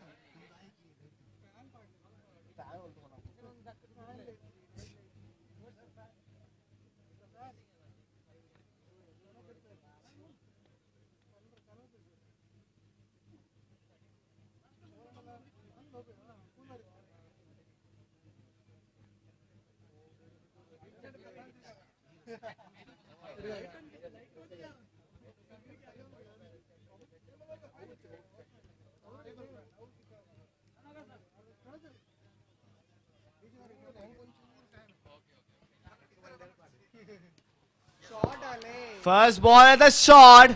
First ball at the shot.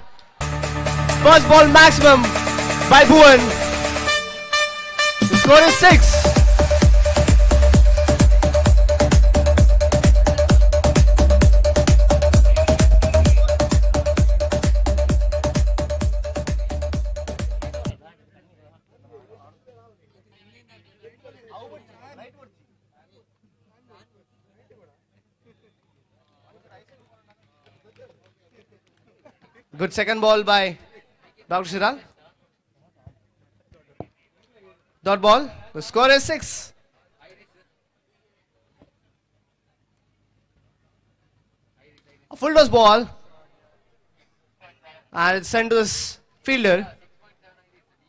First ball maximum by Bhuvan. The score is 6. Good second ball by Dr. Siral. Dot ball. The score is 6. A full toss ball. And it's sent to this fielder.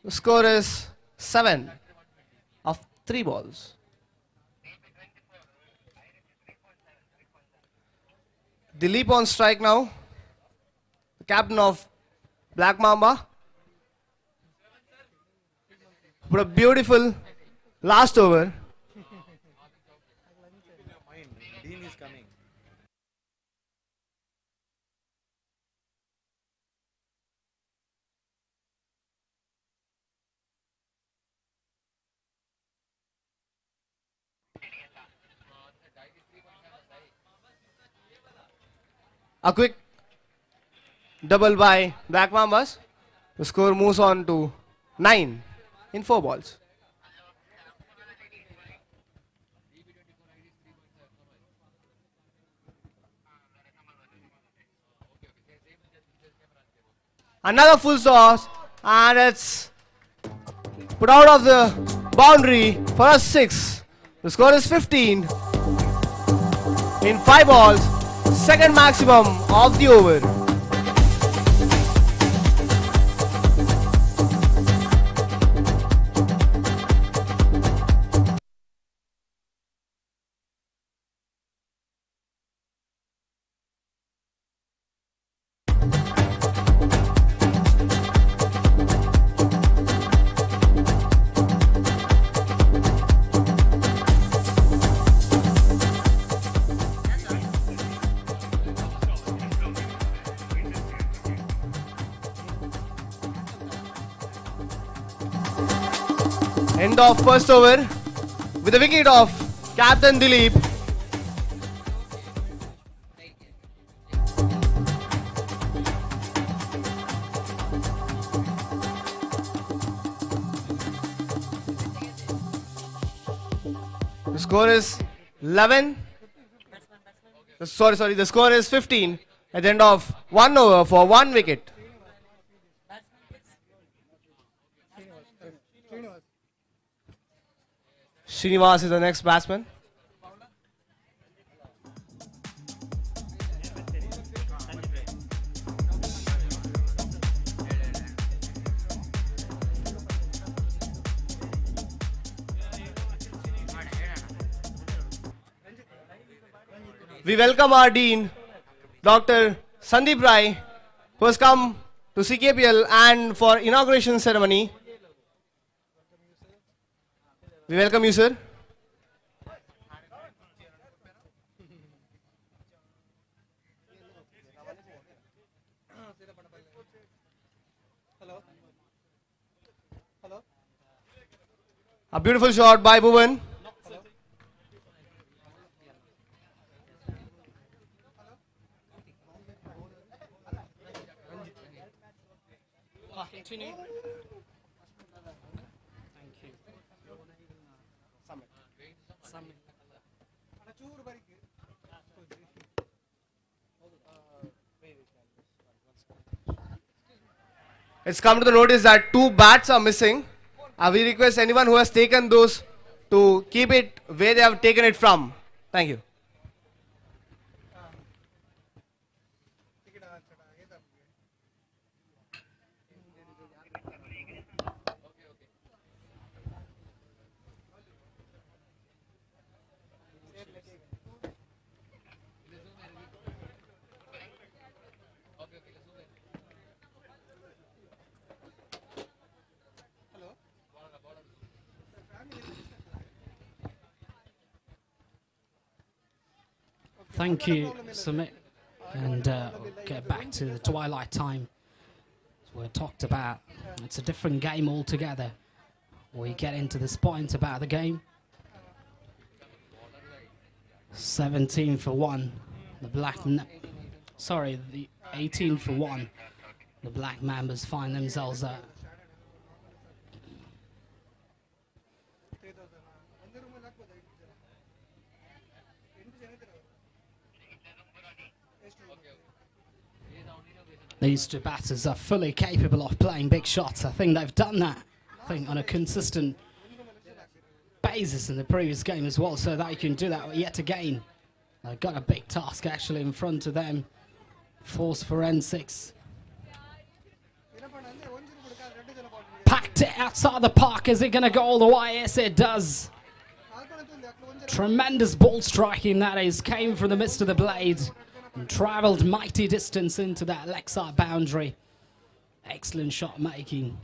The score is 7 of 3 balls. Dilip on strike now. Captain of Black Mamba. But a beautiful last over.
Dean is coming.
A quick double by Black Mambas. The score moves on to 9 in 4 balls. Another full toss, and it's put out of the boundary for a 6. The score is 15 in 5 balls, second maximum of the over. End of first over with a wicket of Captain Dilip. The score is 11. Sorry, the score is 15 at the end of 1 over for 1 wicket. Srinivas is the next batsman. We welcome our Dean, Dr. Sandeep Rai, who has come to CKPL and for inauguration ceremony. We welcome you, sir. A beautiful shot by Bhuvan.
Continue. Thank you. Summit.
It's come to the notice that 2 bats are missing. We request anyone who has taken those to keep it where they have taken it from. Thank you.
Thank you, Sumit. And we'll get back to the twilight time. As we talked about, it's a different game altogether. We get into this point about the game. 17 for 1. The 18 for 1. The Black Mambas find themselves at. These 2 batters are fully capable of playing big shots. I think they've done that, on a consistent basis in the previous game as well, so they can do that yet again. They've got a big task actually in front of them. Force forensics. Packed it outside the park. Is it going to go all the way? Yes, it does. Tremendous ball striking that is. Came from the midst of the blade. And travelled mighty distance into that leg side boundary. Excellent shot making.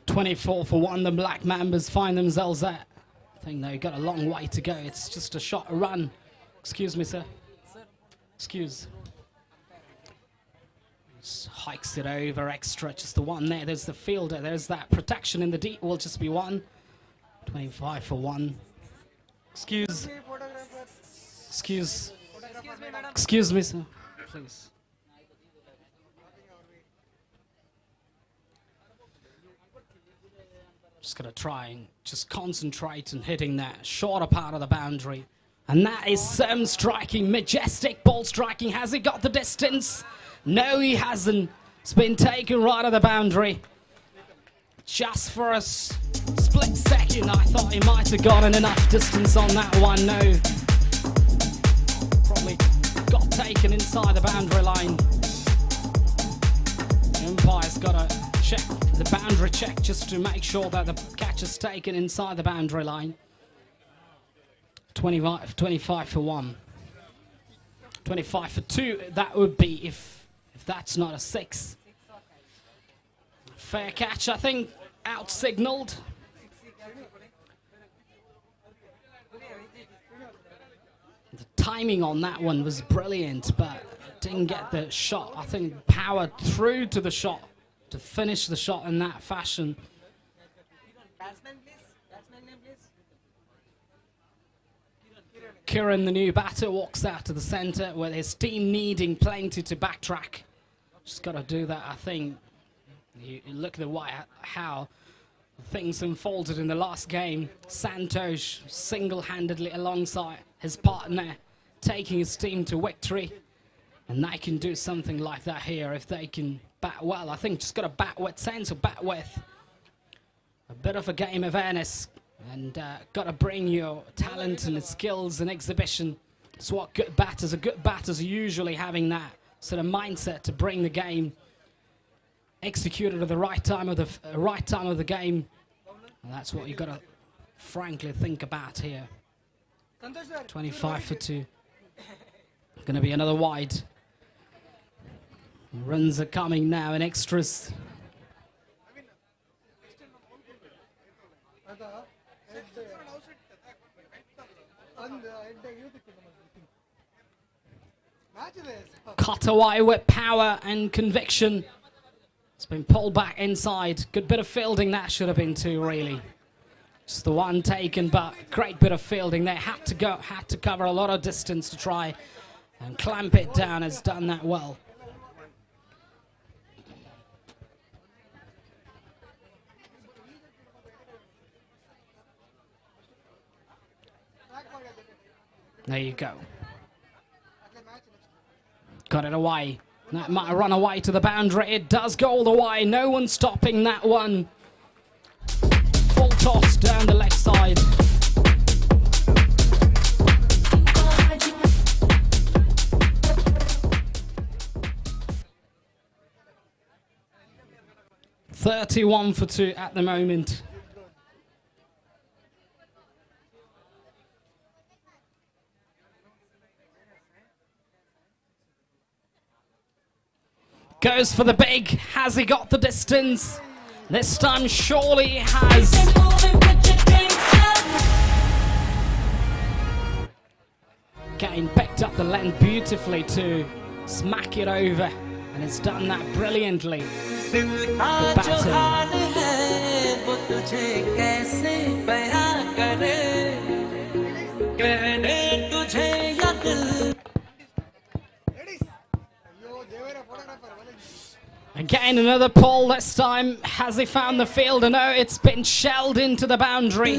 "24 for 1, the Black Mambas find themselves at. I think they've got a long way to go. It's just a shot, a run. Excuse me, sir. Excuse. Hikes it over extra, just the one there. There's the fielder. There's that protection in the deep. Will just be 1. 25 for 1. Excuse. Excuse me, sir. Please. Just gonna try and just concentrate on hitting that shorter part of the boundary. And that is some striking, majestic ball striking. Has he got the distance? No, he hasn't. It's been taken right at the boundary. Just for a split second, I thought he might have gotten enough distance on that one. No. Probably got taken inside the boundary line. The umpire's got to check the boundary check just to make sure that the catch is taken inside the boundary line. 25 for 1. 25 for 2, that would be if that's not a 6. Fair catch, I think, out-signalled. The timing on that one was brilliant, but didn't get the shot. I think powered through to the shot to finish the shot in that fashion. Kiran, the new batter, walks out to the centre with his team needing plenty to backtrack. Just got to do that, I think. You look at the way how things unfolded in the last game. Santosh single-handedly alongside his partner, taking his team to victory. And they can do something like that here if they can bat well. I think just got to bat with sense or bat with a bit of a game awareness. And got to bring your talent and skills and exhibition. It's what good batters are usually having, that sort of mindset to bring the game executed at the right time of the game. And that's what you've got to frankly think about here. 25 for 2. Going to be another wide. Runs are coming now in extras. Cut away with power and conviction. It's been pulled back inside. Good bit of fielding. That should have been two, really. Just the one taken, but great bit of fielding. They had to cover a lot of distance to try and clamp it down. Has done that well. There you go. Got it away. That might run away to the boundary. It does go all the way. No one stopping that one. Full toss down the left side. $31 for 2 at the moment. Goes for the big. Has he got the distance? This time surely he has. Getting picked up the length beautifully to smack it over. And it's done that brilliantly. The Again, another pull this time. Has he found the fielder? No, it's been shelled into the boundary.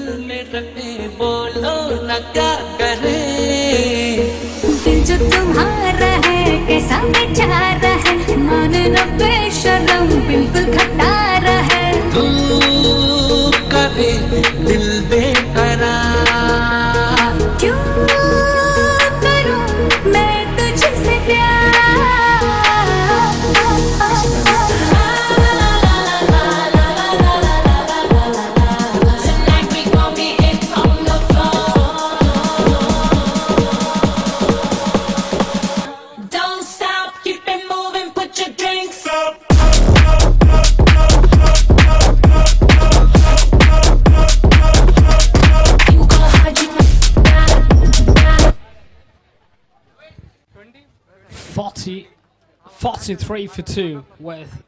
$43 for 2 with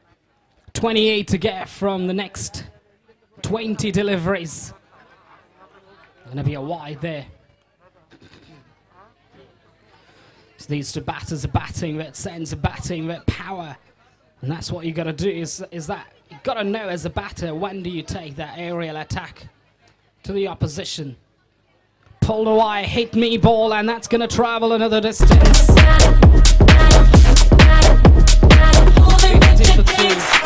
28 to get from the next 20 deliveries. Gonna be a wide there. So these two batters are batting with sense, are batting with power. And that's what you gotta do is that you gotta know as a batter when do you take that aerial attack to the opposition. Pulled away, hit me ball, and that's gonna travel another distance. 50 for 2.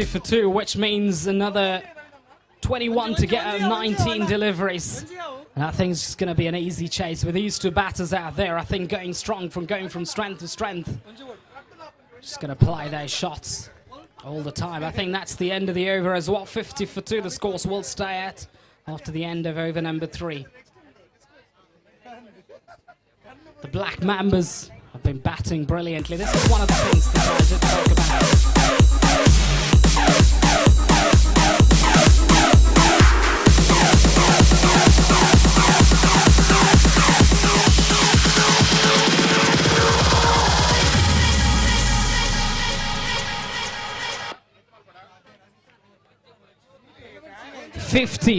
For 2, which means another 21 to get out 19 deliveries. And I think it's just going to be an easy chase with these two batters out there. I think going from strength to strength. Just going to play their shots all the time. I think that's the end of the over as well. 50 for 2 the scores will stay at after the end of over number 3. The Black Mambas have been batting brilliantly. This is one of the things that I did talk about.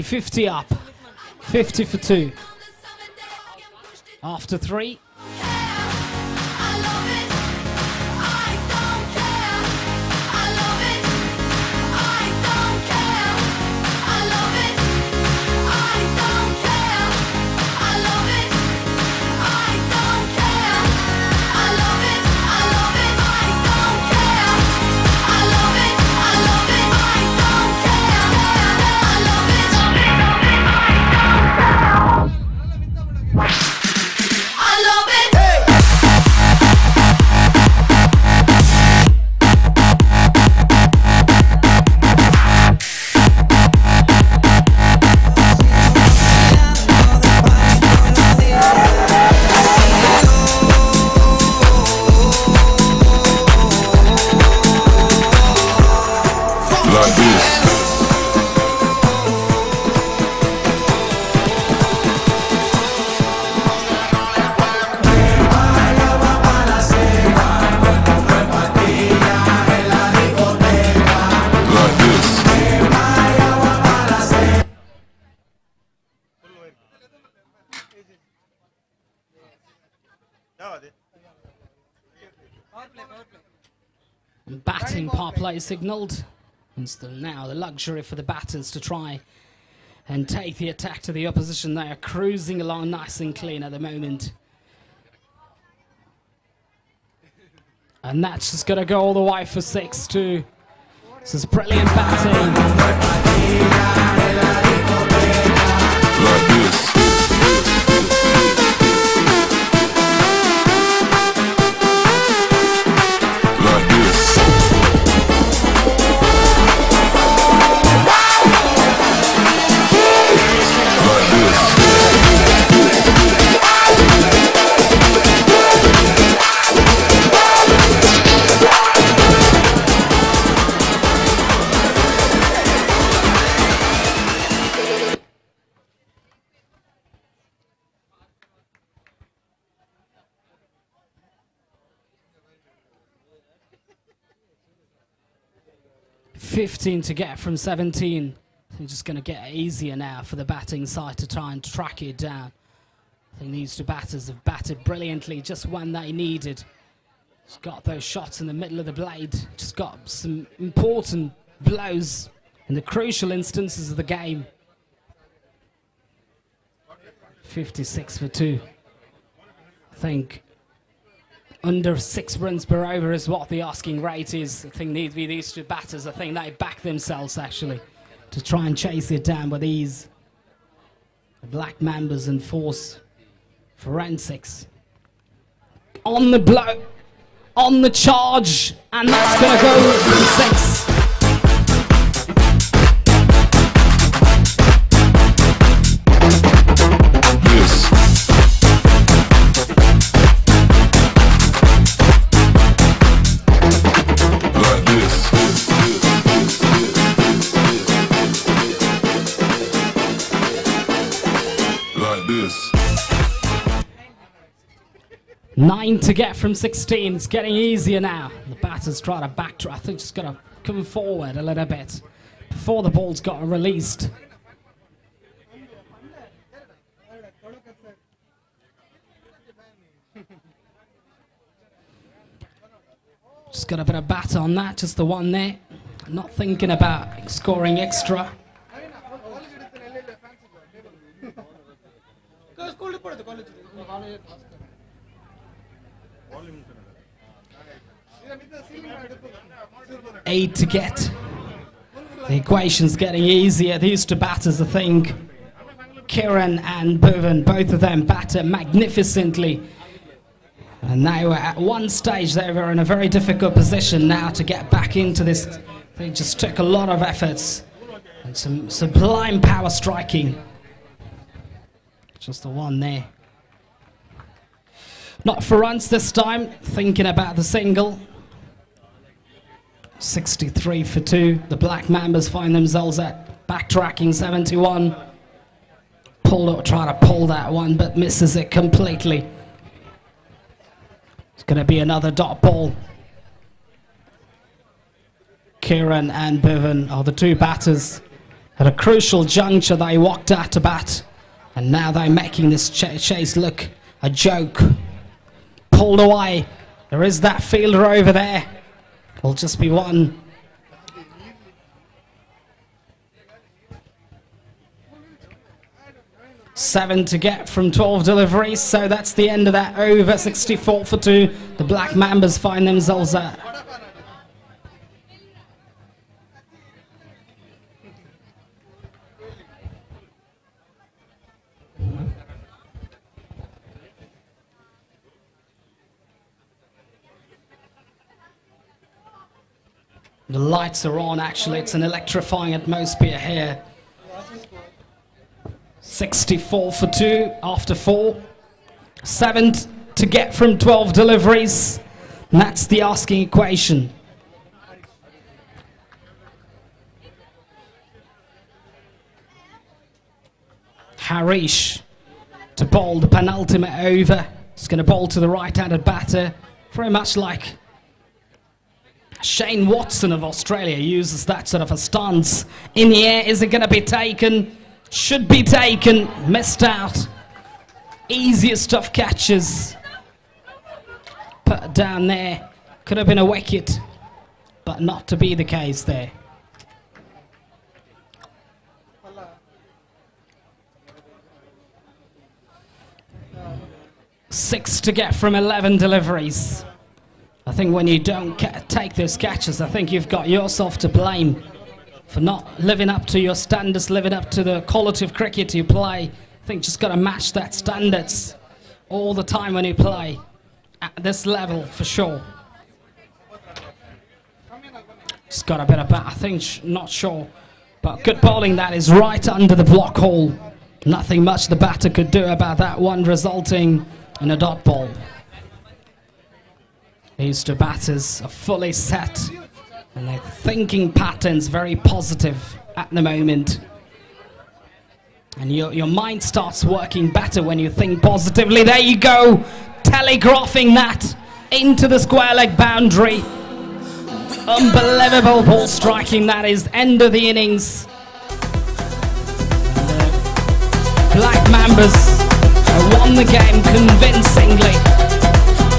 $50 up. 50 for 2. After 3.
I love it.
Batting power play signalled. And so now the luxury for the batters to try and take the attack to the opposition. They are cruising along nice and clean at the moment. And that's just going to go all the way for 6 too. This is brilliant batting. $15 to get from 17. They're just going to get easier now for the batting side to try and track it down. I think these two batters have batted brilliantly, just when they needed. Just got those shots in the middle of the blade. Just got some important blows in the crucial instances of the game. 56 for 2. I think under 6 runs per over is what the asking rate is. I think need to be these two batters. I think they back themselves actually to try and chase it down with ease. The Black Mambas enforce forensics. On the blow, on the charge, and that's going to go for 6. Nine to get from 16. It's getting easier now. The batters try to backtrack. I think just got to come forward a little bit before the ball's got released. Just got a bit of bat on that, just the one there. Not thinking about scoring extra. Eight to get. The equation's getting easier. These two batters, I think, Kiran and Bhuvan, both of them batter magnificently. And they were at one stage, they were in a very difficult position now to get back into this. They just took a lot of efforts and some sublime power striking. Just the one there. Not for runs this time, thinking about the single. 63 for 2. The Black Mambas find themselves at backtracking 71. Try to pull that one, but misses it completely. It's going to be another dot ball. Kiran and Bhuvan are the two batters. At a crucial juncture, they walked out to bat, and now they're making this chase look a joke. Pulled away. There is that fielder over there. Will just be one. Seven to get from 12 deliveries, so that's the end of that over. 64 for 2. The Black Mambas find themselves at. The lights are on, actually. It's an electrifying atmosphere here. 64 for 2 after 4. 7 to get from 12 deliveries. And that's the asking equation. Harish to bowl the penultimate over. He's going to bowl to the right-handed batter. Very much like Shane Watson of Australia uses that sort of a stance. In the air, is it going to be taken? Should be taken. Missed out. easiest of catches. Put down there. Could have been a wicket, but not to be the case there. 6 to get from 11 deliveries. I think when you don't take those catches, I think you've got yourself to blame for not living up to your standards, living up to the quality of cricket you play. I think just got to match that standards all the time when you play at this level, for sure. Just got a bit of bat, I think, not sure. But good bowling, that is right under the block hole. Nothing much the batter could do about that one, resulting in a dot ball. These two batters are fully set, and their thinking pattern's very positive at the moment. And your mind starts working better when you think positively. There you go, telegraphing that into the square leg boundary. Unbelievable ball striking, that is end of the innings. Black Mambas won the game convincingly.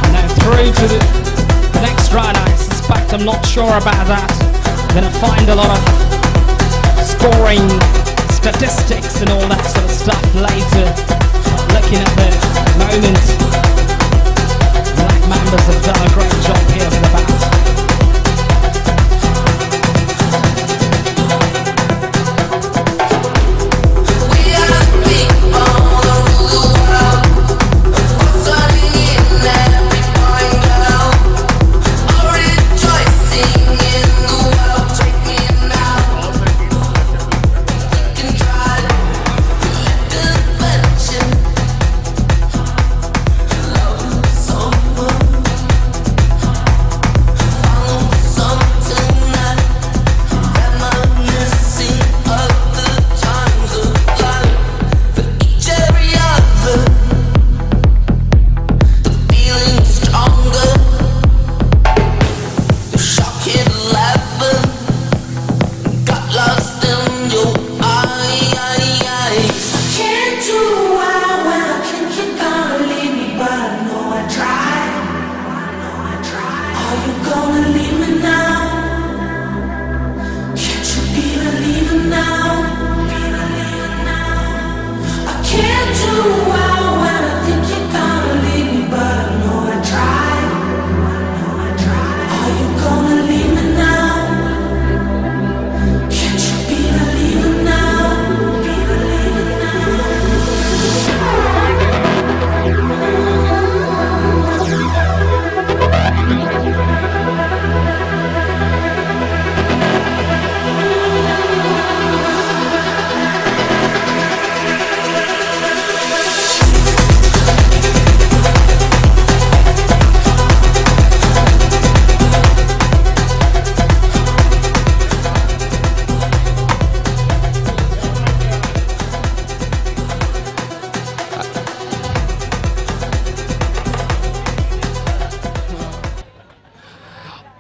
And they're through to the next round. I suspect, I'm not sure about that. We're going to find a lot of scoring statistics and all that sort of stuff later. But looking at the moment, Black Mambas have done a great job here for the bat.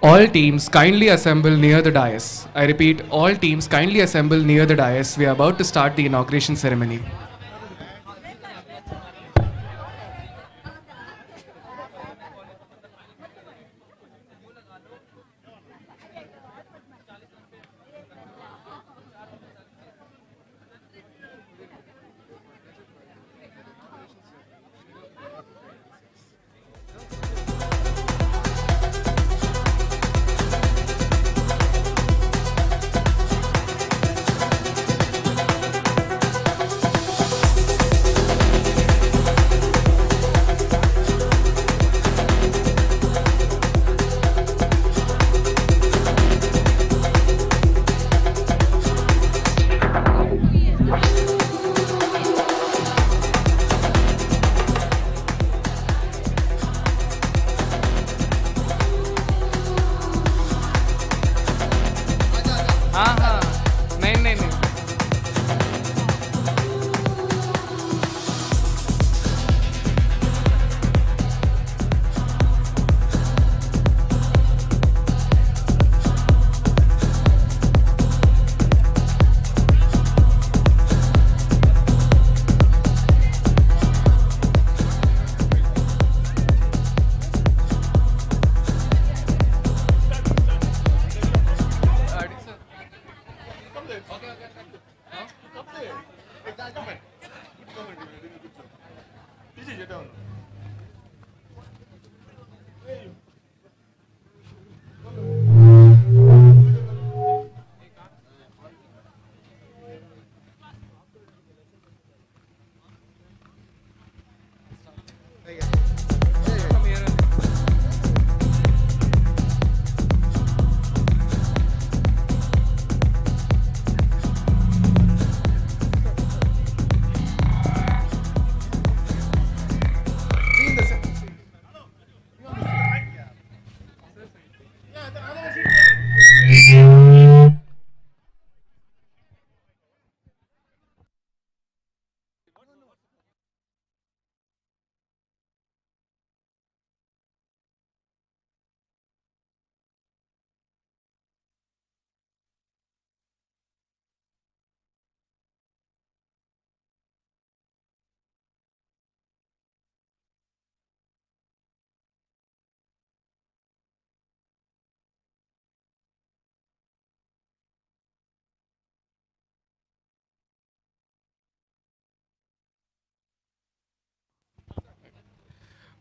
All teams kindly assemble near the dais. I repeat, all teams kindly assemble near the dais. We are about to start the inauguration ceremony.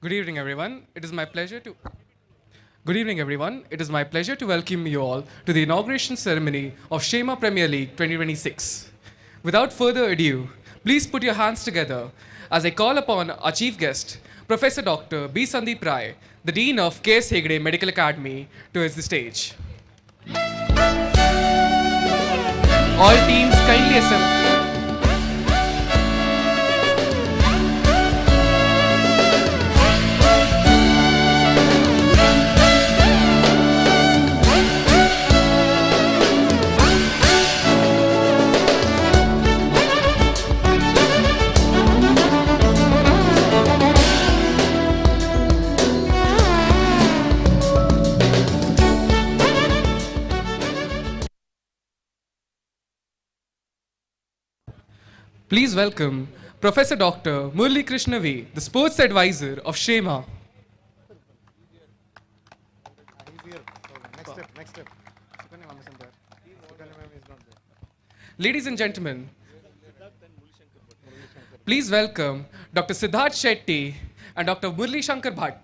Good evening, everyone. It is my pleasure to. Good evening, everyone. It is my pleasure to welcome you all to the inauguration ceremony of KSHEMA Premier League 2026. Without further ado, please put your hands together as I call upon our chief guest, Professor Dr. B. Sandeep Rai, the Dean of HEGDE Medical Academy, to his the stage. All teams kindly assemble. Please welcome Professor Dr. Murli Krishna V, the Sports Advisor of KSHEMA.
Next step.
Ladies and gentlemen, please welcome Dr. Siddharth Shetty and Dr. Murli Shankar Bhatt.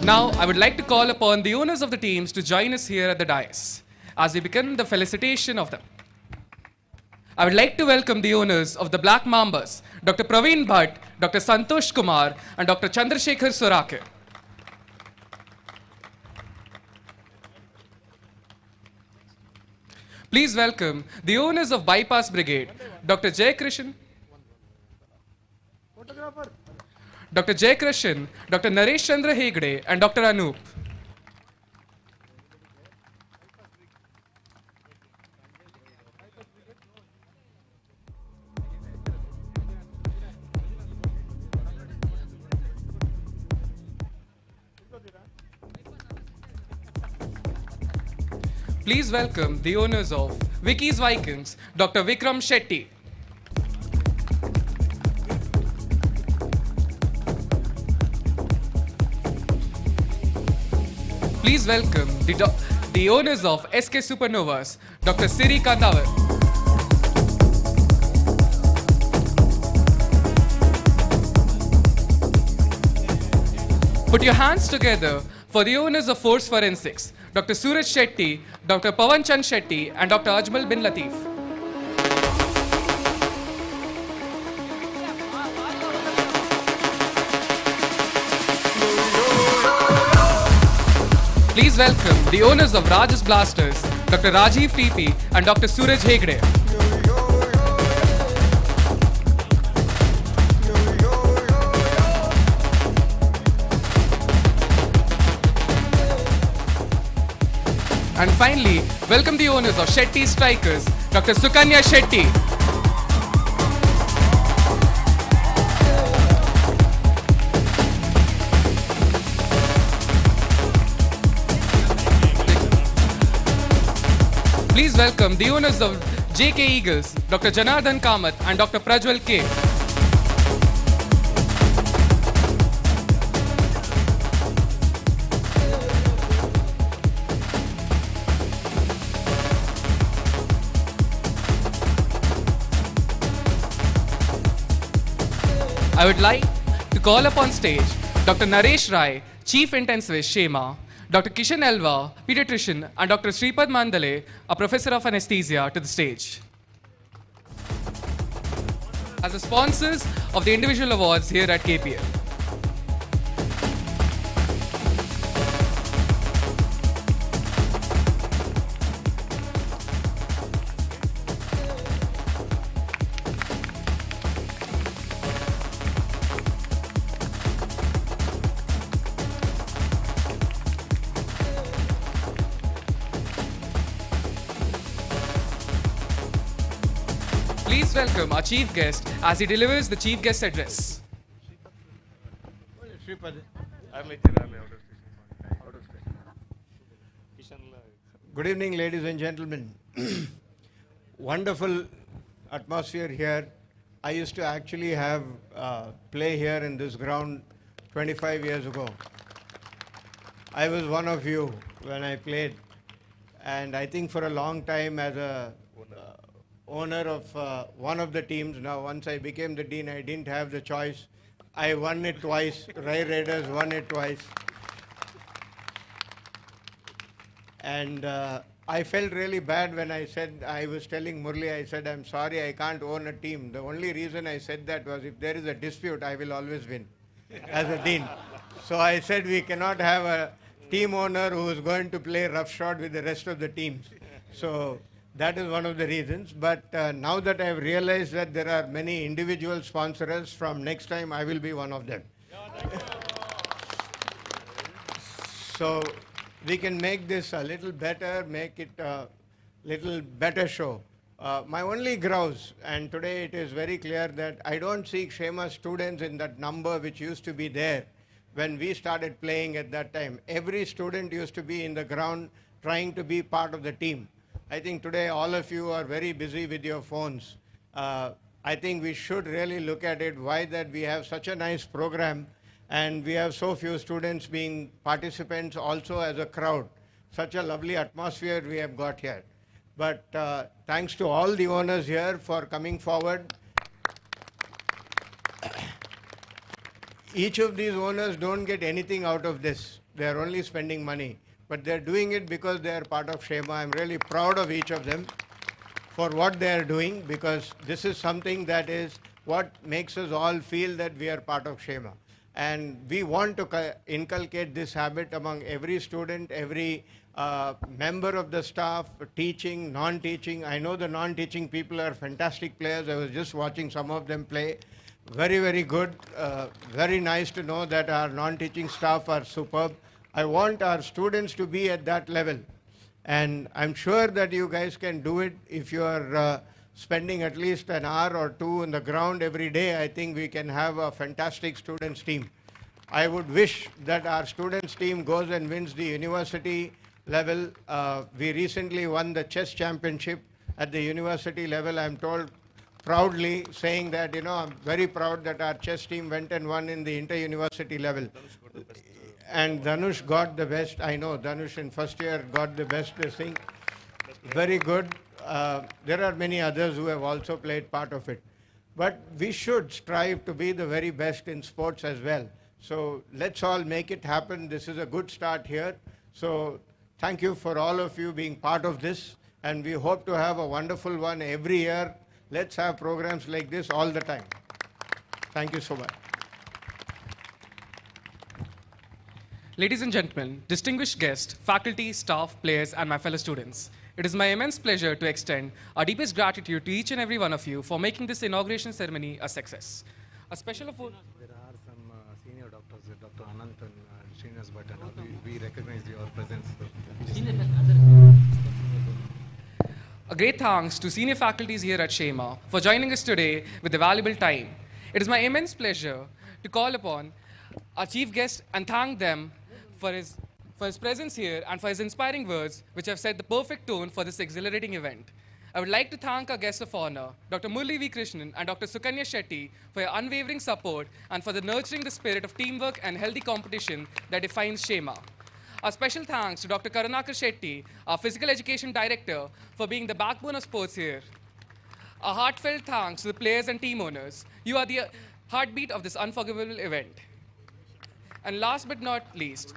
Now, I would like to call upon the owners of the teams to join us here at the dais as we begin the felicitation of them. I would like to welcome the owners of the Black Mambas, Dr. Praveen Bhatt, Dr. Santosh Kumar, and Dr. Chandrasekhar Surake. Please welcome the owners of Bypass Brigade, Dr. Jay Krishan, Dr. Jay Krishan, Dr. Naresh Chandra Hegde, and Dr. Anup. Please welcome the owners of Vicky's Vikings, Dr. Vikram Shetty. Please welcome the owners of SK Supernovas, Dr. Siri Kandavar. Put your hands together for the owners of Force Forensics, Dr. Suraj Shetty, Dr. Pawan Chand Shetty, and Dr. Ajmal bin Latif. Please welcome the owners of Rajas Blasters, Dr. Rajiv TP and Dr. Suraj Hegde. And finally, welcome the owners of Shetty Strikers, Dr. Sukanya Shetty. Please welcome the owners of JK Eagles, Dr. Janardhan Kamath and Dr. Prajwal K. I would like to call upon stage Dr. Naresh Rai, Chief Intensivist, KSHEMA, Dr. Kishan Elva, Pediatrician, and Dr. Sripad Mandale, a Professor of Anesthesia, to the stage. As the sponsors of the individual awards here at KPL. Please welcome our chief guest as he delivers the chief guest address.
Good evening, ladies and gentlemen. Wonderful atmosphere here. I used to actually have play here in this ground 25 years ago. I was one of you when I played, and I think for a long time as a owner of one of the teams. Now, once I became the dean, I didn't have the choice. I won it twice. Rai Raiders won it twice. And I felt really bad when I said, I was telling Murli, I said, I'm sorry, I can't own a team. The only reason I said that was if there is a dispute, I will always win as a dean. So I said we cannot have a team owner who is going to play roughshod with the rest of the teams. So that is one of the reasons. But now that I have realized that there are many individual sponsors, from next time I will be one of them. So we can make this a little better, make it a little better show. My only grouse, and today it is very clear that I don't see KSHEMA students in that number which used to be there when we started playing at that time. Every student used to be in the ground trying to be part of the team. I think today all of you are very busy with your phones. I think we should really look at it, why that we have such a nice program and we have so few students being participants also as a crowd. Such a lovely atmosphere we have got here. But thanks to all the owners here for coming forward. Each of these owners don't get anything out of this. They're only spending money. But they're doing it because they are part of KSHEMA. I'm really proud of each of them for what they are doing, because this is something that is what makes us all feel that we are part of KSHEMA. And we want to inculcate this habit among every student, every member of the staff, teaching, non-teaching. I know the non-teaching people are fantastic players. I was just watching some of them play. Very, very good. Very nice to know that our non-teaching staff are superb. I want our students to be at that level. And I'm sure that you guys can do it if you are spending at least an hour or two on the ground every day. I think we can have a fantastic students team. I would wish that our students team goes and wins the university level. We recently won the chess championship at the university level. I'm told proudly, saying that, you know, I'm very proud that our chess team went and won in the inter-university level. And Dhanush got the best. I know Dhanush in first year got the best this thing. Very good. There are many others who have also played part of it. But we should strive to be the very best in sports as well. So let's all make it happen. This is a good start here. So thank you for all of you being part of this. And we hope to have a wonderful one every year. Let's have programs like this all the time. Thank you so much.
Ladies and gentlemen, distinguished guests, faculty, staff, players, and my fellow students, it is my immense pleasure to extend our deepest gratitude to each and every one of you for making this inauguration ceremony a success. A special award.
There are some senior doctors, Dr. Anant and Srinivas Bhatt, and we recognize your presence.
A great thanks to senior faculties here at KSHEMA for joining us today with their valuable time. It is my immense pleasure to call upon our chief guest and thank them for his presence here and for his inspiring words, which have set the perfect tone for this exhilarating event. I would like to thank our guests of honor, Dr. Murli V. Krishnan and Dr. Sukanya Shetty, for your unwavering support and for nurturing the spirit of teamwork and healthy competition that defines KSHEMA. Our special thanks to Dr. Karunakar Shetty, our Physical Education Director, for being the backbone of sports here. A heartfelt thanks to the players and team owners. You are the heartbeat of this unforgettable event. And last but not least,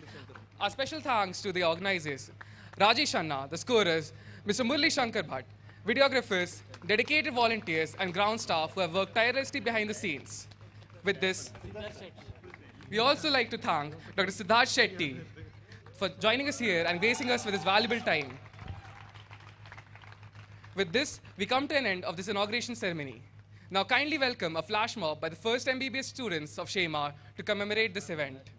our special thanks to the organizers, Rajesh Anna, the scorers, Mr. Murli Shankar Bhatt, videographers, dedicated volunteers, and ground staff who have worked tirelessly behind the scenes. With this, we also like to thank Dr. Siddharth Shetty for joining us here and gracing us with his valuable time. With this, we come to an end of this inauguration ceremony. Now kindly welcome a flash mob by the first MBBS students of KSHEMA to commemorate this event.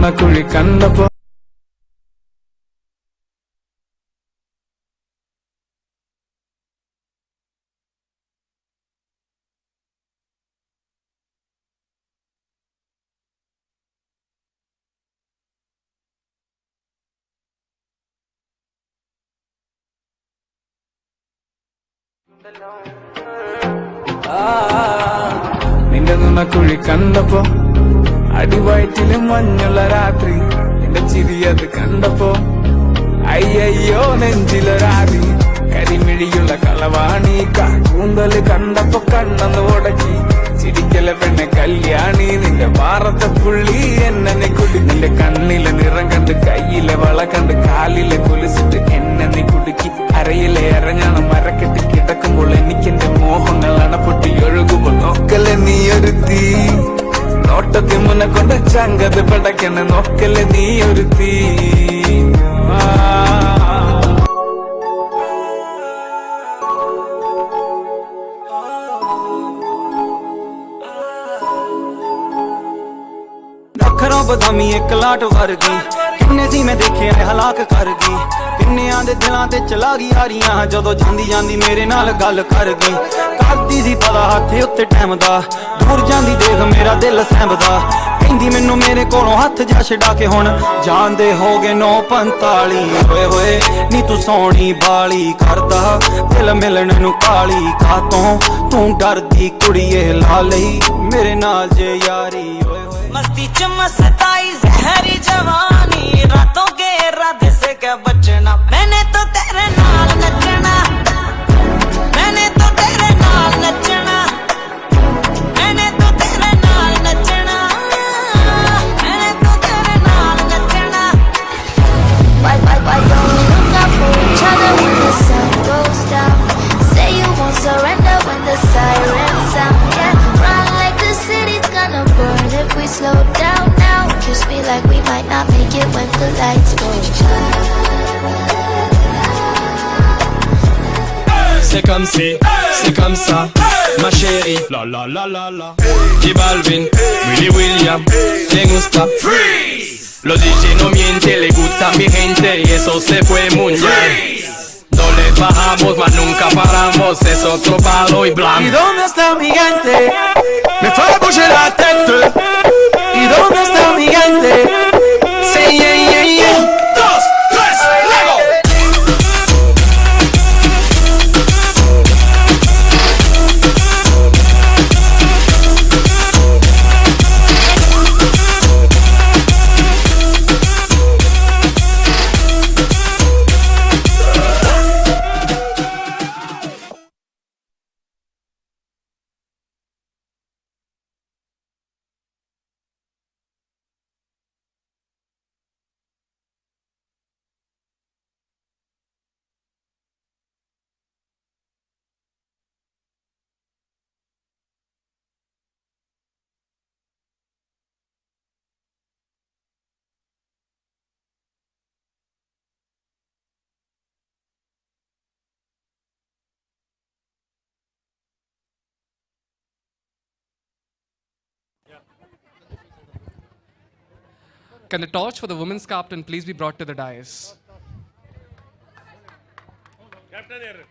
നിന്നെ കുഴി കണ്ടപ്പോ നിന്റെ നുണക്കുഴി കണ്ടപ്പോ അടിവയറ്റിലും മഞ്ഞുള്ള രാത്രി നിന്റെ ചിരി അത് കണ്ടപ്പോ അയ്യോ നെഞ്ചിലൊരാതി കരിമിഴിയുള്ള കളവാണി കൂന്തല് കണ്ടപ്പോ കണ്ണന്ന് ഉടക്കി ചിരിക്കല പെണ്ണെ കല്യാണി നിന്റെ മാറത്തെ പുള്ളി എന്നെ കുടി നിന്റെ കണ്ണിലെ നിറം കണ്ട് കയ്യിലെ വള കണ്ട് കാലിലെ കൊലിച്ചിട്ട് എന്നെ നീ കുടുക്കി അരയിലെ അരഞ്ഞാണ് മരക്കെട്ടി കിടക്കുമ്പോൾ എനിക്കെന്റെ മോഹങ്ങൾ അണപ്പൊട്ടി ഒഴുകുമ്പോൾ നോക്കലെ നീ ഒരു തീ നോട്ടത്തിൽ മുന്നെ കൊണ്ട് ചങ്കത് പടക്കന്നെ നോക്കലെ നീ ഒരു തീ
अखरों बदामी एक लाट वर्गी किन्ने सी मैं देखे हलाक कर गई किन्नियां दे दिलां ते चला गई यारियां जदों जांदी जांदी मेरे नाल गल कर गई करदी सी पता हत्थ उत्ते टाइम दा दूर जांदी देख मेरा दिल सैंबदा कहंदी मैनू मेरे कोलों हत्थ जा छड़ा के हुण जांदे हो गए 9:45 होए होए नी तू सोहणी बाली करदा दिल मिलण नू काली कातों तू डरदी कुड़िए ला लई मेरे नाल जे यारी होए
मस्ती च मस्ताई जहरी जवानी रातों के इरादे से क्या बचना मैंने तो तेरे नाल नचना मैंने तो तेरे नाल नचना मैंने तो तेरे नाल नचना मैंने तो तेरे नाल नचना
Why don't we look out for each other when the sun goes down? Say you won't surrender when the sirens sound. Yeah, run like the city's gonna burn if we slow down now. Kiss me like we might not make it when the lights go.
C'est comme ça, ma chérie. La la la la la. J Balvin, Willy William, le gusta freeze. Los DJ no mienten, le gusta mi gente y eso se fue muy bien. No le bajamos, mas nunca paramos, es otro palo y blanco.
¿Y dónde está mi gente? Me fue a bouger la tête. ¿Y dónde está mi gente? Say yeah, yeah, yeah.
2, 3, luego.
Can the torch for the women's captain please be brought to the dais?
Captain here.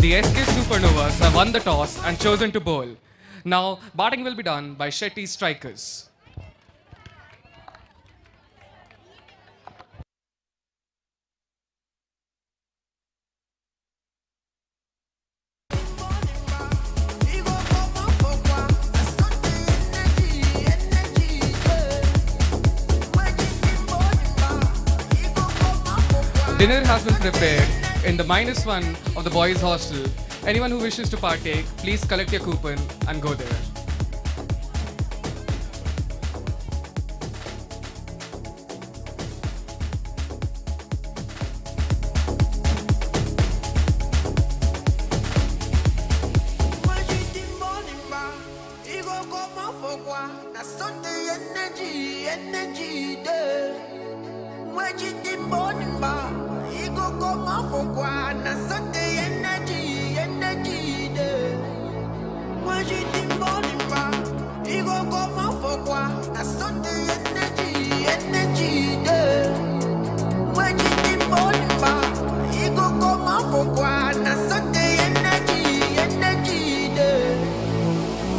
The SK Supernovas have won the toss and chosen to bowl. Now, batting will be done by Shetty's strikers. Dinner has been prepared in the -1 of the boys' hostel. Anyone who wishes to partake, please collect your coupon and go there.
koma fokwa na sote energy de. Moi j'ai dimba, igo koma fokwa na sote energy de. Moi j'ai dimba, igo koma fokwa na sote energy de.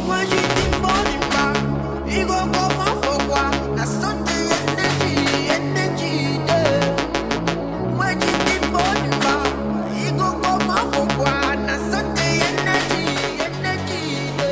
Moi j'ai dimba, igo koma fokwa na sote energy de. Moi j'ai dimba, igo koma fokwa na sote energy de.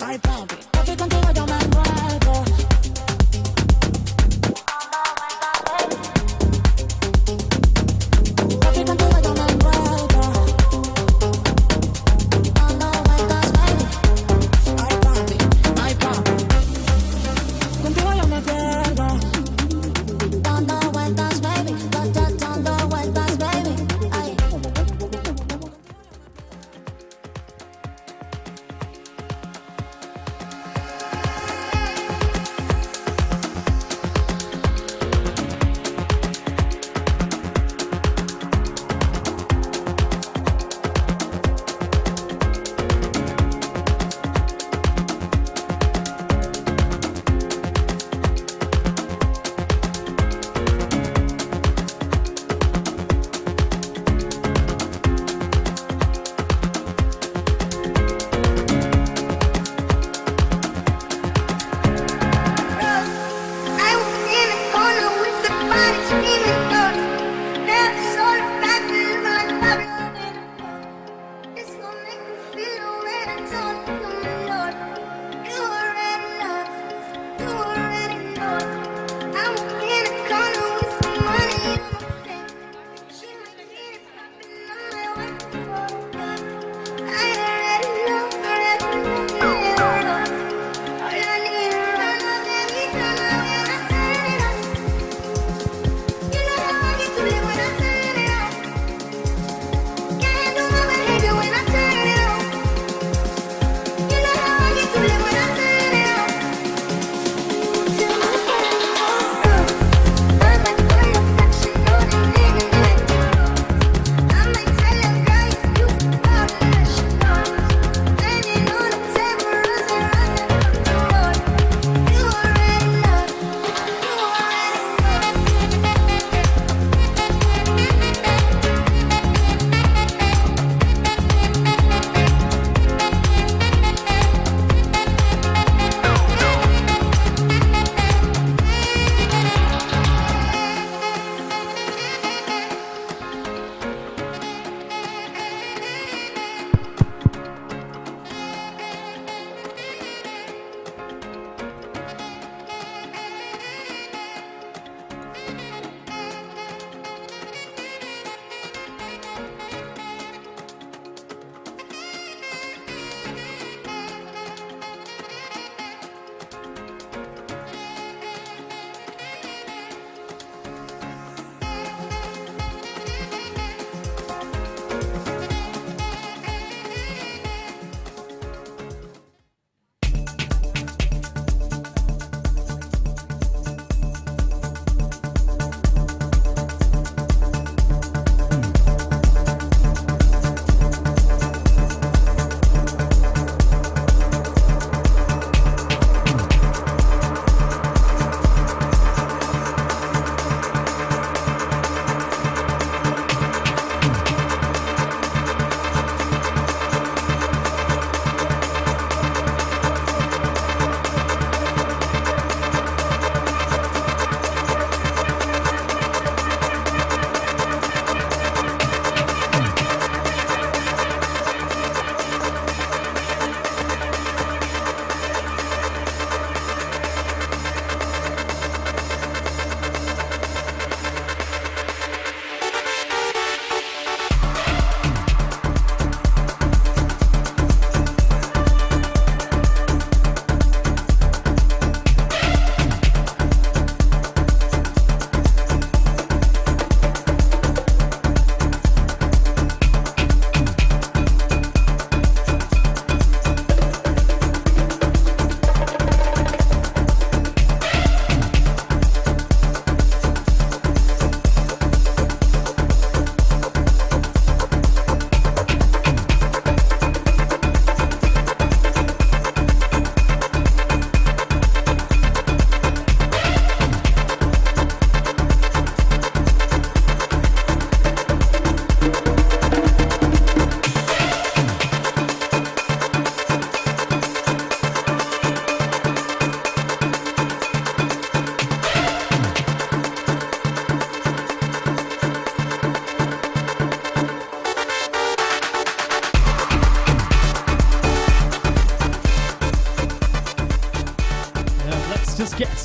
Ay papi, papi contigo yo me envuelvo. Papi contigo yo me envuelvo. Dando vueltas, baby. Ay papi, contigo yo me pierdo. Dando vueltas, baby. Dando vueltas, baby. Ay.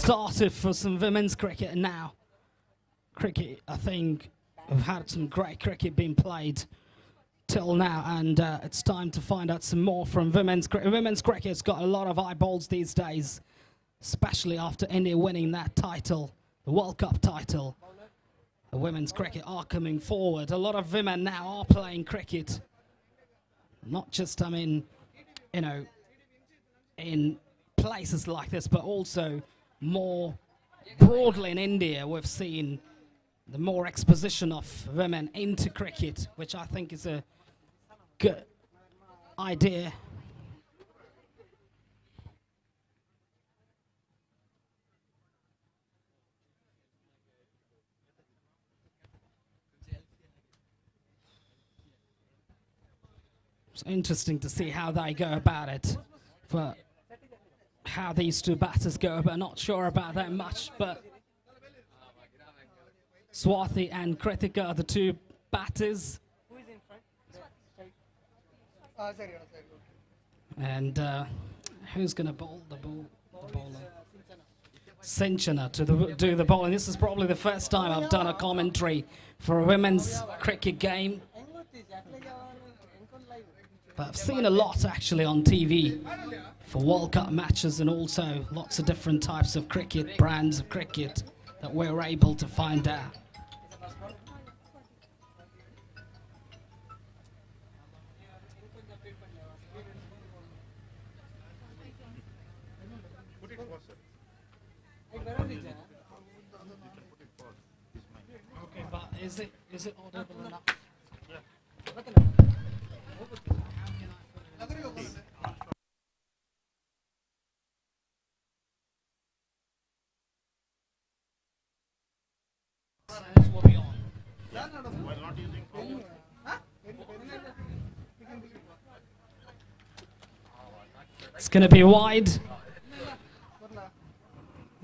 started for some women's cricket now. Cricket, I think, have had some great cricket being played till now, and it's time to find out some more from women's cricket. Women's cricket's got a lot of eyeballs these days, especially after India winning that title, the World Cup title. The women's cricket are coming forward. A lot of women now are playing cricket. Not just, I mean, you know, in places like this, but also more broadly in India, we've seen the more exposition of women into cricket, which I think is a good idea. It's interesting to see how they go about it, but how these two batters go about, not sure about that much, but Swathi and Kritika are the two batters.
Who is in front? Sorry.
And who's going to bowl the bowler? Sinchana to do the bowling. This is probably the first time I've done a commentary for a women's cricket game. But I've seen a lot actually on TV for World Cup matches, and also lots of different types of cricket, brands of cricket that we're able to find out. Okay, but is it audible enough? It's going to be wide.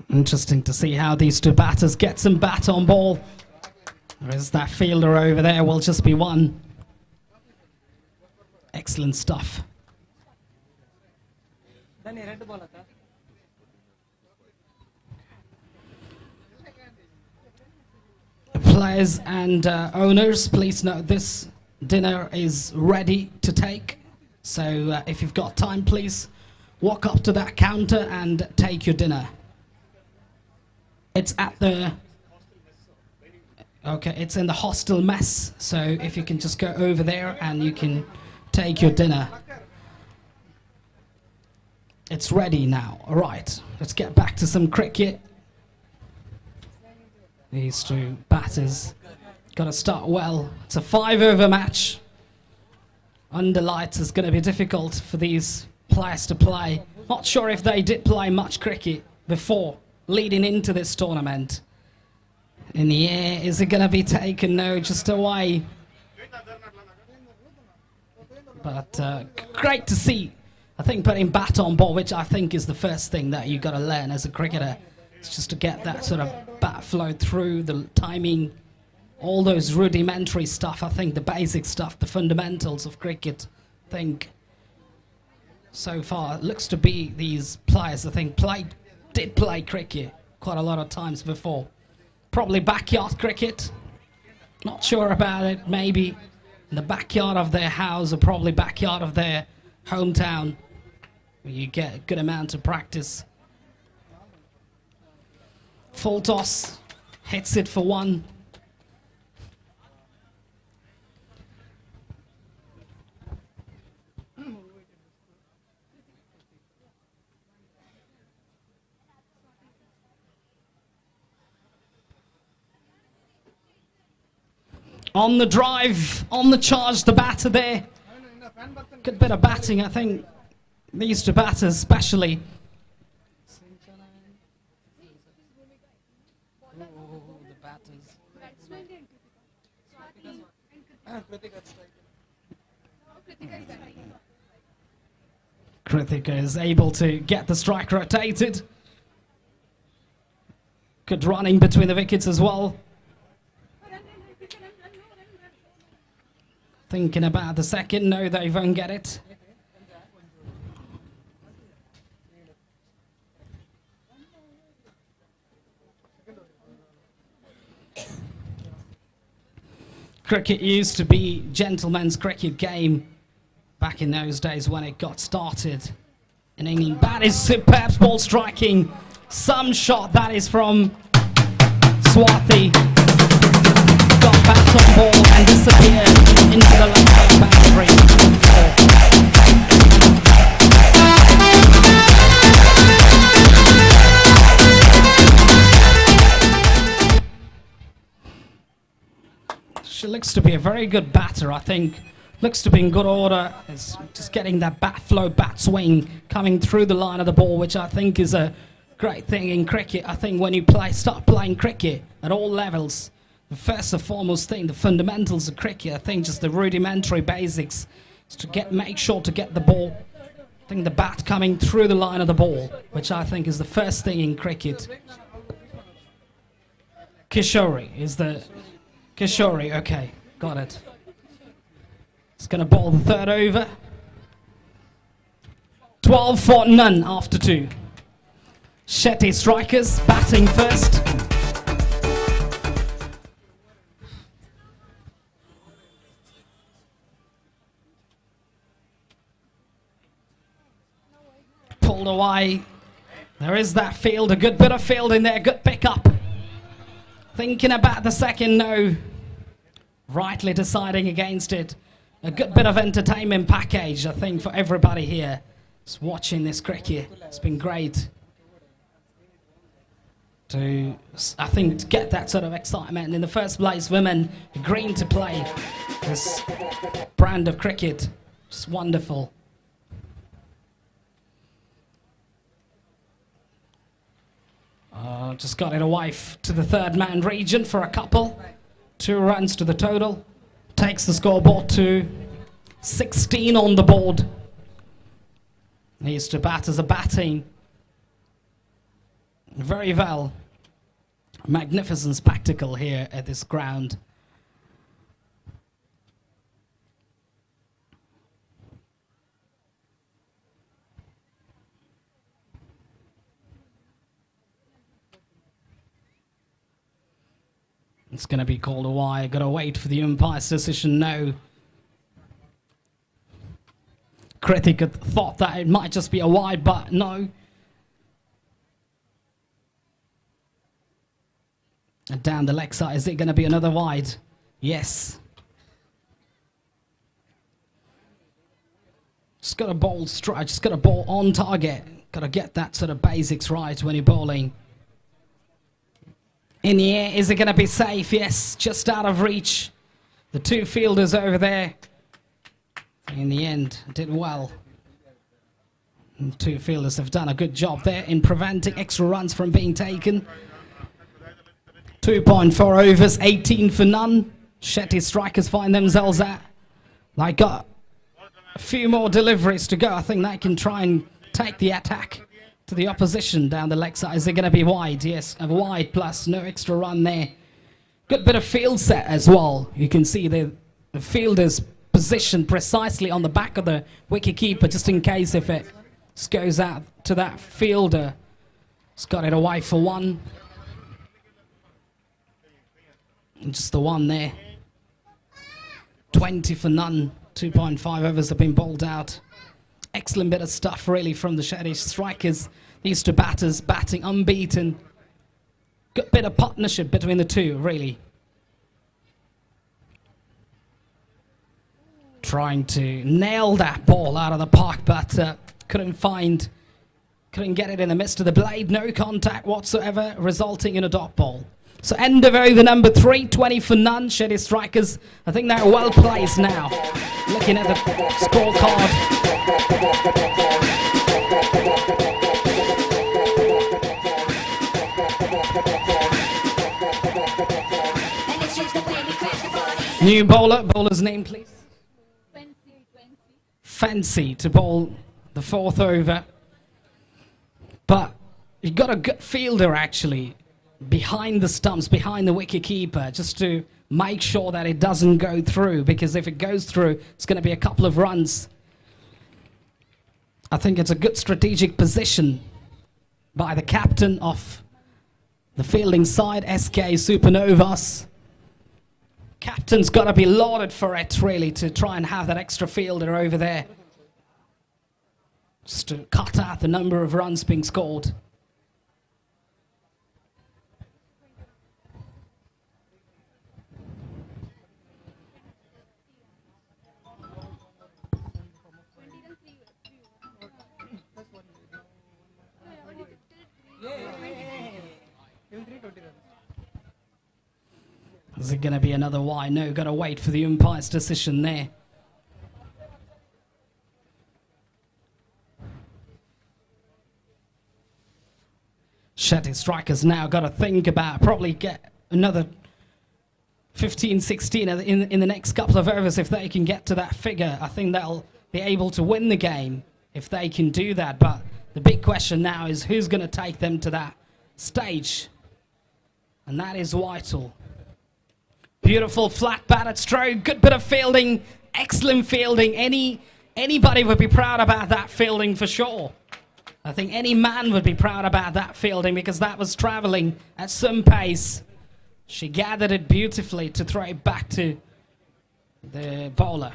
Interesting to see how these two batters get some bat on ball. There is that fielder over there, will just be one. Excellent stuff. Players and owners, please note this dinner is ready to take. So if you've got time, please walk up to that counter and take your dinner. It's at the... Okay, it's in the hostel mess. So if you can just go over there and you can take your dinner. It's ready now. All right, let's get back to some cricket. These two batters got to start well. It's a 5-over match. Under lights is going to be difficult for these players to play. Not sure if they did play much cricket before, leading into this tournament. In the air, is it going to be taken? No, just away. But great to see. I think putting bat on ball, which I think is the first thing that you got to learn as a cricketer. It's just to get that sort of bat flow through, the timing, all those rudimentary stuff. I think the basic stuff, the fundamentals of cricket, I think so far it looks to be these players, I think, did play cricket quite a lot of times before. Probably backyard cricket. Not sure about it. Maybe in the backyard of their house or probably backyard of their hometown, where you get a good amount of practice. Full toss, hits it for one. On the drive, on the charge, the batter there. Good bit of batting, I think. These two batters especially. Kritika is able to get the strike rotated. Good running between the wickets as well. Thinking about the second, no, they won't get it. Cricket used to be gentlemen's cricket game back in those days when it got started in England. That is superb ball striking. Some shot that is from Swathi. Got back on ball and disappeared into the left boundary. She looks to be a very good batter, I think. Looks to be in good order. It's just getting that bat flow, bat swing coming through the line of the ball, which I think is a great thing in cricket. I think when you start playing cricket at all levels, the first and foremost thing, the fundamentals of cricket, I think just the rudimentary basics, is to make sure to get the ball, I think the bat coming through the line of the ball, which I think is the first thing in cricket. Kishore, okay, got it. It's going to bowl the third over. 12 for none after 2. Shetty strikers batting first. Pulled away. There is that field, a good bit of field in there, good pickup. Thinking about the second no. Rightly deciding against it. A good bit of entertainment package, I think, for everybody here. Just watching this cricket. It's been great to, I think, to get that sort of excitement. In the first place, women agreeing to play this brand of cricket. Just wonderful. Just got it away to the third man region for a couple. 2 runs to the total. Takes the scoreboard to 16 on the board. Needs to batters are batting very well. Magnificent spectacle here at this ground. It's going to be called a wide. Got to wait for the umpire's decision. No. Critic had thought that it might just be a wide, but no. And down the leg side, is it going to be another wide? Yes. Just got to bowl strike. Just got to bowl on target. Got to get that sort of basics right when you're bowling. In the air, is it going to be safe? Yes, just out of reach. The 2 fielders over there, in the end, did well. And 2 fielders have done a good job there in preventing extra runs from being taken. 2.4 overs, 18 for none. Shetty strikers find themselves at. They got a few more deliveries to go. I think they can try and take the attack to the opposition down the leg side. Is it going to be wide? Yes, a wide plus, no extra run there. Good bit of field set as well. You can see the fielder's positioned precisely on the back of the wicketkeeper, just in case if it just goes out to that fielder. It's got it away for 1. And just the 1 there. 20 for none. 2.5 overs have been bowled out. Excellent bit of stuff, really, from the Shetty strikers. These 2 batters batting unbeaten. Good bit of partnership between the 2, really. Trying to nail that ball out of the park, but couldn't get it in the midst of the blade. No contact whatsoever, resulting in a dot ball. So end of over number 3, 20 for none. Shetty strikers, I think they're well placed now. Looking at the scorecard. New bowler, bowler's name please. Fancy to bowl the 4th over. But you've got a good fielder actually behind the stumps, behind the wicketkeeper, just to make sure that it doesn't go through, because if it goes through, it's going to be a couple of runs. I think it's a good strategic position by the captain of the fielding side, SK Supernovas. Captain's got to be lauded for it, really, to try and have that extra fielder over there. Just to cut out the number of runs being scored. Is it going to be another wide? No, got to wait for the umpire's decision there. Shetty strikers now got to think about probably get another 15, 16 in the next couple of overs if they can get to that figure. I think they'll be able to win the game if they can do that. But the big question now is who's going to take them to that stage? And that is vital. Beautiful flat batted stroke, good bit of fielding, excellent fielding. Anybody would be proud about that fielding for sure. I think any man would be proud about that fielding because that was traveling at some pace. She gathered it beautifully to throw it back to the bowler.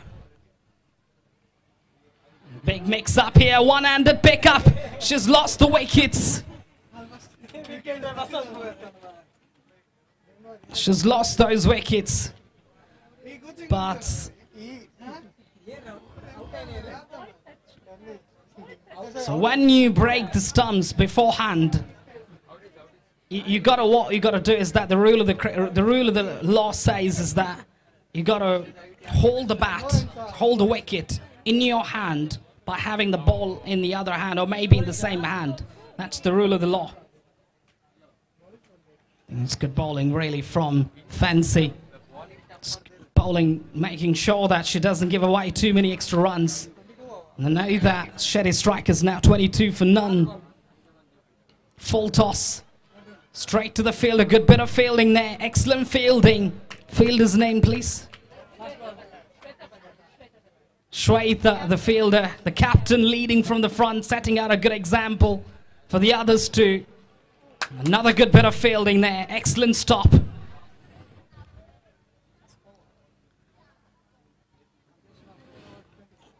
Big mix up here, one-handed pickup. She's lost the wickets. She's lost those wickets. But so when you break the stumps beforehand, you gotta what you gotta do is that the rule of the law says is that you gotta hold the bat, hold the wicket in your hand by having the ball in the other hand or maybe in the same hand. That's the rule of the law. It's good bowling really from Fancy. Bowling, making sure that she doesn't give away too many extra runs. And I know that Shetty strikers now 22 for none. Full toss. Straight to the field, a good bit of fielding there. Excellent fielding. Fielder's name, please. Shweta, the fielder, the captain leading from the front, setting out a good example for the others too. Another good bit of fielding there. Excellent stop.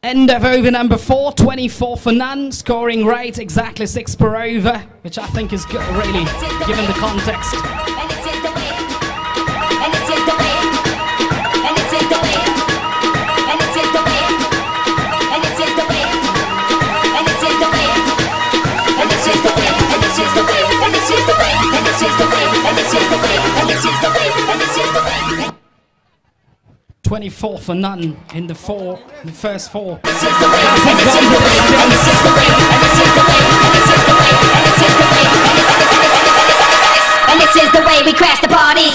End of over number 4, 24 for none. Scoring rate exactly 6 per over, which I think is good, really, given the context. And 24 for none in the first 4.
And this is the way we crash the party.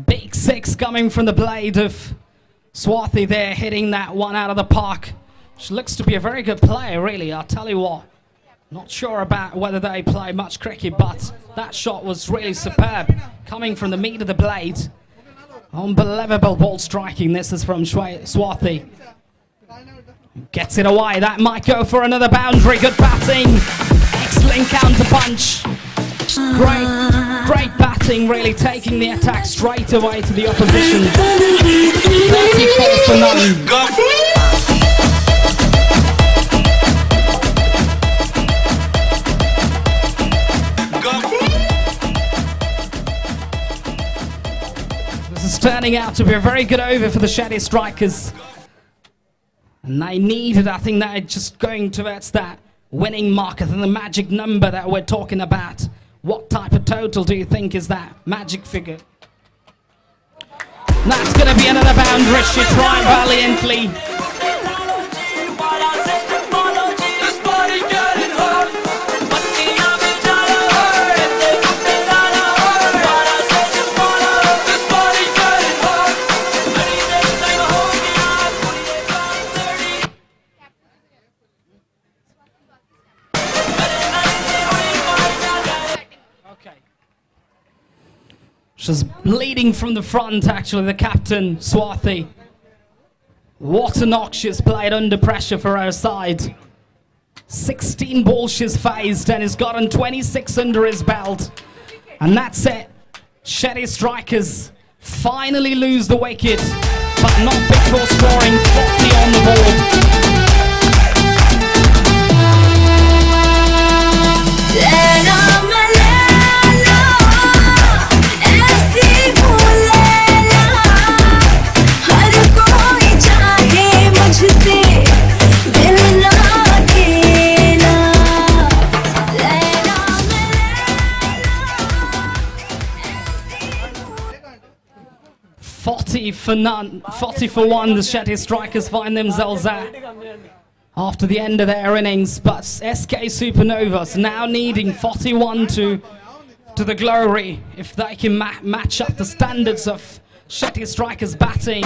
Big 6 coming from the blade of Swathi there, hitting that one out of the park. She looks to be a very good player, really. I'll tell you what. Not sure about whether they play much cricket, but that shot was really superb. Coming from the meat of the blade. Unbelievable ball striking. This is from Swathi. Gets it away. That might go for another boundary. Good batting. Excellent counter punch. Great batting, really taking the attack straight away to the opposition. 34 for none. This is turning out to be a very good over for the Shetty strikers. And they needed, I think they're just going towards that winning mark, and the magic number that we're talking about. What type of total do you think is that magic figure? That's going to be another boundary. She tried valiantly. She's leading from the front, actually, the captain, Swathi. What a knock she's played under pressure for her side. 16 balls she's faced and has gotten 26 under his belt. And that's it. Shetty Strikers finally lose the wicket, but not before scoring 40 on the board. Forty for one, the Shetty Strikers find themselves at after the end of their innings, but SK Supernovas now needing 41 to the glory if they can match up the standards of Shetty Strikers batting.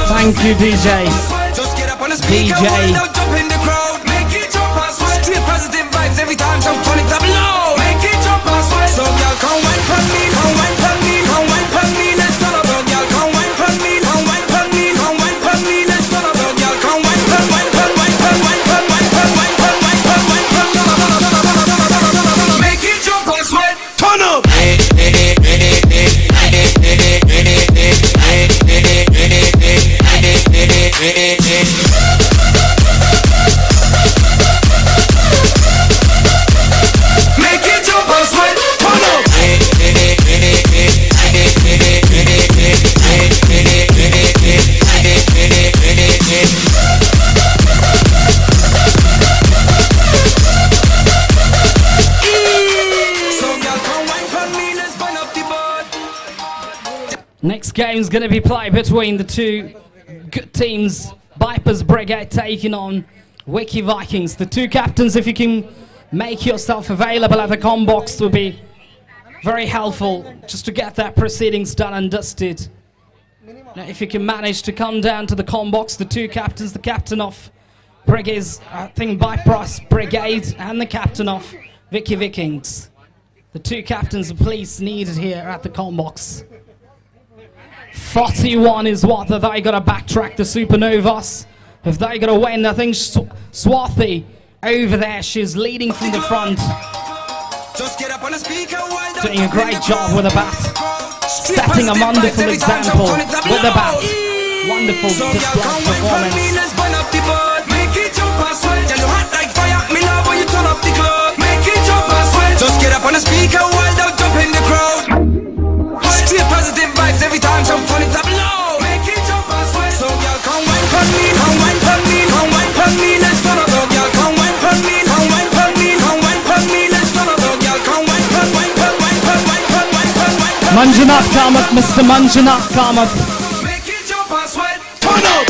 Thank you, DJ. DJ. Make it jump and sweat. Straight positive vibes every time some turn it up low. Make it jump and sweat. So y'all come wine for me, come wine for me, come wine for me. Let's turn up, y'all come wine for me, come wine for me, come wine for me. Let's turn up, y'all come wine for wine for wine for wine for wine for wine for wine for wine for. Make it jump and sweat. Turn up. Next game is going to be played between the two good teams. Vipers Brigade taking on Wiki Vikings. The two captains, if you can make yourself available at the comm box, will be very helpful just to get that proceedings done and dusted. Now, if you can manage to come down to the comm box, the two captains, the captain of Brigade's, I think, Vipers Brigade, and the captain of Wiki Vikings. The two captains of police needed here at the comm box. 41 is what they got to backtrack the Supernovas. If they got to win, I think Swathi over there, she's leading from the front. Doing a great job with the bat. Setting a wonderful example with the bat. Wonderful display performance. Just get up on the speaker while they jump in the crowd. Straight positive vibes every time some turn it up low. Make it jump and sweat. So y'all come wine for me, come wine for me, come wine for me. Let's turn up, y'all come wine for me, come wine for me, come wine for me. Let's turn up, y'all come wine for wine for wine for wine for wine for wine for. Manjunath Kamath, Mr. Manjunath Kamath. Make it jump and sweat. Turn up.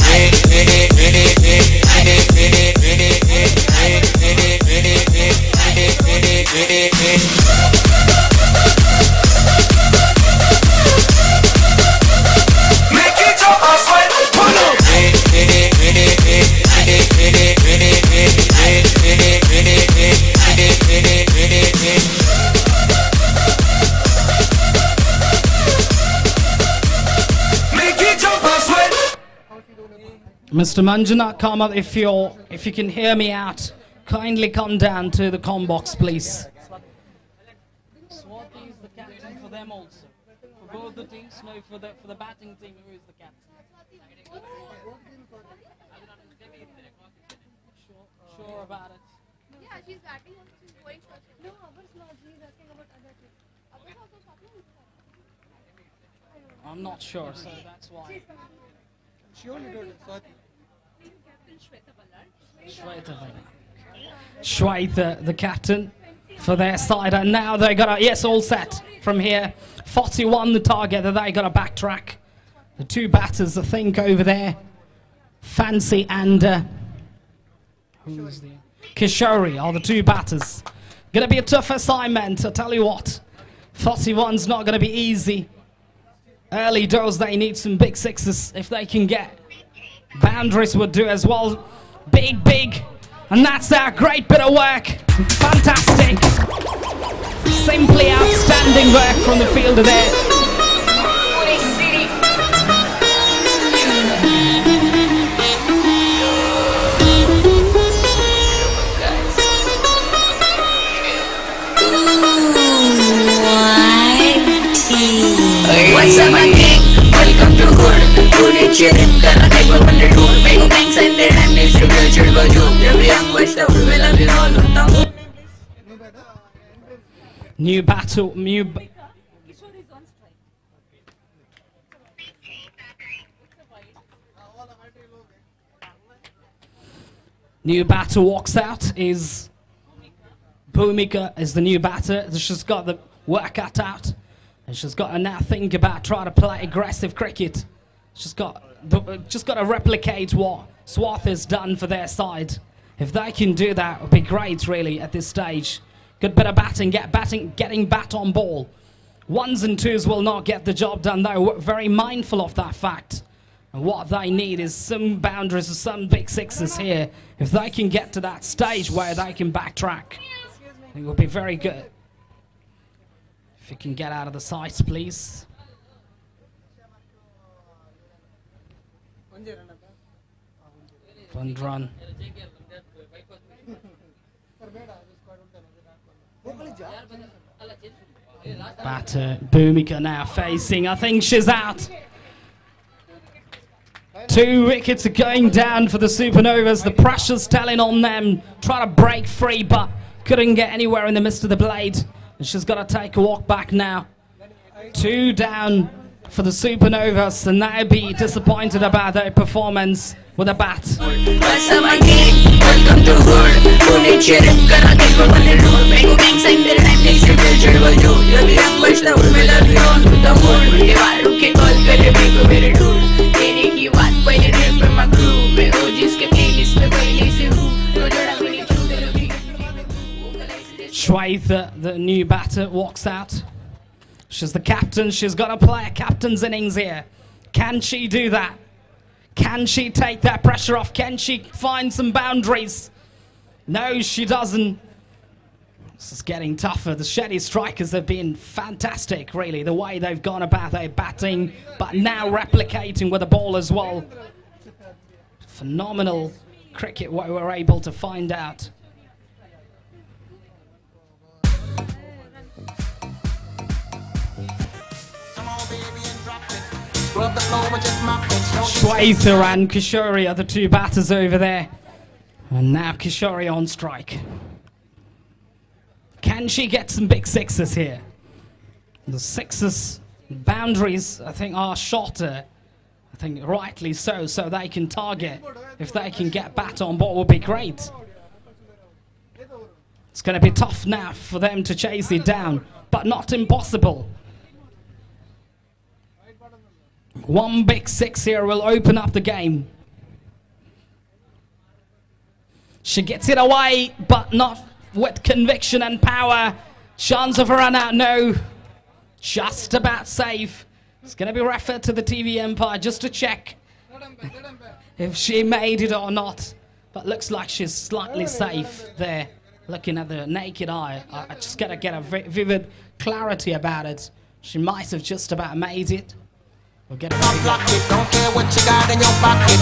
Mr. Manjunath Kamath, if you can hear me out, kindly come down to the comm box, please. Swathi is the captain for them also. For both the teams, no, for the batting team, who is the captain? Sure about it.
Yeah, she's batting also. She's going first. No, Abar's not. She's asking about other things. Abar's also captain.
I'm not sure, so that's why.
She only told us,
Shweta, the captain for their side, and now they got all set from here. 41 the target that they got to backtrack. The two batters, I think, over there, Fancy and Kishori are the two batters. Gonna be a tough assignment, I tell you what. 41's not gonna be easy. Early doors, they need some big sixes if they can get. Boundaries would do as well. Big. And that's our great bit of work. Fantastic. Simply outstanding work from the fielder there.
What's up, my king? Welcome to Hood. Good and cheering, gonna take a wonder do. Make a banks and their enemies to build your value. Every young West, we love you all.
New battle, New batter walks out is Bhumika is the new batter. She's got the work cut out. And she's got to now think about trying to play aggressive cricket. She's got to replicate what Swath has done for their side. If they can do that, it would be great, really, at this stage. Good bit of batting, getting bat on ball. Ones and twos will not get the job done. They're very mindful of that fact. And what they need is some boundaries, some big sixes here. If they can get to that stage where they can backtrack, it will be very good. If you can get out of the sights, please. One run. Batter Bhumika now facing. I think she's out. 2 wickets are going down for the Supernovas. The pressure's telling on them. Try to break free, but couldn't get anywhere in the midst of the blade. And she's got to take a walk back now. 2 down for the Supernovas, and they'll be disappointed about their performance with a bat.
What's up, my king? Welcome to Hood. Good and cheering, gonna take a wonder do. Make a banks and their enemies to build your value. Every young West, we love you all to the moon. दीवारों के call करे Beko मेरे ढूंढ तेरे की बात पहले रे पर मैं क्रू मैं हो जिसके प्लेलिस्ट में पहले से हूँ तो जड़ा मेरी छूटे लगी
Shweta, the new batter, walks out. She's the captain. She's got to play a captain's innings here. Can she do that? Can she take that pressure off? Can she find some boundaries? No, she doesn't. This is getting tougher. The Shetty strikers have been fantastic, really, the way they've gone about their batting, but now replicating with the ball as well. Phenomenal cricket what we were able to find out. Shweta and Kishori are the two batters over there. And now Kishori on strike. Can she get some big sixes here? The sixes boundaries, I think, are shorter. I think rightly so they can target. If they can get bat on ball, would be great. It's going to be tough now for them to chase it down, but not impossible. One big six here will open up the game. She gets it away, but not with conviction and power. Chance of a run out, no. Just about safe. It's going to be referred to the TV umpire just to check if she made it or not. But looks like she's slightly safe there. Looking at the naked eye, I just got to get a vivid clarity about it. She might have just about made it. We'll get it.
Don't care what you got in your pocket.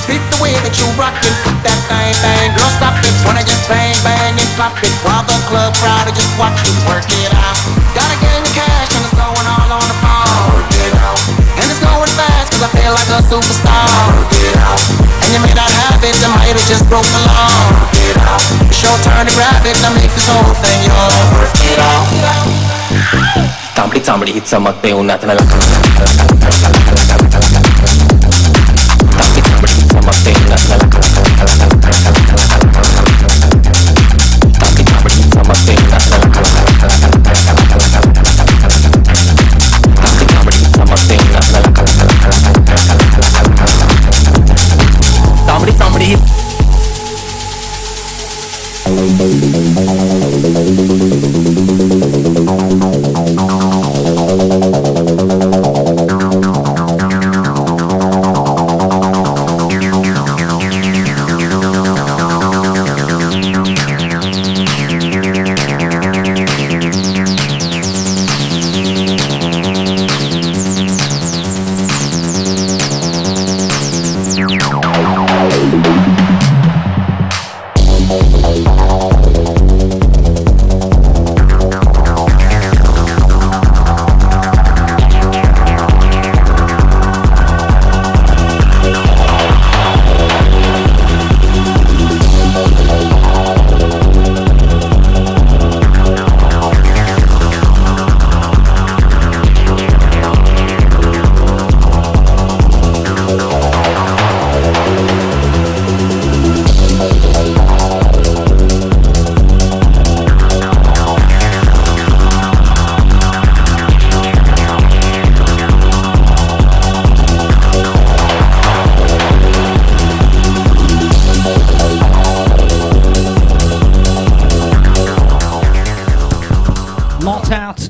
Beat the way that you rockin'. That thing, girl, stop it. Wanna just bang, bang and pop it. While the club crowd are just watching, work it out. Gotta get in the cash and it's going all on the phone. Work it out. And it's going fast cause I feel like a superstar. Work it out. And you may not have it, you might have just broke the law. Work it out. It's your turn to grab it, now make this whole thing yours. Work it out. तांबड़ी तांबड़ी ही चमकते उन्नत में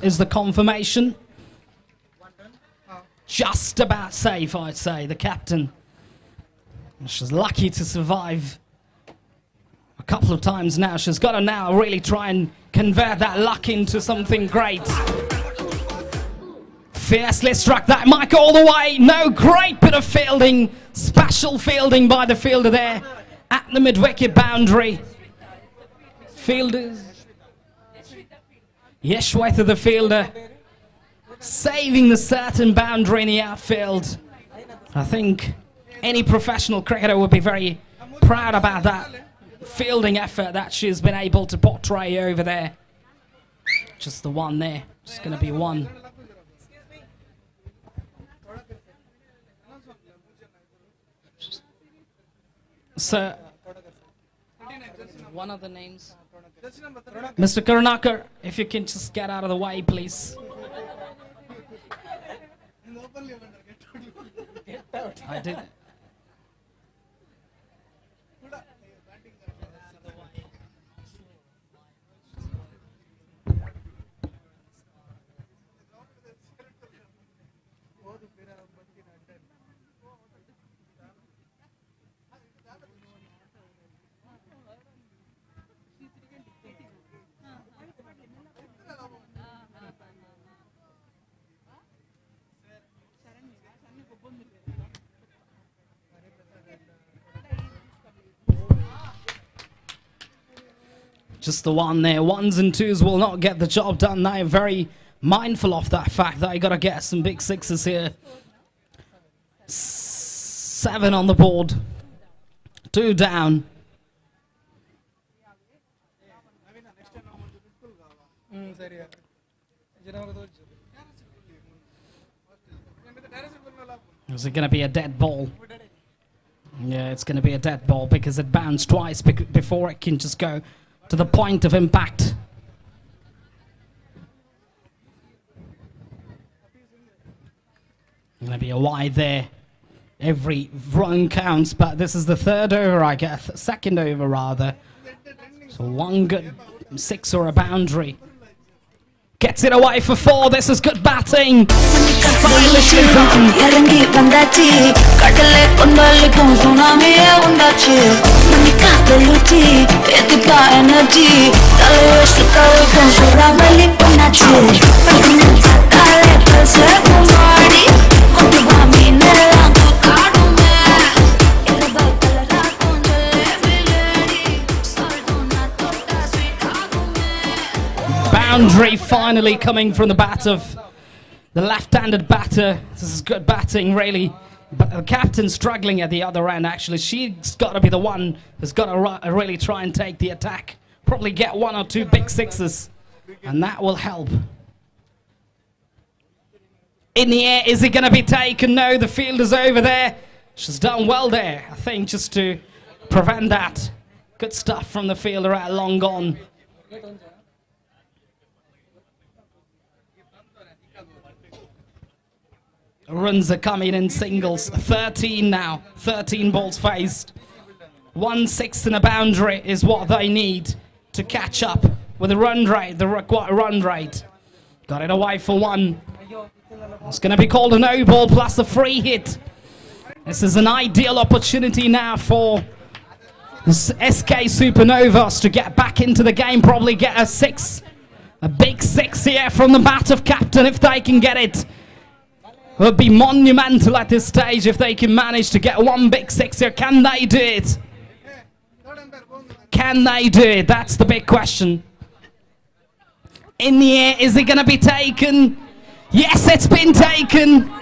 Is the confirmation. Just about safe, I'd say. The captain. She's lucky to survive a couple of times now. She's got to now really try and convert that luck into something great. Fiercely struck that mic all the way. No, great bit of fielding. Special fielding by the fielder there at the mid-wicket boundary. Fielders. Yeshweta, the fielder, saving the certain boundary in the outfield. I think any professional cricketer would be very proud about that fielding effort that she's been able to portray over there. Just the one there. Just going to be one. So, one of the names. Mr. Karunakar, if you can just get out of the way, please. I did. Just the one there. Ones and twos will not get the job done. They are very mindful of that fact that you got to get some big sixes here. 7 on the board. 2 down. Is it going to be a dead ball? Yeah, it's going to be a dead ball because it bounced twice before it can just go to the point of impact. Going to be a wide there. Every run counts, but this is the 3rd over, I guess. 2nd over, rather. So one good 6 or a boundary. Gets it away for 4. This is good batting. Boundary finally coming from the bat of the left-handed batter. This is good batting, really. But the captain's struggling at the other end, actually. She's got to be the one who's got to really try and take the attack. Probably get 1 or 2 big sixes, and that will help. In the air, is it going to be taken? No, the fielder's over there. She's done well there, I think, just to prevent that. Good stuff from the fielder at long gone. Runs are coming in singles. 13 now. 13 balls faced. 1/6 and a boundary is what they need to catch up with the run rate, the required run rate. Got it away for one. It's going to be called a no ball plus a free hit. This is an ideal opportunity now for SK Supernovas to get back into the game, probably get a 6. A big 6 here from the bat of captain if they can get it. It would be monumental at this stage if they can manage to get one big 6 here. Can they do it? Can they do it? That's the big question. In the air, is it going to be taken? Yes, it's been taken.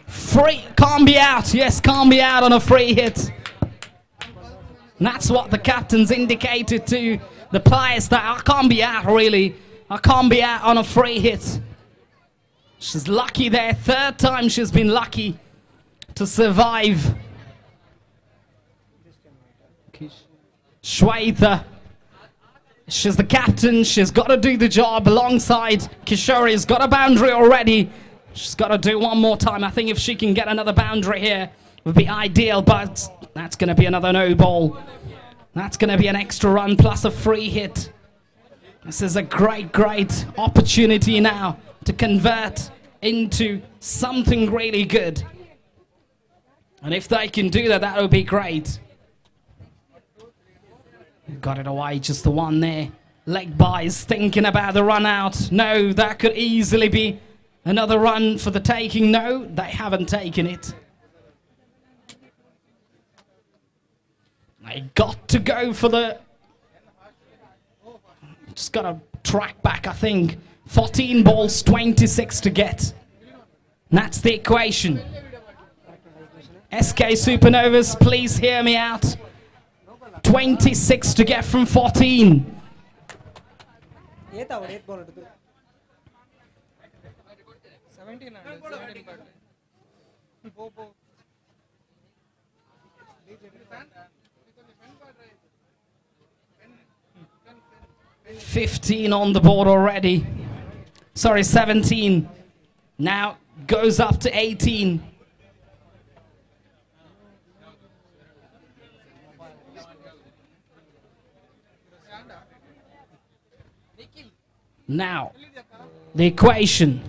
Free, can't be out. Yes, can't be out on a free hit. And that's what the captain's indicated to the players, that I can't be out really. I can't be out on a free hit. She's lucky there. Third time she's been lucky to survive. Shweta. She's the captain. She's got to do the job alongside Kishori's got a boundary already. She's got to do one more time. I think if she can get another boundary here, it would be ideal, but that's going to be another no ball. That's going to be an extra run plus a free hit. This is a great, great opportunity now to convert into something really good. And if they can do that, that would be great. Got it away, just the one there. Leg buys, thinking about the run out. No, that could easily be another run for the taking. No, they haven't taken it. They got to go for the... Just got to track back, I think. 14 balls, 26 to get. And that's the equation. SK Supernovas, please hear me out. 26 to get from 14. 15 on the board already. Sorry, 17. Now goes up to 18. Now, the equation.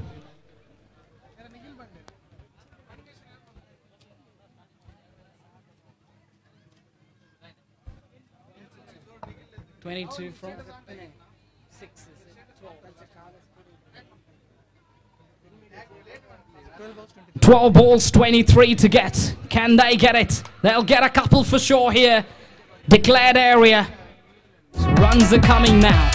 (22 from 6 12 balls, 23 to get. Can they get it? They'll get a couple for sure here. Declared area. So runs are coming now.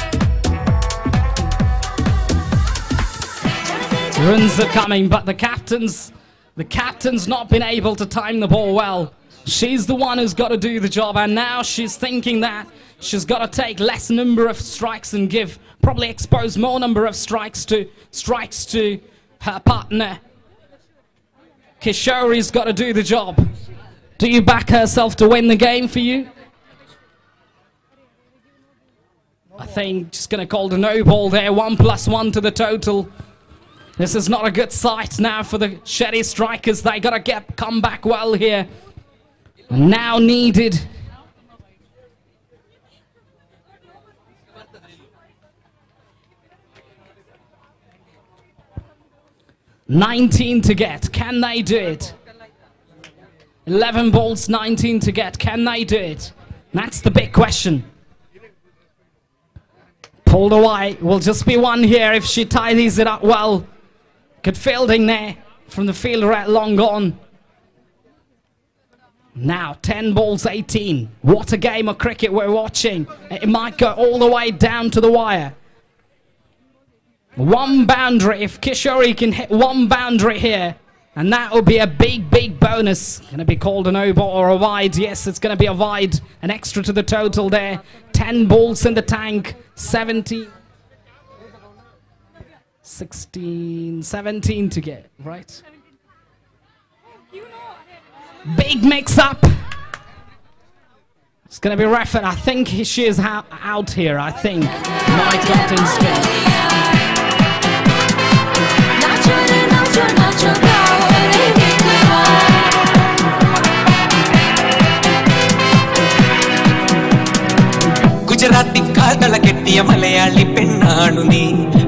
Runs are coming, but the captain's not been able to time the ball well. She's the one who's got to do the job, and now she's thinking that she's got to take less number of strikes and probably expose more number of strikes to her partner. Kishori's got to do the job. Do you back herself to win the game for you? I think just going to call the no ball there. 1+1 to the total. This is not a good sight now for the Shetty strikers. They got to come back well here. Now needed. $19 to get. Can they do it? 11 balls, 19 to get. Can they do it? That's the big question. Pulled away. Will just be one here if she tidies it up well. Good fielding there from the fielder at long gone. Now 10 balls, 18. What a game of cricket we're watching. It might go all the way down to the wire. One boundary, if Kishori can hit one boundary here, and that will be a big, big bonus. Going to be called an over or a wide. Yes, it's going to be a wide. An extra to the total there. 10 balls in the tank. 17 to get, right? Big mix-up. It's going to be refereed. I think she is out here, I think. Might got instead.
Gujarati കാതള കെട്ടിയ മലയാളി പെണ്ണാണു നീ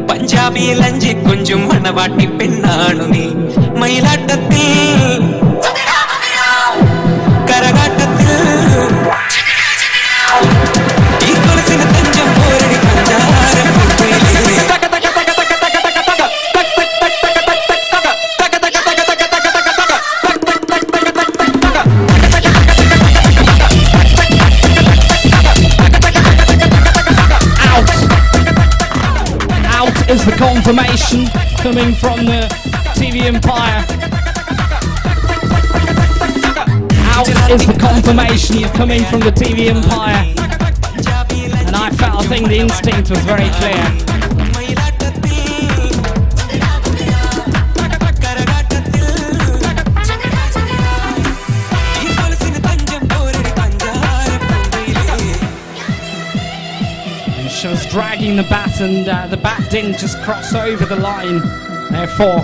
പഞ്ചാബി ലഞ്ചി കുഞ്ചും മണവാട്ടി പെണ്ണാണു നീ മയിലാട്ടത്തിൽ കരകാട്ടത്തിൽ ഈ കൊലസിന് തഞ്ചം പോരടി പഞ്ചാരം
Is the confirmation coming from the TV Empire. Out is the confirmation coming from the TV Empire. And I think the instinct was very clear. She was dragging the bat and the bat didn't just cross over the line, therefore.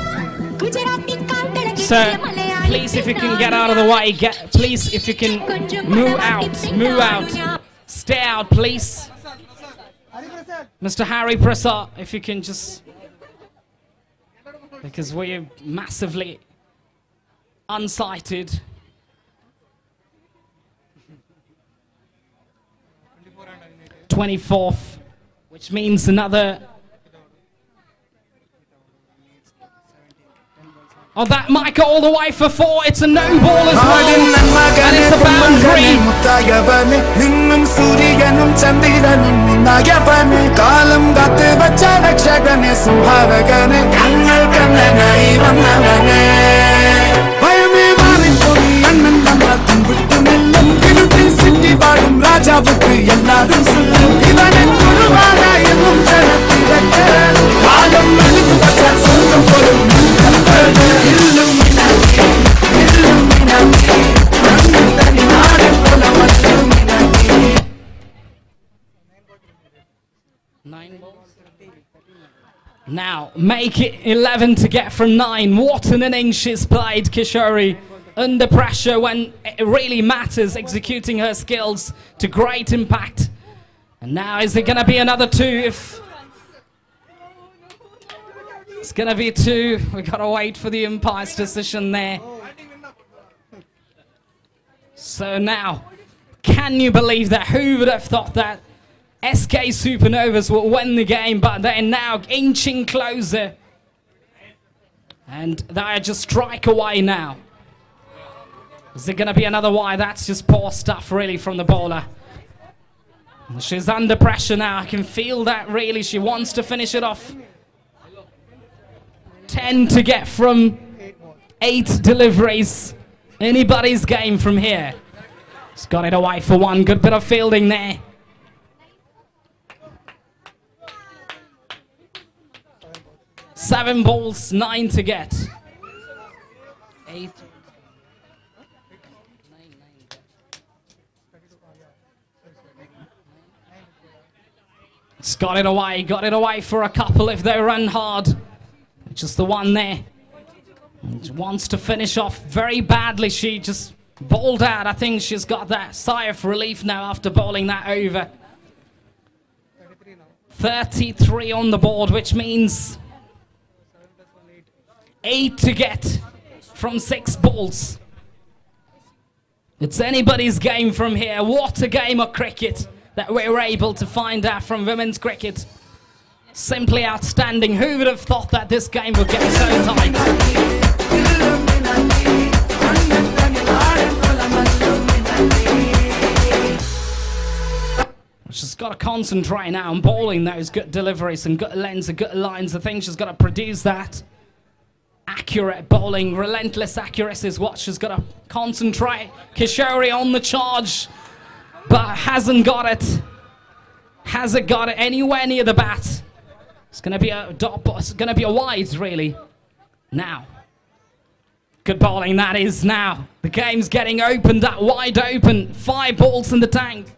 So, please if you can get out of the way, please if you can move out, stay out please. Mr. Harry Prasad, if you can just, because we're massively unsighted. 24th. Which means another... Oh, that might go all the way for 4. It's a no ball as well. And it's a boundary. Now, make it 11 to get from 9. What an innings she's played, Kishori. Under pressure when it really matters, executing her skills to great impact. And now, is it going to be another 2? If it's going to be 2, we've got to wait for the umpire's decision there. So now, can you believe that? Who would have thought that SK Supernovas will win the game, but they're now inching closer. And they are just strike away now. Is there going to be another Y? That's just poor stuff, really, from the bowler. She's under pressure now. I can feel that, really. She wants to finish it off. 10 to get from 8 deliveries. Anybody's game from here. She's got it away for 1. Good bit of fielding there. 7 balls, 9 to get. 8. It's got it away for a couple if they run hard. Just the one there. And wants to finish off very badly. She just bowled out. I think she's got that sigh of relief now after bowling that over. 33 on the board, which means 8 to get from 6 balls. It's anybody's game from here. What a game of cricket that we were able to find out from women's cricket. Simply outstanding. Who would have thought that this game would get so tight? She's got to concentrate now on bowling those good deliveries and good lens and good lines. I think she's got to produce that. Accurate bowling, relentless accuracy is what she's got to concentrate. Kishori on the charge, but hasn't got it. Hasn't got it anywhere near the bat. It's going to be a dot, it's going to be a wide, really. Now, Good bowling that is now. The game's getting opened up, wide open. 5 balls in the tank.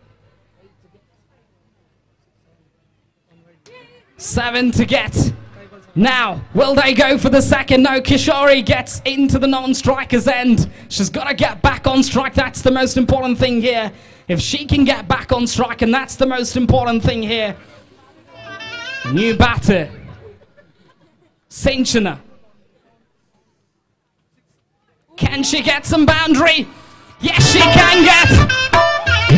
7 to get. Now, will they go for the second? No, Kishori gets into the non-striker's end. She's got to get back on strike. That's the most important thing here. If she can get back on strike, and that's the most important thing here. New batter. Sinchana. Can she get some boundary? Yes, she can get.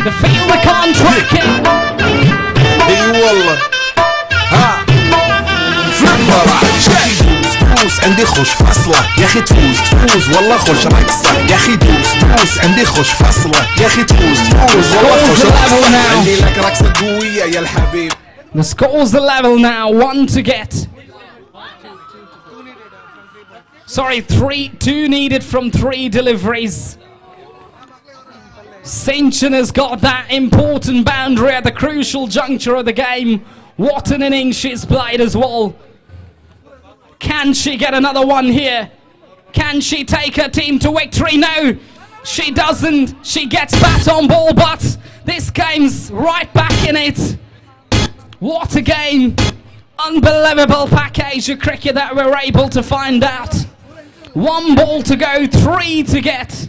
The fielder can't track it.
دوس عندي خوش فاصلة يا اخي تفوز والله خوش رقصة يا اخي دوس عندي خوش فاصلة يا اخي تفوز والله خوش رقصة عندي لك رقصة قوية يا الحبيب.
The score's the level now, 1 to get. Sorry, 2 needed from 3 deliveries. Sinchan has got that important boundary at the crucial juncture of the game. What an innings she's played as well. Can she get another one here? Can she take her team to victory? No, she doesn't. She gets bat on ball, but this game's right back in it. What a game. Unbelievable package of cricket that we're able to find out. 1 ball to go, 3 to get.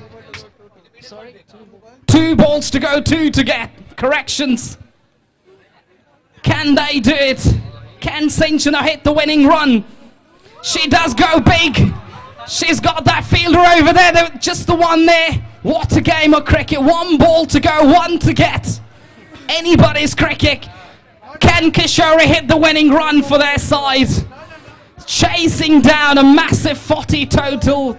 2 balls to go, 2 to get. Corrections. Can they do it? Can Sinchana hit the winning run? She does go big. She's got that fielder over there, just the one there. What a game of cricket. 1 ball to go, 1 to get. Anybody's cricket. Can Kishori hit the winning run for their side? Chasing down a massive 40 total.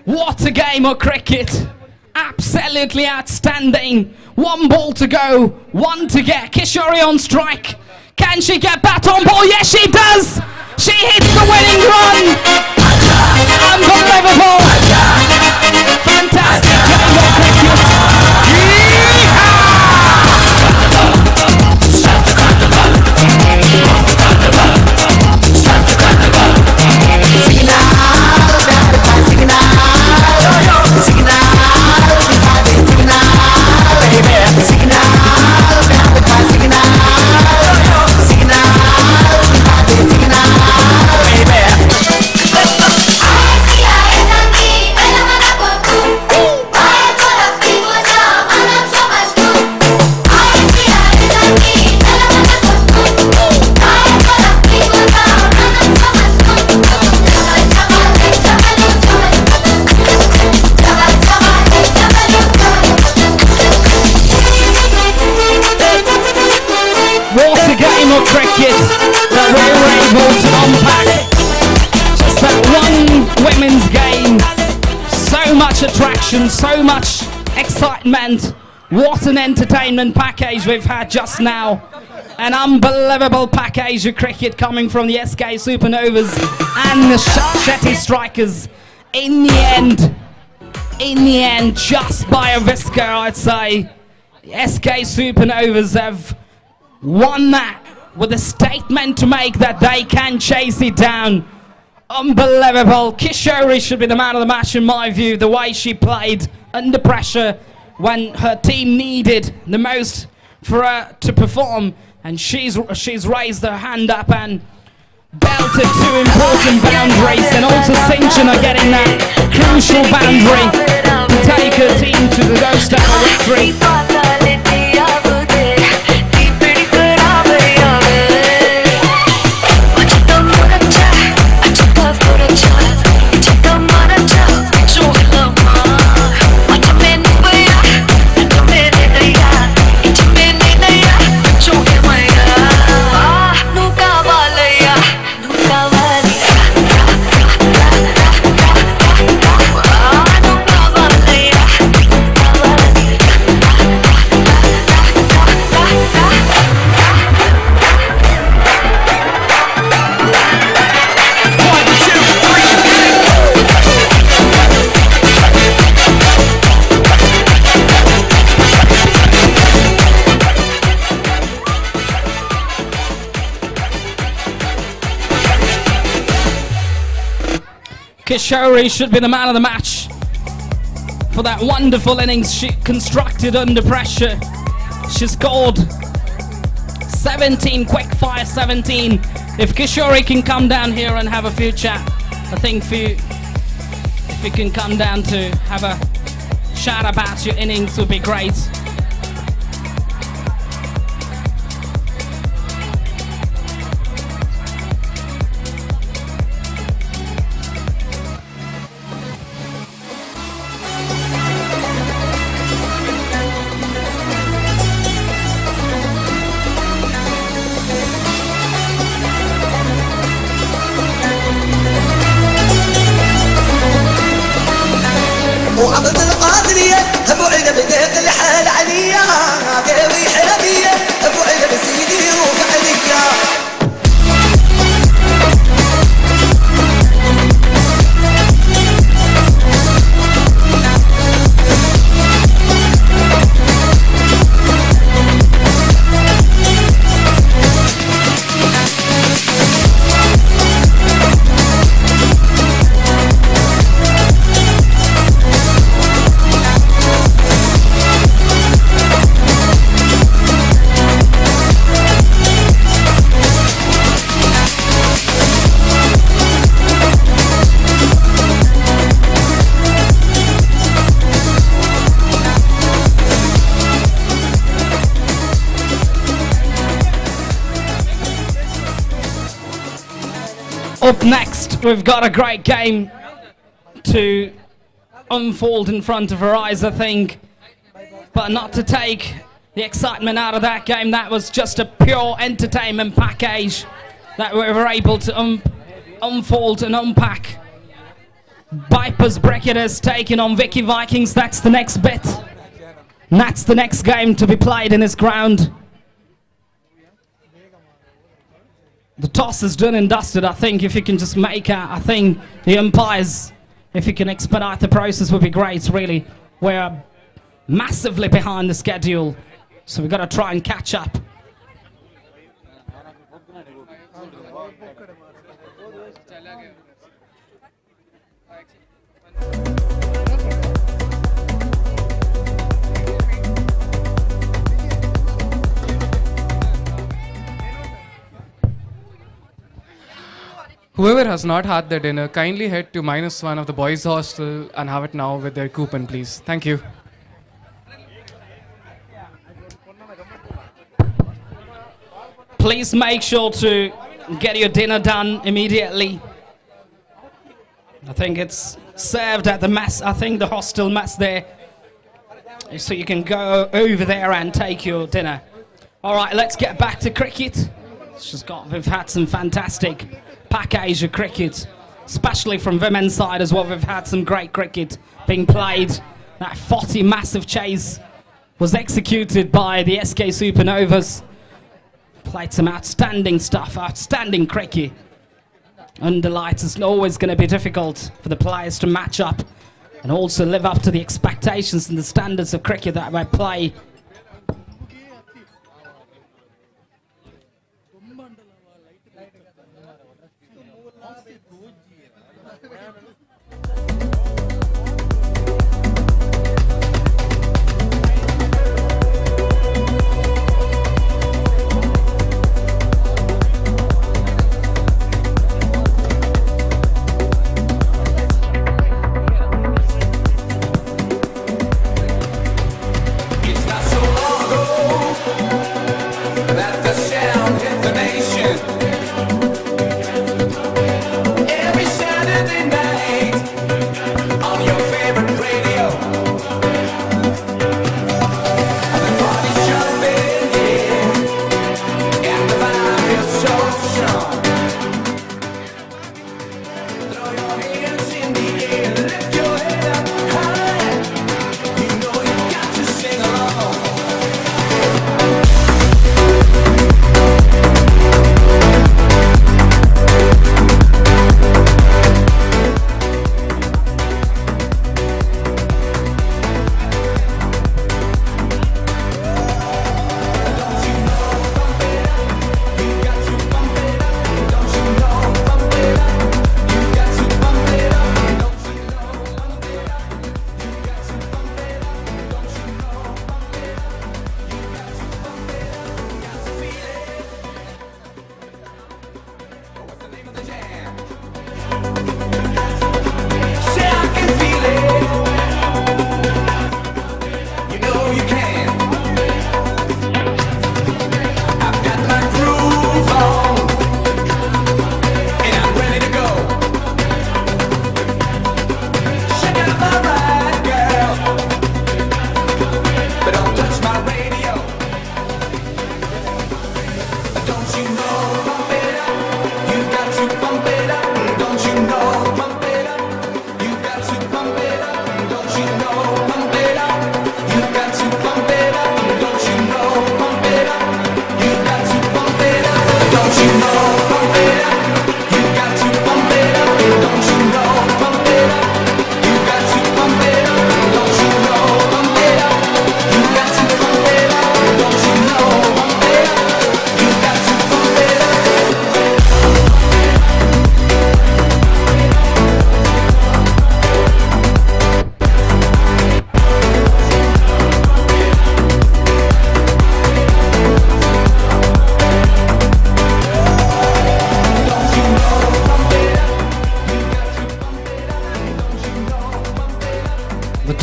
What a game of cricket. Absolutely outstanding. 1 ball to go, 1 to get. Kishori on strike. Can she get bat on ball? Yes, she does. She hits the winning run. Unbelievable. Fantastic game of cricket. Cricket that we were able to unpack. Just that one women's game. So much attraction, so much excitement. What an entertainment package we've had just now. An unbelievable package of cricket coming from the SK Supernovas and the Shetty Strikers. In the end, just by a whisker, I'd say, the SK Supernovas have won that with a statement to make that they can chase it down. Unbelievable. Kishori should be the man of the match in my view. The way she played under pressure when her team needed the most for her to perform. And she's raised her hand up and belted 2 important boundaries. And also Sinchana getting that crucial boundary to take her team to the doorstep of victory. Kishore should be the man of the match for that wonderful innings she constructed under pressure. She scored 17, quick fire 17. If Kishore can come down here and have a few chat, I think if you can come down to have a chat about your innings would be great.
وعبد القادرية أبو علب ديق الحال عليا قوي حلبية أبو علب سيدي روح عليا
Up next, we've got a great game to unfold in front of our eyes, I think. But not to take the excitement out of that game. That was just a pure entertainment package that we were able to unfold and unpack. Vipers Bricketers taking on Vicky Vikings. That's the next bit. And that's the next game to be played in this ground. The toss is done and dusted. I think if you can just make out, I think the umpires, if you can expedite the process, would be great, really. We're massively behind the schedule, so we've got to try and catch up.
Whoever has not had their dinner, kindly head to -1 of the boys' hostel and have it now with their coupon, please. Thank you.
Please make sure to get your dinner done immediately. I think it's served at the mess, I think the hostel mess there. So you can go over there and take your dinner. All right, let's get back to cricket. We've had some fantastic package of cricket, especially from women's side as well. We've had some great cricket being played. That 40 massive chase was executed by the SK Supernovas. Played some outstanding stuff, outstanding cricket. Under lights, it's always going to be difficult for the players to match up and also live up to the expectations and the standards of cricket that we play.
It's not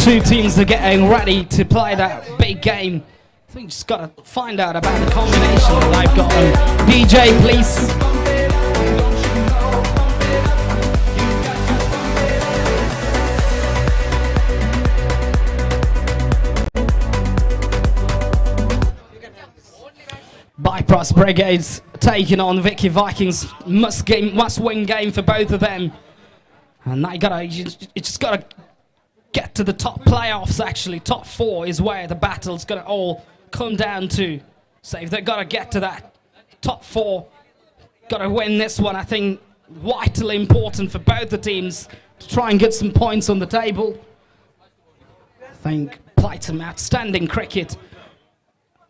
two teams are getting ready to play that big game. I think just got to find out about the combination that they've got. DJ, please. Bypass Brigades taking on Vicky Vikings. Must-win game for both of them. And you just gotta get to the top playoffs. Actually, top 4 is where the battle's gonna all come down to. So if they've got to get to that top 4, got to win this one. I think vitally important for both the teams to try and get some points on the table. I think played some outstanding cricket.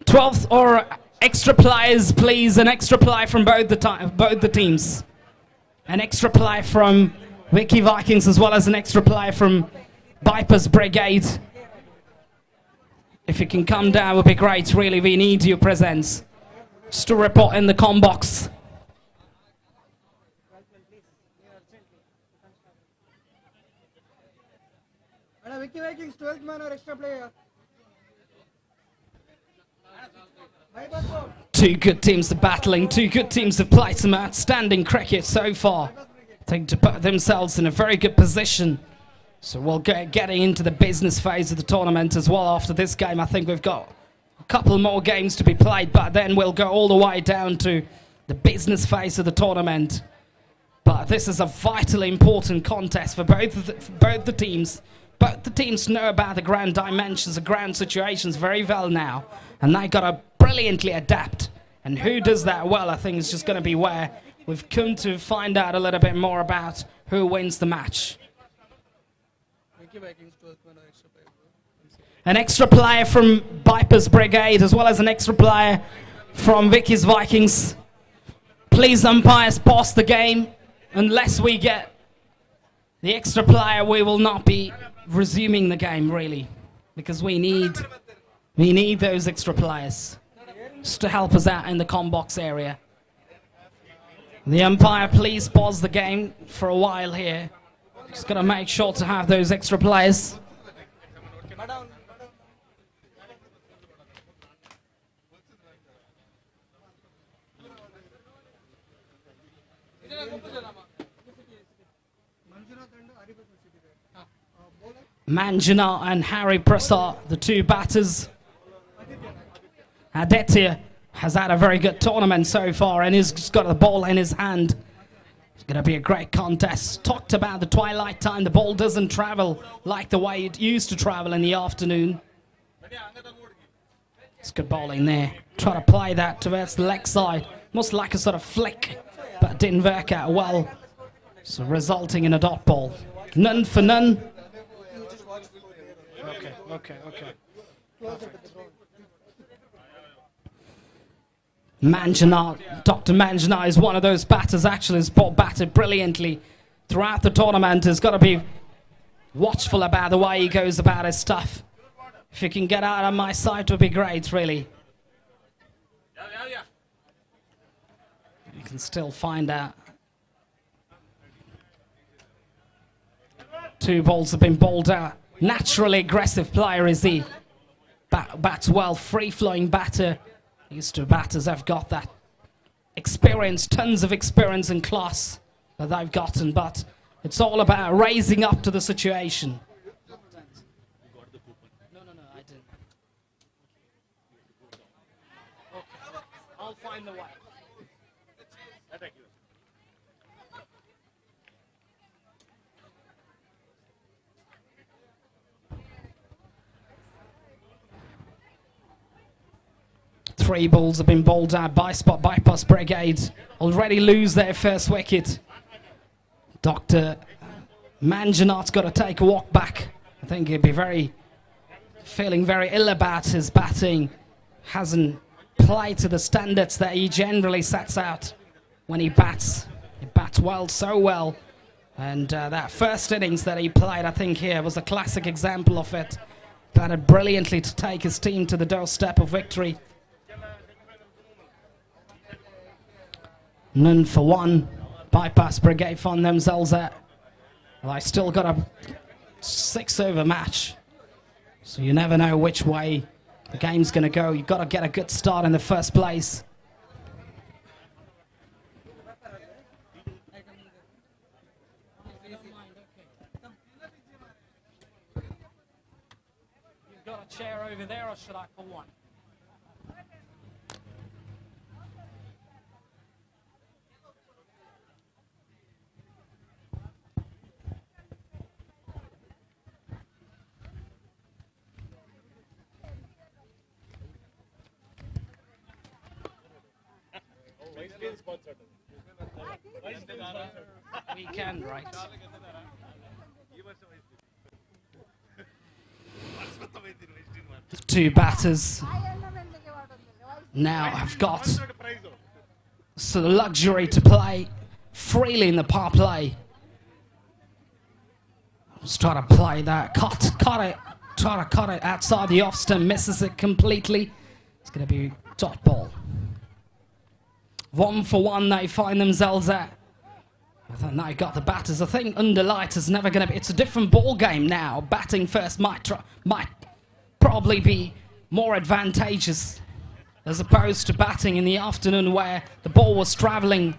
12th or extra players, please. An extra play from both the teams. An extra play from Vicky Vikings as well as an extra play from Bypass Brigade. If you can come down, would be great. Really, we need your presence. Just to report in the com box.
Vicky Vikings 12th man or extra player.
Two good teams are battling. Two good teams have played some outstanding cricket so far. I think to put themselves in a very good position. So we'll get getting into the business phase of the tournament as well after this game. I think we've got a couple more games to be played, but then we'll go all the way down to the business phase of the tournament. But this is a vitally important contest for both the teams. Both the teams know about the ground dimensions, the ground situations very well now, and they got to brilliantly adapt. And who does that well, I think, is just going to be where we've come to find out a little bit more about who wins the match. An extra player from Bypass Brigade as well as an extra player from Vicky's Vikings. Please, umpires, pause the game. Unless we get the extra player, we will not be resuming the game, really, because we need those extra players just to help us out in the com box area. The umpire, please pause the game for a while here. Just got to make sure to have those extra players. Manjana and Harry Prasad, the two batters. Aditya has had a very good tournament so far and he's just got the ball in his hand. It's going to be a great contest. Talked about the twilight time. The ball doesn't travel like the way it used to travel in the afternoon. It's good bowling there. Try to play that towards the leg side. Almost like a sort of flick, but it didn't work out well. So resulting in a dot ball. None for none. Okay. Manjana, Dr. Manjana is one of those batters actually has batted brilliantly throughout the tournament. Has got to be watchful about the way he goes about his stuff. If you can get out on my side, it would be great, really. You can still find out. Two balls have been bowled out. Naturally aggressive player is he. Bats well, free-flowing batter. These two batters have got that experience, tons of experience and class that they've gotten, but it's all about raising up to the situation. No, I didn't. Okay. I'll find the way. Three balls have been bowled out by Bypass Brigade. Already lose their first wicket. Dr. Manjanat's got to take a walk back. I think he'd be feeling very ill about his batting. Hasn't played to the standards that he generally sets out when he bats. He bats well, so well. And that first innings that he played, I think here, was a classic example of it. Batted brilliantly to take his team to the doorstep of victory. None for one. Bypass Brigade found themselves at. Well, I still got a 6-over match. So you never know which way the game's going to go. You've got to get a good start in the first place. You've got a chair over there, or should I pull one? Weekend, right? Two batters now have got so the luxury to play freely in the power play. Let's try to play that. Cut it. Try to cut it outside the off stump. Misses it completely. It's going to be dot ball. 1 for 1 they find themselves at. I think now got the batters. I think under light is never going to be. It's a different ball game now. Batting first might probably be more advantageous as opposed to batting in the afternoon where the ball was travelling.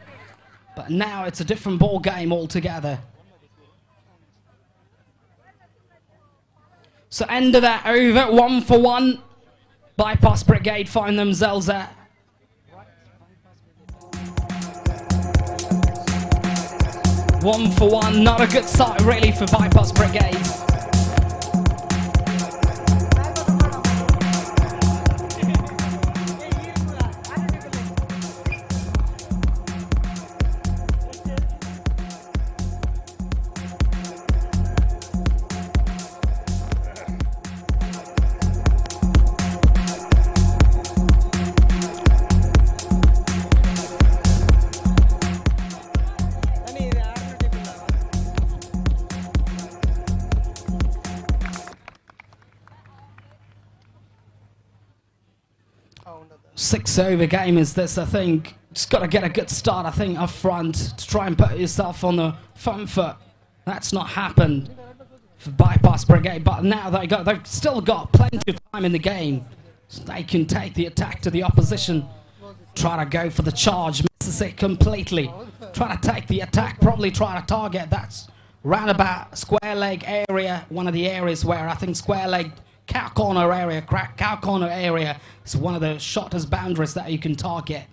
But now it's a different ball game altogether. So end of that over. 1 for 1. Bypass Brigade find themselves at. 1 for 1, not a good start really for Bypass Brigade. Six-over game is this, I think. Just got to get a good start, I think, up front to try and put yourself on the front foot. That's not happened for Bypass Brigade, but now they've still got plenty of time in the game. So they can take the attack to the opposition. Try to go for the charge, misses it completely. Try to take the attack, probably try to target that roundabout square leg area, one of the areas where I think square leg cow corner area is one of the shortest boundaries that you can target.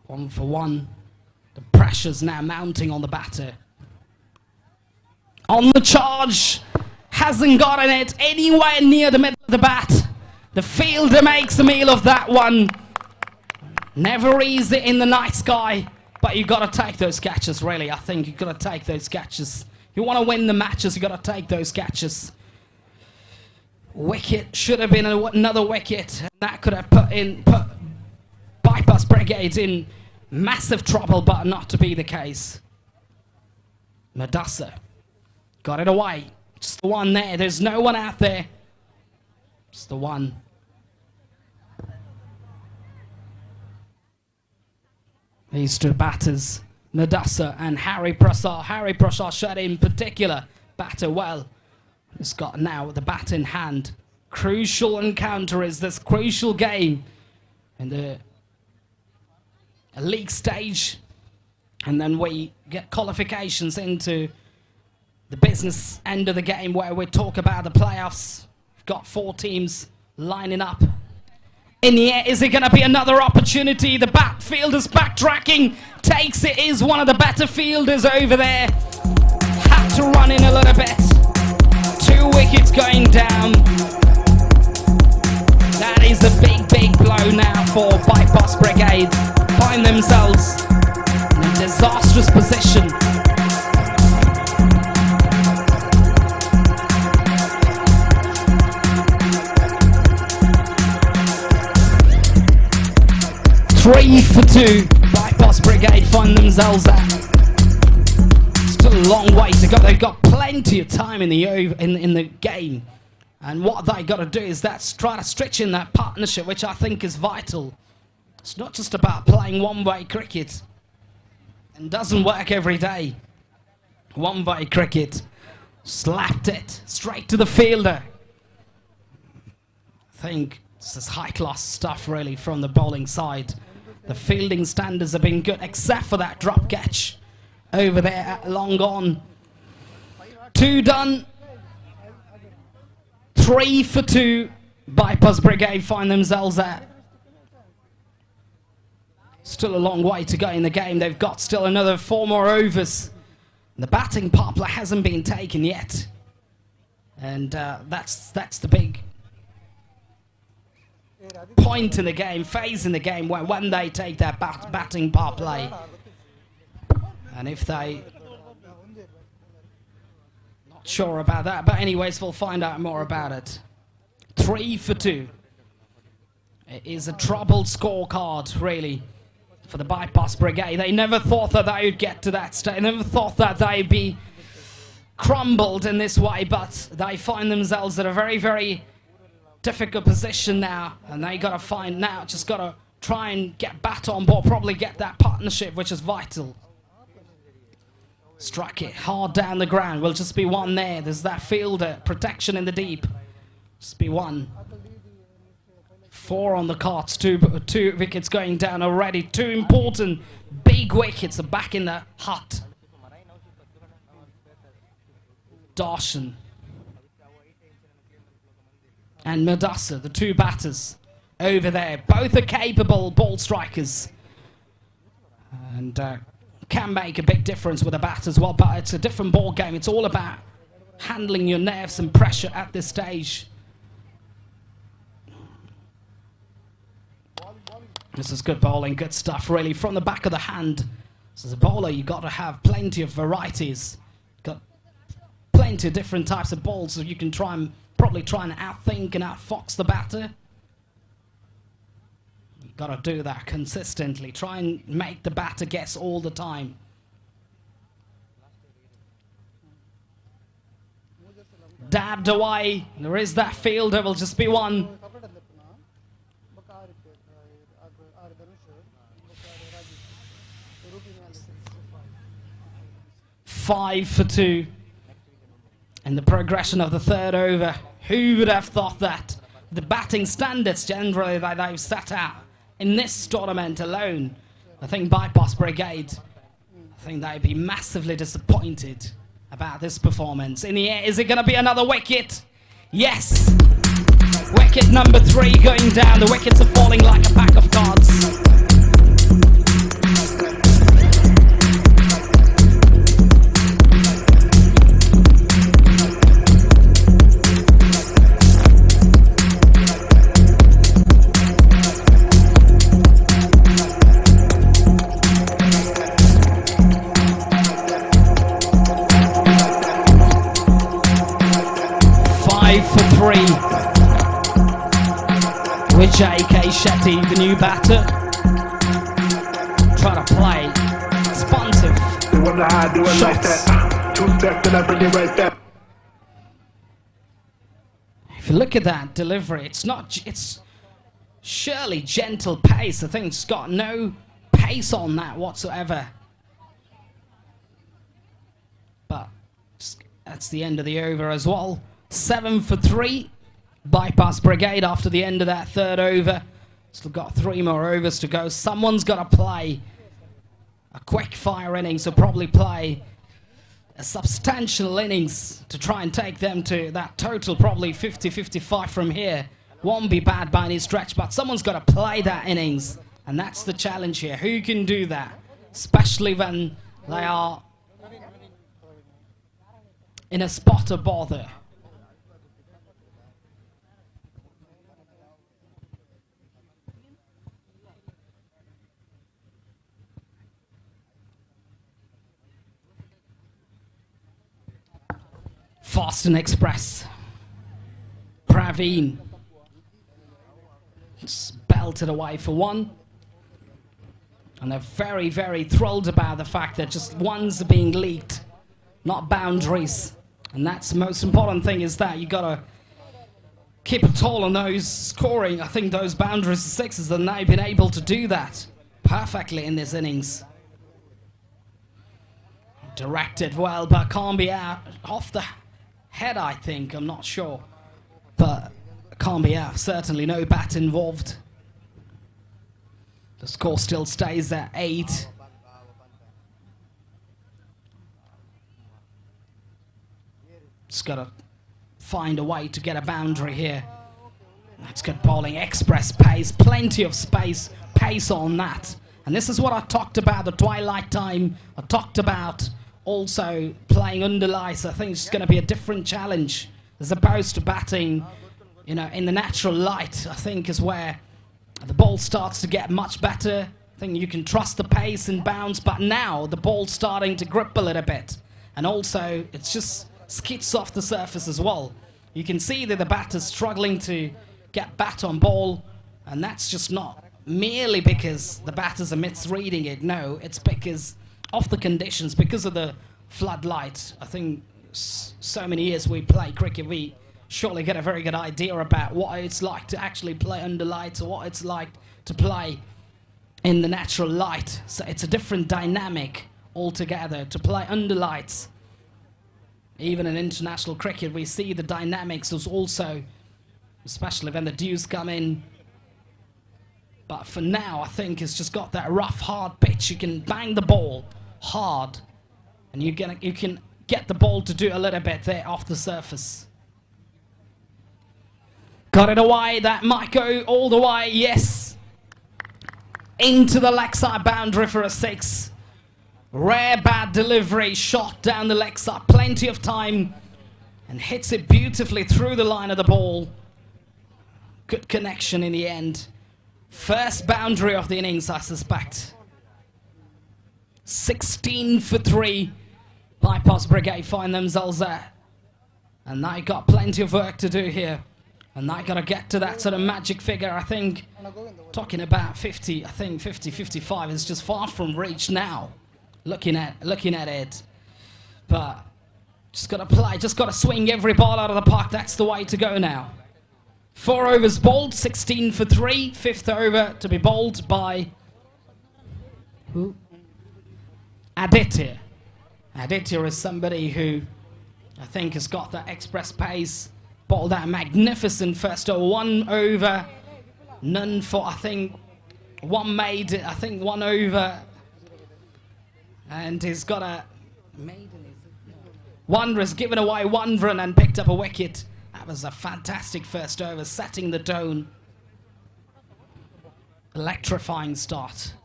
1 for 1. The pressure's now mounting on the batter. On the charge, hasn't gotten it anywhere near the middle of the bat. The fielder makes a meal of that one. Never easy in the night sky, but you got to take those catches, really. I think you got to take those catches. You want to win the matches, you got to take those catches. Wicket should have been another wicket. That could have put Bypass Brigade in massive trouble, but not to be the case. Madassa got it away. Just the one there. There's no one out there. Just the one. These two batters, Madassa and Harry Prasad. Harry Prasad shot in particular batter well. He's got now the bat in hand. Crucial encounter is this crucial game in the league stage. And then we get qualifications into the business end of the game where we talk about the playoffs. We've got 4 teams lining up. In the air, is it going to be another opportunity? The bat fielder's backtracking, takes it, is one of the better fielders over there. Had to run in a little bit. 2 wickets going down. That is a big, big blow now for Bypass Brigade. Find themselves in a disastrous position. Three for 2. Bypass Brigade find themselves at. Still a long way to go. They've got plenty of time in the game. And what they got to do is try to stretch in that partnership, which I think is vital. It's not just about playing one-way cricket. It doesn't work every day. One-way cricket. Slapped it straight to the fielder. think this is high-class stuff, really, from the bowling side. The fielding standards have been good, except for that drop catch over there, long gone. 2 done. 3 for 2. Bypass Brigade find themselves at. Still a long way to go in the game. They've got still another 4 more overs. The batting power play hasn't been taken yet. And that's the big point in the game, phase in the game, when they take their batting power play. And if they... Not sure about that, but anyways, we'll find out more about it. 3 for 2. It is a troubled scorecard, really, for the Bypass Brigade. They never thought that they would get to that stage. They never thought that they'd be crumbled in this way, but they find themselves at a very, very difficult position now, and they got to find now, just got to try and get bat on board, probably get that partnership, which is vital. Strike it hard down the ground. Will just be 1 there. There's that fielder protection in the deep. Just be 1. 4 on the cards. 2 wickets going down already. 2 important big wickets are back in the hut. Darshan and Madassa, the 2 batters over there. Both are capable ball strikers. And can make a big difference with a bat as well, but it's a different ball game. It's all about handling your nerves and pressure at this stage. This is good bowling, good stuff really from the back of the hand. So as a bowler, you've got to have plenty of varieties. Got plenty of different types of balls, so you can probably try and outthink and outfox the batter. You've got to do that consistently. Try and make the batter guess all the time. Dabbed away. There is that fielder. Will just be 1. 5 for 2. In the progression of the 3rd over. Who would have thought that? The batting standards generally that they've set out in this tournament alone, I think Bypass Brigade, I think they'd be massively disappointed about this performance. In the air, is it going to be another wicket? Yes! Wicket number 3 going down. The wickets are falling like a pack of cards. KSHEMA, the new batter, try to play responsive shots. If you look at that delivery, it's surely gentle pace. I think it's got no pace on that whatsoever. But that's the end of the over as well. 7 for 3. Bypass Brigade after the end of that 3rd over. Still got 3 more overs to go. Someone's got to play a quick fire innings, so probably play a substantial innings to try and take them to that total, probably 50-55 from here. Won't be bad by any stretch, but someone's got to play that innings, and that's the challenge here. Who can do that? Especially when they are in a spot of bother. Fast and Express. Praveen. Just belted away for 1. And they're very, very thrilled about the fact that just ones are being leaked, not boundaries. And that's the most important thing, is that you got to keep it tall on those scoring. I think those boundaries are 6s, and they've been able to do that perfectly in this innings. Directed well, but can't be out off the head, I think. I'm not sure. But Can't be out. Certainly no bat involved. The score still stays at 8. Just got to find a way to get a boundary here. That's good bowling. Express pace. Plenty of space. Pace on that. And this is what I talked about, the twilight time. I talked about also playing under lights. I think it's going to be a different challenge as opposed to batting, you know, in the natural light. I think is where the ball starts to get much better. I think you can trust the pace and bounce, but now the ball's starting to grip a little bit. And also, it's just skids off the surface as well. You can see that the batter's struggling to get bat on ball, and that's just not merely because the batters are misreading it. No, it's because of the conditions, because of the floodlight. I think so many years we play cricket, we surely get a very good idea about what it's like to actually play under lights or what it's like to play in the natural light. So it's a different dynamic altogether to play under lights. Even in international cricket, we see the dynamics is also, especially when the dews come in. But for now, I think it's just got that rough, hard pitch. You can bang the ball hard, and you can get the ball to do a little bit there off the surface. Got it away. That might go all the way. Yes. Into the leg side boundary for a 6. Rare bad delivery. Shot down the leg side. Plenty of time. And hits it beautifully through the line of the ball. Good connection in the end. First boundary of the innings, I suspect. 16 for 3. Bypass Brigade find themselves there. And they got plenty of work to do here. And they got to get to that sort of magic figure. I think, talking about 50, I think 50, 55 is just far from reach now. Looking at it. But just got to play, just got to swing every ball out of the park. That's the way to go now. 4 overs bowled, 16 for 3. 5th over to be bowled by who? Aditya. Aditya is somebody who I think has got that express pace. Bowled that magnificent first over. 1 over, none for, I think, 1 made, I think 1 over. And he's got a Wanderers given away 1 run and picked up a wicket. That was a fantastic first over, setting the tone. Electrifying start.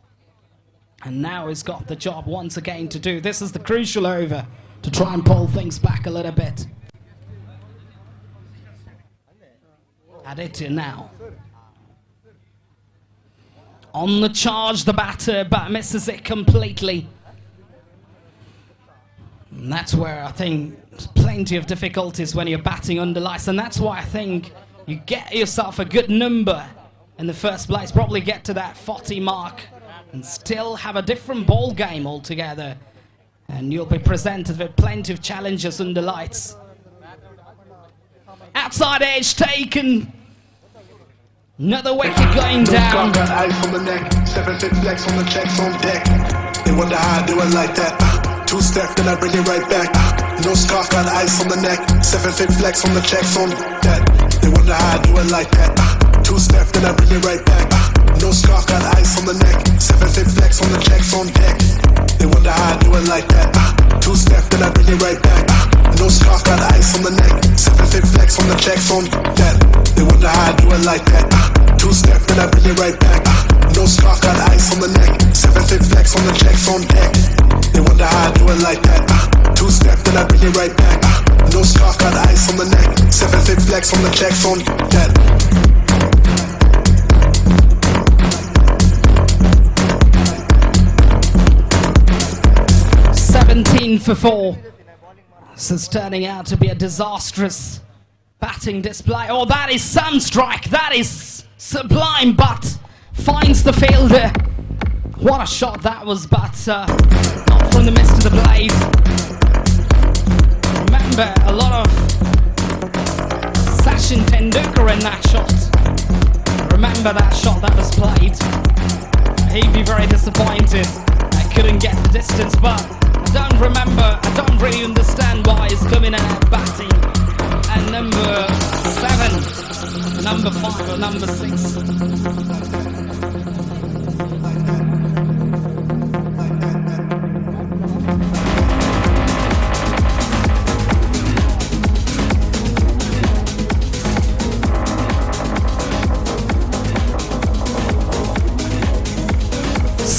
And now he's got the job once again to do. This is the crucial over to try and pull things back a little bit. Aditya now. On the charge, the batter, but misses it completely. And that's where I think there's plenty of difficulties when you're batting under lights, and that's why I think you get yourself a good number in the first place, probably get to that 40 mark and still have a different ball game altogether, and you'll be presented with plenty of challenges under lights. Outside edge taken. Another wicket going down.
Got ice on the neck, 7-foot flex on the checks on deck. They wonder how I do it like that. 2-step, then I bring it right back. No scarf, got ice on the neck. 7-foot flex on the checks on that. They wonder how I do it like that. 2-step, then I bring it right back. No scarf, got ice on the neck. 7-foot flex on the checks on deck. They wonder how I do it like that. 2-step, then I bring it right back. No scarf, got ice on the neck. 7-foot flex on the checks on that. They wonder how I do it like that. 2-step, then I bring it right back. No scarf, got ice on the neck. 7-foot flex on the checks on deck. They wonder how I do it like that. 2-step, then I bring it right back. No scarf, got ice on the neck. 7-foot flex on the checks on that.
17 for 4. This is turning out to be a disastrous batting display. Oh, that is some strike. That is sublime, but finds the fielder. What a shot that was, but not from the mist of the blade. Remember, a lot of Sachin Tendulkar in that shot. Remember that shot that was played. He'd be very disappointed. I couldn't get the distance, but I don't really understand why he's coming out batting at number 7. for number 6.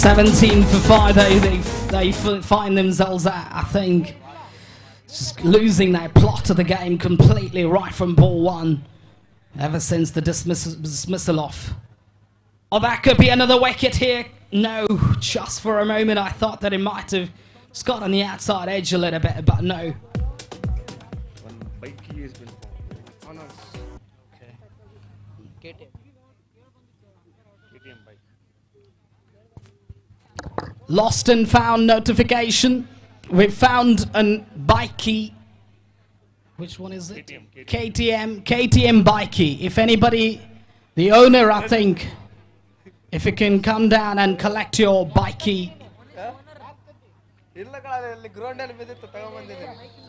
$17 for 5. They find themselves at, I think, just losing their plot of the game completely right from ball 1. Ever since the dismissal off. Oh, that could be another wicket here. No, just for a moment I thought that it might have just got on the outside edge a little bit, but no. Lost and found notification. We've found a bike key. Which one is it? KTM bike key. If anybody, the owner, I think, if you can come down and collect your bike key.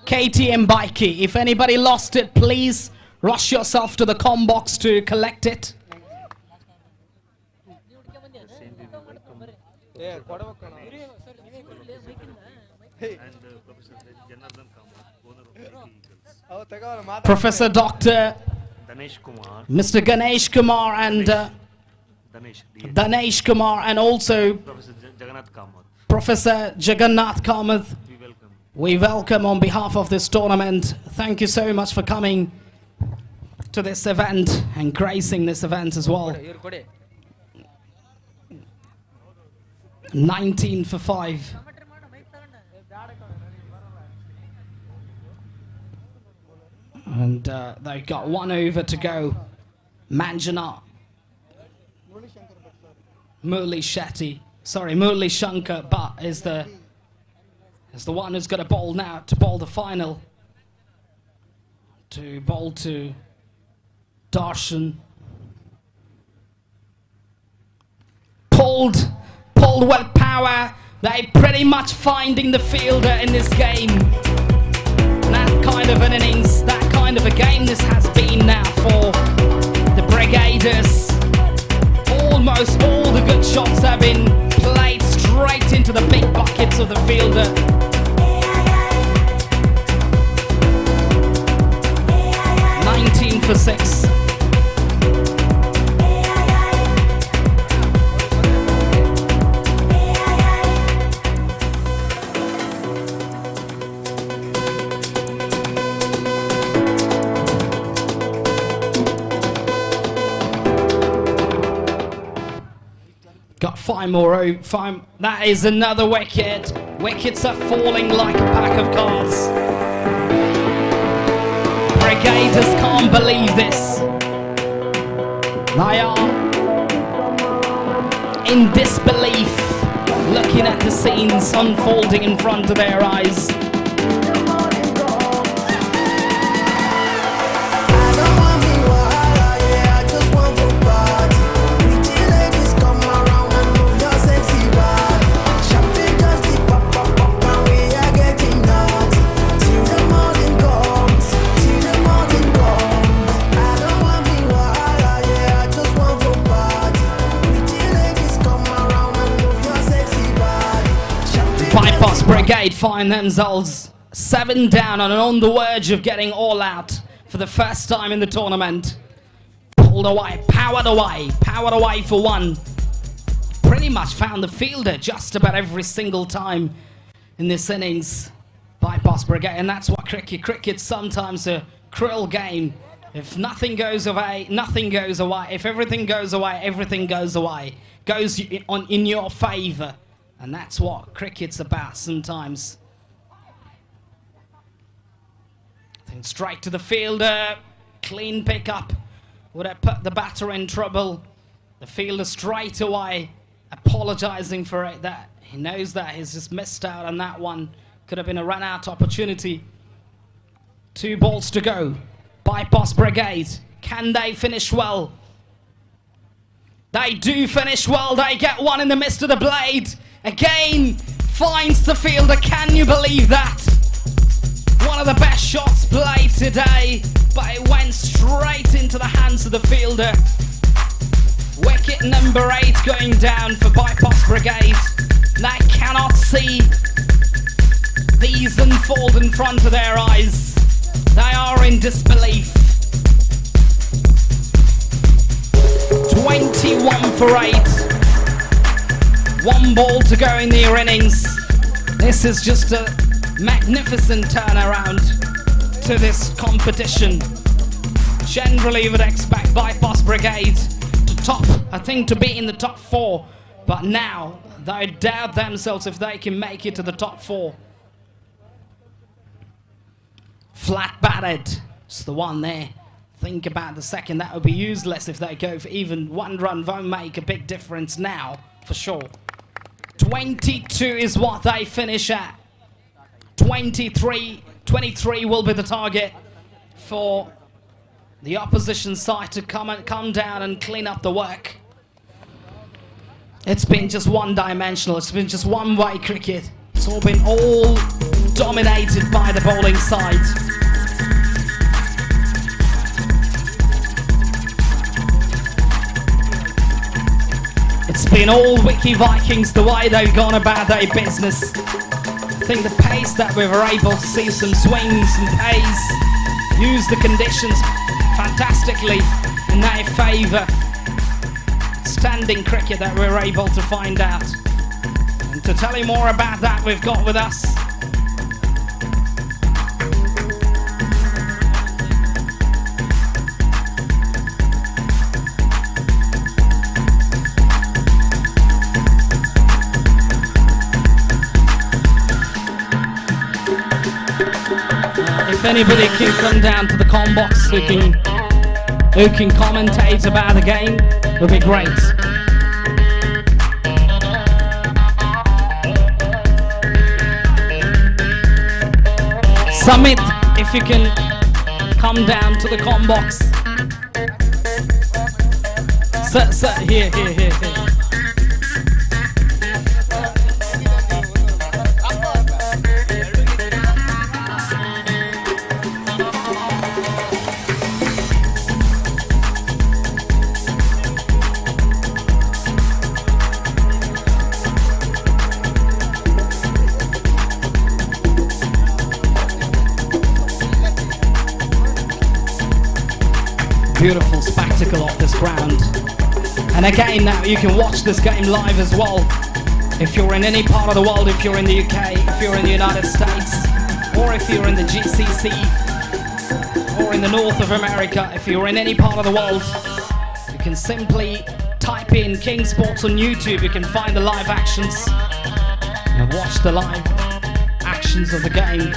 KTM bike key. If anybody lost it, please rush yourself to the comm box to collect it. Professor Dr. Mr. Ganesh Kumar and Danesh Kumar and also Professor Jagannath Kamath. We welcome on behalf of this tournament. Thank you so much for coming to this event and gracing this event as well. 19 for 5. And they've got 1 over to go. Manjana. Murli Shetty. Sorry, Murli Shankar Bhatt is the one who's got to bowl now, to bowl the final. To bowl to Darshan. Pulled with power. They pretty much finding the fielder in this game. That kind of an innings, that kind of a game this has been now for the Brigaders. Almost all the good shots have been played straight into the big buckets of the fielder. For 6. Got 5 more. 5. That is another wicket. Wickets are falling like a pack of cards. Brigaders can't believe this. They are in disbelief, looking at the scenes unfolding in front of their eyes. Brigade find themselves 7 down and on the verge of getting all out for the first time in the tournament. Pulled away, powered away for 1. Pretty much found the fielder just about every single time in this innings. Bypass Brigade, and that's what cricket's sometimes a cruel game. If nothing goes away, nothing goes away. If everything goes away, everything goes away. Goes in your favour. And that's what cricket's about sometimes. Then straight to the fielder. Clean pickup. Would have put the batter in trouble. The fielder straight away apologising for it. That he knows that he's just missed out on that one. Could have been a run-out opportunity. 2 balls to go. Bypass Brigade. Can they finish well? They do finish well. They get 1 in the mist of the blade. Again, finds the fielder. Can you believe that? One of the best shots played today, but it went straight into the hands of the fielder. Wicket number 8 going down for Bypass Brigade. They cannot see these unfold in front of their eyes. They are in disbelief. 21 for 8. 1 ball to go in their innings. This is just a magnificent turnaround to this competition. Generally you would expect Bypass Brigade to top, I think to be in the top 4, but now they doubt themselves if they can make it to the top 4. Flat batted, it's the one there. Think about the second, that would be useless if they go for even 1 run, won't make a big difference now, for sure. 22 is what they finish at. 23 will be the target for the opposition side to come down and clean up the work. It's been just one-dimensional, it's been just one-way cricket. It's all been dominated by the bowling side. It's been all Wiki Vikings the way they've gone about their business. I think the pace that we were able to see some swings and pace, use the conditions fantastically in their favour. Standing cricket that we were able to find out. And to tell you more about that, we've got with us if anybody can come down to the comm box who can commentate about the game, it would be great. Summit, if you can come down to the comm box. Sir, here. Beautiful spectacle off this ground. And again, now you can watch this game live as well. If you're in any part of the world, if you're in the UK, if you're in the United States, or if you're in the GCC, or in the north of America, if you're in any part of the world, you can simply type in King Sports on YouTube. You can find the live actions and watch the live actions of the game.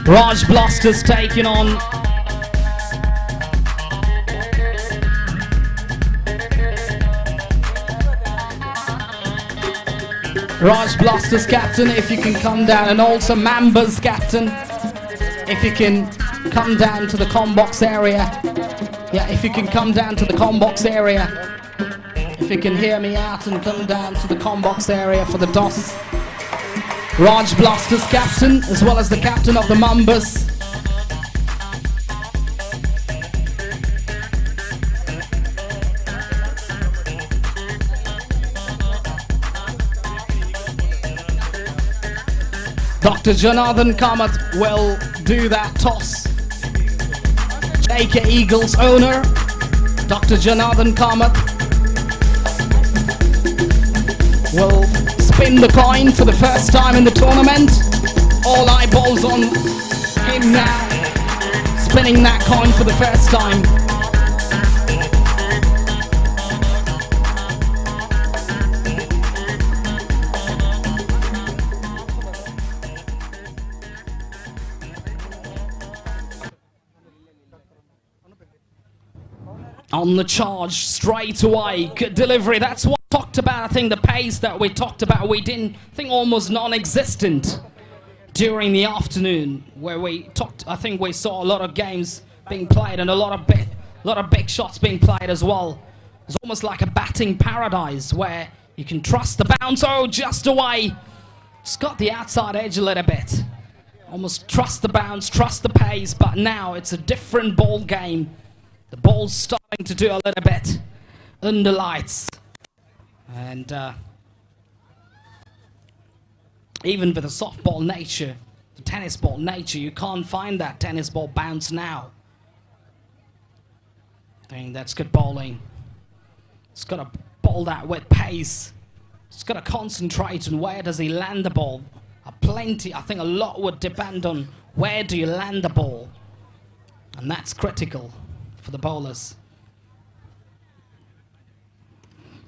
Raj Blasters taking on Raj Blasters captain, if you can come down, and also Mamba's captain, if you can come down to the comm box area. Yeah, if you can come down to the comm box area. If you can hear me out and come down to the comm box area for the toss. Raj Blasters captain, as well as the captain of the Mambas. Dr. Janardhan Kamath will do that toss. JK Eagles owner, Dr. Janardhan Kamath, will spin the coin for the first time in the tournament. All eyeballs on him now, spinning that coin for the first time. On the charge straight away, good delivery. That's what we talked about. I think the pace that we talked about, we didn't think almost non-existent during the afternoon, where we talked. I think we saw a lot of games being played and a lot of big shots being played as well. It's almost like a batting paradise where you can trust the bounce. Oh, just away. Just got the outside edge a little bit. Almost trust the bounce, trust the pace, but now it's a different ball game. The ball's starting to do a little bit under lights. And even with the softball nature, the tennis ball nature, you can't find that tennis ball bounce now. I think that's good bowling. It's got to bowl that with pace. It's got to concentrate on where does he land the ball. Plenty, I think a lot would depend on where do you land the ball. And that's critical for the bowlers.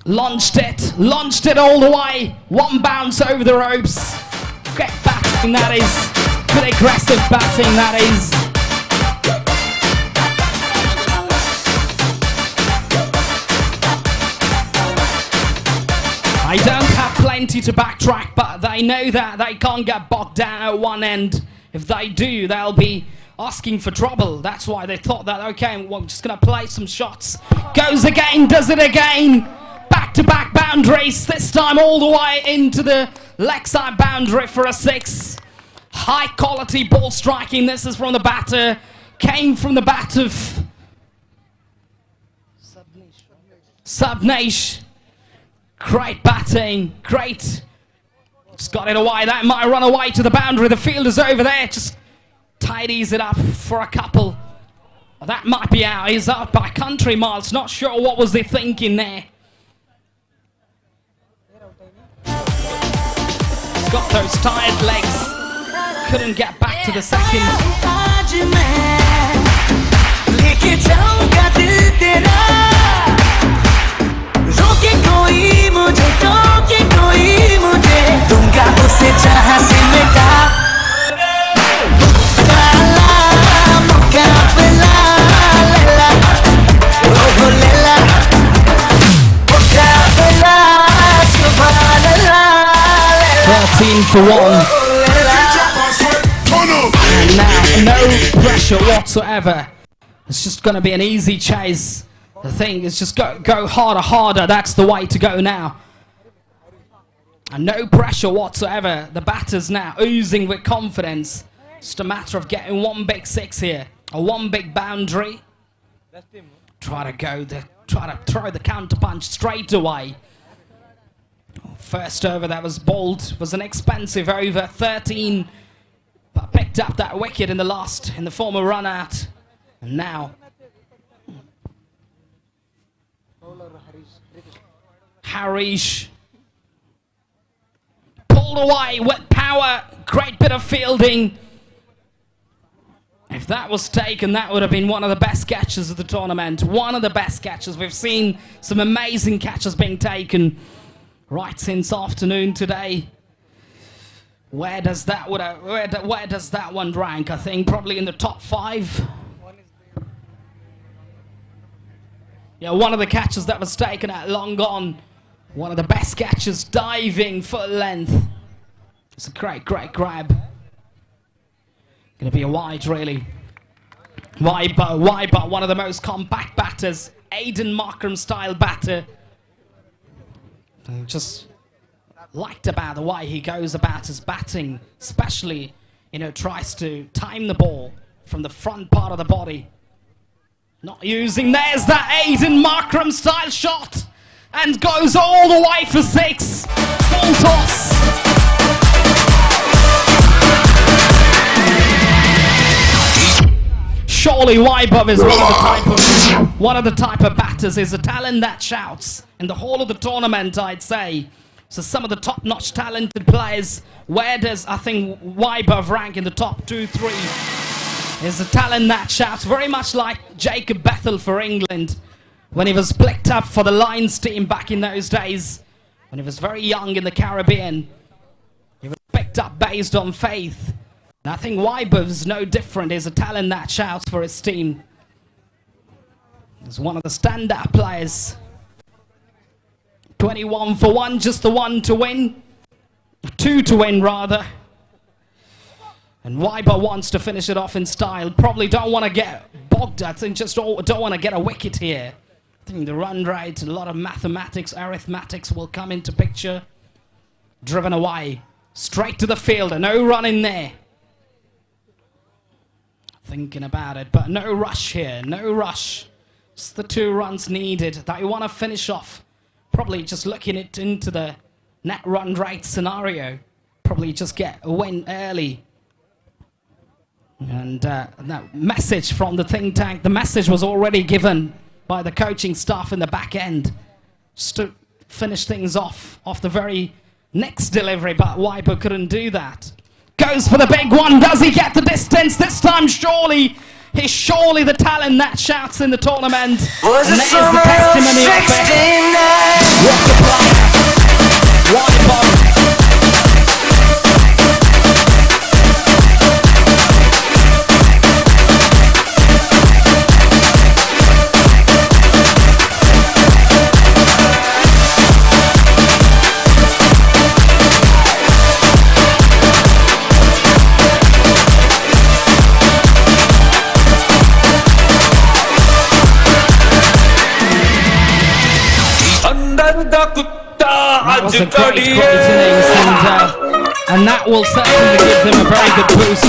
Launched it all the way. One bounce over the ropes. Great batting that is. Good aggressive batting that is. I don't have plenty to backtrack, but they know that they can't get bogged down at one end. If they do, they'll be asking for trouble. That's why they thought that, okay, we're just going to play some shots. Goes again, does it again. Back-to-back boundaries, this time all the way into the leg side boundary for a 6. High quality ball striking. This is from the batter. Came from the bat of Subnesh. Great batting, great. Just got it away. That might run away to the boundary. The fielder's over there. Just tidies it up for a couple. That might be out. He's out by country miles. Not sure what was they thinking there. He's got those tired legs. Couldn't get back to the second. रोके कोई मुझे टोके कोई मुझे दूंगा उसे जहां से मिटा काला मुकाबला लेला ओ लेला मुकाबला सुभान अल्लाह 13 for 1 and now no pressure whatsoever. It's just going to be an easy chase. The thing is just go harder, that's the way to go now. And no pressure whatsoever. The batter's now oozing with confidence. Just a matter of getting one big 6 here. Or one big boundary. Try to throw the counter punch straight away. First over that was bowled was an expensive over, 13. But picked up that wicket in the former run out. And now Harish pulled away with power. Great bit of fielding. If that was taken, that would have been one of the best catches of the tournament. One of the best catches. We've seen some amazing catches being taken right since afternoon today. Where does that one rank? I think probably in the top 5. Yeah, one of the catches that was taken at long on. One of the best catches, diving full length. It's a great grab. Gonna be a wide, really. Wide, but one of the most compact batters. Aiden Markram style batter. Just liked about the way he goes about his batting, especially, tries to time the ball from the front part of the body. Not using, there's that Aiden Markram style shot. And goes all the way for 6. Full toss. Surely Wybov is one of the type of batters, is a talent that shouts. In the whole of the tournament, I'd say. So some of the top-notch talented players, where does, I think, Wybov rank in the top 2, 3? Is a talent that shouts, very much like Jacob Bethel for England. When he was picked up for the Lions team back in those days, when he was very young in the Caribbean, he was picked up based on faith. And I think Wybov's no different. He's a talent that shouts for his team. He's one of the standout players. 21 for 1, just the 1 to win. 2 to win, rather. And Wybov wants to finish it off in style. Probably don't want to get bogged. I think just don't want to get a wicket here. I think the run rate, a lot of mathematics, arithmetics will come into picture. Driven away. Straight to the fielder, no run in there. Thinking about it, but no rush here, no rush. Just the 2 runs needed that you want to finish off. Probably just looking it into the net run rate scenario. Probably just get a win early. And that message from the think tank, the message was already given by the coaching staff in the back end. Just to finish things off the very next delivery, but Waipo couldn't do that. Goes for the big one. Does he get the distance this time? Surely. He's surely the talent that shouts in the tournament. And there's the testimony of it. What a player. Waipo. That was a great innings, and that will certainly give them a very good boost.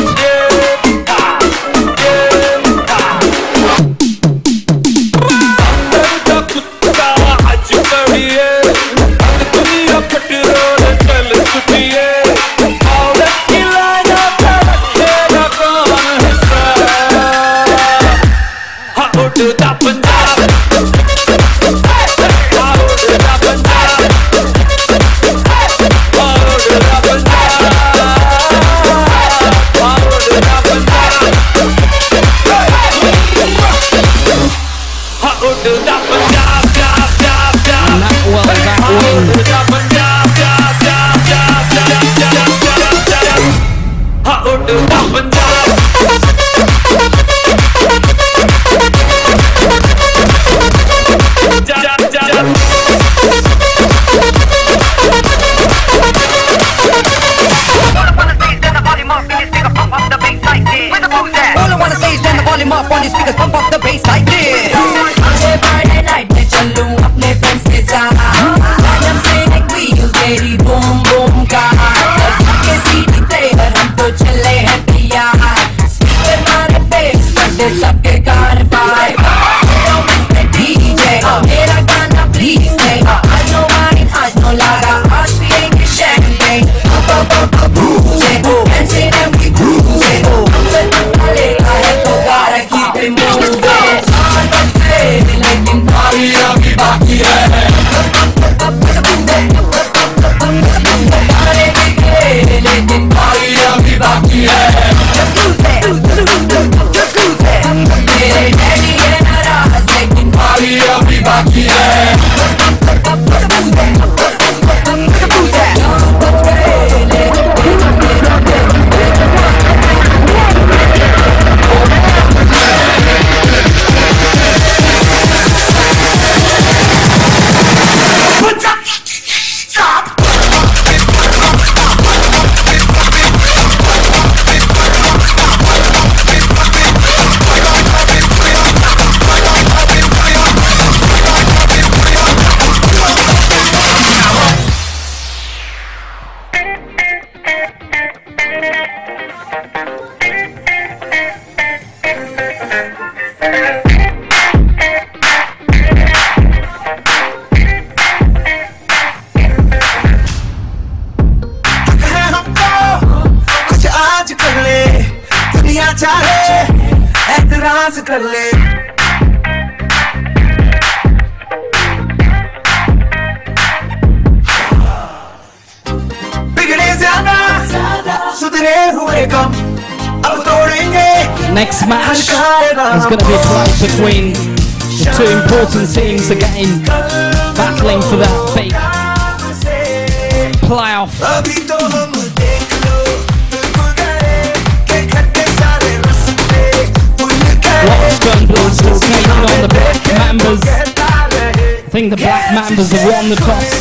Next match is going to be a fight between the 2 important teams again, battling for that big playoff. Lots Blasters taking on the Black Mambas. I think the Black Mambas have won the toss.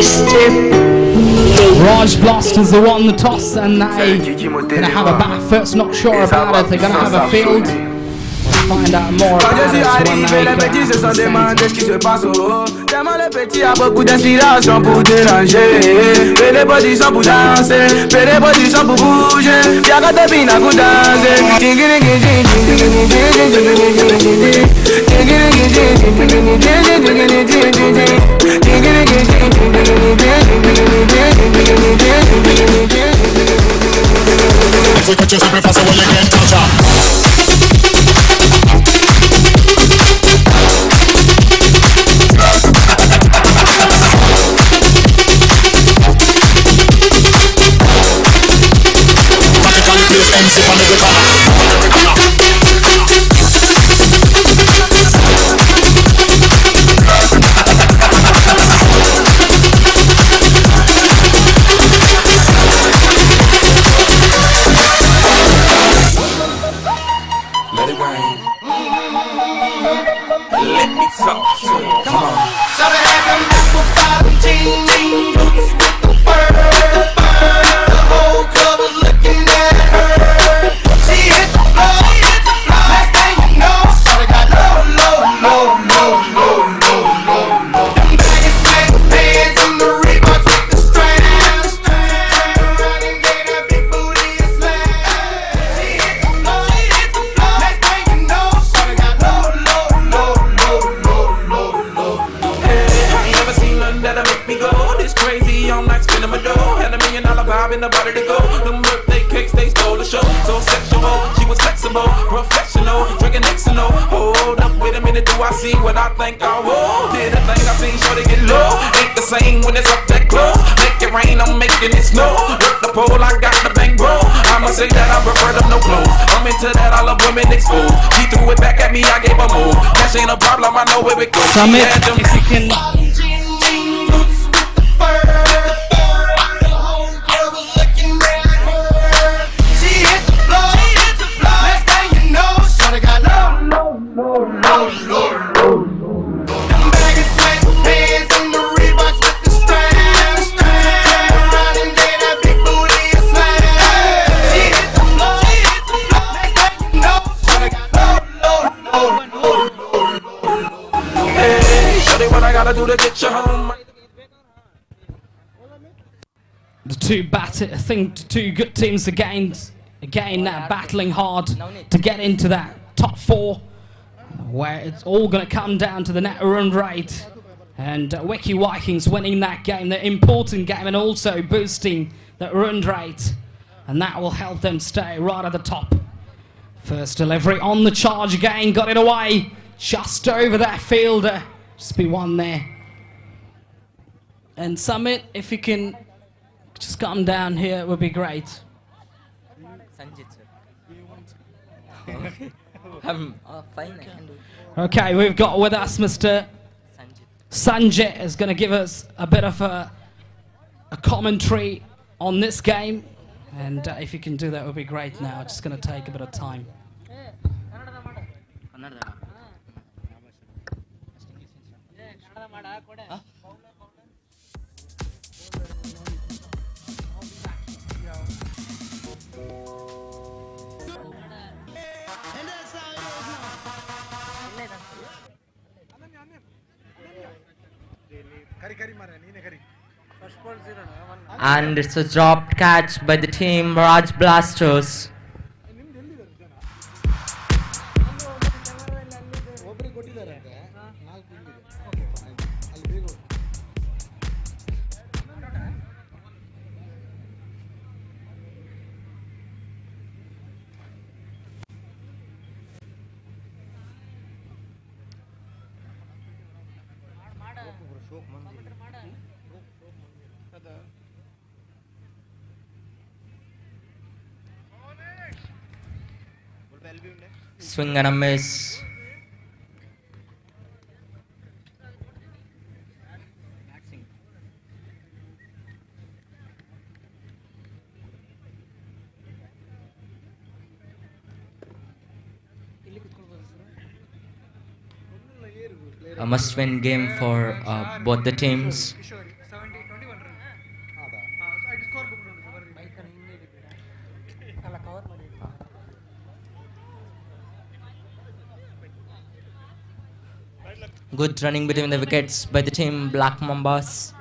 step.
Raj Blasters have won the toss and they're going to have a bat first. Not sure about it. They're going to have a field. Find out more about it when they
Qu'est-ce qui se passe oh tellement les petits a beaucoup d'inspiration pour déranger. Fais les positions pour danser, fais les positions pour bouger. Y'a qu'à te pina pour danser.
If we could just be faster when you get touch up. MC on the guitar.
Let it rain. Let me talk to you. Come on. So they have them apple bottom ting boots with the fur. The whole club was looking at her. She hit the floor. Next thing you know, shawty got low. Them baggy sweat pants and the Reeboks with the strands. Turned around and gave that big booty a smash. She hit the floor. Next thing you know, shawty got low. Hey, I ain't never seen nothing that'll make me go this crazy. I'm like spinning my dough. Had $1 million vibe in the body to go. Them birthday cakes, they stole the show. So sexual, she was flexible, professional, drinking Xano. Hold up, wait a minute, do I see what I think I will? Did a thing I seen, sure to get low. Ain't the same when it's up that close. Make it rain, I'm making it snow. Work the pole, I got the bang bro. I'ma say that I prefer them no clothes. I'm into that, I love women exposed. She threw it back at me, I gave her move. Cash ain't a problem, I know where it goes.
Summit,
if you can.
The two good teams again battling hard to get into that top 4, where it's all going to come down to the net run rate. And Wiki Vikings winning that game, the important game, and also boosting that run rate, and that will help them stay right at the top. First delivery on the charge again, got it away, just over that fielder. Just be one there. And Summit, if you can just come down here, it would be great.
Sanjit, sir. I'm fine, I can do it.
Okay, we've got with us Mr. Sanjit is going to give us a bit of a commentary on this game. And if you can do that, it would be great now. It's just going to take a bit of time.
And it's a dropped catch by the team Raj Blasters. Swing and a miss. A must-win game for both the teams. Good running between the wickets by the team Black Mambas.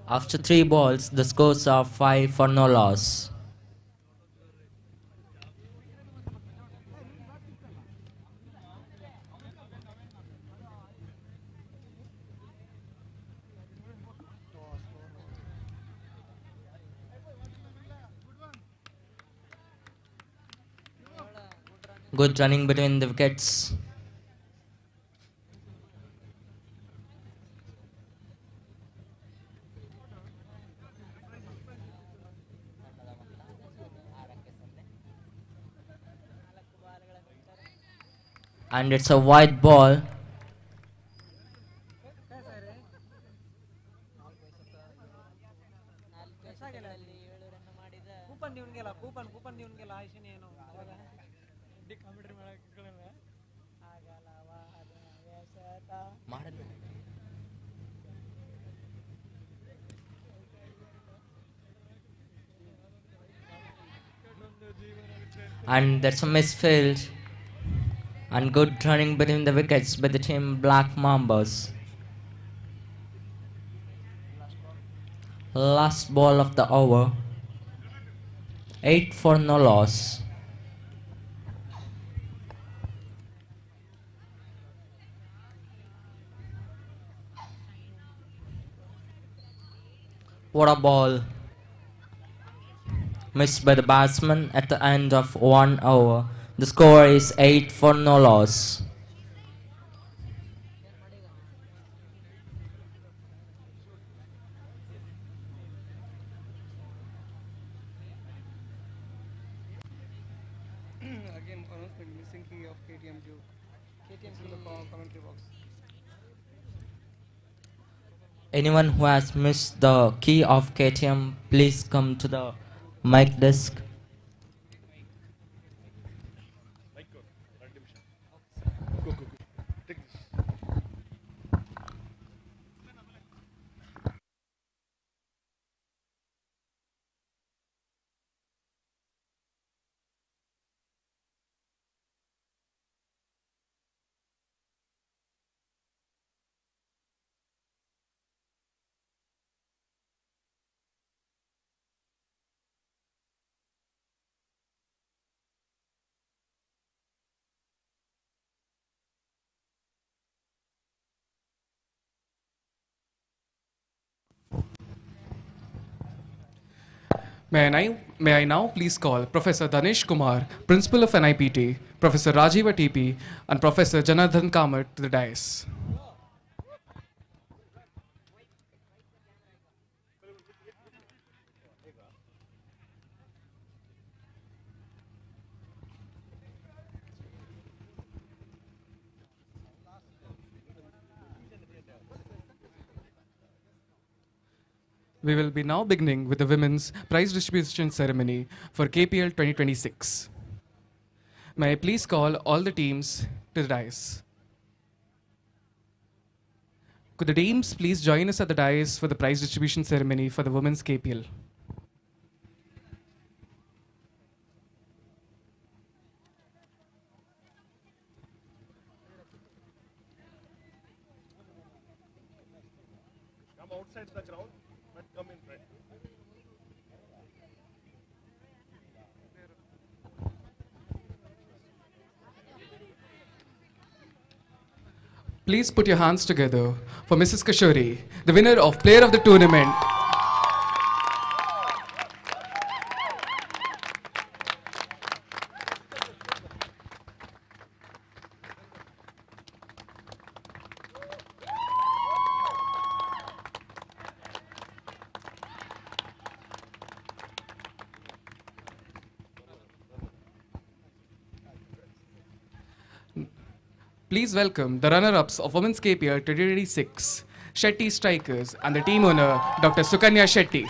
After 3 balls, the scores are 5 for no loss. Good running between the wickets. And it's a wide ball. And that's a misfield. And good running between the wickets by the team Black Mambas. Last ball of the over. 8 for no loss. What a ball. Missed by the batsman at the end of 1 over. The score is 8 for no loss.
Again, announcement missing key of KTM Duke. KTM's in the commentary box.
Anyone who has missed the key of KTM, please come to the mic desk.
May I now please call Professor Danesh Kumar, Principal of NIPT, Professor Rajiva TP, and Professor Janardhan Kamat to the dais. We will be now beginning with the women's prize distribution ceremony for KPL 2026. May I please call all the teams to the dais. Could the teams please join us at the dais for the prize distribution ceremony for the women's KPL?
Come outside the ground, but come in front.
Please put your hands together for Mrs. Kashuri, the winner of Player of the Tournament. Please welcome the runner-ups of Women's KPL 2026, Shetty Strikers, and the team owner, Dr. Sukanya Shetty.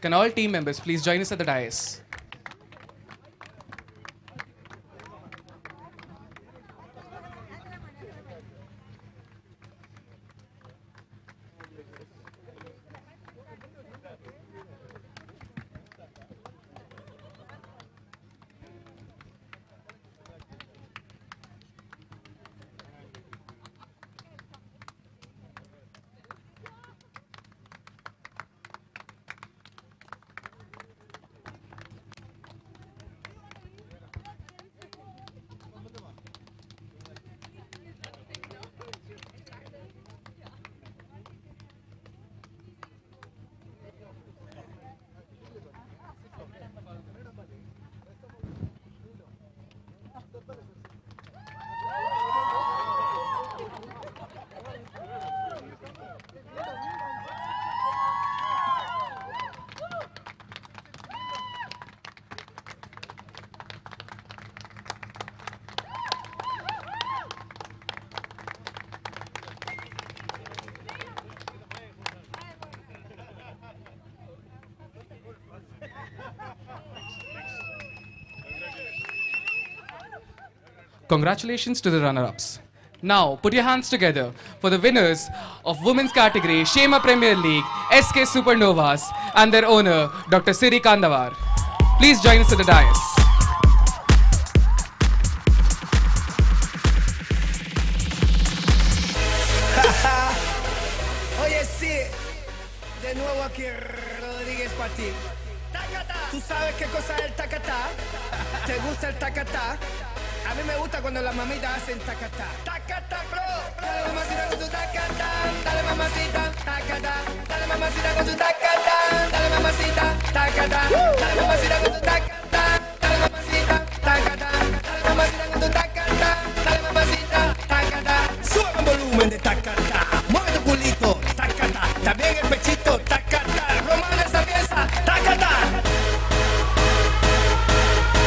Can all team members please join us at the dais? Congratulations to the runner-ups. Now, put your hands together for the winners of women's category KSHEMA Premier League, SK Supernovas, and their owner, Dr. Siri Kandavar. Please join us at the dais.
Oye, sí, de nuevo aquí Rodríguez para ti. ¿Tú sabes qué cosa es el tacatá? ¿Te gusta el tacatá? A mí me gusta cuando las mamitas hacen tacatá. Tacatá, bro. Dale mamacita con tu tacatá. Dale mamacita, tacatá. Dale mamacita con tu tacatá. Dale mamacita, tacatá. Dale mamacita con tu tacatá. Dale mamacita, tacatá. Dale mamacita con tu tacatá. Dale mamacita, tacatá. Sube el volumen de tacatá. Mueve tu culito, tacatá. También el pechito, tacatá. Romana esa pieza, tacatá.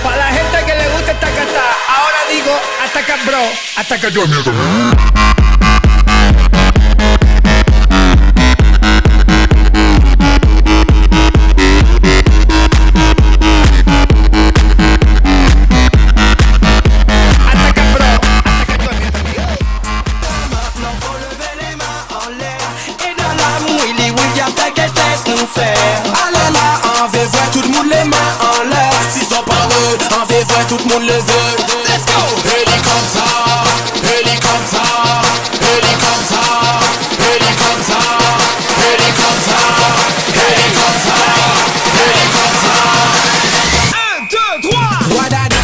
Para la gente que le gusta el tacatá, ahora digo, ataca bro, ataca yo miedo.
Tout le monde les mains en l'air. S'ils sont pas eux, on fait voir tout le monde les veut. Let's go! Hélicoptère, hélicoptère, hélicoptère, hélicoptère, hélicoptère, hélicoptère, hélicoptère. 1, 2, 3! Wadada.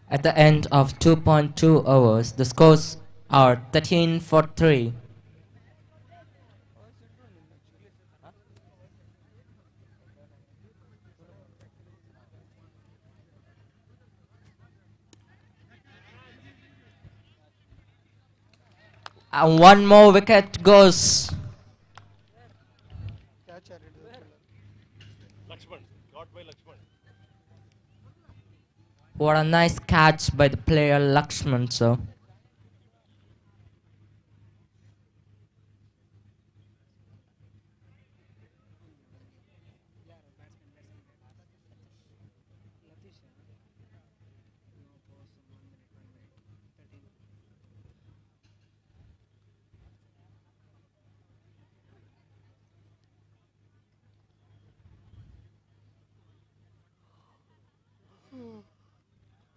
At the end of 2.2 hours, the scores are 13-3. And one more wicket goes. What a nice catch by the player Lakshman, sir.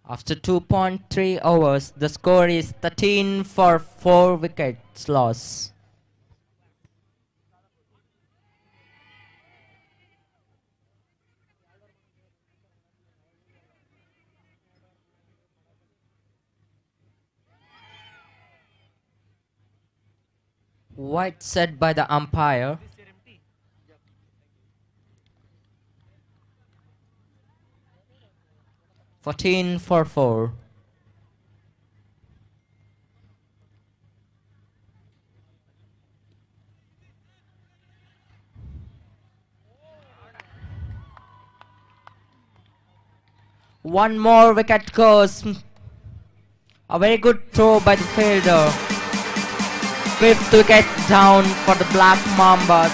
After 2.3 overs, the score is 13 for 4 wickets loss. White set by the umpire. Fourteen for 4. One more wicket goes. A very good throw by the fielder. 5th wicket down for the Black Mambas.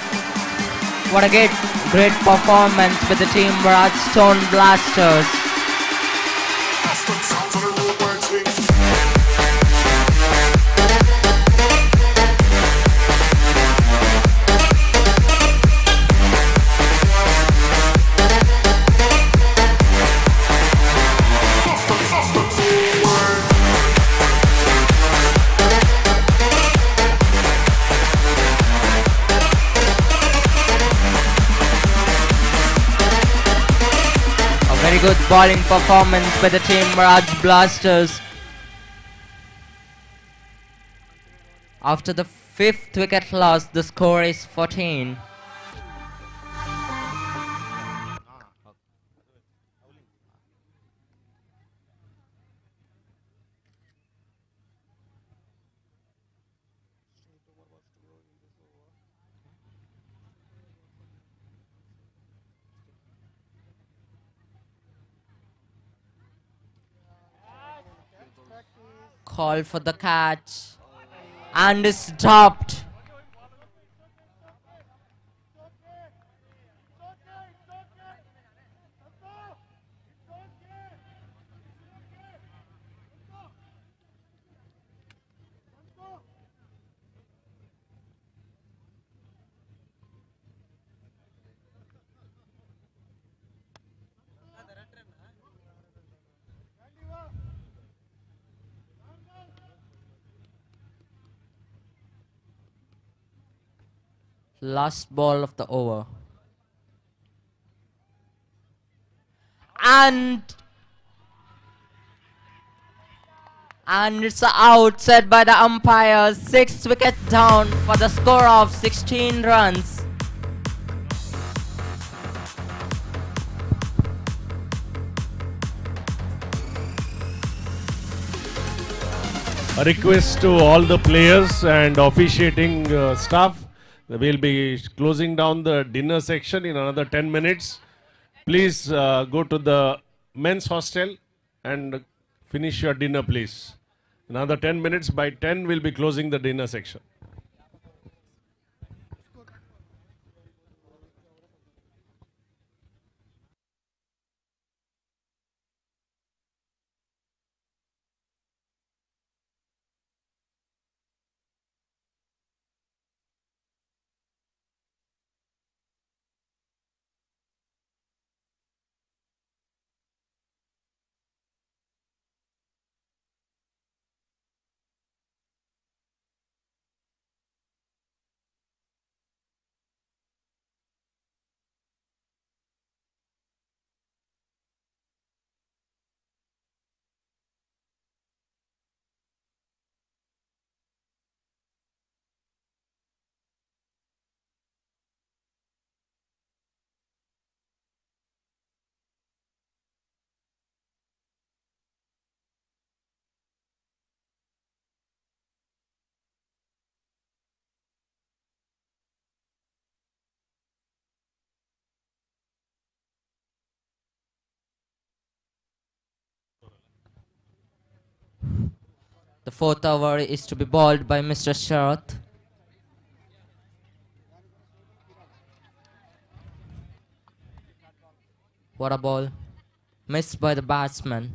What a great performance with the team Stone Blasters. Very good bowling performance by the team Mirage Blasters. After the 5th wicket loss, the score is 14. Call for the catch and is stopped. Last ball of the over. And it's out set by the umpire. 6th wicket down for the score of 16 runs.
A request to all the players and officiating staff. We'll be closing down the dinner section in another 10 minutes. Please go to the men's hostel and finish your dinner, please. Another 10 minutes. By 10, we'll be closing the dinner section.
The 4th over is to be bowled by Mr. Sharath. What a ball. Missed by the batsman.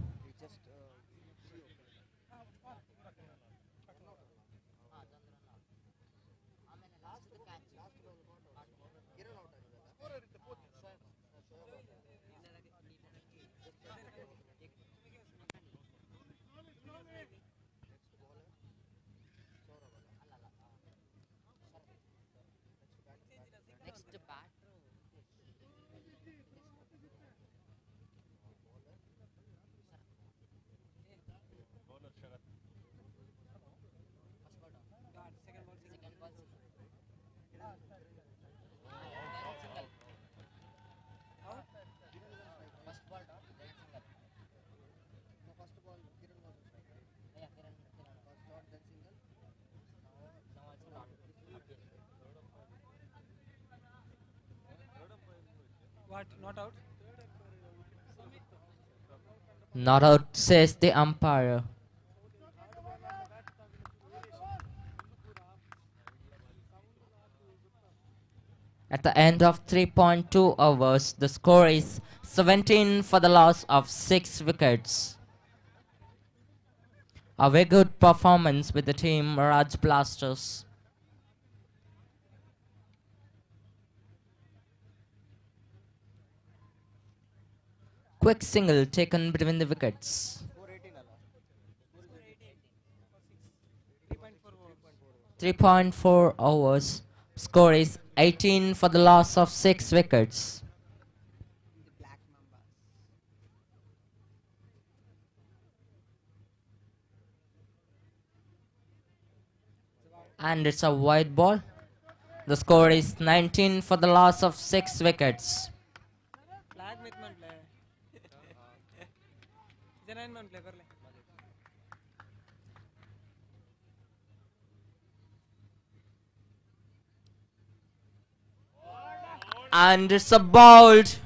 What? Not out?
Not out, says the umpire. At the end of 3.2 overs, the score is 17 for the loss of 6 wickets. A very good performance with the team Raj Blasters. Quick single taken between the wickets. 3.4 overs. Score is 18 for the loss of 6 wickets. And it's a wide ball. The score is 19 for the loss of 6 wickets.
Flag with man play. Janine man play कर ले.
And it's a bowled.
The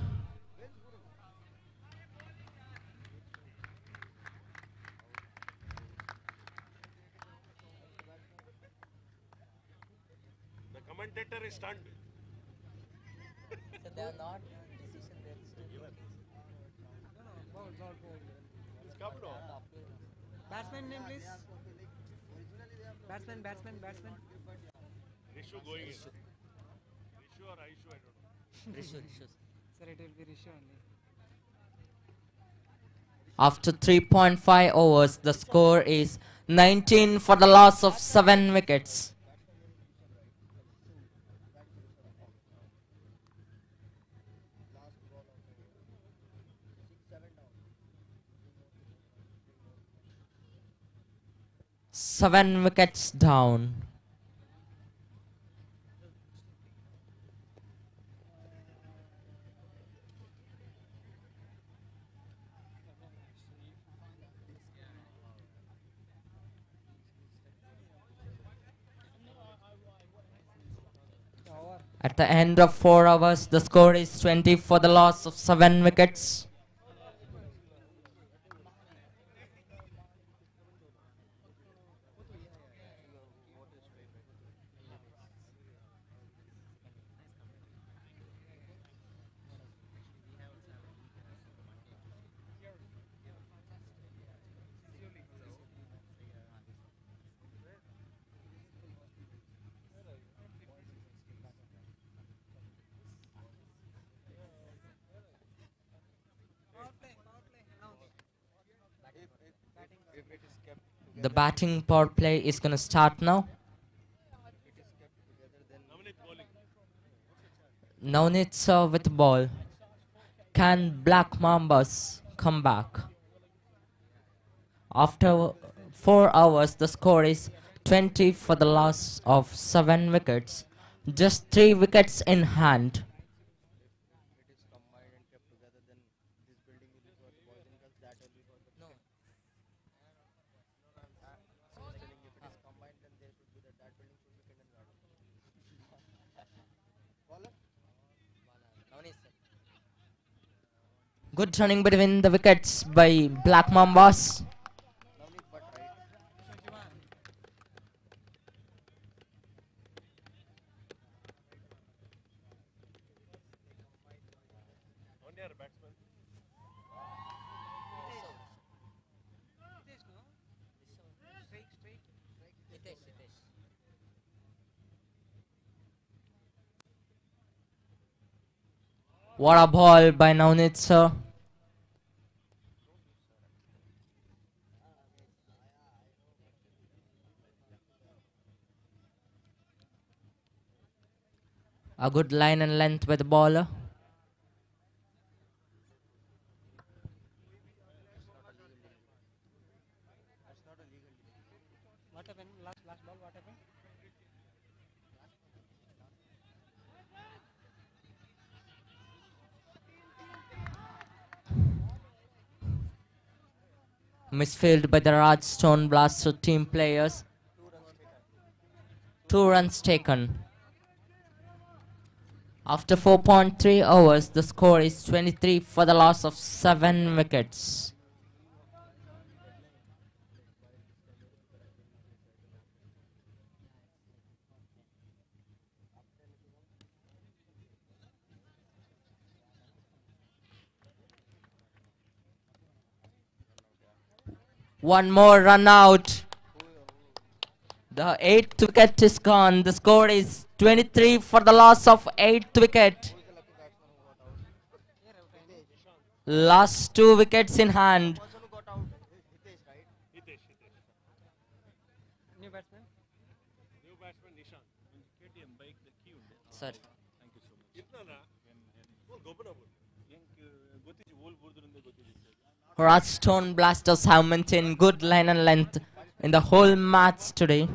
commentator is stunned.
They are not decision there.
Batsman name please. Batsman.
Rishu going in. Rishu or Aishu, I don't know.
Rishu. Sir, it will be Rishu only.
After 3.5 overs, the score is 19 for the loss of 7 wickets. Seven wickets down. At the end of 4 overs, the score is 20 for the loss of 7 wickets. The batting power play is going to start now. Navneet serve with the ball. Can Black Mambas come back? After 4 hours, the score is 20 for the loss of 7 wickets. Just 3 wickets in hand. Good running between the wickets by Black Mambas. What a ball by Navneet, sir. A good line and length with the bowler.
What happened? Last ball, what happened?
Misfield by the Raj Stone Blaster team players. 2 runs taken. After 4.3 overs, the score is 23 for the loss of 7 wickets. One more run out. The 8th wicket is gone. The score is 23 for the loss of 8th wicket. Last 2 wickets in hand. Sir. Rajasthan Blasters have maintained good line and length in the whole match today.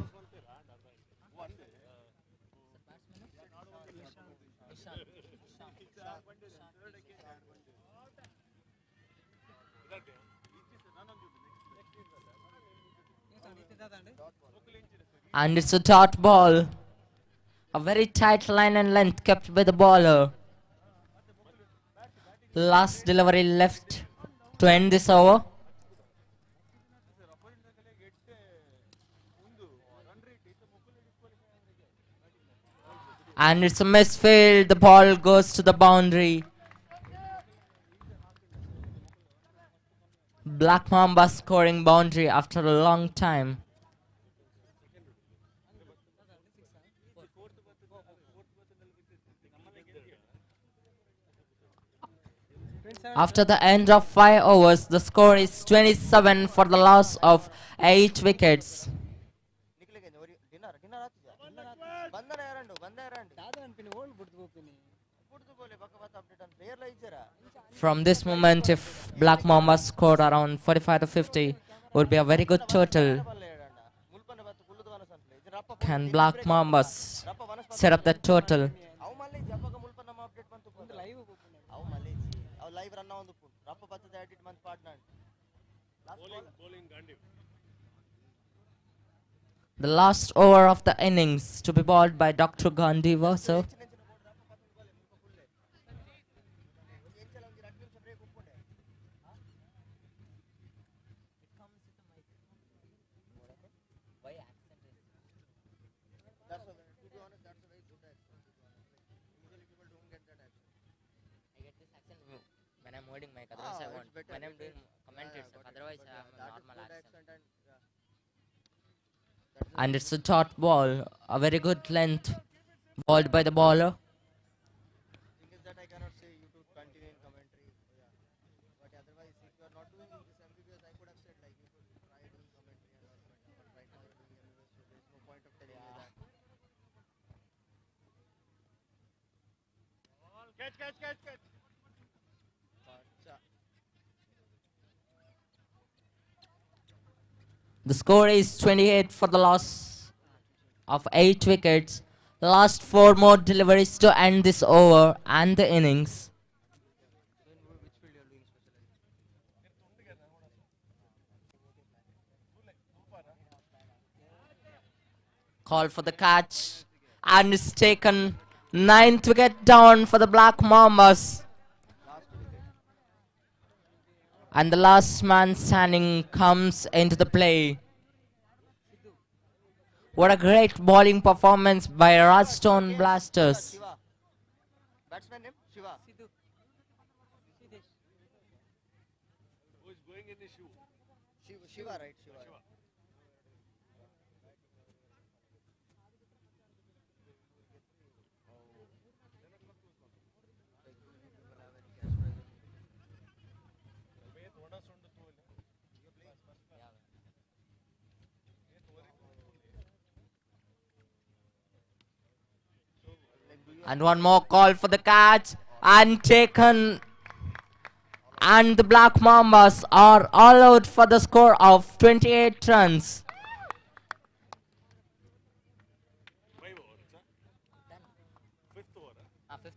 And it's a dot ball. A very tight line and length kept by the bowler. Last delivery left to end this over. And it's a misfield. The ball goes to the boundary. Black Mamba scoring boundary after a long time. After the end of 5 overs, the score is 27 for the loss of 8 wickets. From this moment, if Black Mamba scored around 45 to 50, would be a very good total. Can Black Mambas set up that total? The last over of the innings to be bowled by Dr. Gandhi Vaso. When I'm holding mic, otherwise I won't. When I'm doing commentary stuff, otherwise I have a normal accent. And it's a dot ball, a very good length, bowled by the bowler.
Catch.
The score is 28 for the loss of 8 wickets. Last 4 more deliveries to end this over and the innings. Call for the catch and it's taken. 9th wicket down for the Black Mambas. And the last man standing comes into the play. What a great bowling performance by Rajasthan Blasters.
Batsman name? Shiva. Who is going in the shoe? Shiva, right? Shiva.
And one more call for the catch and taken. And the Black Mambas are all out for the score of 28 runs. Fifth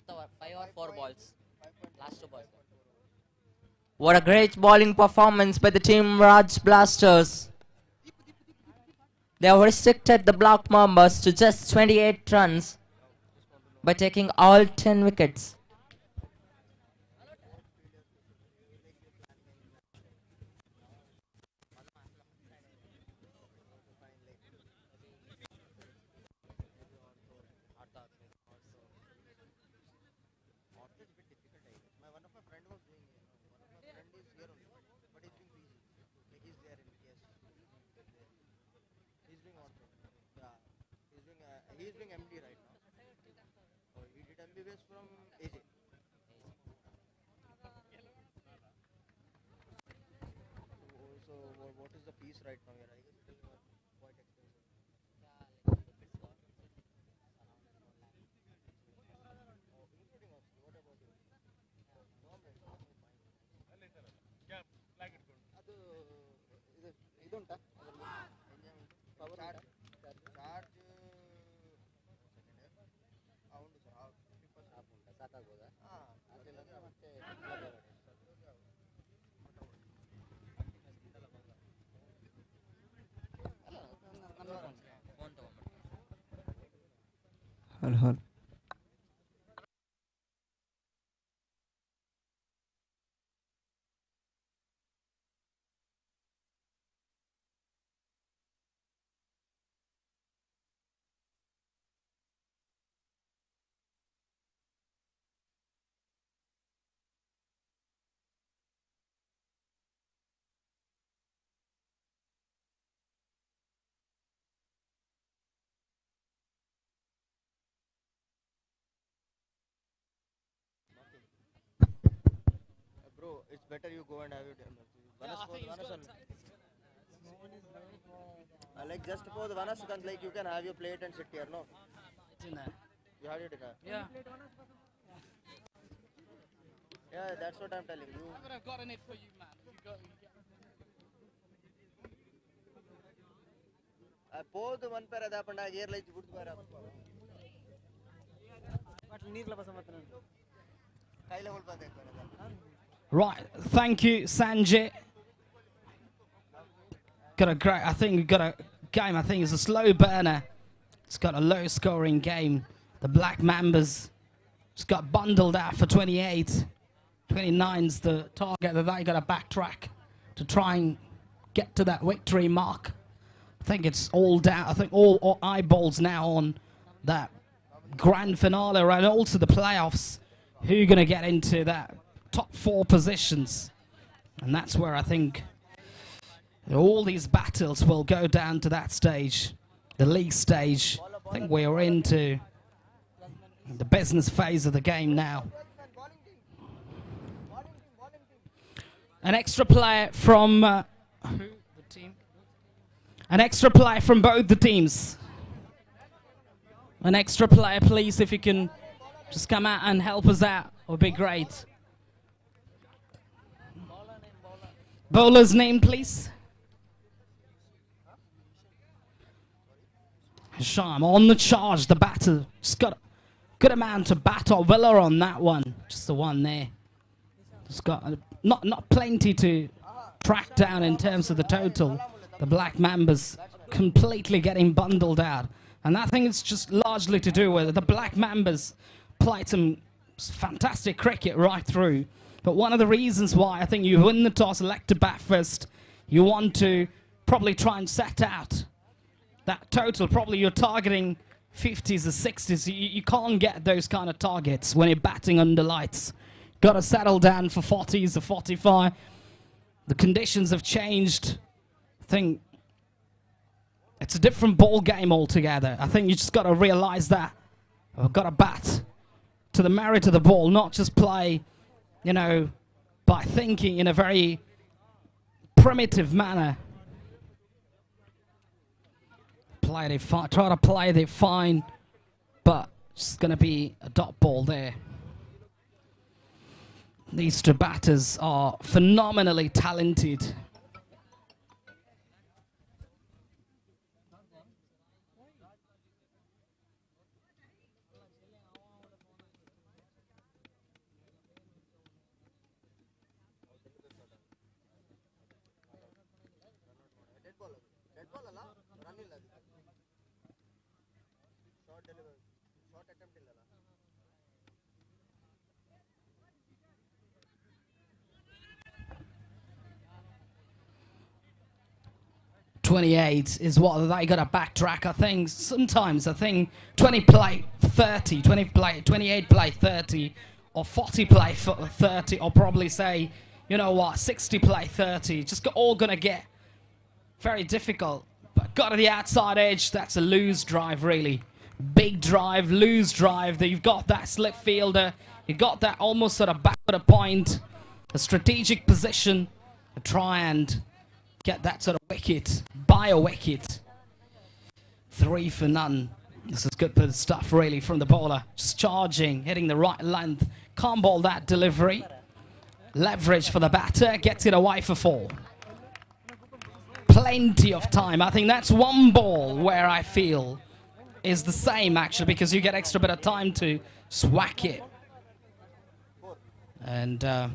over, 5 or 4 balls. Last 2 balls. What a great bowling performance by the team Raj Blasters. They have restricted the Black Mambas to just 28 runs. by taking all 10 wickets.
He is doing MD right now. He did MBBS from AJ. So what is the fees right now here? I guess it is quite expensive. Including us. What about you? ಅದು ಇದುಂಟಾ power charge ಉಂಟು sir 50% ಉಂಟಾ ಸಾಕಾಗ್ಬೋದಾ ಹಾಂ ಅದಿಲ್ಲ ಅಂದರೆ ಮತ್ತೆ phone ತಗೊಂಡ್ಬಿಟ್ಟು hello bro, it's better you go and have it. Like just suppose Vanas comes, like you can have your plate and sit here, no?
Dinner.
You had your dinner?
Yeah.
Yeah, that's what I'm telling you.
But I've gotten it for you, man.
Both one pair ada panda gear like good pair. But need la basa matna. Kai level pa dekh pair.
Right, thank you, Sanjay. Got a great, I think we got a game, I think it's a slow burner. It's got a low scoring game. The Black Mambas just got bundled out for 28. 29's the target that they got to backtrack to try and get to that victory mark. I think it's all down, I think all eyeballs now on that grand finale and also the playoffs. Who are going to get into that top 4 positions? And that's where I think all these battles will go down to that stage, the league stage. I think we're into the business phase of the game now. An extra player from the team. An extra player from both the teams. An extra player, please, if you can just come out and help us out. It would be great. Bowler's name, please. Hisham on the charge, the batter. Just got a good amount of batter Villa on that one. Just the one there. Just got not plenty to track down in terms of the total. The Black Mambas completely getting bundled out. And I think it's just largely to do with the Black Mambas played some fantastic cricket right through. But one of the reasons why I think you win the toss, elect to bat first, you want to probably try and set out that total. Probably you're targeting 50s or 60s. You can't get those kind of targets when you're batting under lights. Got to settle down for 40s or 45. The conditions have changed. I think it's a different ball game altogether. I think you just got to realize that. I've got to bat to the merit of the ball, not just play, you know, by thinking in a very primitive manner. Try to play it fine, but it's going to be a dot ball there. These two batters are phenomenally talented.
Short delivery, short attempt illala.
28 is what they got to backtrack. I think sometimes 20 play 30, 20 play 28 play 30, or 40 play 30, or probably say, you know what, 60 play 30. Just all gonna get very difficult. But got to the outside edge. That's a loose drive, really. Big drive, loose drive. You've got that slip fielder. You got that almost sort of back of the point, a strategic position to try and get that sort of wicket, buy a wicket. 3 for none. This is good for the stuff, really, from the bowler. Just charging, hitting the right length. Can't bowl that delivery. Leverage for the batter, gets it away for 4. Plenty of time. I think that's one ball where I feel is the same, actually, because you get extra bit of time to swack it. And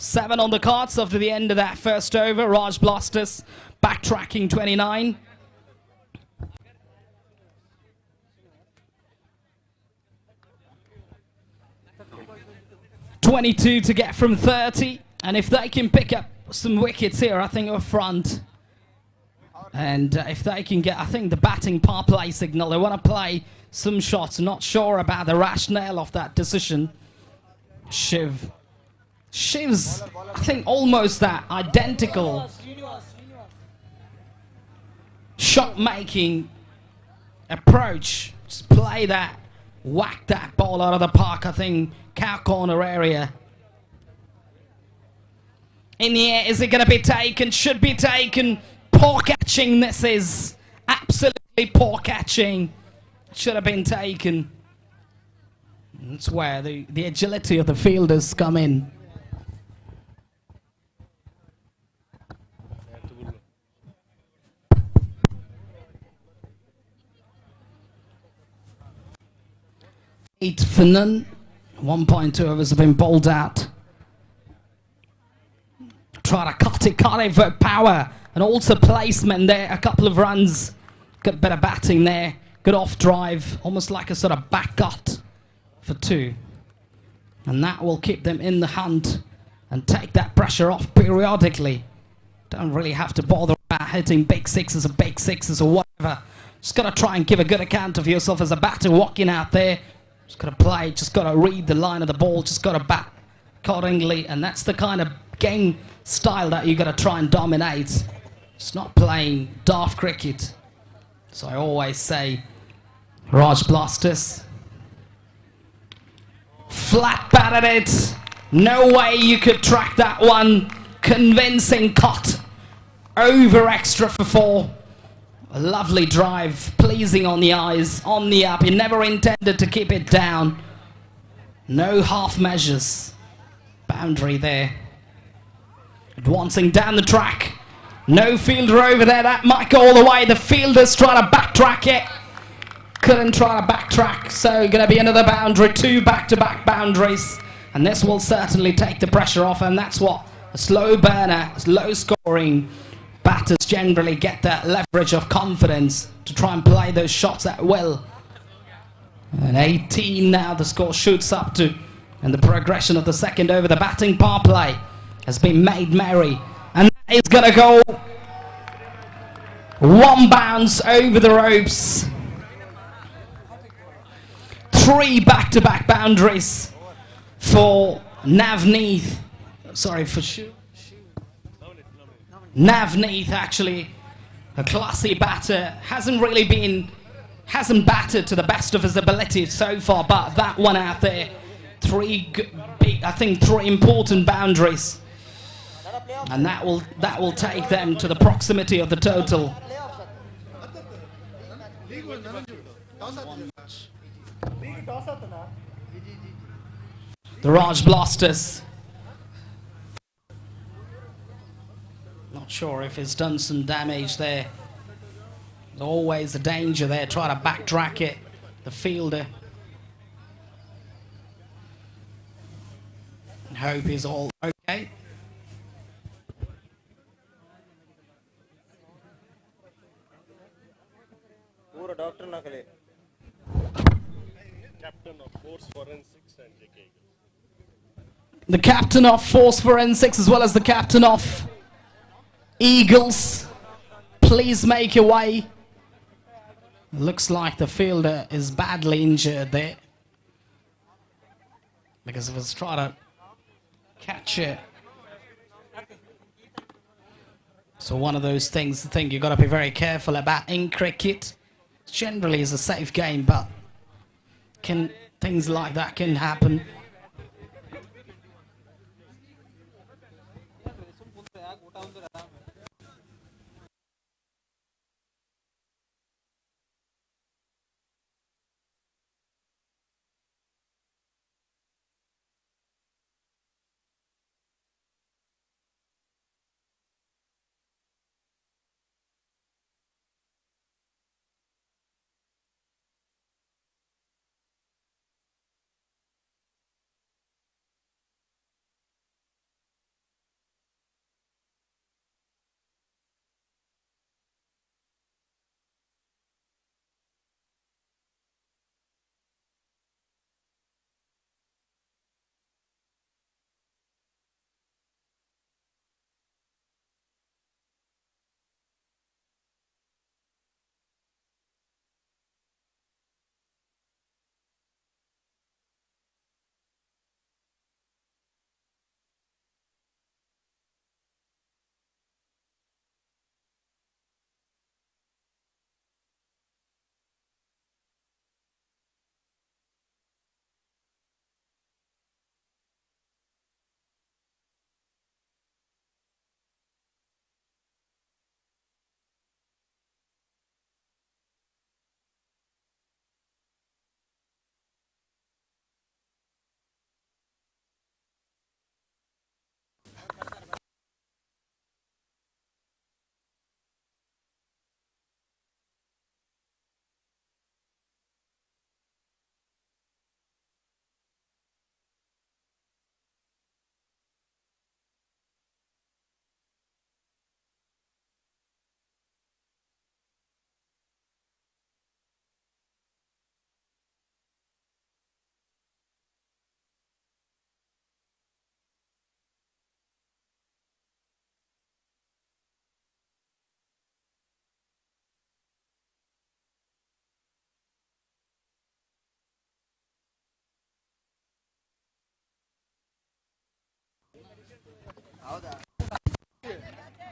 7 on the cards after the end of that first over. Raj Blasters backtracking 29. .22 to get from 30, and if they can pick up some wickets here, I think up front, and if they can get, I think, the batting power play signal, they want to play some shots. Not sure about the rationale of that decision. Shiv's, I think, almost that identical shot-making approach. Just play that, whack that ball out of the park, I think, cow corner area. In the air, is it going to be taken? Should be taken. Poor catching, this is. Absolutely poor catching. Should have been taken. That's where the agility of the fielders come in. Eight for none. 1.2 overs have been bowled out. Try to cut it for power. And also placement there. A couple of runs. Got better batting there. Good off drive. Almost like a sort of back cut for 2. And that will keep them in the hunt and take that pressure off periodically. Don't really have to bother about hitting big sixes or whatever. Just got to try and give a good account of yourself as a batter walking out there. Just got to play, just got to read the line of the ball, just got to bat accordingly, and that's the kind of game style that you got to try and dominate. It's not playing daft cricket. So I always say, Raj Blasters, flat batted it. No way you could track that one. Convincing cut. Over extra for 4. A lovely drive, pleasing on the eyes, on the up. He never intended to keep it down. No half measures. Boundary there. Advancing down the track. No fielder over there. That might go all the way. The fielders try to backtrack it. Couldn't try to backtrack. So going to be another boundary. 2 back-to-back boundaries. And this will certainly take the pressure off. And that's what a slow burner, low scoring batters generally get, that leverage of confidence to try and play those shots at will. And 18 now the score shoots up to, and the progression of the second over. The batting power play has been made merry, and that is going to go 1 bounce over the ropes. 3 back-to-back boundaries for Navneet. Sorry, for Navneet, actually, a classy batter. Hasn't batted to the best of his ability so far, but that one out there, 3 important boundaries, and that will take them to the proximity of the total. The Raj Blasters. Not sure if it's done some damage there. There's always a danger there. Try to backtrack it. The fielder. And hope he's all okay.
Captain of Force Forensics and JK.
The captain of Force Forensics as well as the captain of Eagles please make your way. Looks like the fielder is badly injured there, because he was trying to catch it. So one of those things I think you've got to be very careful about in cricket. Generally it's a safe game, but things like that can happen.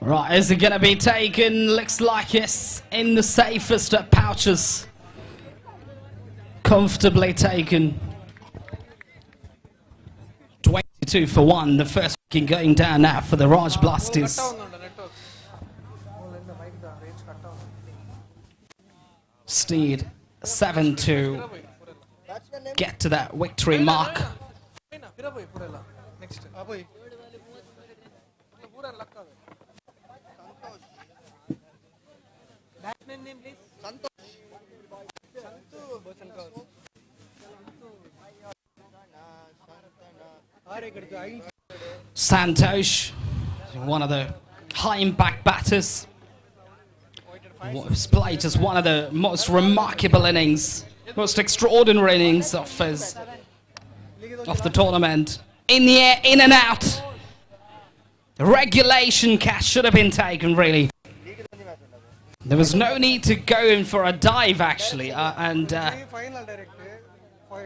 Right, is it going to be taken? Looks like yes, in the safest pouches. Comfortably taken. 22 for 1. The first wicket going down now for the Raj Blasters. Steed 7 to get to that victory mark.
Batsman name please.
Santosh, one of the high impact batters, has played just one of the most remarkable innings, most extraordinary innings of the tournament. In the air, in and out. Regulation catch should have been taken, really. There was no need to go in for a dive, actually, and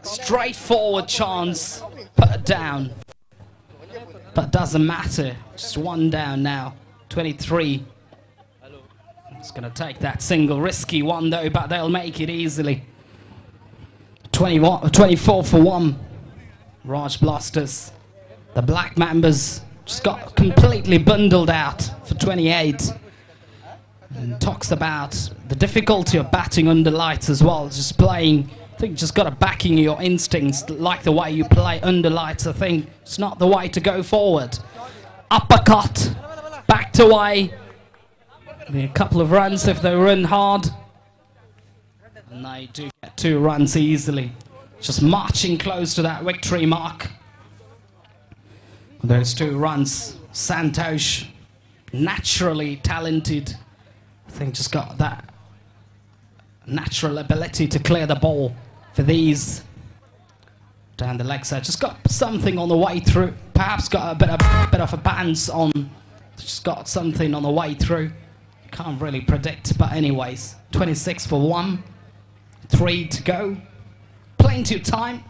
straightforward chance put down. But doesn't matter. Just one down now. 23. It's going to take that single, risky one though, but they'll make it easily. 24 for 1. Raj Blasters. The Black Mambas just got completely bundled out for 28. And talks about the difficulty of batting under lights as well. Just playing, I think just got to backing your instincts, like the way you play under lights. I think it's not the way to go forward. Uppercut, backed away. Be a couple of runs if they run hard. And they do get 2 runs easily. Just marching close to that victory mark. Those 2 runs. Santosh, naturally talented. I think just got that natural ability to clear the ball for these down the leg side. Just got something on the way through. Perhaps got a bit of a bounce on. Just got something on the way through. Can't really predict, but anyways, 26 for 1, 3 to go. Plenty of time.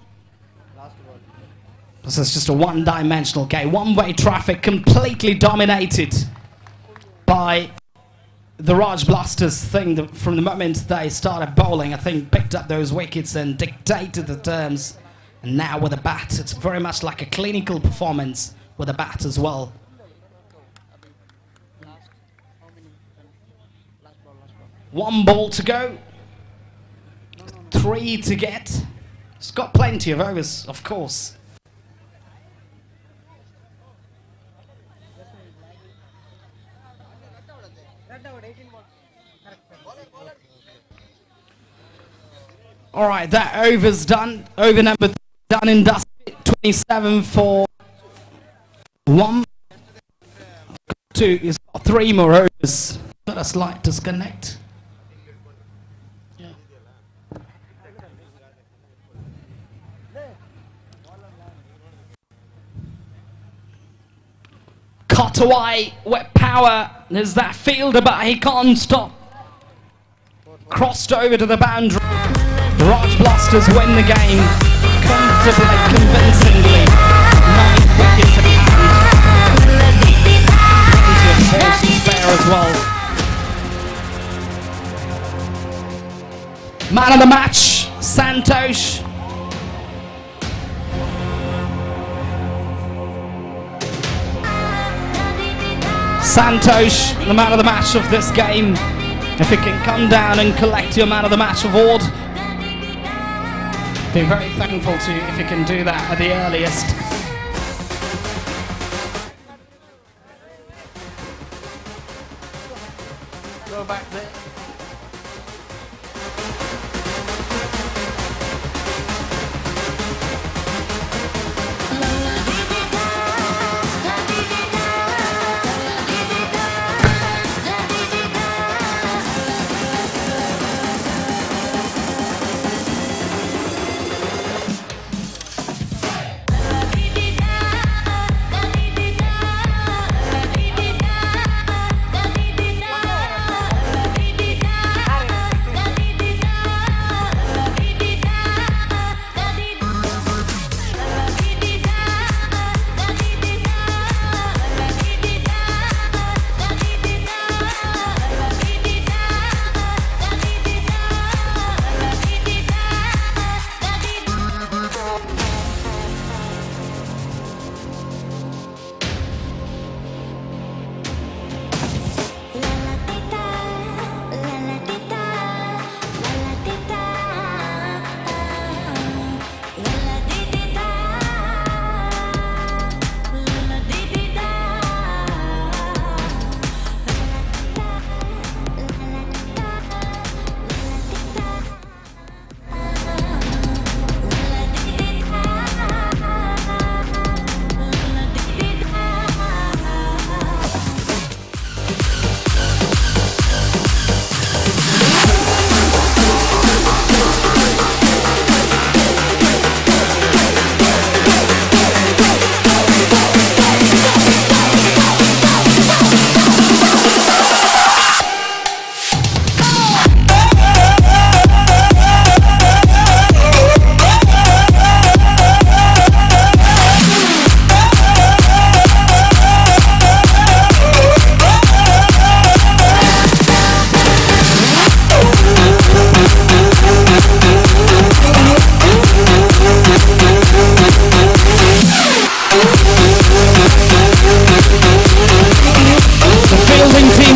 This is just a one-dimensional game. One-way traffic, completely dominated by the Raj Blasters thing. From the moment they started bowling, I think picked up those wickets and dictated the terms. And now with a bat, it's very much like a clinical performance with a bat as well. One ball to go. 3 to get. It's got plenty of overs, of course. All right, that over's done. Over number 3 done and dusted. 27 for 1. 2. He's got 3 more overs. Got a slight disconnect. Cut away with power. There's that fielder, but he can't stop. Crossed over to the boundary. The Raj Blasters win the game comfortably, convincingly. 9 wickets in hand. Plenty of balls to spare as well. Man of the match, Santosh. Santosh, the man of the match of this game. If you can come down and collect your man of the match award, be very thankful to you if you can do that at the earliest. Go back there.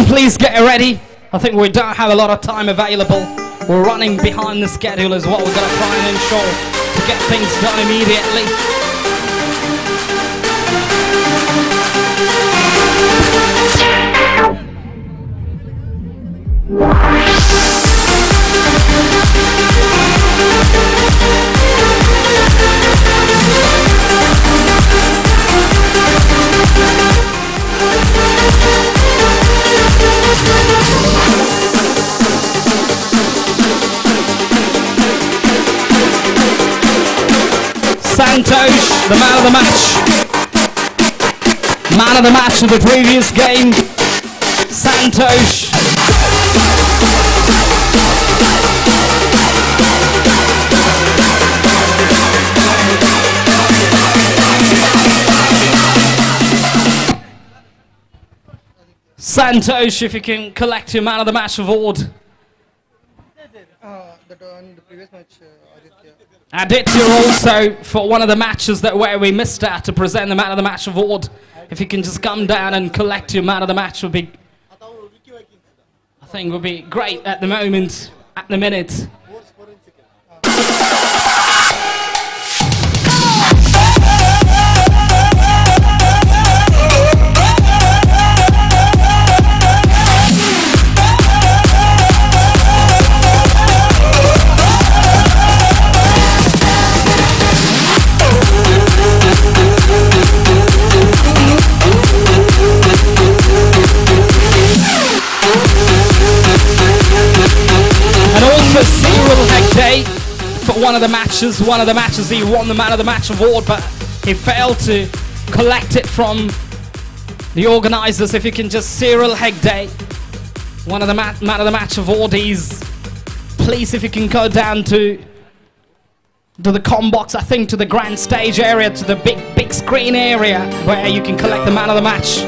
Please get ready. I think we don't have a lot of time available. We're running behind the schedule as well. We're going to try and ensure to get things done immediately. Santosh, the man of the match. Man of the match of the previous game. Santosh. Santosh, if you can collect your man of the match award.
That on the previous match, Aditya.
Aditya also for one of the matches that where we missed out to present the man of the match award. If you can just come down and collect your man of the match would be, I think would be great at the moment, at the minute. Cyril HEGDE for one of the matches he won the man of the match award, but he failed to collect it from the organizers. If you can just Cyril HEGDE, one of the man of the match awardees, please if you can go down to the com box, I think to the grand stage area, to the big screen area where you can collect the man of the match.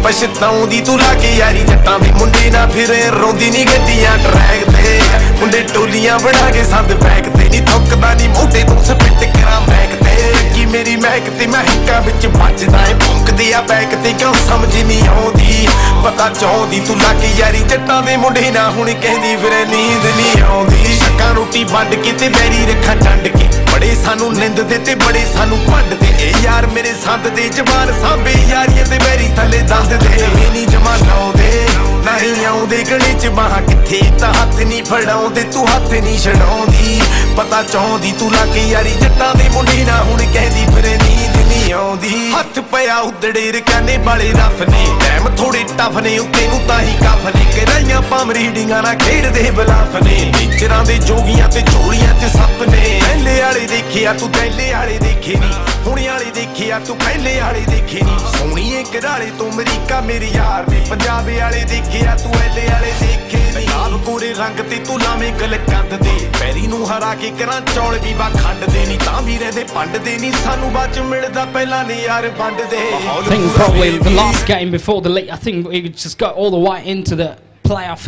ਪਛਤਾਉਂਦੀ ਤੂੰ ਲਾ ਕੇ ਯਾਰੀ ਜੱਟਾਂ ਦੇ ਮੁੰਡੇ ਨਾ ਫਿਰੇ ਰੋਂਦੀ ਨਹੀਂ ਗੱਡੀਆਂ ਟਰੈਕ ਤੇ ਮੁੰਡੇ ਟੋਲੀਆਂ ਬਣਾ ਕੇ ਸੰਦ ਬੈਕ ਤੇ ਨਹੀਂ ਥੁੱਕਦਾ ਨਹੀਂ ਮੋਢੇ ਤੋਂ ਸਪਿੱਟ ਕਰਾਂ ਬੈਕ ਤੇ ਕੀ ਮੇਰੀ ਮਹਿਕ ਤੇ ਮੈਂ ਹਿੱਕਾਂ ਵਿੱਚ ਵੱਜਦਾ ਏ ਭੌਂਕਦੀ ਆ ਬੈਕ ਤੇ ਕਿਉਂ ਸਮਝ ਨਹੀਂ ਆਉਂਦੀ ਪਤਾ ਚਾਹੁੰਦੀ ਤੂੰ ਲਾ ਕੇ ਯਾਰੀ ਜੱਟਾਂ ਦੇ ਮੁੰਡੇ ਨਾ ਹੁਣ ਕਹਿੰਦੀ ਫਿਰੇ ਨੀਂਦ ਨਹੀਂ ਆਉਂਦੀ ਸ਼ੱਕਾਂ ਰੋਟੀ ਵੰਡ ਕੇ ਤੇ ਬੈਰੀ ਰੱਖਾਂ ਚੰਡ ਕੇ ਬੜੇ ਸਾਨੂੰ ਨਿੰਦ ਦੇ ਤੇ ਬੜੇ ਸਾਨੂੰ ਭੰਡ ਦੇ ਇਹ ਯਾਰ ਮੇਰੇ ਸੰਦ ਦੇ ਜਵਾਨ ਸਾਂਭੇ ਯਾਰੀਆਂ ਤੇ ਬੈਰੀ ਥੱਲੇ ਦੰਦ ਦੇ ਨਹੀਂ ਜਮਾ ਲਾਉਂਦੇ ਨਹੀਂ ਆਉਂਦੇ ਗਲੀ ਚ ਬਾਹਾਂ ਕਿੱਥੇ ਤਾਂ ਹੱਥ ਨਹੀਂ ਫੜਾਉਂਦੇ ਤੂੰ ਹੱਥ ਨਹੀਂ ਛਡਾਉਂਦੀ ਪਤਾ ਚਾਹੁੰਦੀ ਤੂੰ ਲਾ ਕੇ ਯਾਰੀ ਜੱਟਾਂ ਦੇ ਮੁੰਡੇ ਨਾ ਹੁਣ ਕਹਿੰਦੀ ਫਿਰੇ ਨੀਂਦ ਨਹੀਂ ਆਉਂਦੀ ਹੱਥ ਪਿਆ ਉਦੜੇ ਰਕਾਨੇ ਵਾਲੇ ਰਫ ਨੇ ਟਾਈਮ ਥੋੜੇ ਟਫ ਨੇ ਉੱਤੇ ਨੂੰ ਤਾਂ ਹੀ ਕਫ ਨੇ ਕਰਾਈਆਂ ਪਾਮ ਰੀਡਿੰਗਾਂ ਨਾਲ ਖੇਡਦੇ ਬਲਾਫ ਨੇ ਟੀਚਰਾਂ ਦੇ ਜੋਗੀਆਂ ਤੇ ਝੋਲੀਆਂ ਤੇ ਸੱਪ ਨੇ ਪਹਿਲੇ ਵਾਲੇ ਦੇਖਿਆ ਤੂੰ ਪਹਿਲੇ ਵਾਲੇ ਦੇਖੇ ਨਹੀਂ ਹੁਣੇ ਵਾਲੇ ਦੇਖਿਆ ਤੂੰ ਪਹਿਲੇ ਵਾਲੇ ਦੇਖੇ ਨਹੀਂ ਸੋਹਣੀਏ ਘਰਾਲੇ ਤੋਂ ਅਮਰੀਕਾ ਮੇਰੇ ਯਾਰ ਨੇ ਪੰਜਾਬ ਵਾਲੇ ਦੇਖਿਆ ਤੂੰ ਐਲੇ ਵਾਲੇ ਦੇਖੇ ਨਹੀਂ ਲਾਲ ਕੋਰੇ ਰੰਗ ਤੇ ਤੂੰ ਲਾਵੇਂ ਗਲ ਕੰਦ ਦੇ ਪੈਰੀ ਨੂੰ ਹਰਾ ਕੇ ਕਰਾਂ ਚੌਲ ਵੀ ਵਾ ਖੰਡ ਦੇ ਨਹੀਂ ਤਾਂ ਵੀ ਰਹਿੰਦੇ ਪੰਡ ਦੇ ਨਹੀਂ ਸਾਨੂੰ ਬਾਅਦ ਚ ਮਿਲਦਾ ਪਹਿਲਾਂ ਨੇ ਯਾਰ ਵੰਡ ਦੇ
I think probably the last game before the league, I think we just got all the way into the playoff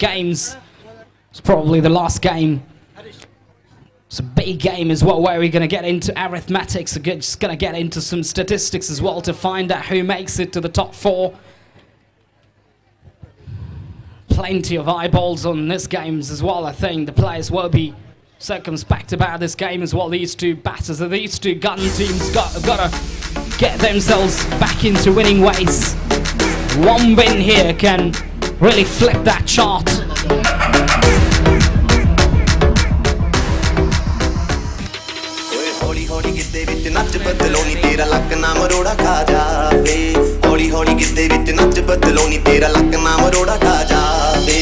games. It's probably the last game. It's a big game as well, where we're going to get into arithmetics, we're just going to get into some statistics as well to find out who makes it to the top four. Plenty of eyeballs on this games as well. I think the players will be circumspect about this game as well. These two batters, these two gun teams got to get themselves back into winning ways. One win here can really flip that chart.
ਹੌਲੀ ਹੌਲੀ ਗਿੱਧੇ ਵਿੱਚ ਨੱਚ ਬਦਲੋ ਨੀ ਤੇਰਾ ਲੱਕ ਨਾ ਮਰੋੜਾ ਖਾ ਜਾਵੇ ਹੌਲੀ ਹੌਲੀ ਗਿੱਧੇ ਵਿੱਚ ਨੱਚ ਬਦਲੋ ਨੀ ਤੇਰਾ ਲੱਕ ਨਾ ਮਰੋੜਾ ਖਾ ਜਾਵੇ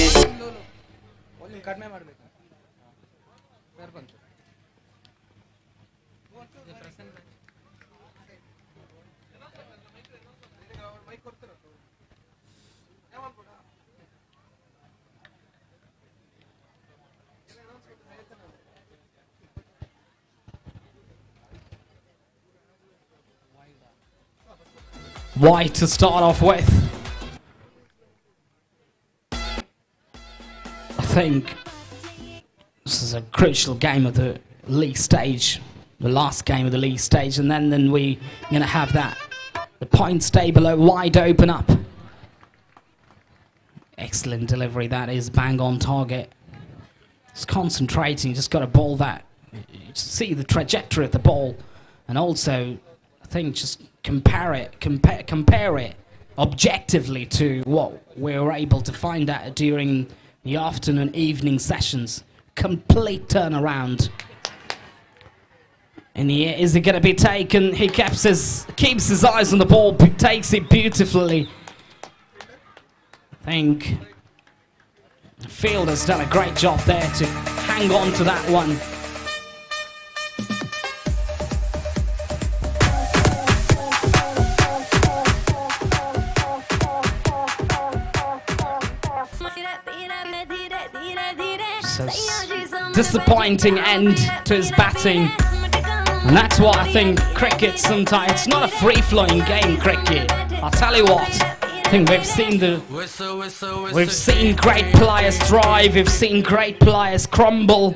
White to start off with. I think this is a crucial game of the league stage, the last game of the league stage, and then we're going to have the points table wide open up. Excellent delivery, that is bang on target. Just concentrating, just got to ball that, see the trajectory of the ball, and also I think just compare it objectively to what we were able to find out during the afternoon evening sessions. Complete turnaround. And is it going to be taken? He keeps his eyes on the ball, takes it beautifully. I think the fielder's done a great job there to hang on to that one. disappointing end to his batting. And that's why I think cricket sometimes, it's not a free-flowing game, cricket. I'll tell you what, I think we've seen great players thrive, we've seen great players crumble.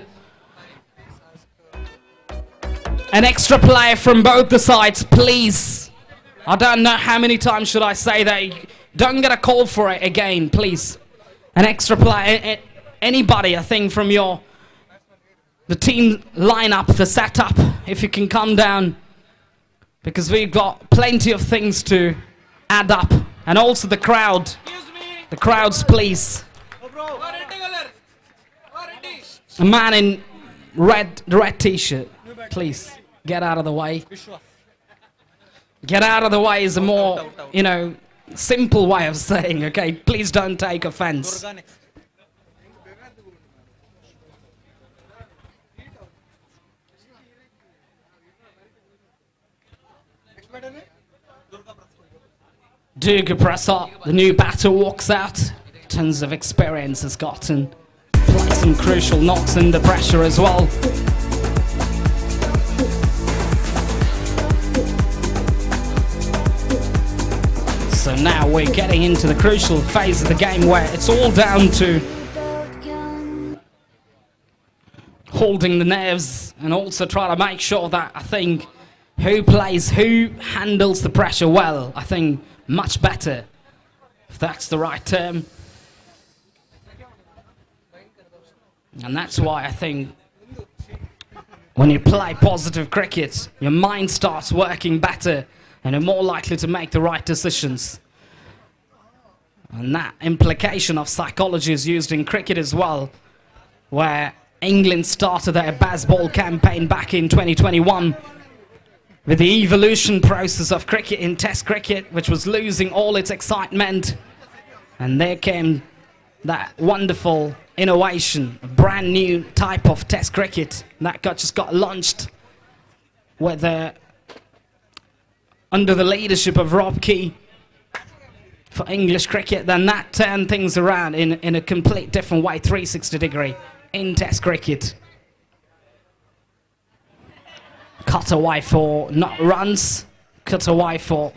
An extra player from both the sides, please. I don't know how many times should I say that. Don't get a call for it again, please. An extra player, anybody, I think, from the team lineup, the setup, if you can come down, because we've got plenty of things to add up, and also the crowds, please. A man in the red t-shirt, please get out of the way. Get out of the way is a more, simple way of saying, okay? Please don't take offense. Durga Prasad, the new batter, walks out. Tons of experience has gotten. Played some crucial knocks under pressure as well. So now we're getting into the crucial phase of the game where it's all down to holding the nerves and also try to make sure that, I think, who handles the pressure well, I think much better, if that's the right term. And that's why I think when you play positive cricket, your mind starts working better and you're more likely to make the right decisions. And that implication of psychology is used in cricket as well, where England started their baseball campaign back in 2021 with the evolution process of cricket in Test cricket, which was losing all its excitement. And there came that wonderful innovation, a brand new type of Test cricket that just got launched with under the leadership of Rob Key for English cricket. Then that turned things around in a complete different way, 360 degree in Test cricket. Cut away for not runs, cut away for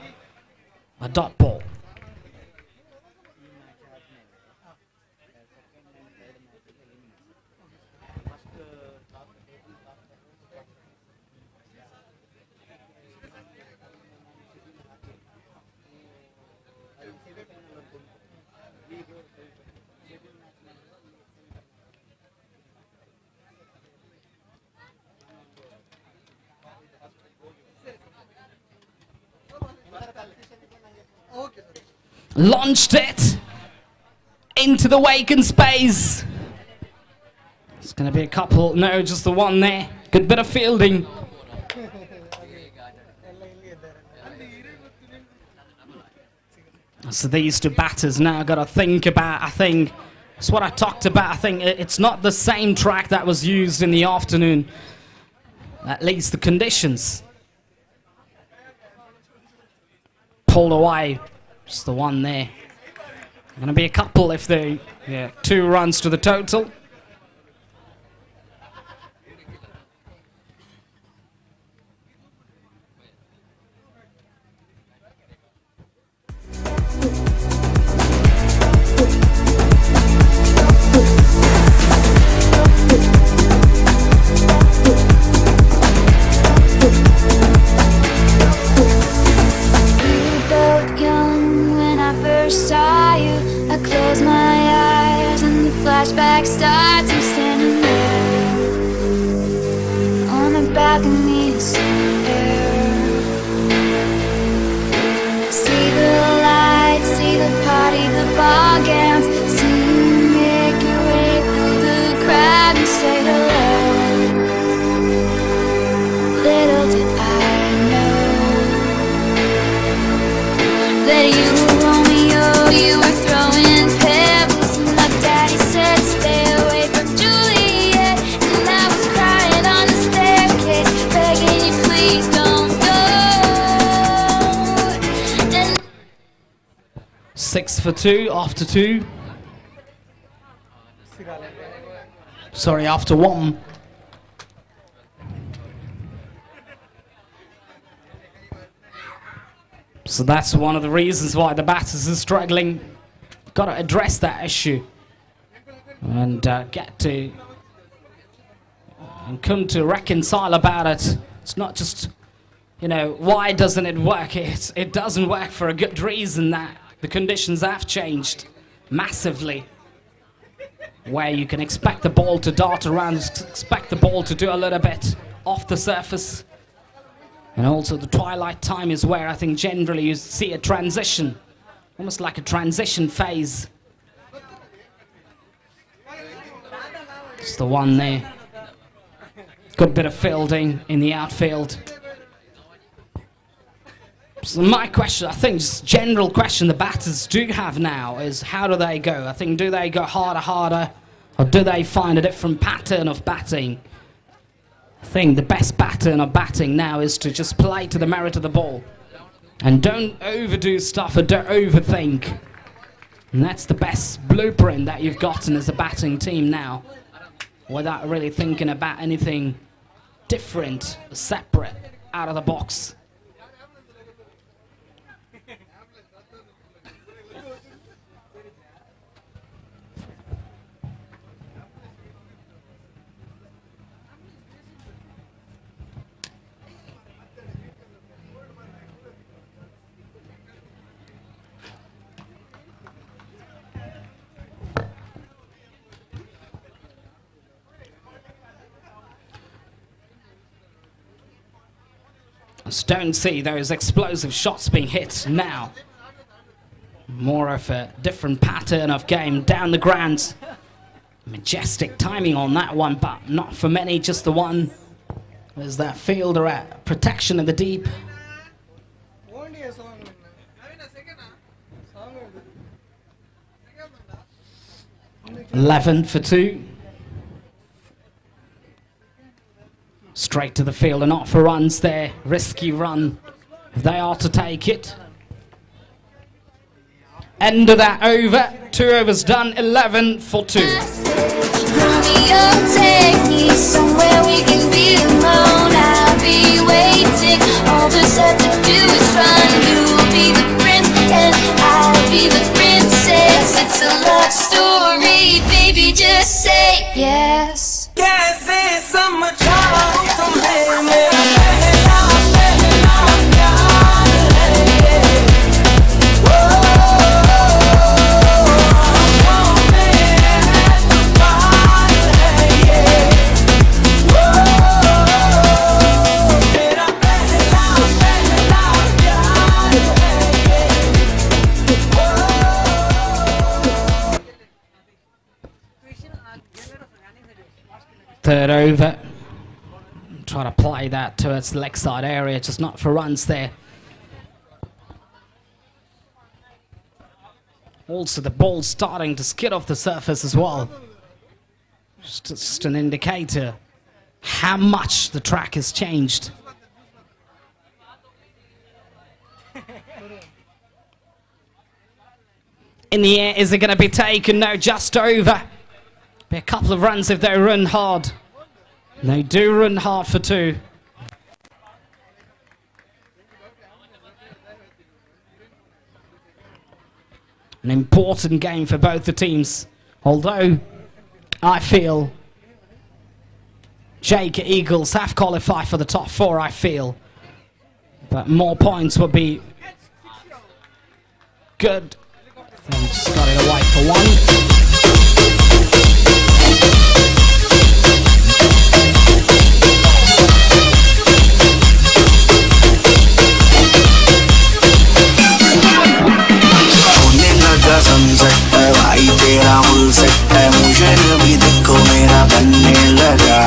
a dot ball. Launched it into the vacant space. It's going to be a couple, no, just the one there. Good bit of fielding. So these two batters now got to think about, I think, that's what I talked about. I think it's not the same track that was used in the afternoon, at least the conditions. Pulled away. Just the one there. Going to be a couple if they, 2 runs to the total.
Flashback starts, I'm standing there on the balcony in some air. See the lights, see the party, the ball gowns. See you make your way through the crowd and say hello. Little did I know that you were Romeo, you were throwing pebbles. Daddy said stay away from Juliet, and I was crying on the staircase, begging you please don't go. And
6 for 2 after 2. Sorry, after one. So that's one of the reasons why the batters are struggling. Got to address that issue and get to and come to reconcile about it. It's not just, you know, why doesn't it work? It doesn't work for a good reason, that the conditions have changed massively. Where you can expect the ball to dart around, expect the ball to do a little bit off the surface. And also the twilight time is where I think generally you see a transition, almost like a transition phase. It's the one there. Good bit of fielding in the outfield. So my question, I think, just general question the batters do have now is how do they go? I think, do they go harder, or do they find a different pattern of batting? I think the best pattern of batting now is to just play to the merit of the ball. And don't overdo stuff or don't overthink. And that's the best blueprint that you've gotten as a batting team now, without really thinking about anything different, separate, out of the box. Just don't see those explosive shots being hit now. More of a different pattern of game down the grounds. Majestic timing on that one, but not for many, just the one. There's that fielder at protection of the deep. 11 for 2. Straight to the field and not for runs there. Risky run. They are to take it. End of that over. 2 overs done. 11 for 2.
Romeo, take me somewhere we can be alone. I'll be waiting. All there's left to do is run. You'll be the prince and I'll be the princess. It's a love story, baby. Just say yes.
कैसे समझाऊं तुम्हें मेरा पहला प्यार है ये आँखों में एतबार है ये मेरा पहला प्यार
Third over. Try to play that to its leg side area, just not for runs there. Also the ball starting to skid off the surface as well. Just an indicator how much the track has changed. In the air, is it going to be taken? No, just over. Be a couple of runs if they run hard. They do run hard for 2. An important game for both the teams. Although I feel Jake Eagles have qualified for the top 4, I feel. But more points would be good. They just got it away for 1.
Sunset है भाई तेरा full set है मुझे भी देखो मेरा बनने लगा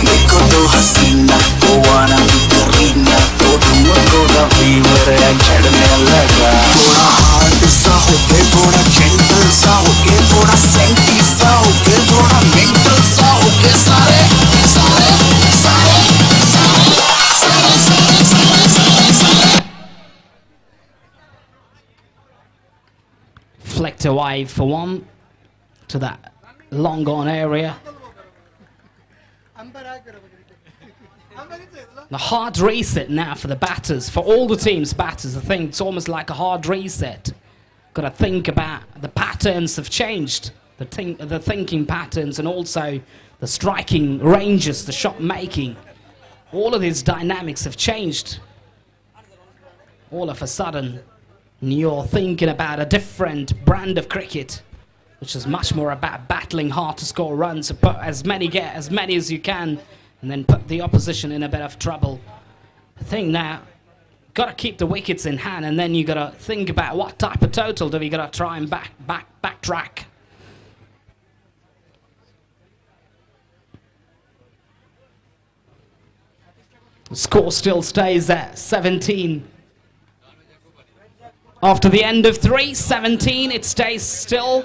देखो तो हसीना तो वाना भी करीना तो तुमको का फीवर है चढ़ने लगा थोड़ा हार्ड सा होके थोड़ा जेंटल सा होके थोड़ा सेंटी सा होके थोड़ा मेंटल सा होके सारे सारे सारे सारे सारे सारे सारे सारे
Flicked away for 1 to that long on area. The hard reset now for the batters, for all the teams' batters. I think it's almost like a hard reset. Got to think about the patterns have changed, the thinking patterns, and also the striking ranges, the shot making. All of these dynamics have changed. All of a sudden, you're thinking about a different brand of cricket, which is much more about battling hard to score runs, put as many as you can, and then put the opposition in a bit of trouble. The thing now, got to keep the wickets in hand, and then you got to think about what type of total do we got to try and backtrack. The score still stays at 17. After the end of 3, 17, it stays still.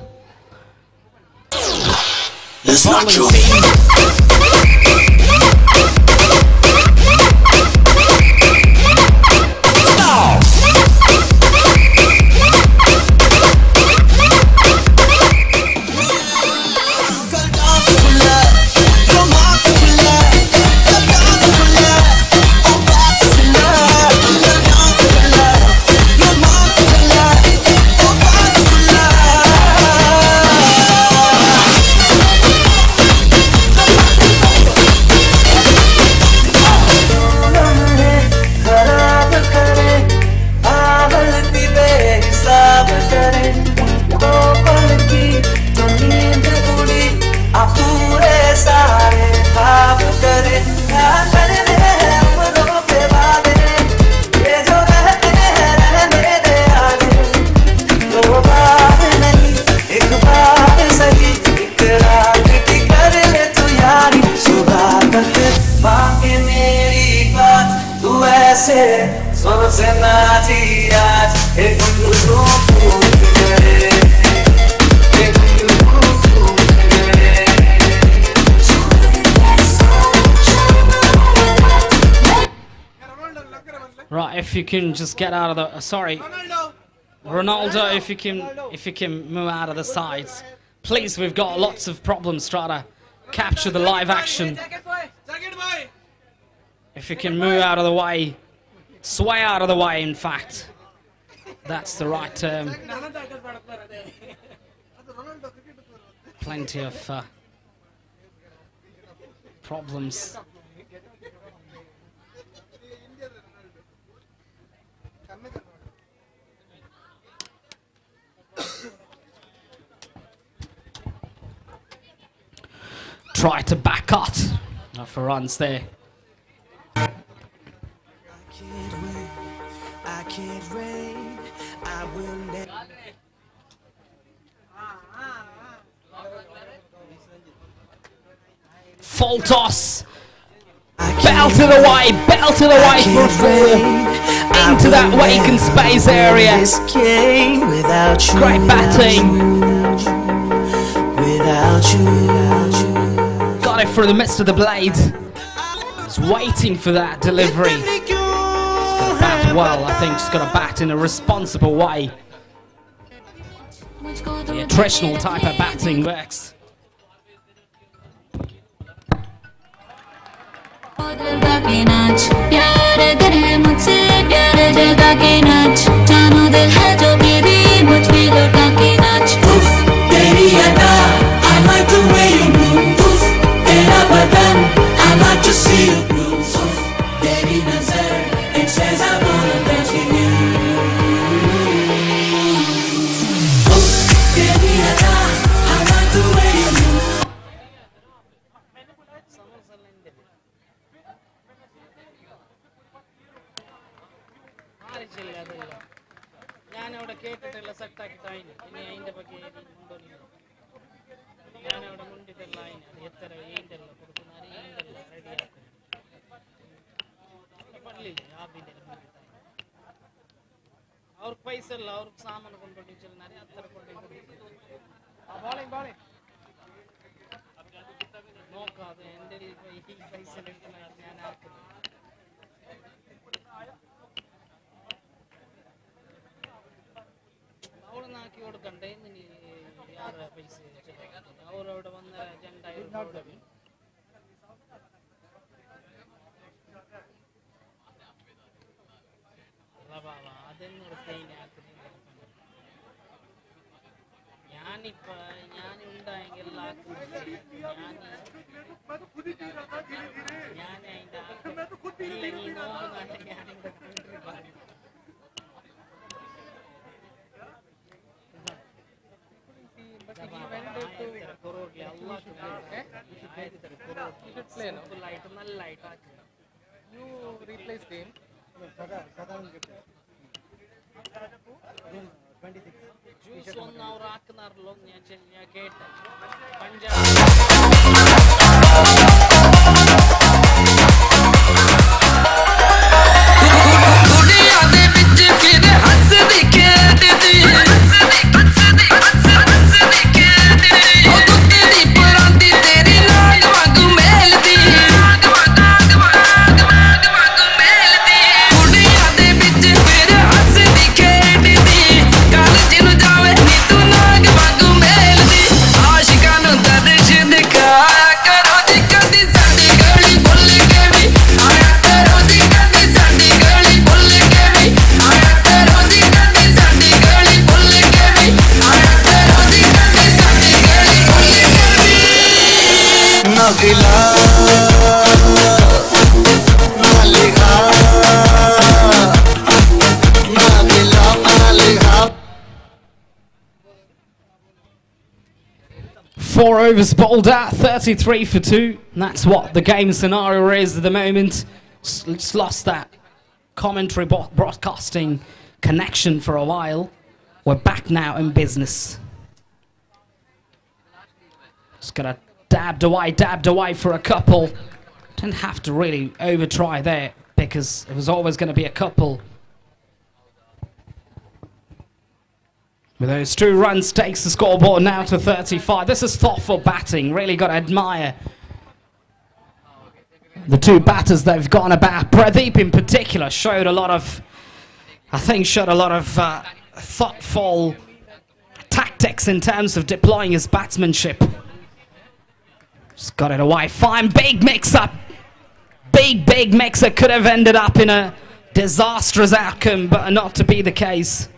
It's not true.
Right, if you can just get out of the sorry, Ronaldo, if you can move out of the sides, please. We've got lots of problems trying to capture the live action. If you can move out of the way, sway out of the way. In fact, that's the right term. Plenty of problems. Try to back cut for runs there.
I can't wait. I will never.
Full toss. Belted away for four. Into that vacant space area. Great batting. Got it through the midst of the blade. Just waiting for that delivery. Just got to bat well, I think. Just got to bat in a responsible way. The attritional type of batting works.
I like the way you move. Tera badan, I like to see you move. Teri nazar, it says I wanna dance with you. Teri ada, I like the way you move.
ಅವ್ರ ಪೈಸಲ್ಲ ಅವ್ರ ಸಾಮಾನು ಕೊಂಡ್ಕೊಂಡಿಲ್ಲ நிறைய ಹತ್ತರ ಕೊಂಡ್ಕೊಂಡಿಲ್ಲ bowling bowling നോക്കാതെ എൻ്റെ ഈ പൈസ ഞാൻ ആക്കുന്നത് അവിടെ നാക്കി കൊടുക്കണ്ടേ ಯಾರ ಪೈಸೆ ಅವರവിടെ 1,200 ರೂಪಾಯಿ
You replace game.
ജ്യൂസ് ഒന്ന് അവറാക്കുന്നാറല്ലോ ഞാൻ കേട്ടെ
ਦੁਨੀਆ ਦੇ ਵਿੱਚ ਫਿਰ ਹੱਸਦੀ ਖੇਡਦੀ ਉਹ ਦੁੱਧ ਦੀ ਪਰਾਂਦੀ ਤੇਰੀ ਨਾਗ ਵਾਂਗੂ ਮੇਲਦੀ ਦੁਨੀਆ ਦੇ ਵਿੱਚ ਫਿਰ ਹੱਸਦੀ ਖੇਡਦੀ ਕਾਲਜ ਨੂੰ ਜਾਵੇ ਨੀ ਤੂੰ ਨਾਗ ਵਾਂਗੂ ਮੇਲਦੀ ਆਸ਼ਿਕਾਂ ਨੂੰ ਦਰਸ਼ ਦਿਖਾਇਆ ਕਰੋ ਜੀ ਕਦੀ ਸਾਡੀ ਗਲੀ ਭੁੱਲ ਕੇ ਵੀ ਆਇਆ ਕਰੋ ਜੀ ਕਦੀ ਸਾਡੀ ਗਲੀ ਭੁੱਲ ਕੇ ਵੀ ਆਇਆ ਕਰੋ ਜੀ ਕਦੀ ਸਾਡੀ ਗਲੀ ਭੁੱਲ ਕੇ ਵੀ ਆਇਆ ਕਰੋ ਜੀ ਕਦੀ ਸਾਡੀ ਗਲੀ ਭੁੱਲ ਕੇ ਵੀ
ਨਗਲਾ ਮਾਲਿਕਾ ਨਗਲਾ ਮਾਲਿਕਾ
4 overs bowled out, 33 for 2. And that's what the game scenario is at the moment. It's lost that commentary broadcasting connection for a while. We're back now in business. Just got dabbed away for a couple. Didn't have to really over try there because it was always going to be a couple. With those 2 runs, takes the scoreboard now to 35. This is thoughtful batting. Really got to admire the 2 batters they've gone about. Pradeep in particular showed a lot of thoughtful tactics in terms of deploying his batsmanship. Just got it away. Fine, big mix-up. Big mix-up. Could have ended up in a disastrous outcome, but not to be the case.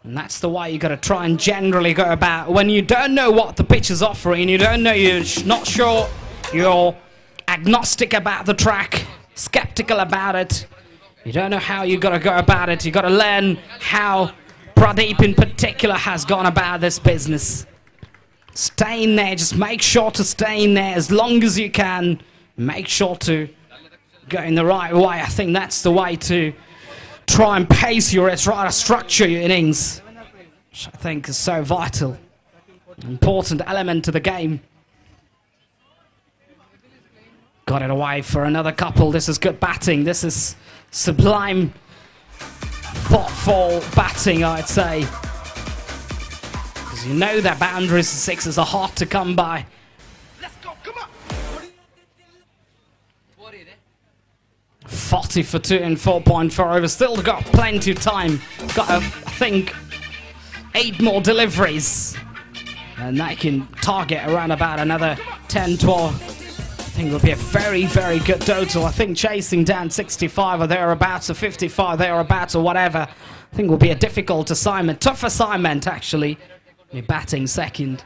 And that's the way you got to try and generally go about. When you don't know what the pitch is offering, you don't know, you're not sure, you're agnostic about the track, skeptical about it, you don't know how you got to go about it, you got to learn how Pradeep in particular has gone about this business. Stay in there, just make sure to stay in there as long as you can, make sure to go in the right way. I think that's the way to try and pace your, try to structure your innings, which I think is so vital, important element to the game. Got it away for another couple. This is good batting. This is sublime, thoughtful batting, I'd say. Because you know that boundaries and sixes are hard to come by. 40 for 2 and 4.4 overs. Still got plenty of time. Got, I think, 8 more deliveries. And they can target around about another 10, 12. I think it'll be a very, very good total. I think chasing down 65 or thereabouts, or 55 thereabouts, or whatever, I think will be a difficult assignment. Tough assignment, actually. You're batting second.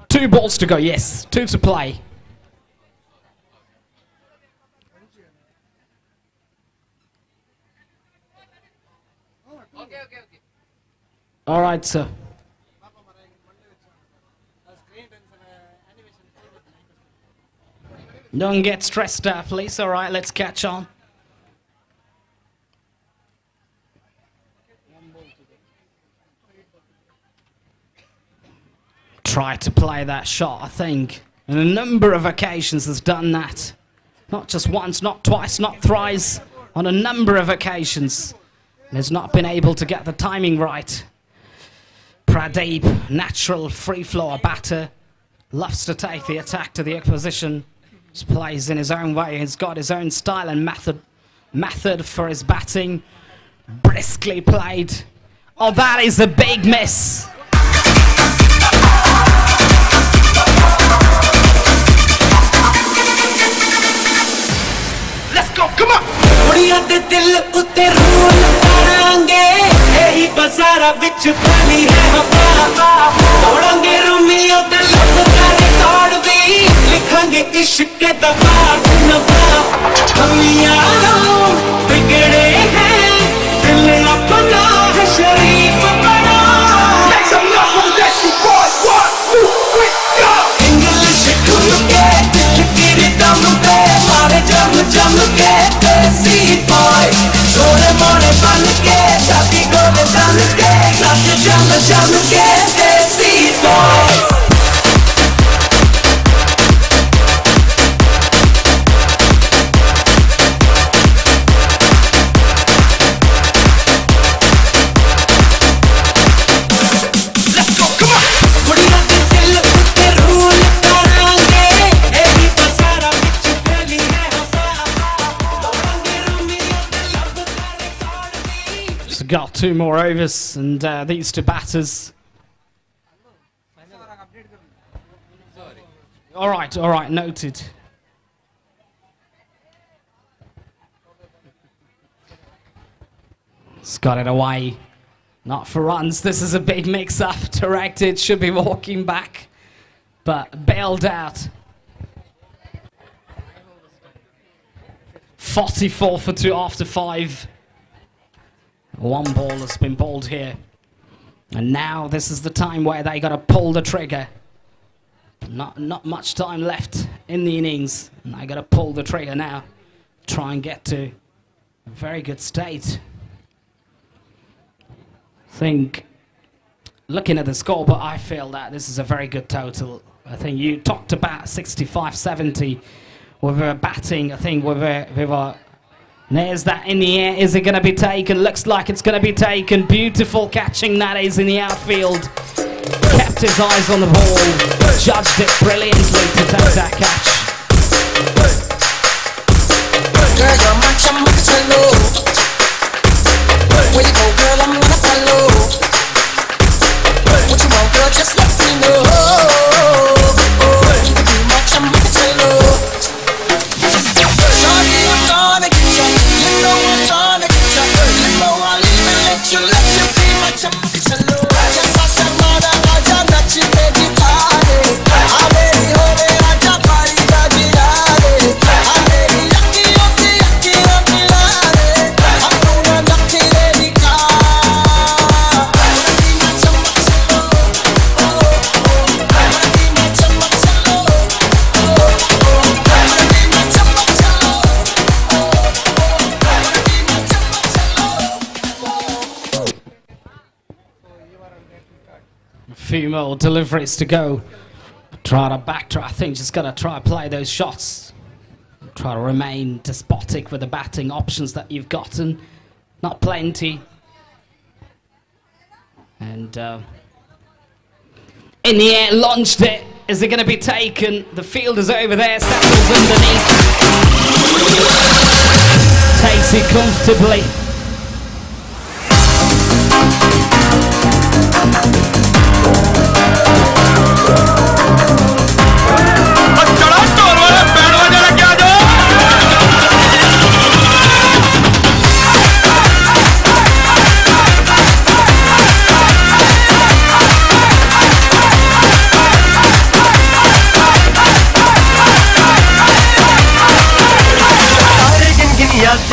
Two balls to go, yes. 2 to play. All right, sir. Don't get stressed out, please. All right, let's catch on. Try to play that shot, I think. On a number of occasions has done that. Not just once, not twice, not thrice. On a number of occasions. And has not been able to get the timing right. Pradeep, natural free flow batter. Loves to take the attack to the opposition. Just plays in his own way. He's got his own style and method for his batting. Briskly played. Oh, that is a big miss.
ਕੁੜੀਆਂ ਦੇ ਦਿਲ ਉੱਤੇ rule ਕਰਾਂਗੇ ਇਹੀ ਬਾਜ਼ਾਰਾਂ ਵਿੱਚ ਪਾਣੀ ਹੈ ਹਵਾ ਤੋੜਾਂਗੇ ਰੁਮੀਆਂ ਤੇ ਲੱਭ ਕਰ ਰਿਕਾਰਡ ਵੀ ਲਿਖਾਂਗੇ ਇਸ਼ਕ ਦਾ ਪਾਠ ਨਵਾਂ ਹਮੀਆਂ ਨੂੰ ਵਿਗੜੇ ਹੈ ਦਿਲ ਆਪਣਾ ਹੈ ਸ਼ਰੀਫ ਬਣਾ Make some love for the Destiny Boys 1, 2, 3, go English ਖੁੱਲ ਕੇ ਦਿਲ ਕੀ ਦਮ ਤੇ ਮਾਰੇ ਜਮ ਕੇ ਦੇਸੀ boy ਸੋਹਣੇ ਮੋਨੇ ਬਣ ਕੇ ਚਾਬੀ ਗੋਲੇ ਦਨ ਕੇ ਨੱਚ ਜਮ ਕੇ ਦੇਸੀ boy
Got 2 more overs, and these 2 batters. All right, noted. It's got it away. Not for runs. This is a big mix-up. Directed, should be walking back, but bailed out. 44 for 2 after 5. 1 ball has been bowled here, and now this is the time where they got to pull the trigger. Not much time left in the innings, and they got to pull the trigger now, try and get to a very good state. Think, looking at the score, but I feel that this is a very good total. I think you talked about 65-70 with a batting. I think with a there's that in the air. Is it going to be taken? Looks like it's going to be taken. Beautiful catching that is in the outfield. Kept his eyes on the ball. Judged it brilliantly to take that catch.
Girl, you're my hello. Where you go, girl? I'm gonna follow. What you want, girl? Just let me know. You can be my hello. Sorry, I'm gonna get you. You know I'm gonna get you. You know I'll even let you be my hello. Raja Sasa Mada Raja Nachi Baby Pare. Ameri Hore Raja Pari Raji Rare. Ameri Yaki Yaki Yaki Yaki Rare. Apuna Yaki Lady Ka. Be my hello. Be my
Few more deliveries to go. Try to backtrack. I think just got to try to play those shots. Try to remain despotic with the batting options that you've gotten. Not plenty. And in the air, launched it. Is it going to be taken? The fielder's over there, settles underneath. Takes it comfortably.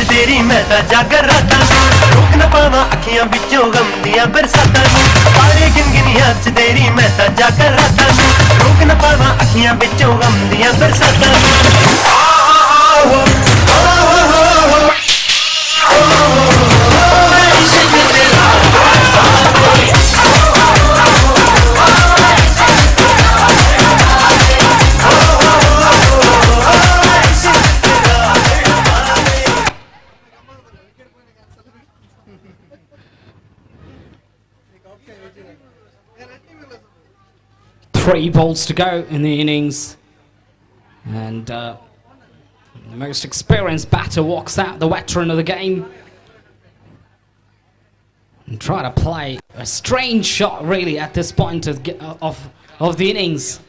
तेरी मैं ता जागर राता रोक न पावा अखियां विचों गम दियां बरसातां तारे गिनगिनियां च तेरी मैं ता जागर राता रोक न पावा अखियां विचों गम दियां बरसातां
Three balls to go in the innings, and the most experienced batter walks out, the veteran of the game, and try to play a strange shot really at this point of the innings.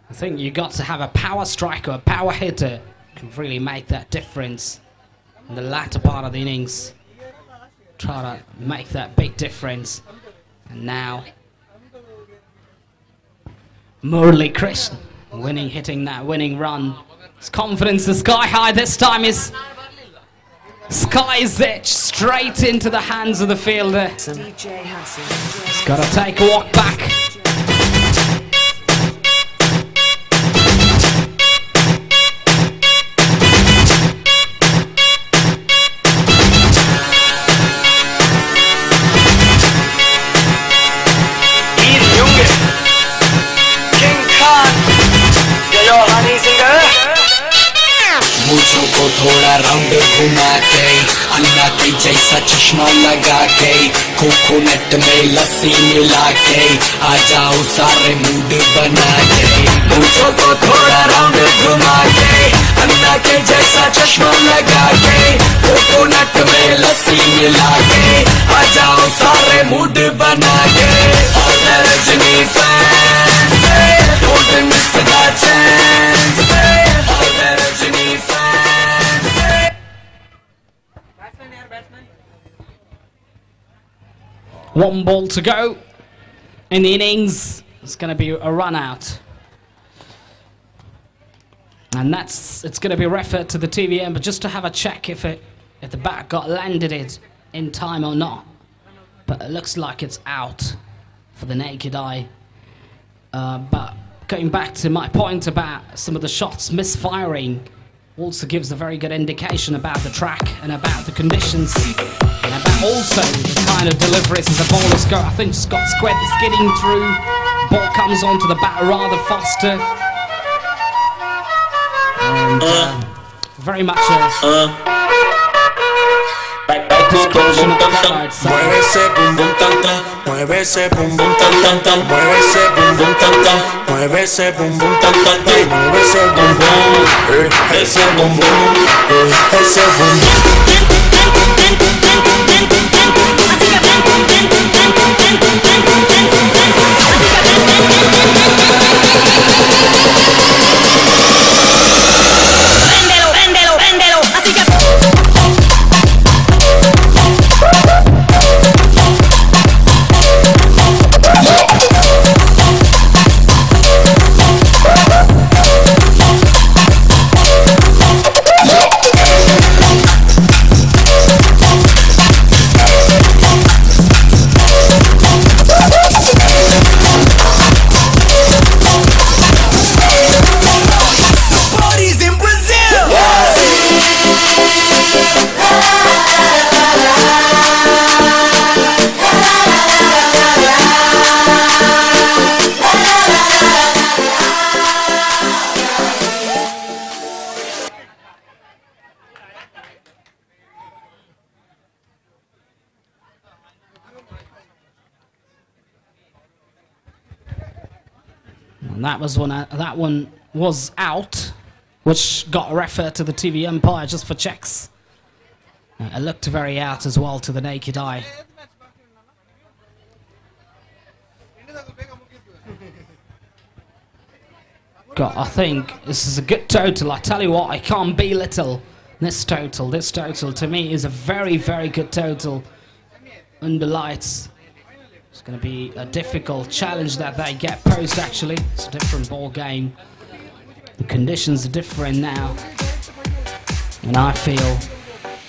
I think you got to have a power striker, a power hitter, can really make that difference. in the latter part of the innings. Try to make that big difference. And now Murli Krishna hitting that winning run. His confidence is sky high. This time is sky's edge straight into the hands of the fielder. He's got to take a walk back.
मुझको थोड़ा round घुमा के अन्ना के जैसा चश्मा लगा के coconut में लस्सी मिला के आ जाओ सारे मूड बना के मुझको थोड़ा राउंड घुमा के अन्ना के जैसा चश्मा लगा के कोकोनट में लस्सी मिला के आ जाओ सारे मूड बना के और Rajni fans don't miss the chance और Rajni
One ball to go in the innings. It's going to be a run out. And it's going to be referred to the TVM, but just to have a check if the bat got landed it in time or not. But it looks like it's out for the naked eye. But going back to my point about some of the shots misfiring, also gives a very good indication about the track and about the conditions and about also the kind of deliveries as the bowlers go. I think Scott Squid is getting through. Ball comes onto the bat rather faster. And very much description of the side.
Mueve ese bum bum tan tan, mueve ese bum bum tan tan tan, mueve ese bum bum tan tan, mueve ese bum bum tan tan tan, mueve ese bum bum, ese bum bum, ese bum bum.
And that one was out, which got referred to the TV umpire just for checks. It looked very out as well to the naked eye. God, I think this is a good total. I tell you what, I can't belittle this total. This total to me is a very, very good total under lights. It's going to be a difficult challenge that they get posed actually. It's a different ball game. The conditions are different now. And I feel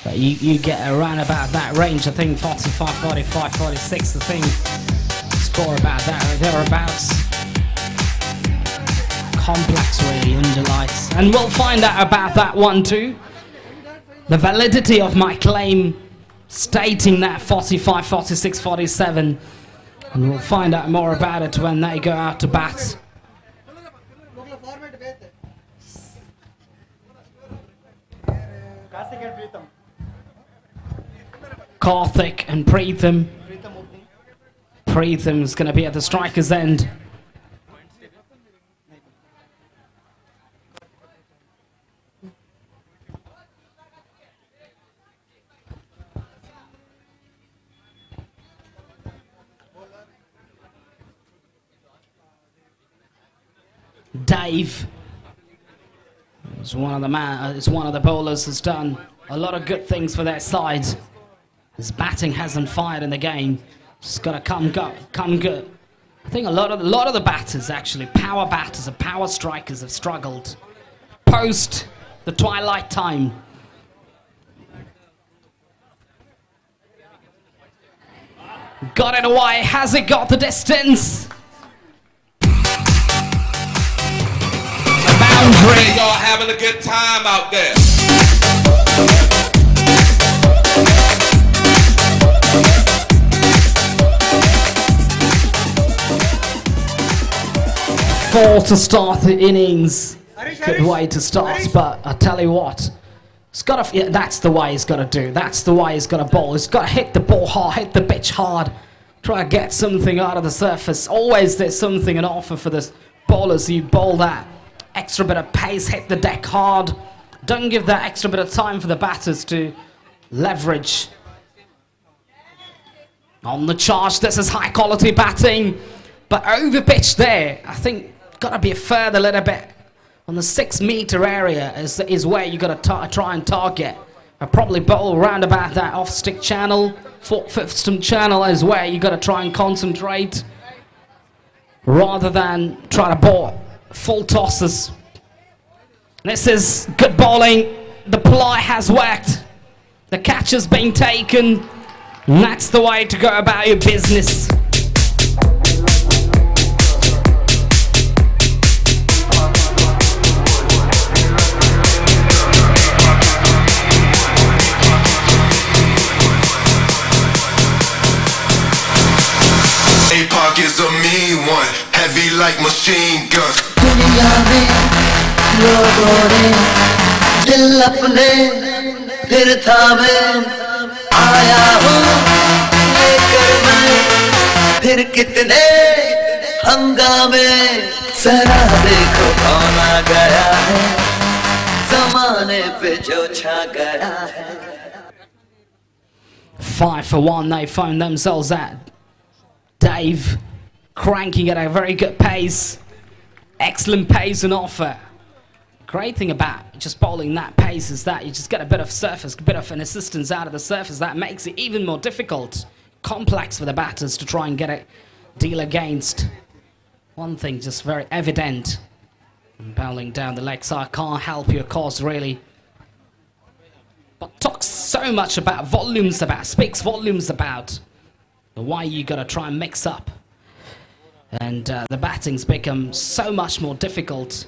that you get around about that range. I think 45, 45, 46, I think. Score about that or thereabouts. Complex really under lights. And we'll find out about that one too. The validity of my claim stating that 45, 46, 47. And we'll find out more about it when they go out to bat. Karthik and Preetham. Preetham is going to be at the striker's end. Dave is one of the bowlers has done a lot of good things for their side. His batting hasn't fired in the game. It's got to come good. I think a lot of the batters, actually, power batters and power strikers have struggled post the twilight time. Got it away. Has it got the distance? Boundary.
Y'all having a good time out there.
Four to start the innings. Good way to start, but I tell you what, it's got to. Yeah, that's the way he's got to do. That's the way he's got to bowl. He's got to hit the ball hard, hit the pitch hard, try to get something out of the surface. Always there's something an offer for the bowlers. You bowl that extra bit of pace, hit the deck hard. Don't give that extra bit of time for the batters to leverage. On the charge, this is high quality batting, but over pitch there, I think got to be a further little bit. On the 6 meter area is where you got to try and target. I probably bowl around about that off stick channel, 4/5 stump channel is where you got to try and concentrate, rather than try to bowl full tosses. This is good bowling. The ply has worked. The catch has been taken. And that's the way to go about your business.
APOC is a mean one, heavy like machine guns.
दुनिया में लोगों ने दिल अपने फिर थामे आया हूँ लेकर मैं फिर कितने हंगामे जरा देखो कौन आ गया है ज़माने पे जो छा गया है
5 for 1, they found themselves at Dave cranking at a very good pace. Excellent pace and offer. Great thing about just bowling that pace is that you just get a bit of surface, a bit of an assistance out of the surface. That makes it even more difficult, complex for the batters to try and get it, deal against. One thing just very evident. Bowling down the leg side can't help your cause really. But talks so much about volumes about, speaks volumes about the way you got to try and mix up. And the batting's become so much more difficult.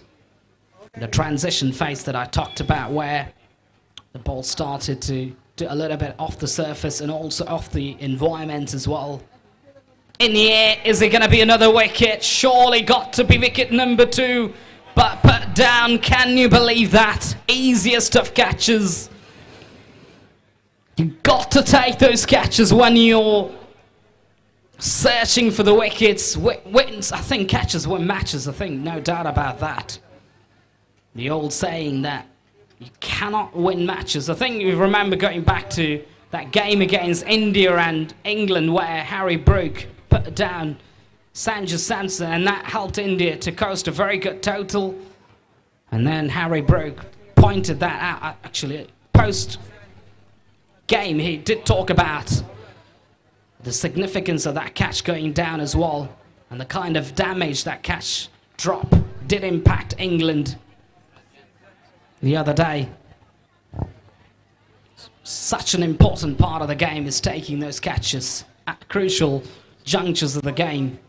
The transition phase that I talked about where the ball started to do a little bit off the surface and also off the environment as well. In the air, is it going to be another wicket? Surely got to be wicket number 2. But put down, can you believe that? Easiest of catches. You got to take those catches when you're searching for the wickets. Wins, I think catches win matches, I think, no doubt about that. The old saying that you cannot win matches. I think you remember going back to that game against India and England where Harry Brook put down Sanju Samson and that helped India to coast a very good total. And then Harry Brook pointed that out, actually, post-game he did talk about the significance of that catch going down as well, and the kind of damage that catch drop did impact England the other day. Such an important part of the game is taking those catches at crucial junctures of the game.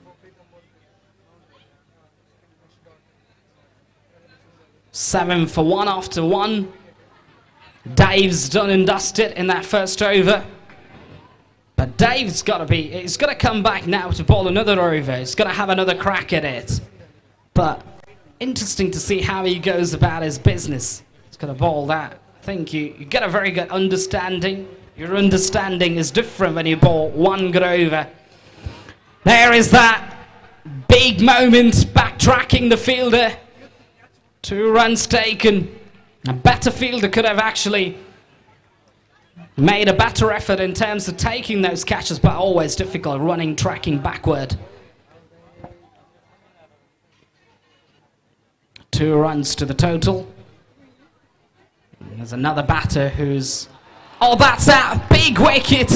7 for 1 after 1. Dave's done and dusted in that first over. But Dave's got to he's got to come back now to bowl another over. He's got to have another crack at it. But interesting to see how he goes about his business. He's got to bowl that. I think you get a very good understanding. Your understanding is different when you bowl one good over. There is that big moment, backtracking the fielder. 2 runs taken. A better fielder could have actually made a better effort in terms of taking those catches, but always difficult running, tracking backward. 2 runs to the total. There's another batter who's... Oh, that's out! Big wicket!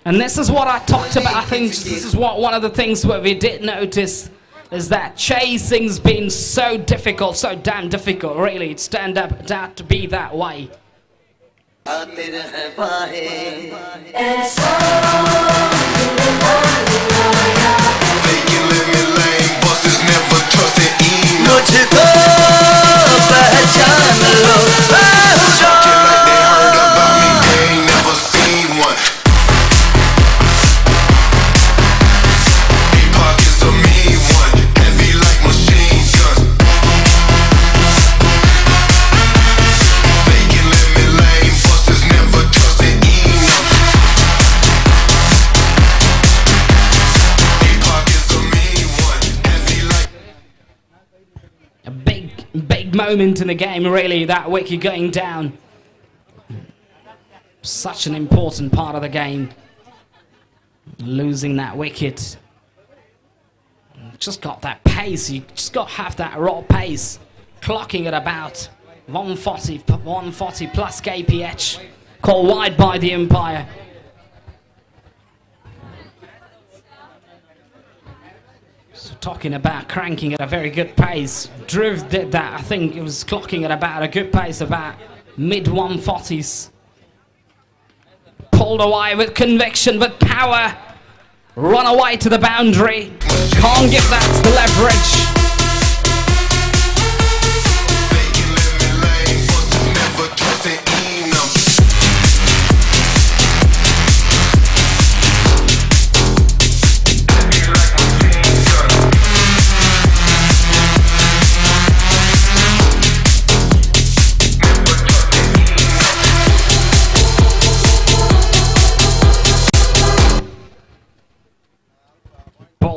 And this is what I talked about. I think this is what one of the things that we did notice is that chasing's been so difficult, so damn difficult, really. It's turned out to be that way. Big moment in the game, really, that wicket going down. Such an important part of the game. Losing that wicket. Just got that pace, you just got to have that raw pace. Clocking at about 140 plus kph. Called wide by the umpire. Talking about cranking at a very good pace. Dhruv did that. I think it was clocking at about a good pace, about mid 140s. Pulled away with conviction, with power. Run away to the boundary. Can't give that the leverage.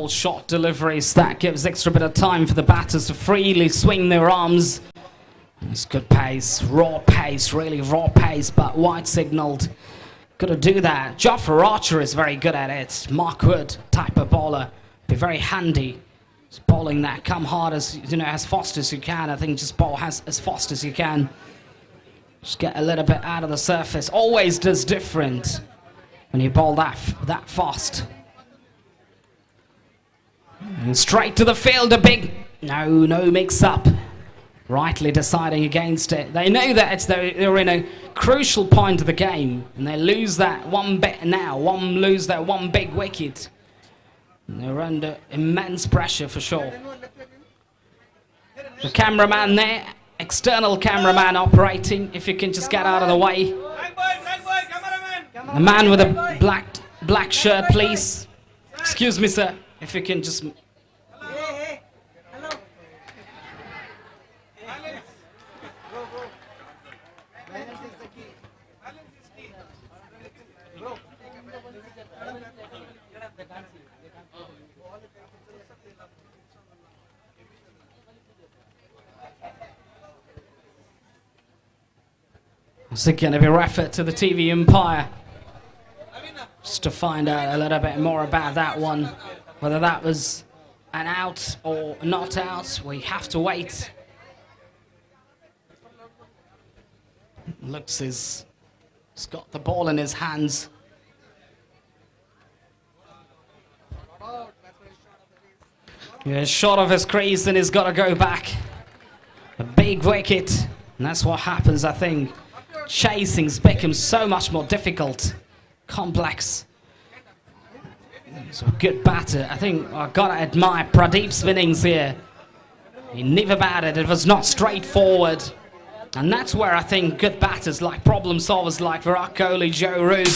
Shot deliveries, that gives extra bit of time for the batters to freely swing their arms. It's good pace, really raw pace, but wide signalled. Got to do that. Jofra Archer is very good at it. Mark Wood type of bowler, be very handy. Just bowling that, come hard as as fast as you can. I think just bowl as fast as you can. Just get a little bit out of the surface. Always does different when you bowl that fast. And straight to the field, a big... No mix-up. Rightly deciding against it. They know that they're in a crucial point of the game. And they lose that one bit now. Lose that one big wicket. And they're under immense pressure for sure. The cameraman there. External cameraman operating. If you can just get out of the way. The man with a black shirt, please. Excuse me, sir. If you can just... It's going to be referred to the TV umpire just to find out a little bit more about that one. Whether that was an out or not out, we have to wait. Looks he's got the ball in his hands. Yeah, shot of his crease and he's got to go back. A big wicket, and that's what happens, I think. Chasing's become so much more difficult, complex. So a good batter. I think I've got to admire Pradeep's innings here. He never batted. It was not straightforward. And that's where I think good batters like problem solvers like Virat Kohli, Joe Root,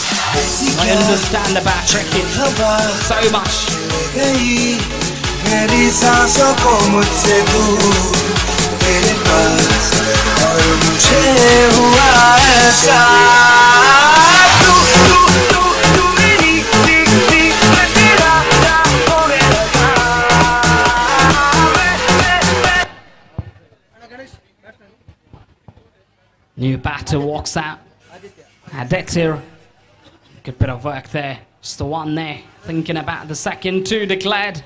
I understand about cricket so much. New batter walks out. Aditya. Good bit of work there. Just the one there. Thinking about the second two declared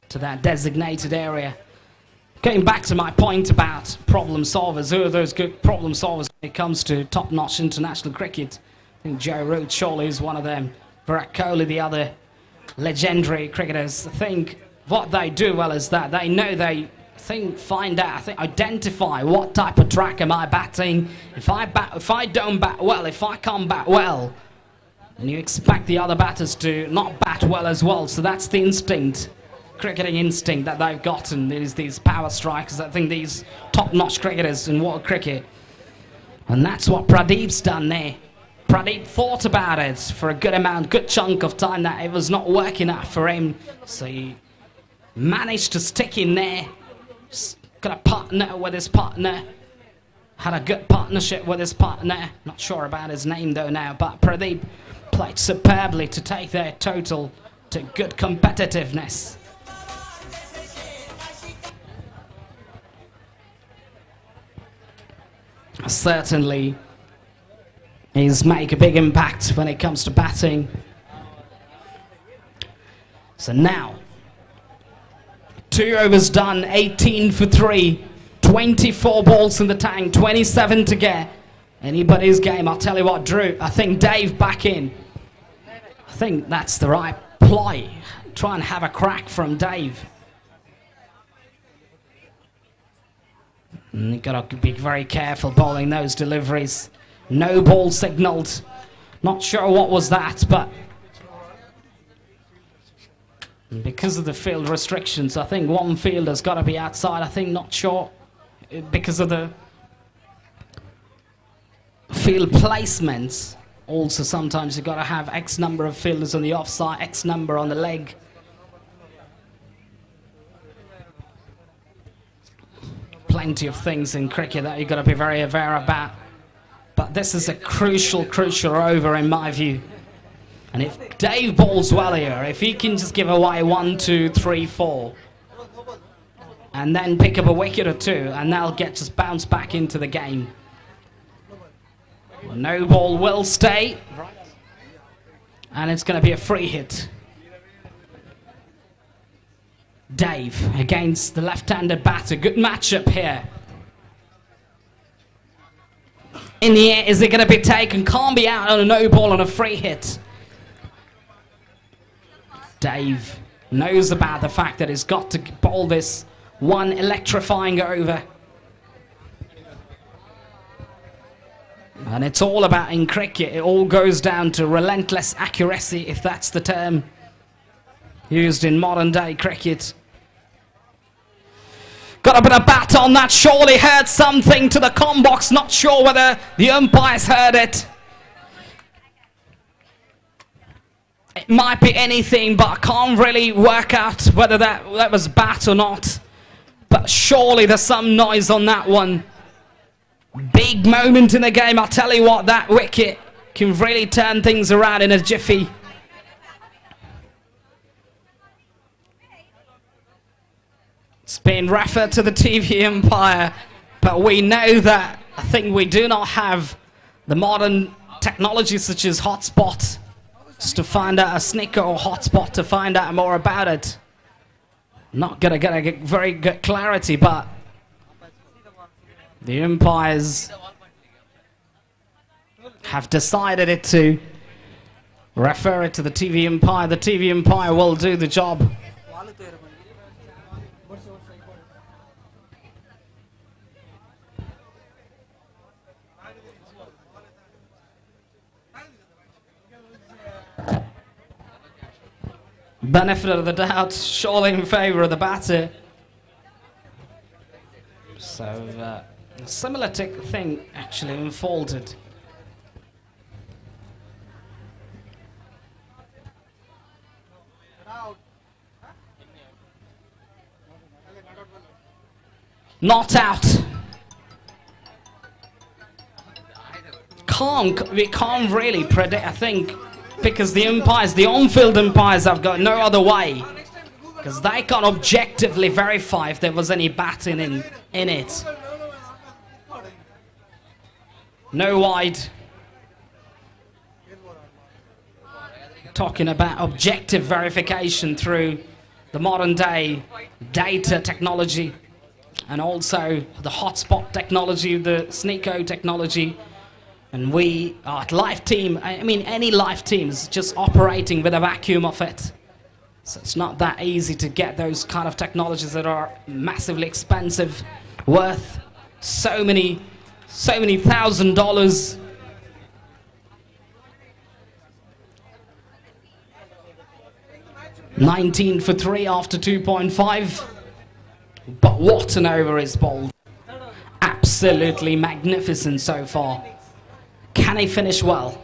to that designated area. Going back to my point about problem solvers. Who are those good problem solvers? it comes to top-notch international cricket. I think Joe Root surely is one of them. Virat Kohli, the other legendary cricketers. I think what they do well is that they know find out, identify what type of track am I batting. If I don't bat well, if I can't bat well, and you expect the other batters to not bat well as well. So that's the instinct, cricketing instinct that they've gotten. Is these power strikers. I think these top-notch cricketers in world cricket, and that's what Pradeep's done there. Pradeep thought about it for a good chunk of time that it was not working out for him. So he managed to stick in there. Got a partner with his partner. Had a good partnership with his partner. Not sure about his name though now, but Pradeep played superbly to take their total to good competitiveness. Certainly, he's make a big impact when it comes to batting. So now, 2 overs done, 18 for 3, 24 balls in the tank, 27 to get. Anybody's game. I'll tell you what, Drew, I think Dave back in. I think that's the right ploy. Try and have a crack from Dave. You've got to be very careful bowling those deliveries. No ball signalled. Not sure what was that, but because of the field restrictions, I think one fielder's got to be outside. I think, not sure, because of the field placements. Also, sometimes you've got to have X number of fielders on the offside, X number on the leg. Plenty of things in cricket that you've got to be very aware about. But this is a crucial over in my view. And if Dave bowls well here, if he can just give away 1, 2, 3, 4, and then pick up a wicket or two, and they'll just bounce back into the game. Well, no ball will stay, and it's going to be a free hit. Dave against the left-handed batter. Good matchup here. In the air, is it going to be taken? Can't be out on a no ball on a free hit. Dave knows about the fact that he's got to bowl this one electrifying over. And it's all about, in cricket, it all goes down to relentless accuracy, if that's the term used in modern day cricket. Got a bit of bat on that, surely heard something to the comm box, not sure whether the umpires heard it. It might be anything, but I can't really work out whether that was bat or not. But surely there's some noise on that one. Big moment in the game, I'll tell you what, that wicket can really turn things around in a jiffy. It's been referred to the TV umpire, but we know that I think we do not have the modern technology such as hotspot to find out a snicker or hotspot to find out more about it. Not gonna get a very good clarity, but the umpires have decided it to refer it to the TV umpire. The TV umpire will do the job. Benefit of the doubt, surely in favour of the batter. So, a similar thing actually unfolded. Not out. We can't really predict, I think, because the umpires, the on-field umpires have got no other way, because they can't objectively verify if there was any batting in it. No wide. Talking about objective verification through the modern day data technology. and also the hotspot technology, the Sneeko technology. And we are at live team, I mean any live team is just operating with a vacuum of it. So it's not that easy to get those kind of technologies that are massively expensive, worth so many $1,000s. $19 for 3 after 2.5. But what an over is bowled. Absolutely magnificent so far. Can he finish well?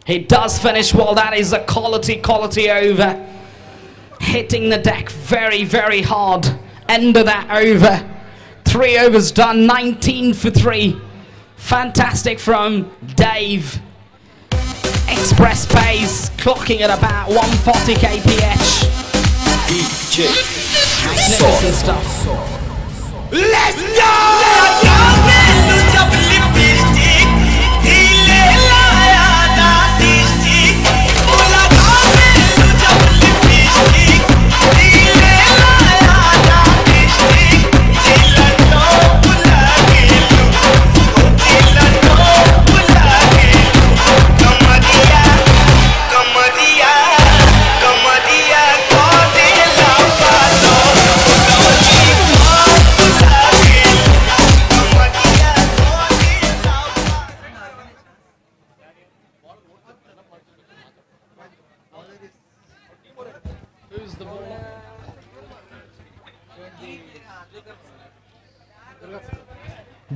He does finish well. That is a quality over. Hitting the deck very, very hard. End of that over. 3 overs done, 19 for 3. Fantastic from Dave. Express pace, clocking at about 140 kph. Magnificent stuff.
Let's go!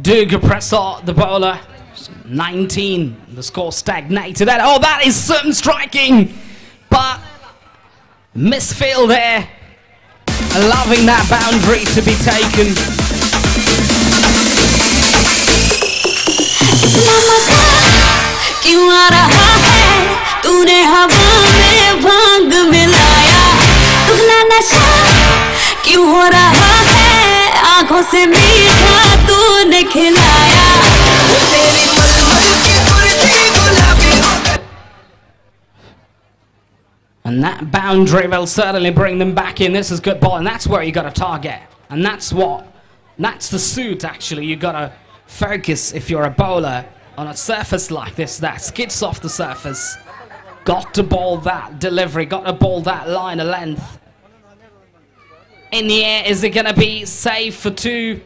Duga Pressor, the bowler, 19. The score stagnated. Oh, that is certain striking, but misfield there. Allowing that boundary to be taken. And that boundary will certainly bring them back in. This is good ball, and that's where you got to target. And that's the suit actually. You got to focus if you're a bowler on a surface like this that skids off the surface. Got to bowl that delivery, got to bowl that line of length. In the air, is it going to be safe for 2?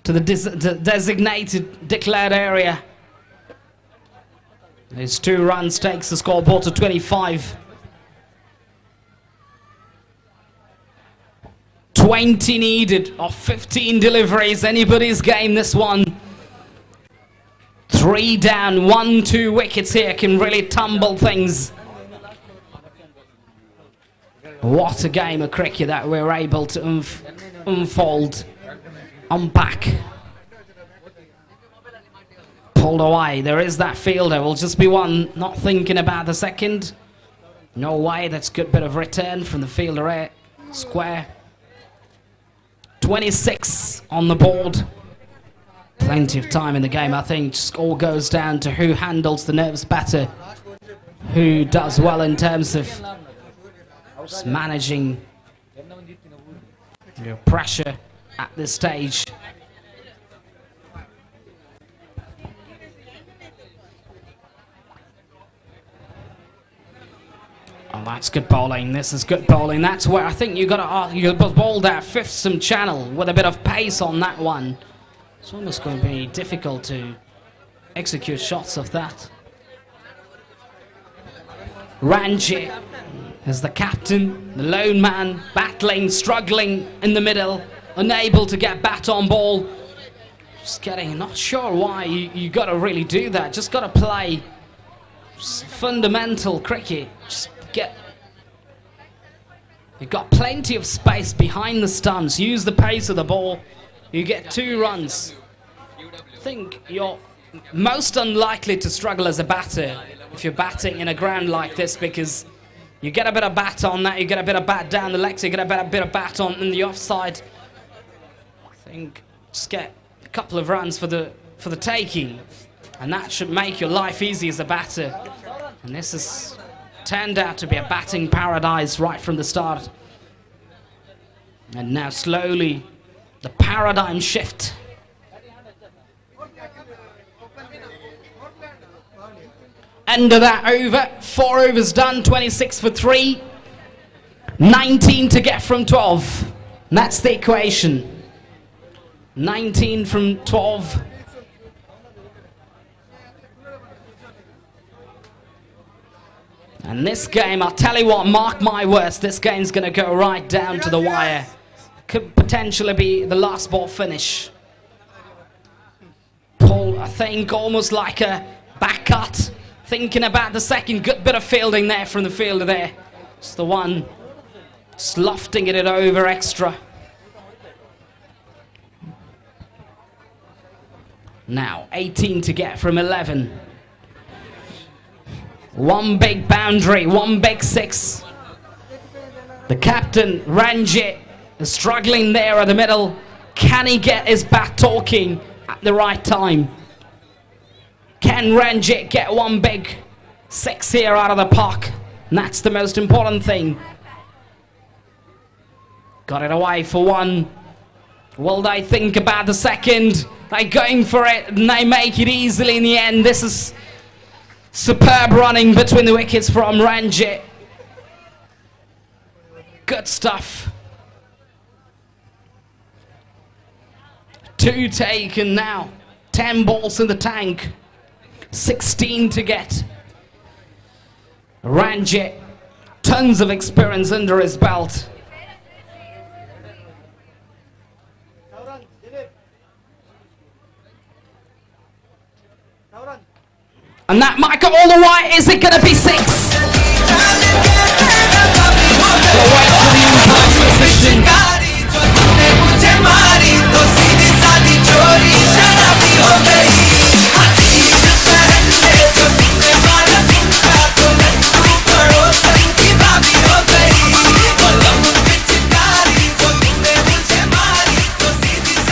To the designated, declared area. His 2 runs takes the scoreboard to 25. 20 needed of 15 deliveries. Anybody's game, this one. 3 down, 1-2 wickets here can really tumble things. What a game of cricket that we're able to unfold. Unpack. Pulled away. There is that fielder. Will just be one not thinking about the second. No way. That's a good bit of return from the fielder. Square. 26 on the board. Plenty of time in the game. I think just all goes down to who handles the nervous batter. Who does well in terms of just managing your pressure at this stage. Oh, that's good bowling. This is good bowling. That's where I think you bowl that 5th some channel with a bit of pace on that one. It's almost going to be difficult to execute shots of that. Ranjit is the captain, the lone man, battling, struggling in the middle, unable to get bat on ball. Just getting, not sure why you got to really do that. Just got to play fundamental cricket. Just you've got plenty of space behind the stumps. Use the pace of the ball. You get 2 runs. I think you're most unlikely to struggle as a batter if you're batting in a ground like this, because you get a bit of bat on that, you get a bit of bat down the legs, you get a bit of bat on in the offside. I think just get a couple of runs for the taking, and that should make your life easy as a batter. And this has turned out to be a batting paradise right from the start. And now slowly, the paradigm shift. End of that over. 4 overs done, 26 for 3. 19 to get from 12. And that's the equation. 19 from 12. And this game, I'll tell you what, mark my words, this game's going to go right down to the wire. Could potentially be the last ball finish. Paul, I think, almost like a back cut. Thinking about the second. Good bit of fielding there from the fielder there. It's the one slofting it over extra. Now, 18 to get from 11. One big boundary, one big 6. The captain, Ranjit, is struggling there at the middle. Can he get his bat talking at the right time? Can Ranjit get one big 6 here out of the park? And that's the most important thing. Got it away for 1. Will they think about the second? They're going for it and they make it easily in the end. This is superb running between the wickets from Ranjit. Good stuff. 2 taken now. 10 balls in the tank. 16 to get. Ranjit, tons of experience under his belt. And that might go all the way. Is it going to be 6? We'll wait for the impact position.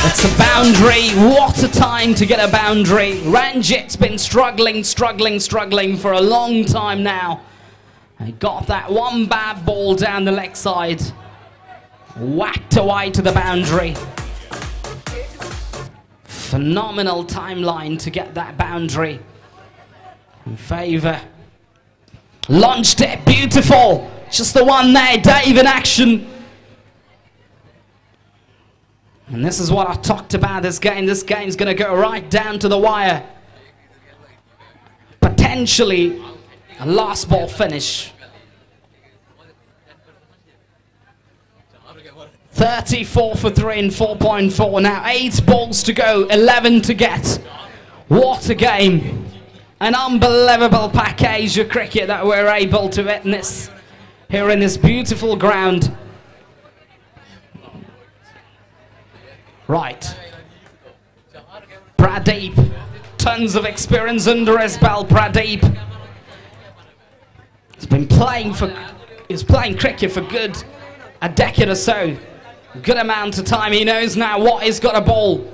It's a boundary. What a time to get a boundary. Ranjit's been struggling for a long time now. He got that one bad ball down the leg side. Whacked away to the boundary. Phenomenal timeline to get that boundary. In favour. Launched it. Beautiful. Just the one there. Dave in action. And this is what I talked about this game. This game's going to go right down to the wire. Potentially a last ball finish. 34 for 3 and 4.4. Now 8 balls to go, 11 to get. What a game. An unbelievable package of cricket that we're able to witness here in this beautiful ground. Right. Pradeep. Tons of experience under his belt, Pradeep. He's playing cricket for good a decade or so. Good amount of time. He knows now what he's got a ball.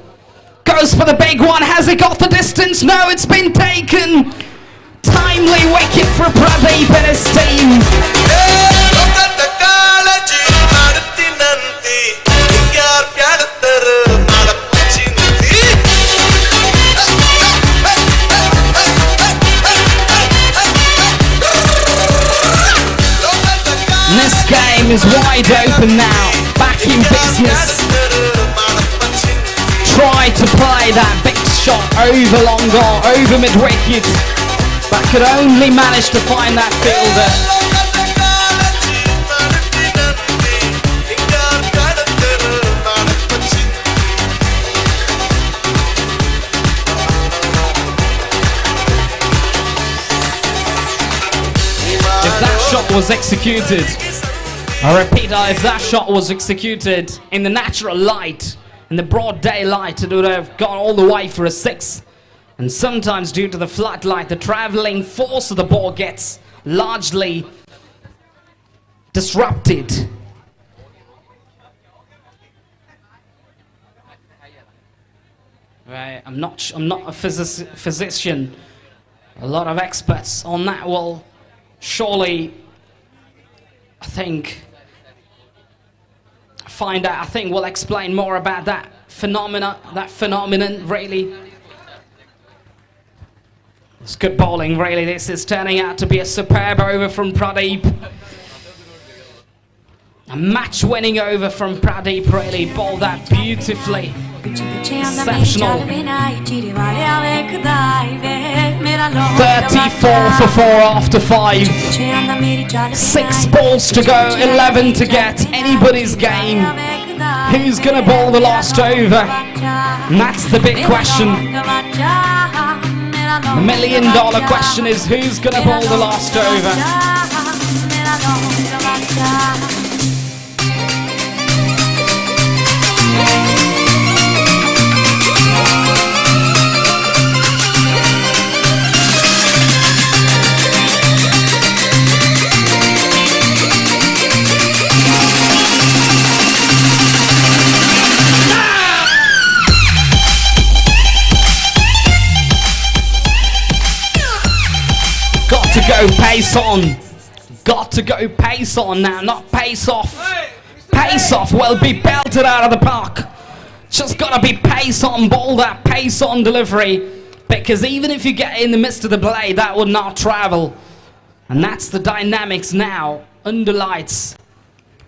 Goes for the big one. Has he got the distance? No, it's been taken. Timely wicket for Pradeep and his team. This game is wide open now. Back in business. Try to play that big shot over long on, over mid-wicket, but could only manage to find that fielder. If that shot was executed, I repeat, if that shot was executed in the natural light, in the broad daylight, it would have gone all the way for a 6. And sometimes due to the floodlight, the travelling force of the ball gets largely disrupted. Right, I'm not a physician. A lot of experts on that will surely, I think, find out. I think we'll explain more about that phenomenon, really. It's good bowling, really. This is turning out to be a superb over from Pradeep. A match-winning over from Pradeep, really. Bowled that beautifully. Exceptional. 34 for 4 after 5. 6 balls to go, 11 to get. Anybody's game. Who's going to bowl the last over? And that's the big question. The million-dollar question is who's going to bowl the last over? To go pace on. Got to go pace on now, not pace off. Pace off will be belted out of the park. Just gotta be pace on, ball that pace on delivery. Because even if you get in the midst of the blade, that would not travel. And that's the dynamics now, under lights.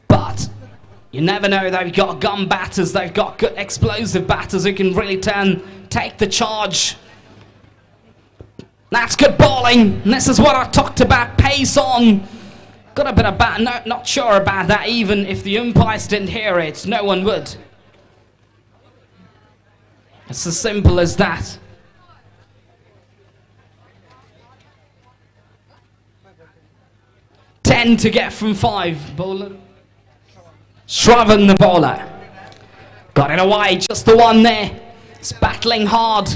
But you never know, they've got gun batters, they've got good explosive batters who can really take the charge. That's good bowling. And this is what I talked about. Pace on. Got a bit of bat. No, not sure about that. Even if the umpires didn't hear it, no one would. It's as simple as that. Ten to get from 5. Bowler. Shravan the bowler. Got it away. Just the one there. It's battling hard.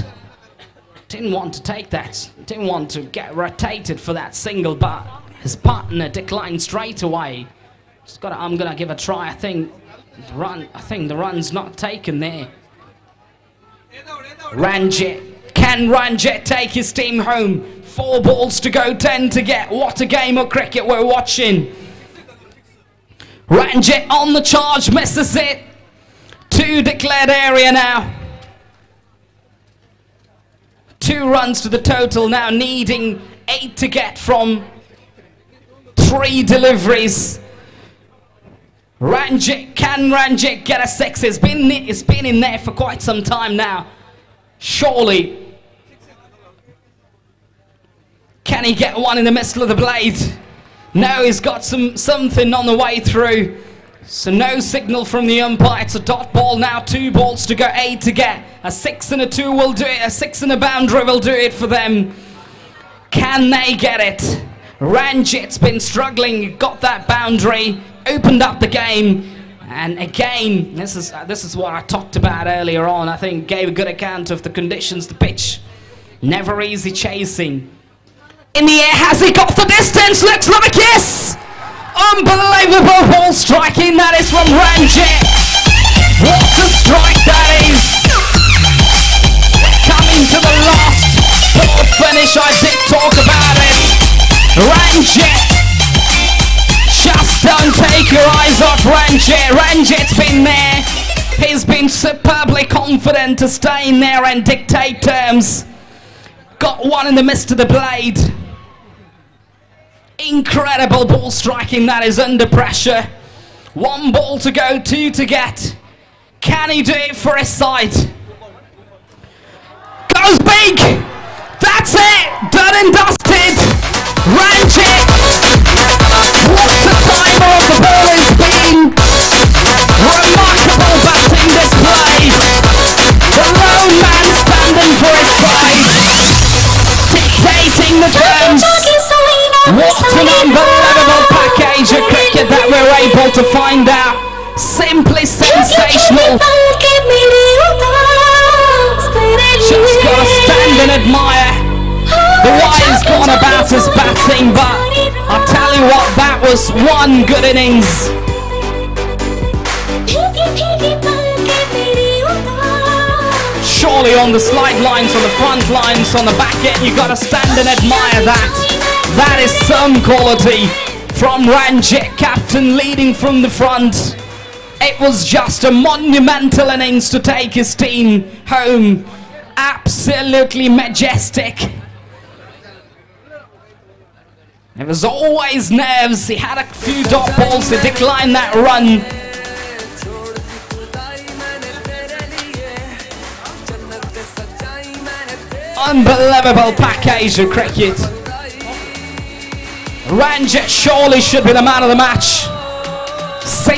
Didn't want to take that. Didn't want to get rotated for that single, but his partner declined straight away. I'm gonna give a try. I think the run's not taken there. Ranjit. Can Ranjit take his team home? 4 balls to go, 10 to get. What a game of cricket we're watching. Ranjit on the charge, misses it. 2 declared area now. 2 runs to the total now, needing 8 to get from 3 deliveries. Ranjit, can Ranjit get a 6? It's been in there for quite some time now. Surely. Can he get one in the middle of the blade? No, he's got something on the way through. So no signal from the umpire. It's a dot ball now. 2 balls to go, 8 to get. A 6 and a 2 will do it. A 6 and a boundary will do it for them. Can they get it? Ranjit's been struggling. Got that boundary. Opened up the game. And again, this is what I talked about earlier on. I think gave a good account of the conditions, the pitch. Never easy chasing. In the air, has he got the distance? Looks like yes! Unbelievable ball striking, that is from Ranjit. What a strike that is. Coming to the last ball finish, I did talk about it. Ranjit. Just don't take your eyes off Ranjit. Ranjit's been there. He's been superbly confident to stay in there and dictate terms. Got one in the midst of the blade. Incredible ball striking, that is under pressure. 1 ball to go, 2 to get. Can he do it for his side? Goes big! That's it! Done and dusted! Ranjit! What a timer of the ball has been! Remarkable batting display! The lone man standing for his side! Dictating the terms! What an unbelievable package of cricket that we're able to find out. Simply sensational. Just gotta stand and admire the way he's gone about his batting, but I'll tell you what, that was one good innings. Surely on the slide lines, on the front lines, on the back end, you gotta stand and admire that. That is some quality from Ranjit, captain leading from the front. It was just a monumental innings to take his team home. Absolutely majestic. It was always nerves. He had a few dot balls to decline that run. Unbelievable package of cricket. Ranjit surely should be the man of the match. Single